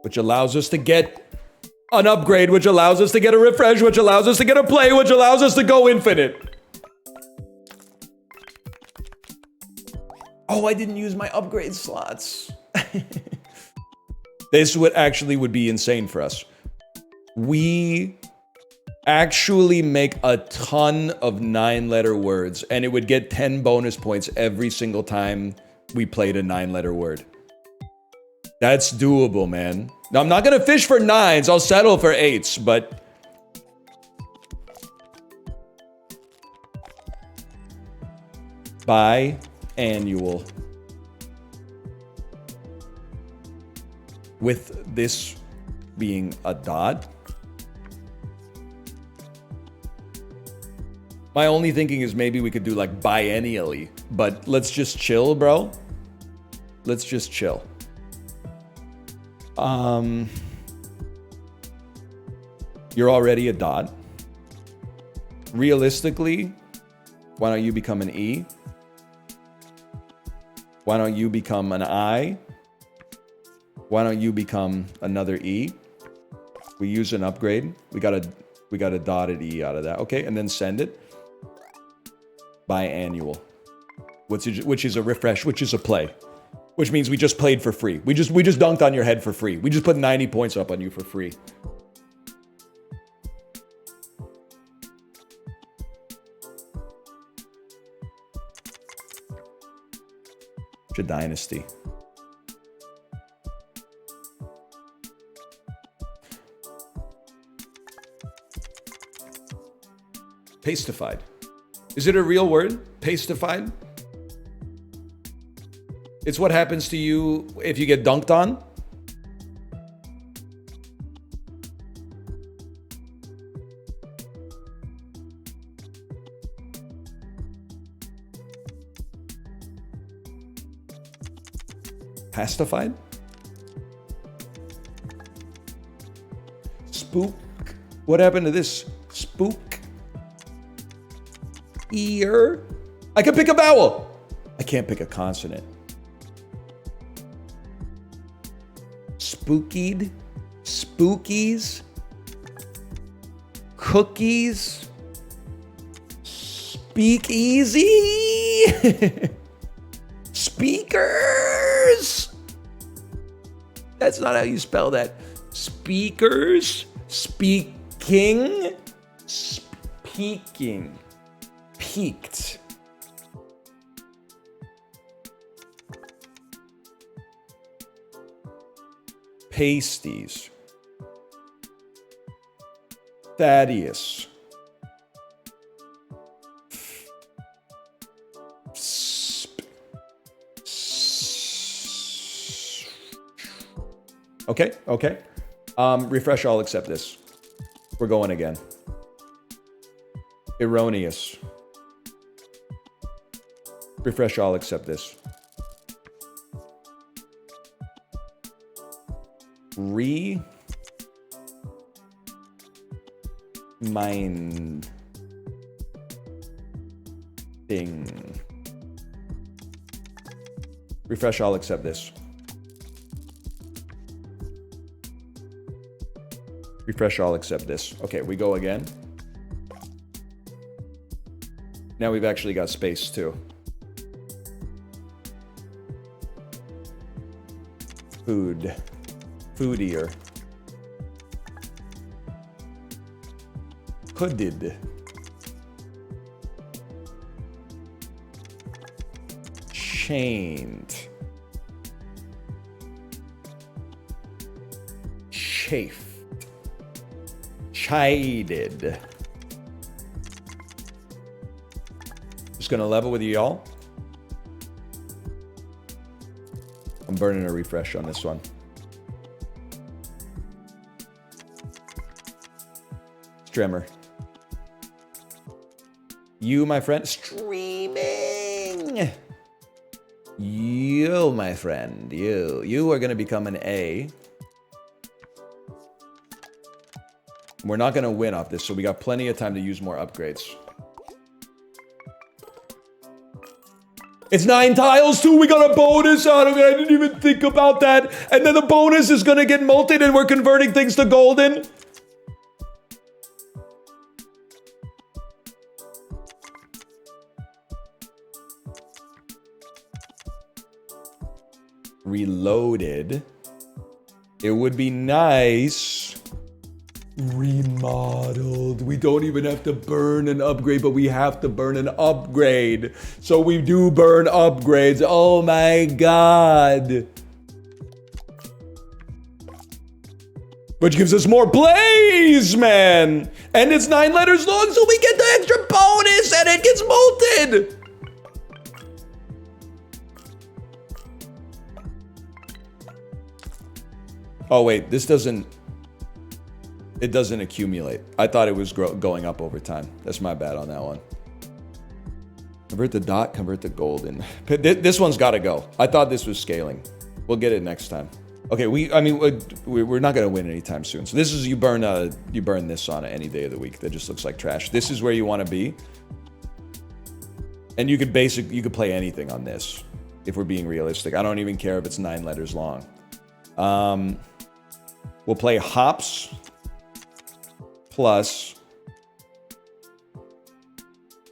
Which allows us to get an upgrade, which allows us to get a refresh, which allows us to get a play, which allows us to go infinite. Oh, I didn't use my upgrade slots. This would be insane for us. We actually make a ton of 9-letter words, and it would get 10 bonus points every single time we played a 9-letter word. That's doable, man. Now, I'm not gonna fish for 9s. I'll settle for 8s, but biannual. With this being a dot. My only thinking is maybe we could do like biennially, but let's just chill, bro. Let's just chill. You're already a dot. Realistically, why don't you become an E? Why don't you become an I? Why don't you become another E? We use an upgrade. We got a dotted E out of that. Okay, and then send it. Biannual. Which is a refresh, which is a play. Which means we just played for free. We just dunked on your head for free. We just put 90 points up on you for free. It's a dynasty. Pastified. Is it a real word? Pastified? It's what happens to you if you get dunked on? Pastified? Spook? What happened to this? Spook? Ear? I can pick a vowel. I can't pick a consonant. Spookied? Spookies? Cookies? Speakeasy? Speakers? That's not how you spell that. Speakers? Speaking? Speaking. Peaked. Pasties. Thaddeus. Okay, okay. Refresh, I'll accept this. We're going again. Erroneous. Refresh, I'll accept this. Minding. Refresh, I'll accept this. Refresh, I'll accept this. Okay, we go again. Now we've actually got space too. Food. Foodier. Hooded. Chained. Chafed. Chided. Just gonna level with you all. I'm burning a refresh on this one. Strimmer. You, my friend. Streaming. You, my friend. You are gonna become an A. We're not gonna win off this, so we got plenty of time to use more upgrades. It's 9 tiles too. We got a bonus out of it. I didn't even think about that. And then the bonus is gonna get multed and we're converting things to golden. Reloaded. It would be nice. Remodeled. We don't even have to burn an upgrade, but we have to burn an upgrade. So we do burn upgrades. Oh my god. Which gives us more blaze, man. And it's 9 letters long, so we get the extra bonus and it gets molted. Oh wait, this doesn't... It doesn't accumulate. I thought it was going up over time. That's my bad on that one. Convert the dot, convert the golden. This one's got to go. I thought this was scaling. We'll get it next time. Okay, we're not going to win anytime soon. So this is you burn this on it any day of the week. That just looks like trash. This is where you want to be. And you could play anything on this if we're being realistic. I don't even care if it's 9 letters long. We'll play hops. Plus,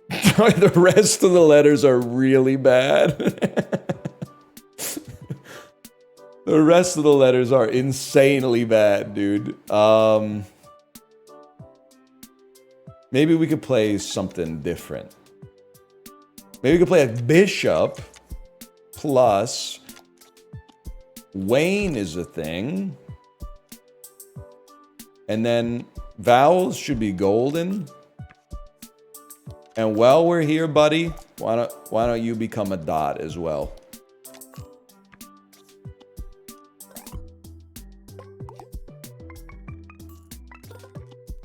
the rest of the letters are really bad. The rest of the letters are insanely bad, dude. Maybe we could play something different. Maybe we could play a bishop plus Wayne is a thing. And then vowels should be golden. And while we're here, buddy, why don't you become a dot as well?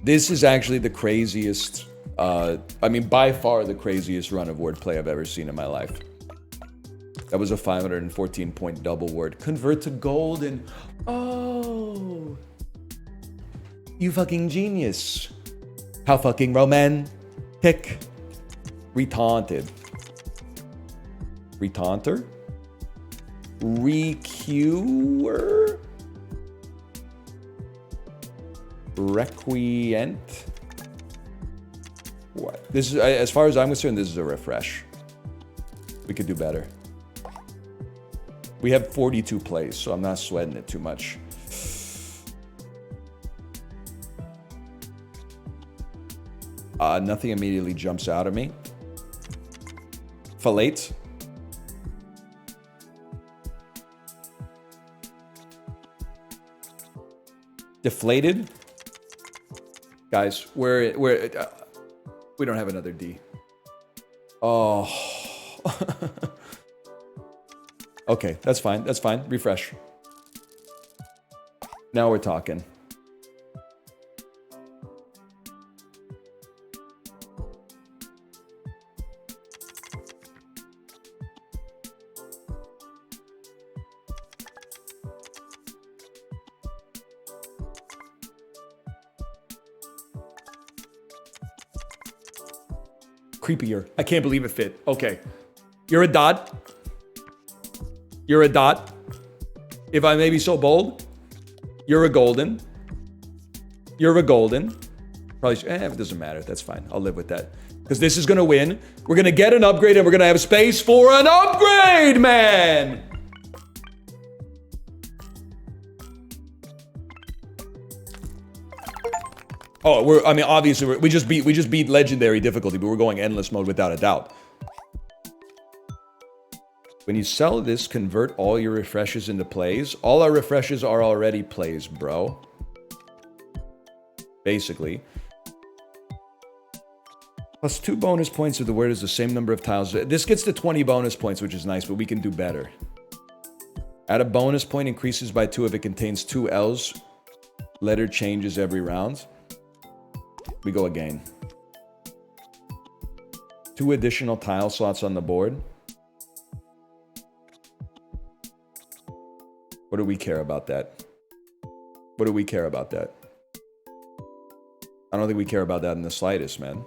This is actually the craziest, by far the craziest run of wordplay I've ever seen in my life. That was a 514-point double word. Convert to golden. Oh. You fucking genius. How fucking romantic. Retaunted. Retaunter? Recuer? Requient? What? This is, as far as I'm concerned, this is a refresh. We could do better. We have 42 plays, so I'm not sweating it too much. Nothing immediately jumps out at me. Fallate. Deflated. Guys, we don't have another D. Oh. Okay, that's fine. That's fine. Refresh. Now we're talking. Creepier. I can't believe it fit. Okay. You're a dot. You're a dot. If I may be so bold, you're a golden. You're a golden. Probably, it doesn't matter. That's fine. I'll live with that. Because this is going to win. We're going to get an upgrade and we're going to have space for an upgrade, man! Oh, I mean, obviously, we just beat legendary difficulty, but we're going endless mode without a doubt. When you sell this, convert all your refreshes into plays. All our refreshes are already plays, bro. Basically. Plus 2 bonus points if the word is the same number of tiles. This gets to 20 bonus points, which is nice, but we can do better. Add a bonus point, increases by 2 if it contains 2 L's. Letter changes every round. We go again. 2 additional tile slots on the board. What do we care about that? What do we care about that? I don't think we care about that in the slightest, man.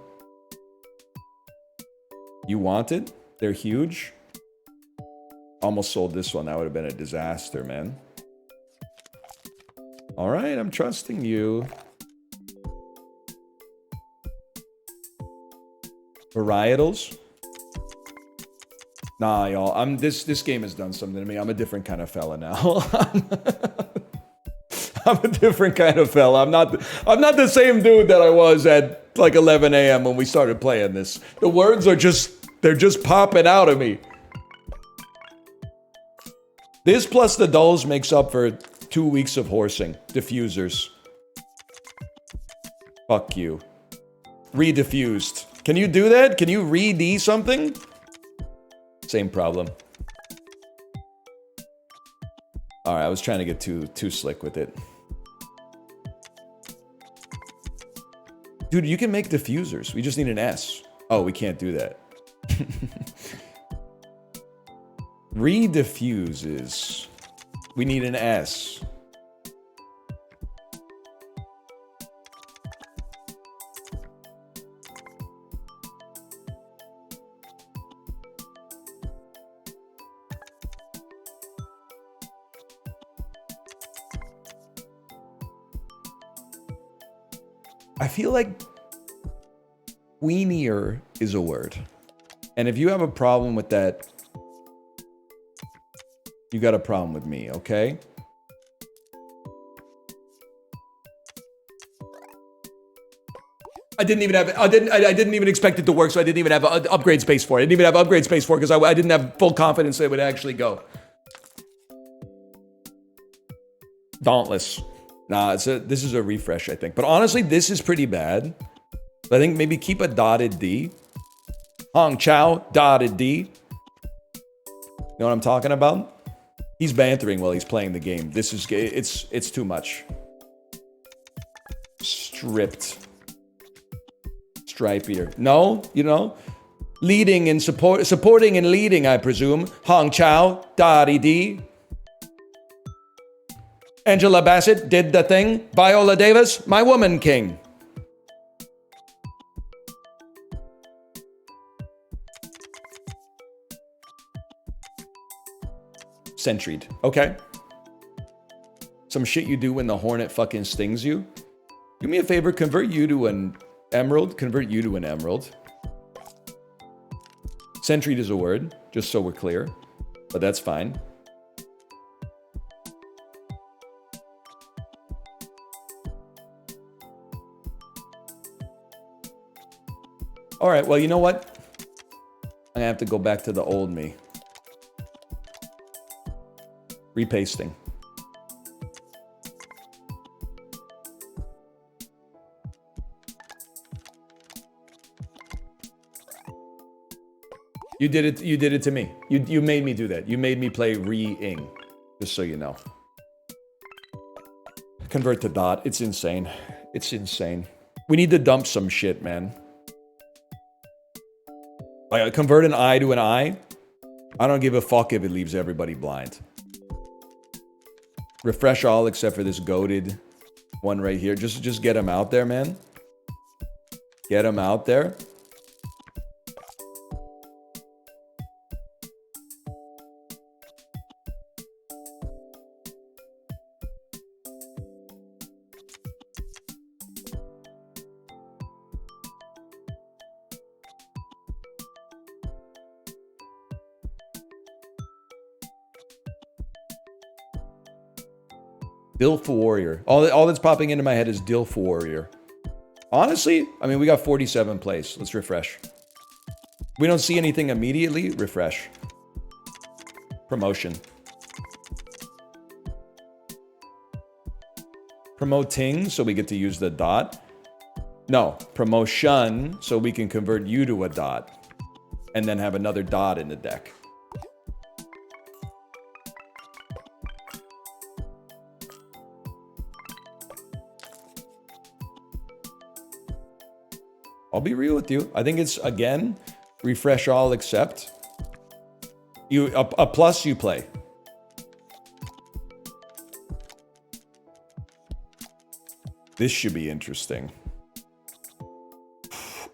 You want it? They're huge. Almost sold this one. That would have been a disaster, man. All right, I'm trusting you. Varietals? Nah, y'all. This game has done something to me. I'm a different kind of fella now. I'm a different kind of fella. I'm not the same dude that I was at like 11 a.m. when we started playing this. The words are they're just popping out of me. This plus the dulls makes up for 2 weeks of horsing. Diffusers. Fuck you. Rediffused. Can you do that? Can you re-D something? Same problem. Alright, I was trying to get too slick with it. Dude, you can make diffusers. We just need an S. Oh, we can't do that. Rediffuses. We need an S. I feel like weenier is a word. And if you have a problem with that, you got a problem with me, okay? I didn't even expect it to work, so I didn't even have upgrade space for it. I didn't even have upgrade space for it because I didn't have full confidence that it would actually go. Dauntless. Nah, this is a refresh, I think. But honestly, this is pretty bad. I think maybe keep a dotted D. Hong Chao, dotted D. You know what I'm talking about? He's bantering while he's playing the game. This is, it's too much. Stripped. Stripier. No, you know? Leading and supporting and leading, I presume. Hong Chao, dotted D. Angela Bassett did the thing. Viola Davis, my woman king. Sentried. Okay. Some shit you do when the hornet fucking stings you. Do me a favor, convert you to an emerald. Convert you to an emerald. Sentried is a word, just so we're clear. But that's fine. All right, well, you know what? I'm gonna have to go back to the old me. Repasting. You did it to me. You made me do that. You made me play re-ing, just so you know. Convert to dot. It's insane. It's insane. We need to dump some shit, man. Like, convert an I to an I. I don't give a fuck if it leaves everybody blind. Refresh all except for this goated one right here. Just get him out there, man. Get him out there. Dilf Warrior. All that's popping into my head is Dilf Warrior. Honestly, I mean, we got 47 plays. Let's refresh. We don't see anything immediately. Refresh. Promotion. Promoting, so we get to use the dot. No, promotion, so we can convert you to a dot. And then have another dot in the deck. I'll be real with you. I think it's, again, refresh all except. A plus you play. This should be interesting.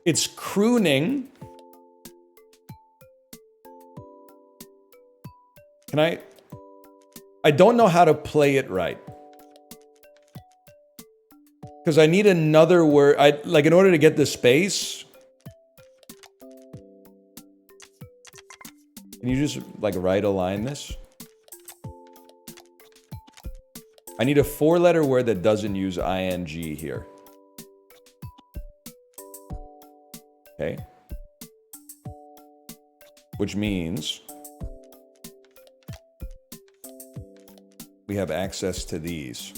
It's crooning. I don't know how to play it right. Because I need another word. Like, in order to get the space. Can you just, like, right align this? I need a 4-letter word that doesn't use ing here. Okay. Which means we have access to these.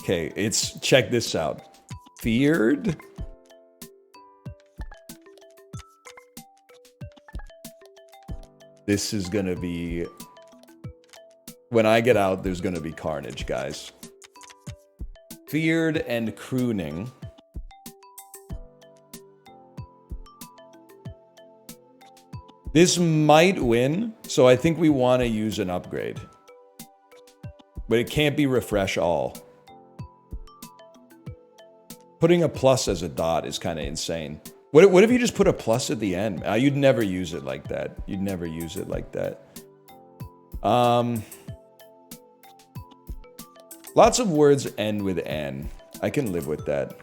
Okay, check this out. Feared. This is gonna be, when I get out, there's gonna be carnage, guys. Feared and crooning. This might win, so I think we want to use an upgrade. But it can't be refresh all. Putting a plus as a dot is kind of insane. What if you just put a plus at the end? You'd never use it like that. You'd never use it like that. Lots of words end with N. I can live with that.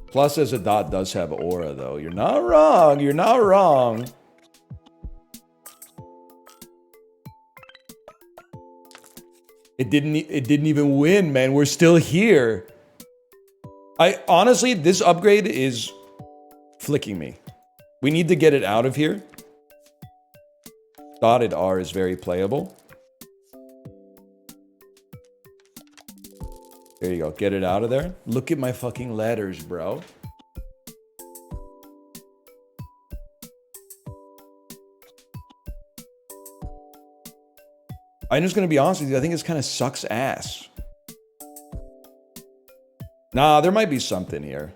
Plus as a dot does have aura, though. You're not wrong. You're not wrong. It didn't even win, man. We're still here. Honestly, this upgrade is flicking me. We need to get it out of here. Dotted R is very playable. There you go. Get it out of there. Look at my fucking letters, bro. I'm just gonna be honest with you. I think this kind of sucks ass. Nah, there might be something here.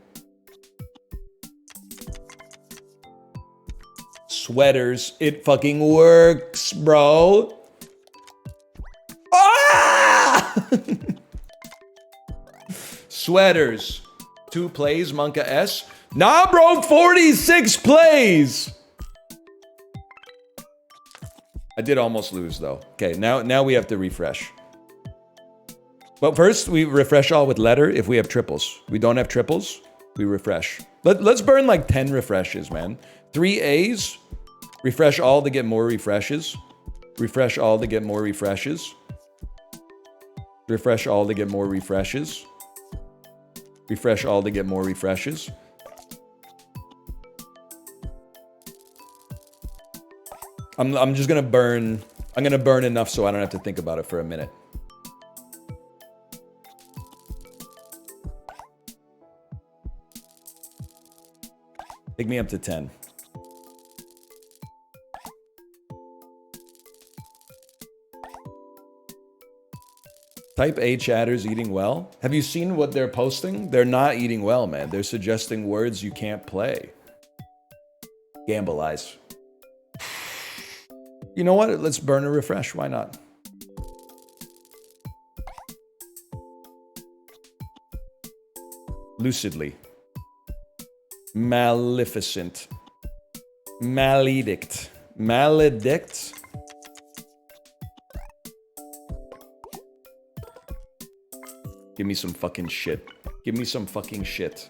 Sweaters. It fucking works, bro. Ah! Sweaters. 2 plays, Monka S. Nah, bro, 46 plays. I did almost lose, though. Okay, now we have to refresh. But first, we refresh all with letter if we have triples. We don't have triples, we refresh. Let's burn like 10 refreshes, man. 3 A's. Refresh all to get more refreshes. Refresh all to get more refreshes. Refresh all to get more refreshes. Refresh all to get more refreshes. I'm just gonna burn. I'm gonna burn enough so I don't have to think about it for a minute. Take me up to 10. Type A chatters eating well. Have you seen what they're posting? They're not eating well, man. They're suggesting words you can't play. Gamble eyes. You know what? Let's burn a refresh. Why not? Lucidly. Maleficent. Maledict. Maledict. Give me some fucking shit. Give me some fucking shit.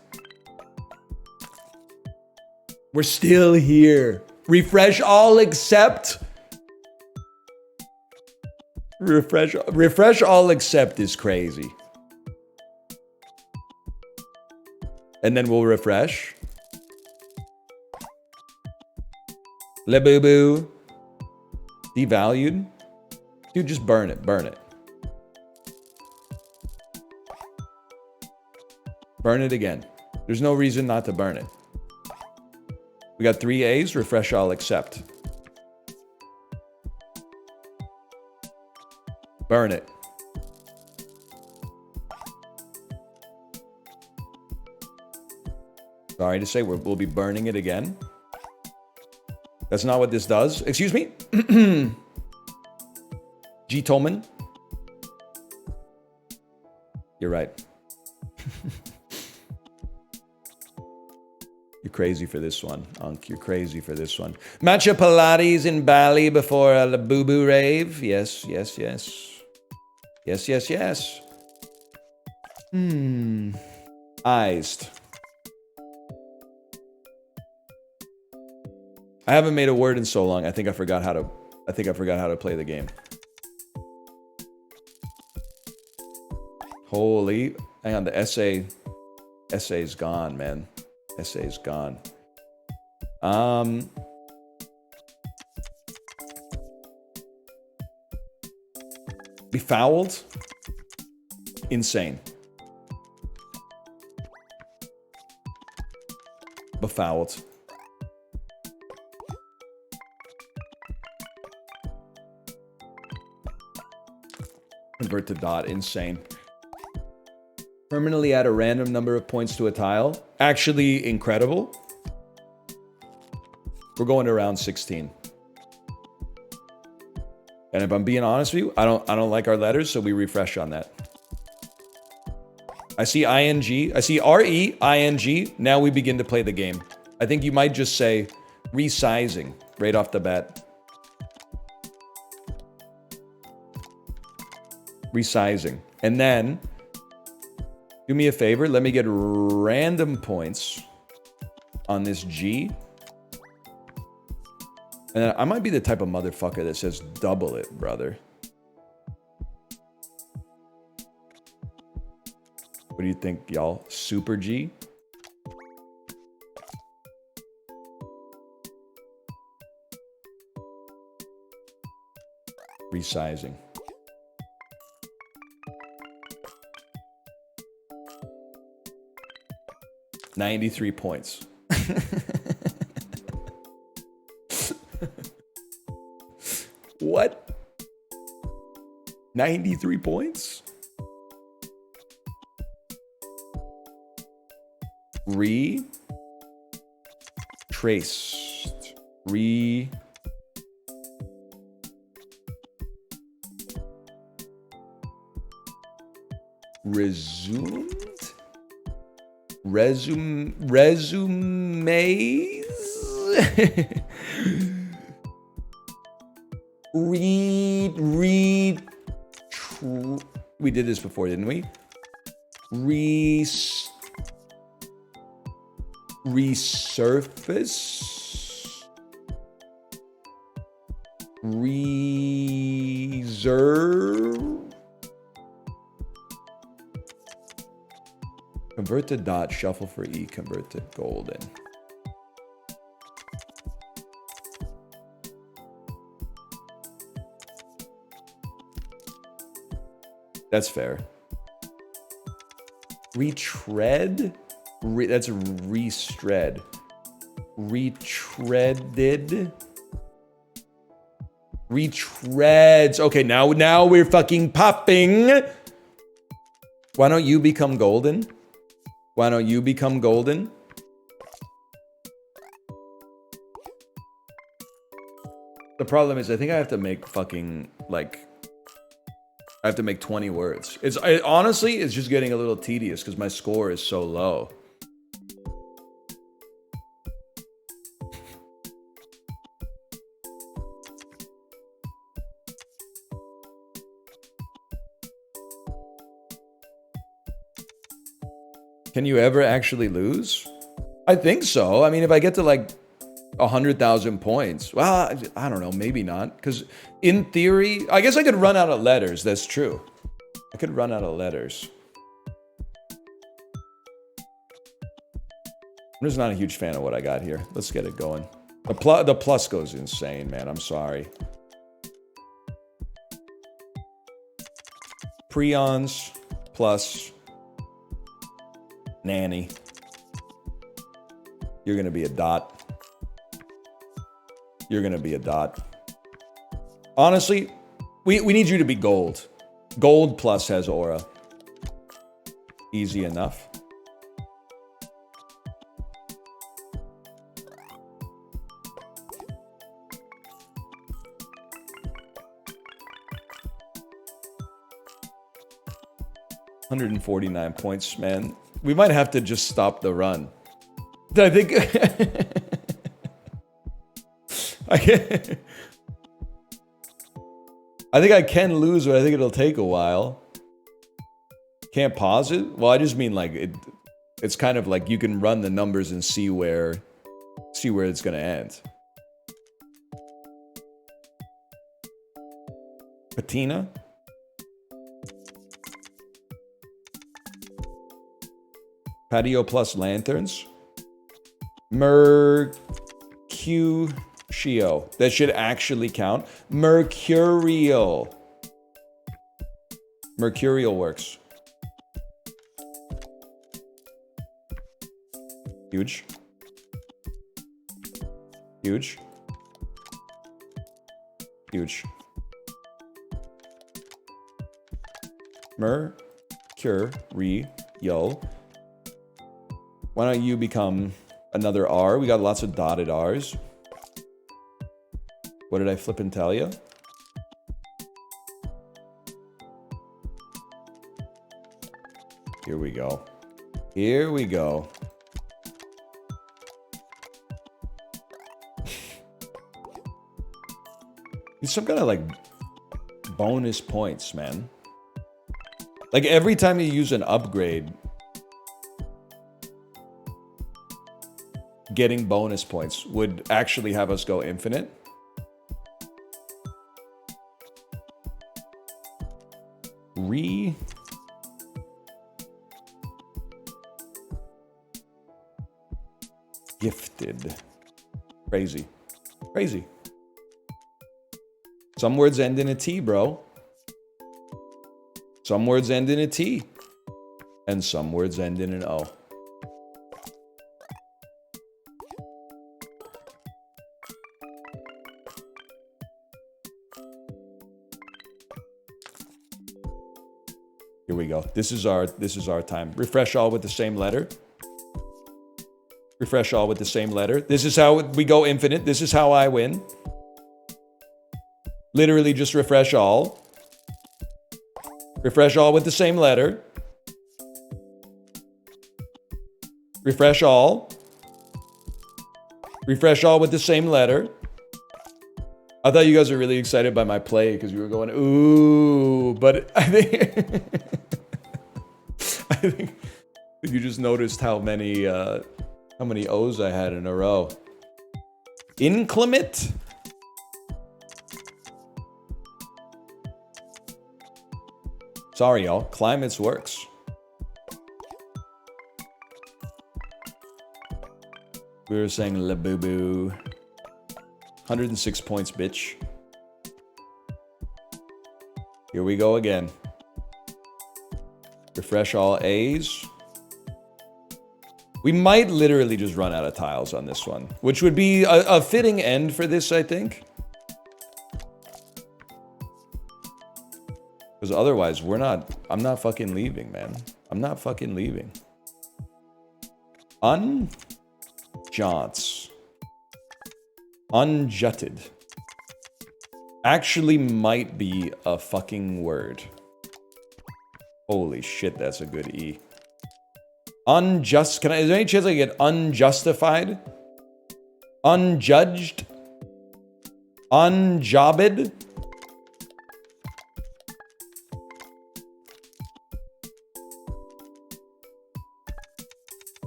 We're still here. Refresh all except. Refresh all except is crazy. And then we'll refresh. Le boo boo. Devalued. Dude, just burn it. Burn it. Burn it again. There's no reason not to burn it. We got 3 A's. Refresh all accept. Burn it. Sorry to say, we'll be burning it again. That's not what this does. Excuse me? G. Tolman. You're right. You're crazy for this one, Unk. You're crazy for this one. Matcha Pilates in Bali before a Boo Boo rave. Yes, yes, yes. Yes, yes, yes. Iced. I haven't made a word in so long. I think I forgot how to play the game. Holy, hang on, the essay's gone, man. Essay's gone. Befouled? Insane. Befouled. Convert to dot. Insane. Permanently add a random number of points to a tile. Actually incredible. We're going to round 16. And if I'm being honest with you, I don't like our letters, so we refresh on that. I see ing. I see REING. Now we begin to play the game. I think you might just say resizing right off the bat. Resizing. And then do me a favor, let me get random points on this G. And I might be the type of motherfucker that says double it, brother. What do you think, y'all? Super G? Resizing. $93 points. What? 93 points? Traced. Resumed? Resumes? We did this before, didn't we? Resurface? Reserve? Convert to dot, shuffle for E, convert to golden. That's fair. Retread? That's restread. Retreaded? Retreads. Okay, now we're fucking popping. Why don't you become golden? Why don't you become golden? The problem is I think I have to make fucking, like... I have to make 20 words. Honestly, it's just getting a little tedious because my score is so low. Can you ever actually lose? I think so. I mean, if I get to like 100,000 points, well, I don't know, maybe not. Because in theory, I guess I could run out of letters. That's true. I could run out of letters. I'm just not a huge fan of what I got here. Let's get it going. The plus goes insane, man. I'm sorry. Prions plus nanny. You're gonna be a dot. You're gonna be a dot. Honestly, we need you to be gold. Gold plus has aura. Easy enough. $149 points, man. We might have to just stop the run. I think I think I can lose, but I think it'll take a while. Can't pause it? Well, I just mean like it's kind of like you can run the numbers and see where it's gonna end. Patina? Patio plus lanterns. Mercutio. That should actually count. Mercurial. Mercurial works. Huge. Huge. Huge. Mercurial. Why don't you become another R? We got lots of dotted R's. What did I flip and tell you? Here we go. Here we go. It's some kind of like bonus points, man. Like every time you use an upgrade, getting bonus points would actually have us go infinite. Gifted. Crazy. Crazy. Some words end in a T, bro. Some words end in a T. And some words end in an O. Here we go. This is our time. Refresh all with the same letter. Refresh all with the same letter. This is how we go infinite. This is how I win. Literally just refresh all. Refresh all with the same letter. Refresh all. Refresh all with the same letter. I thought you guys were really excited by my play because you were going, ooh, but I think I think you just noticed how many O's I had in a row. Inclement? Sorry, y'all. Climates works. We were saying la boo boo. 106 points, bitch. Here we go again. Refresh all A's. We might literally just run out of tiles on this one, which would be a fitting end for this, I think. Because otherwise, I'm not fucking leaving, man. I'm not fucking leaving. Unjaunts. Unjutted. Actually might be a fucking word. Holy shit, that's a good E. Is there any chance I get unjustified? Unjudged? Unjobbed?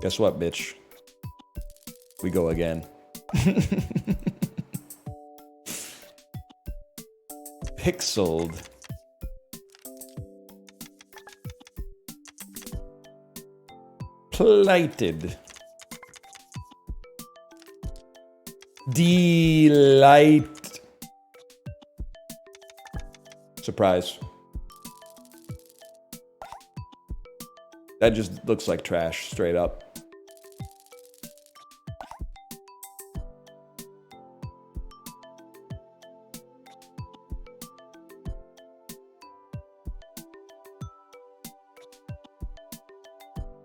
Guess what, bitch? We go again. Pixeled. Plighted. Delight. Surprise. That just looks like trash, straight up.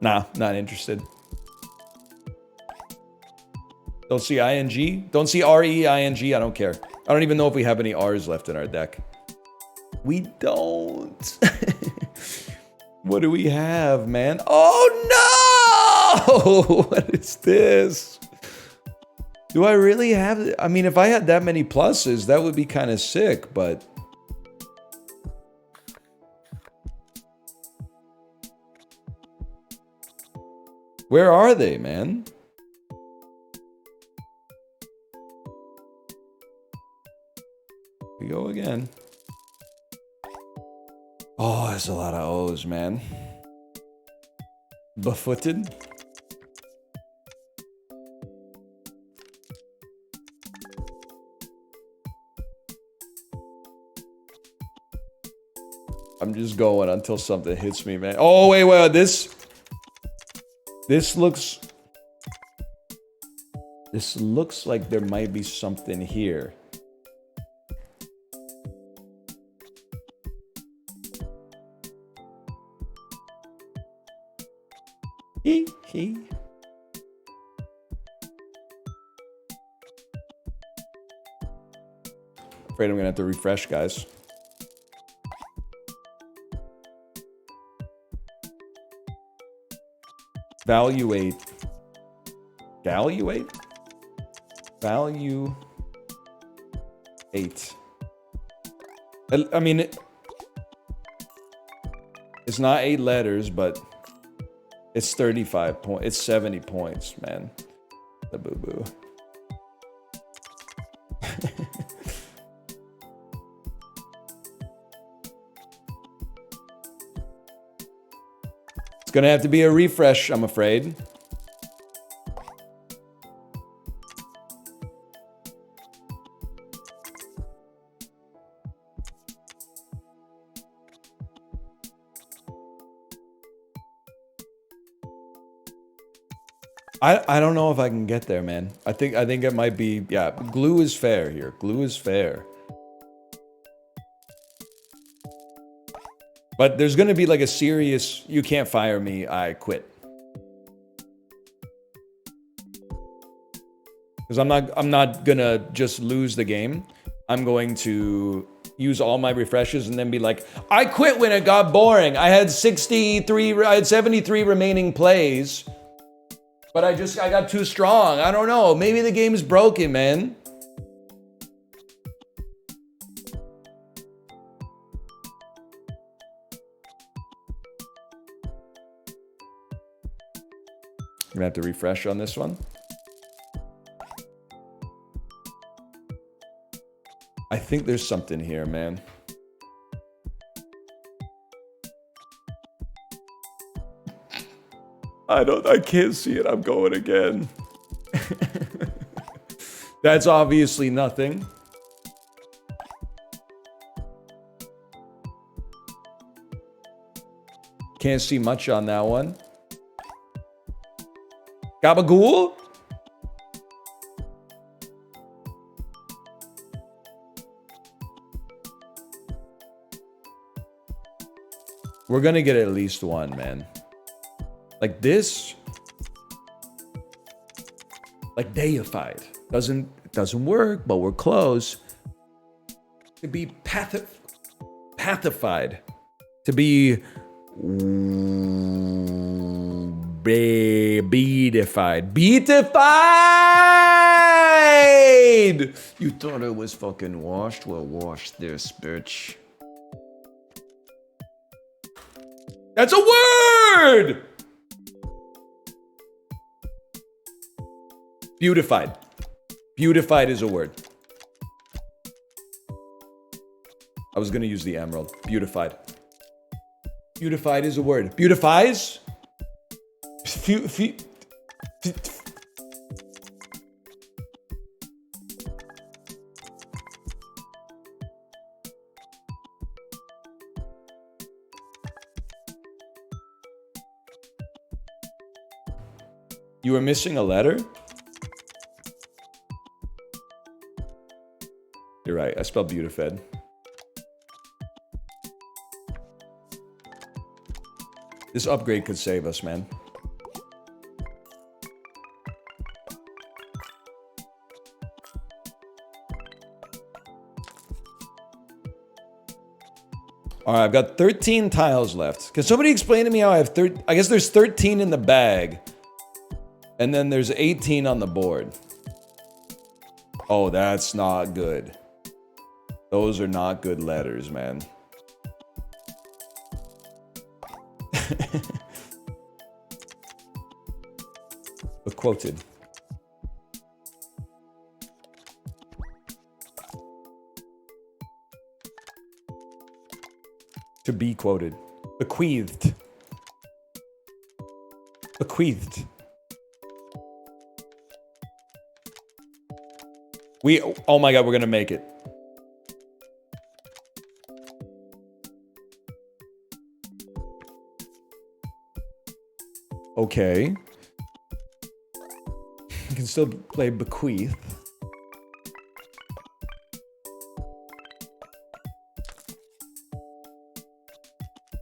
Nah, not interested. Don't see ING? Don't see REING? I don't care. I don't even know if we have any R's left in our deck. We don't. What do we have, man? Oh no! What is this? Do I really have... I mean, if I had that many pluses, that would be kind of sick, but... Where are they, man? We go again. Oh, there's a lot of O's, man. Befooted. I'm just going until something hits me, man. Oh, wait, this looks... This looks like there might be something here. Hee. Afraid I'm gonna have to refresh, guys. Valuate. Valuate? Value 8. I mean, it's not 8 letters, but it's 35 points. It's 70 points, man. The boo-boo. It's gonna have to be a refresh, I'm afraid. I don't know if I can get there, man. I think it might be, yeah, glue is fair here. Glue is fair. But there's gonna be like a serious, you can't fire me, I quit. Because I'm not gonna just lose the game. I'm going to use all my refreshes and then be like, I quit when it got boring. I had 73 remaining plays. But I got too strong. I don't know. Maybe the game's broken, man. I'm gonna have to refresh on this one. I think there's something here, man. I can't see it. I'm going again. That's obviously nothing. Can't see much on that one. Gabagool? We're gonna get at least one, man. Like this. Like deified. Doesn't work, but we're close. To be pathified. To be beatified. Beatified! You thought it was fucking washed? Well, wash this, bitch. That's a word! Beautified. Beautified is a word. I was gonna use the emerald. Beautified. Beautified is a word. Beautifies? You were missing a letter? You're right, I spelled beautified. This upgrade could save us, man. All right, I've got 13 tiles left. Can somebody explain to me how I have I guess there's 13 in the bag. And then there's 18 on the board. Oh, that's not good. Those are not good letters, man. But quoted. To be quoted. Bequeathed. Bequeathed. Oh my god, we're gonna make it. Okay. You can still play bequeath.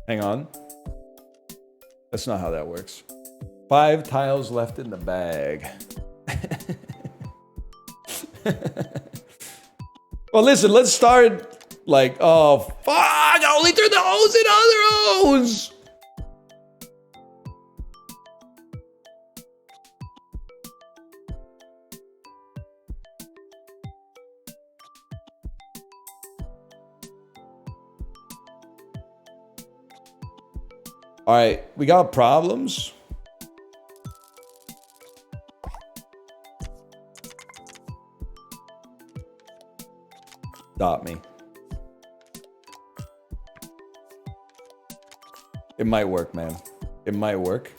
Hang on. That's not how that works. 5 tiles left in the bag. Well, listen, let's start like, oh, fuck, I only turned the O's into other O's. All right, we got problems. Stop me. It might work, man. It might work.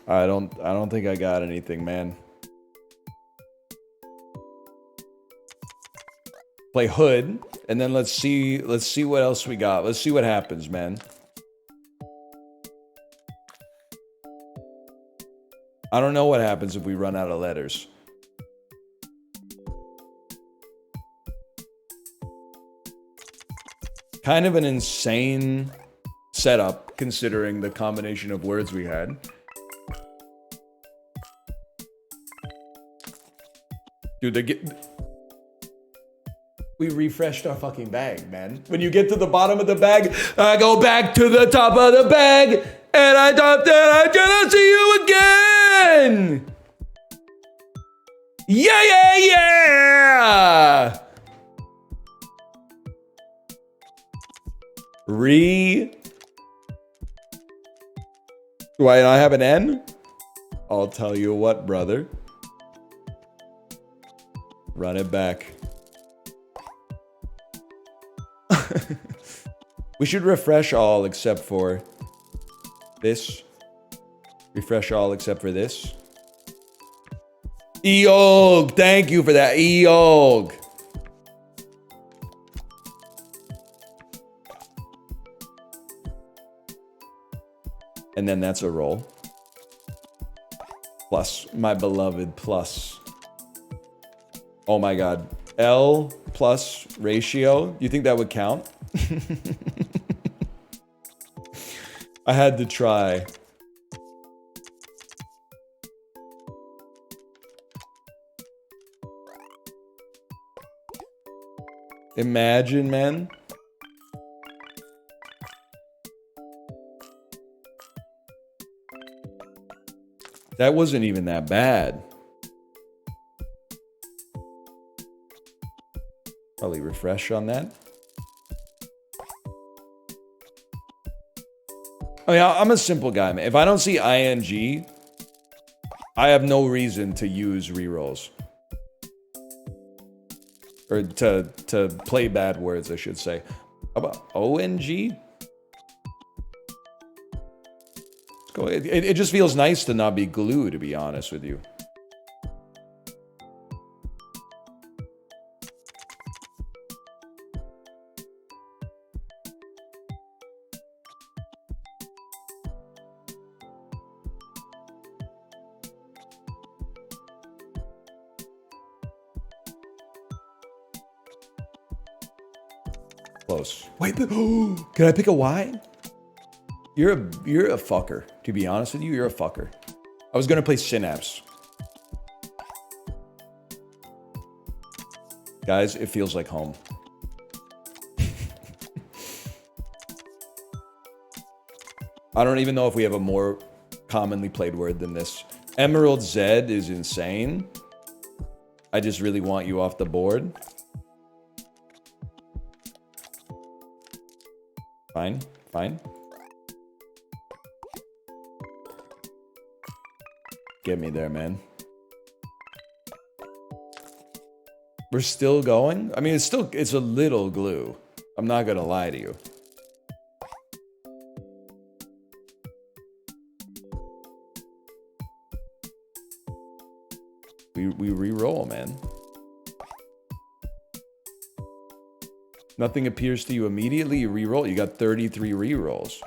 I don't think I got anything, man. Play hood, and then let's see what else we got. Let's see what happens, man. I don't know what happens if we run out of letters. Kind of an insane setup considering the combination of words we had. Dude, we refreshed our fucking bag, man. When you get to the bottom of the bag, I go back to the top of the bag, and I thought that I cannot see you again. Yeah, yeah, yeah. Do I not have an N? I'll tell you what, brother. Run it back. We should refresh all except for this. Refresh all except for this. Eog, thank you for that, Eog. And then that's a roll. Plus, my beloved plus. Oh my god. L plus ratio. You think that would count? I had to try. Imagine, man. That wasn't even that bad. Probably refresh on that. I mean, I'm a simple guy, man. If I don't see ING, I have no reason to use rerolls. Or to play bad words, I should say. How about ONG? Let's go. It just feels nice to not be glue, to be honest with you. Close. Wait, can I pick a Y? You're a fucker. To be honest with you, you're a fucker. I was gonna play Synapse. Guys, it feels like home. I don't even know if we have a more commonly played word than this. Emerald Zed is insane. I just really want you off the board. Fine, fine. Get me there, man. We're still going? I mean, it's a little glue. I'm not gonna lie to you. We re-roll, man. Nothing appears to you immediately, you re-roll. You got 33 re-rolls.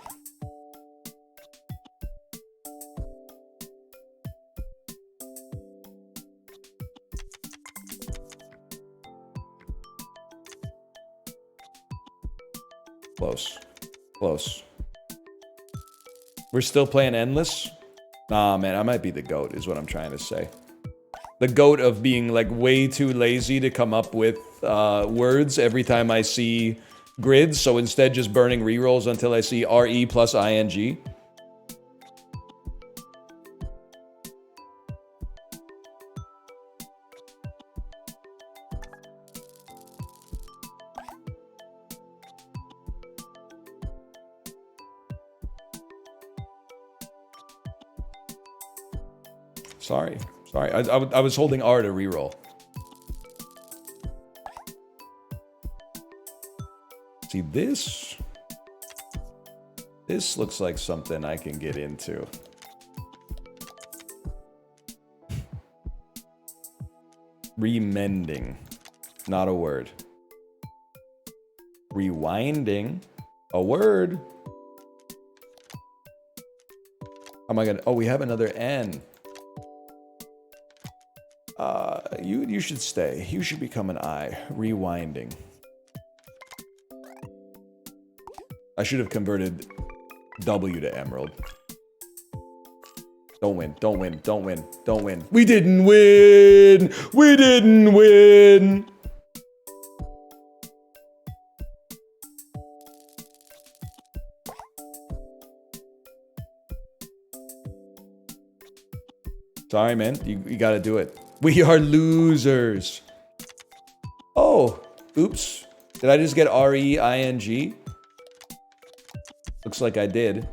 Close. Close. We're still playing Endless? Nah, man, I might be the GOAT, is what I'm trying to say. The GOAT of being, like, way too lazy to come up with words every time I see grids, so instead just burning rerolls until I see RE plus ING. Sorry. Sorry, I was holding R to reroll. See, this looks like something I can get into. Remending, not a word. Rewinding, a word. How am I gonna, oh, we have another N. You should stay. You should become an I. Rewinding. I should have converted W to Emerald. Don't win. Don't win. Don't win. Don't win. We didn't win! We didn't win! Sorry, man. You gotta do it. We are losers. Oh, oops. Did I just get R-E-I-N-G? Looks like I did.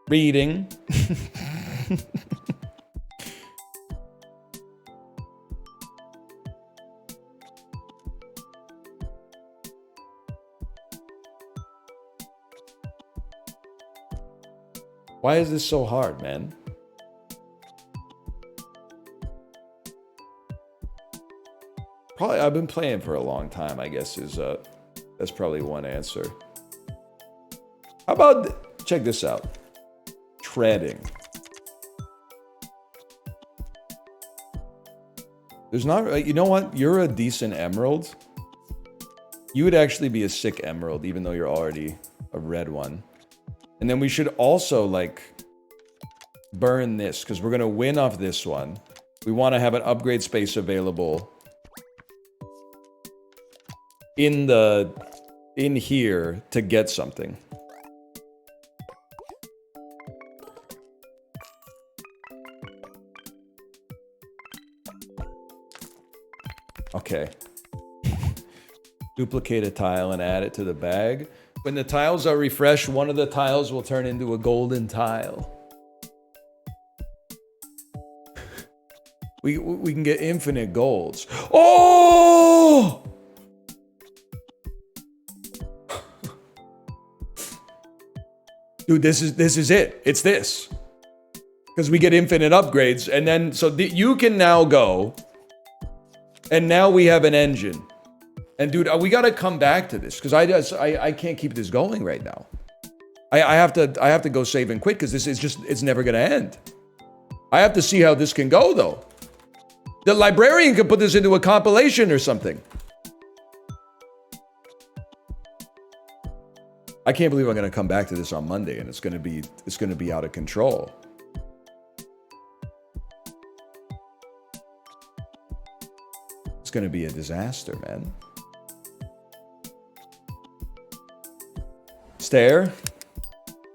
Reading. Why is this so hard, man? Probably, I've been playing for a long time, I guess, is That's probably one answer. How about, check this out. Treading. There's not, you know what? You're a decent emerald. You would actually be a sick emerald, even though you're already a red one. And then we should also, like, burn this, because we're going to win off this one. We want to have an upgrade space available in here to get something. Okay. Duplicate a tile and add it to the bag. When the tiles are refreshed, one of the tiles will turn into a golden tile. We can get infinite golds. Oh! Dude, this is it. It's this. Because we get infinite upgrades, and then so you can now go. And now we have an engine. And dude, we gotta come back to this because I can't keep this going right now. I have to go save and quit because this is just, it's never gonna end. I have to see how this can go though. The librarian could put this into a compilation or something. I can't believe I'm gonna come back to this on Monday and it's gonna be out of control. It's gonna be a disaster, man. Stare.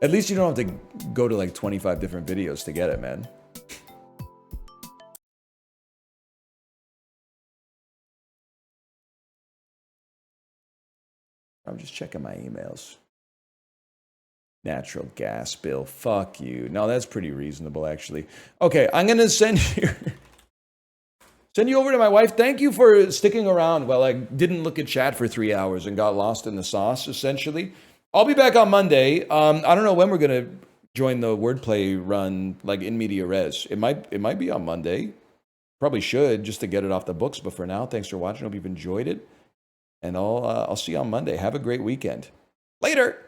At least you don't have to go to like 25 different videos to get it, man. I'm just checking my emails. Natural gas bill. Fuck you. No, that's pretty reasonable, actually. Okay, I'm gonna send you over to my wife. Thank you for sticking around while I didn't look at chat for 3 hours and got lost in the sauce, essentially. I'll be back on Monday. I don't know when we're gonna join the wordplay run, like in media res. It might be on Monday. Probably should, just to get it off the books. But for now, thanks for watching. Hope you've enjoyed it. And I'll see you on Monday. Have a great weekend. Later.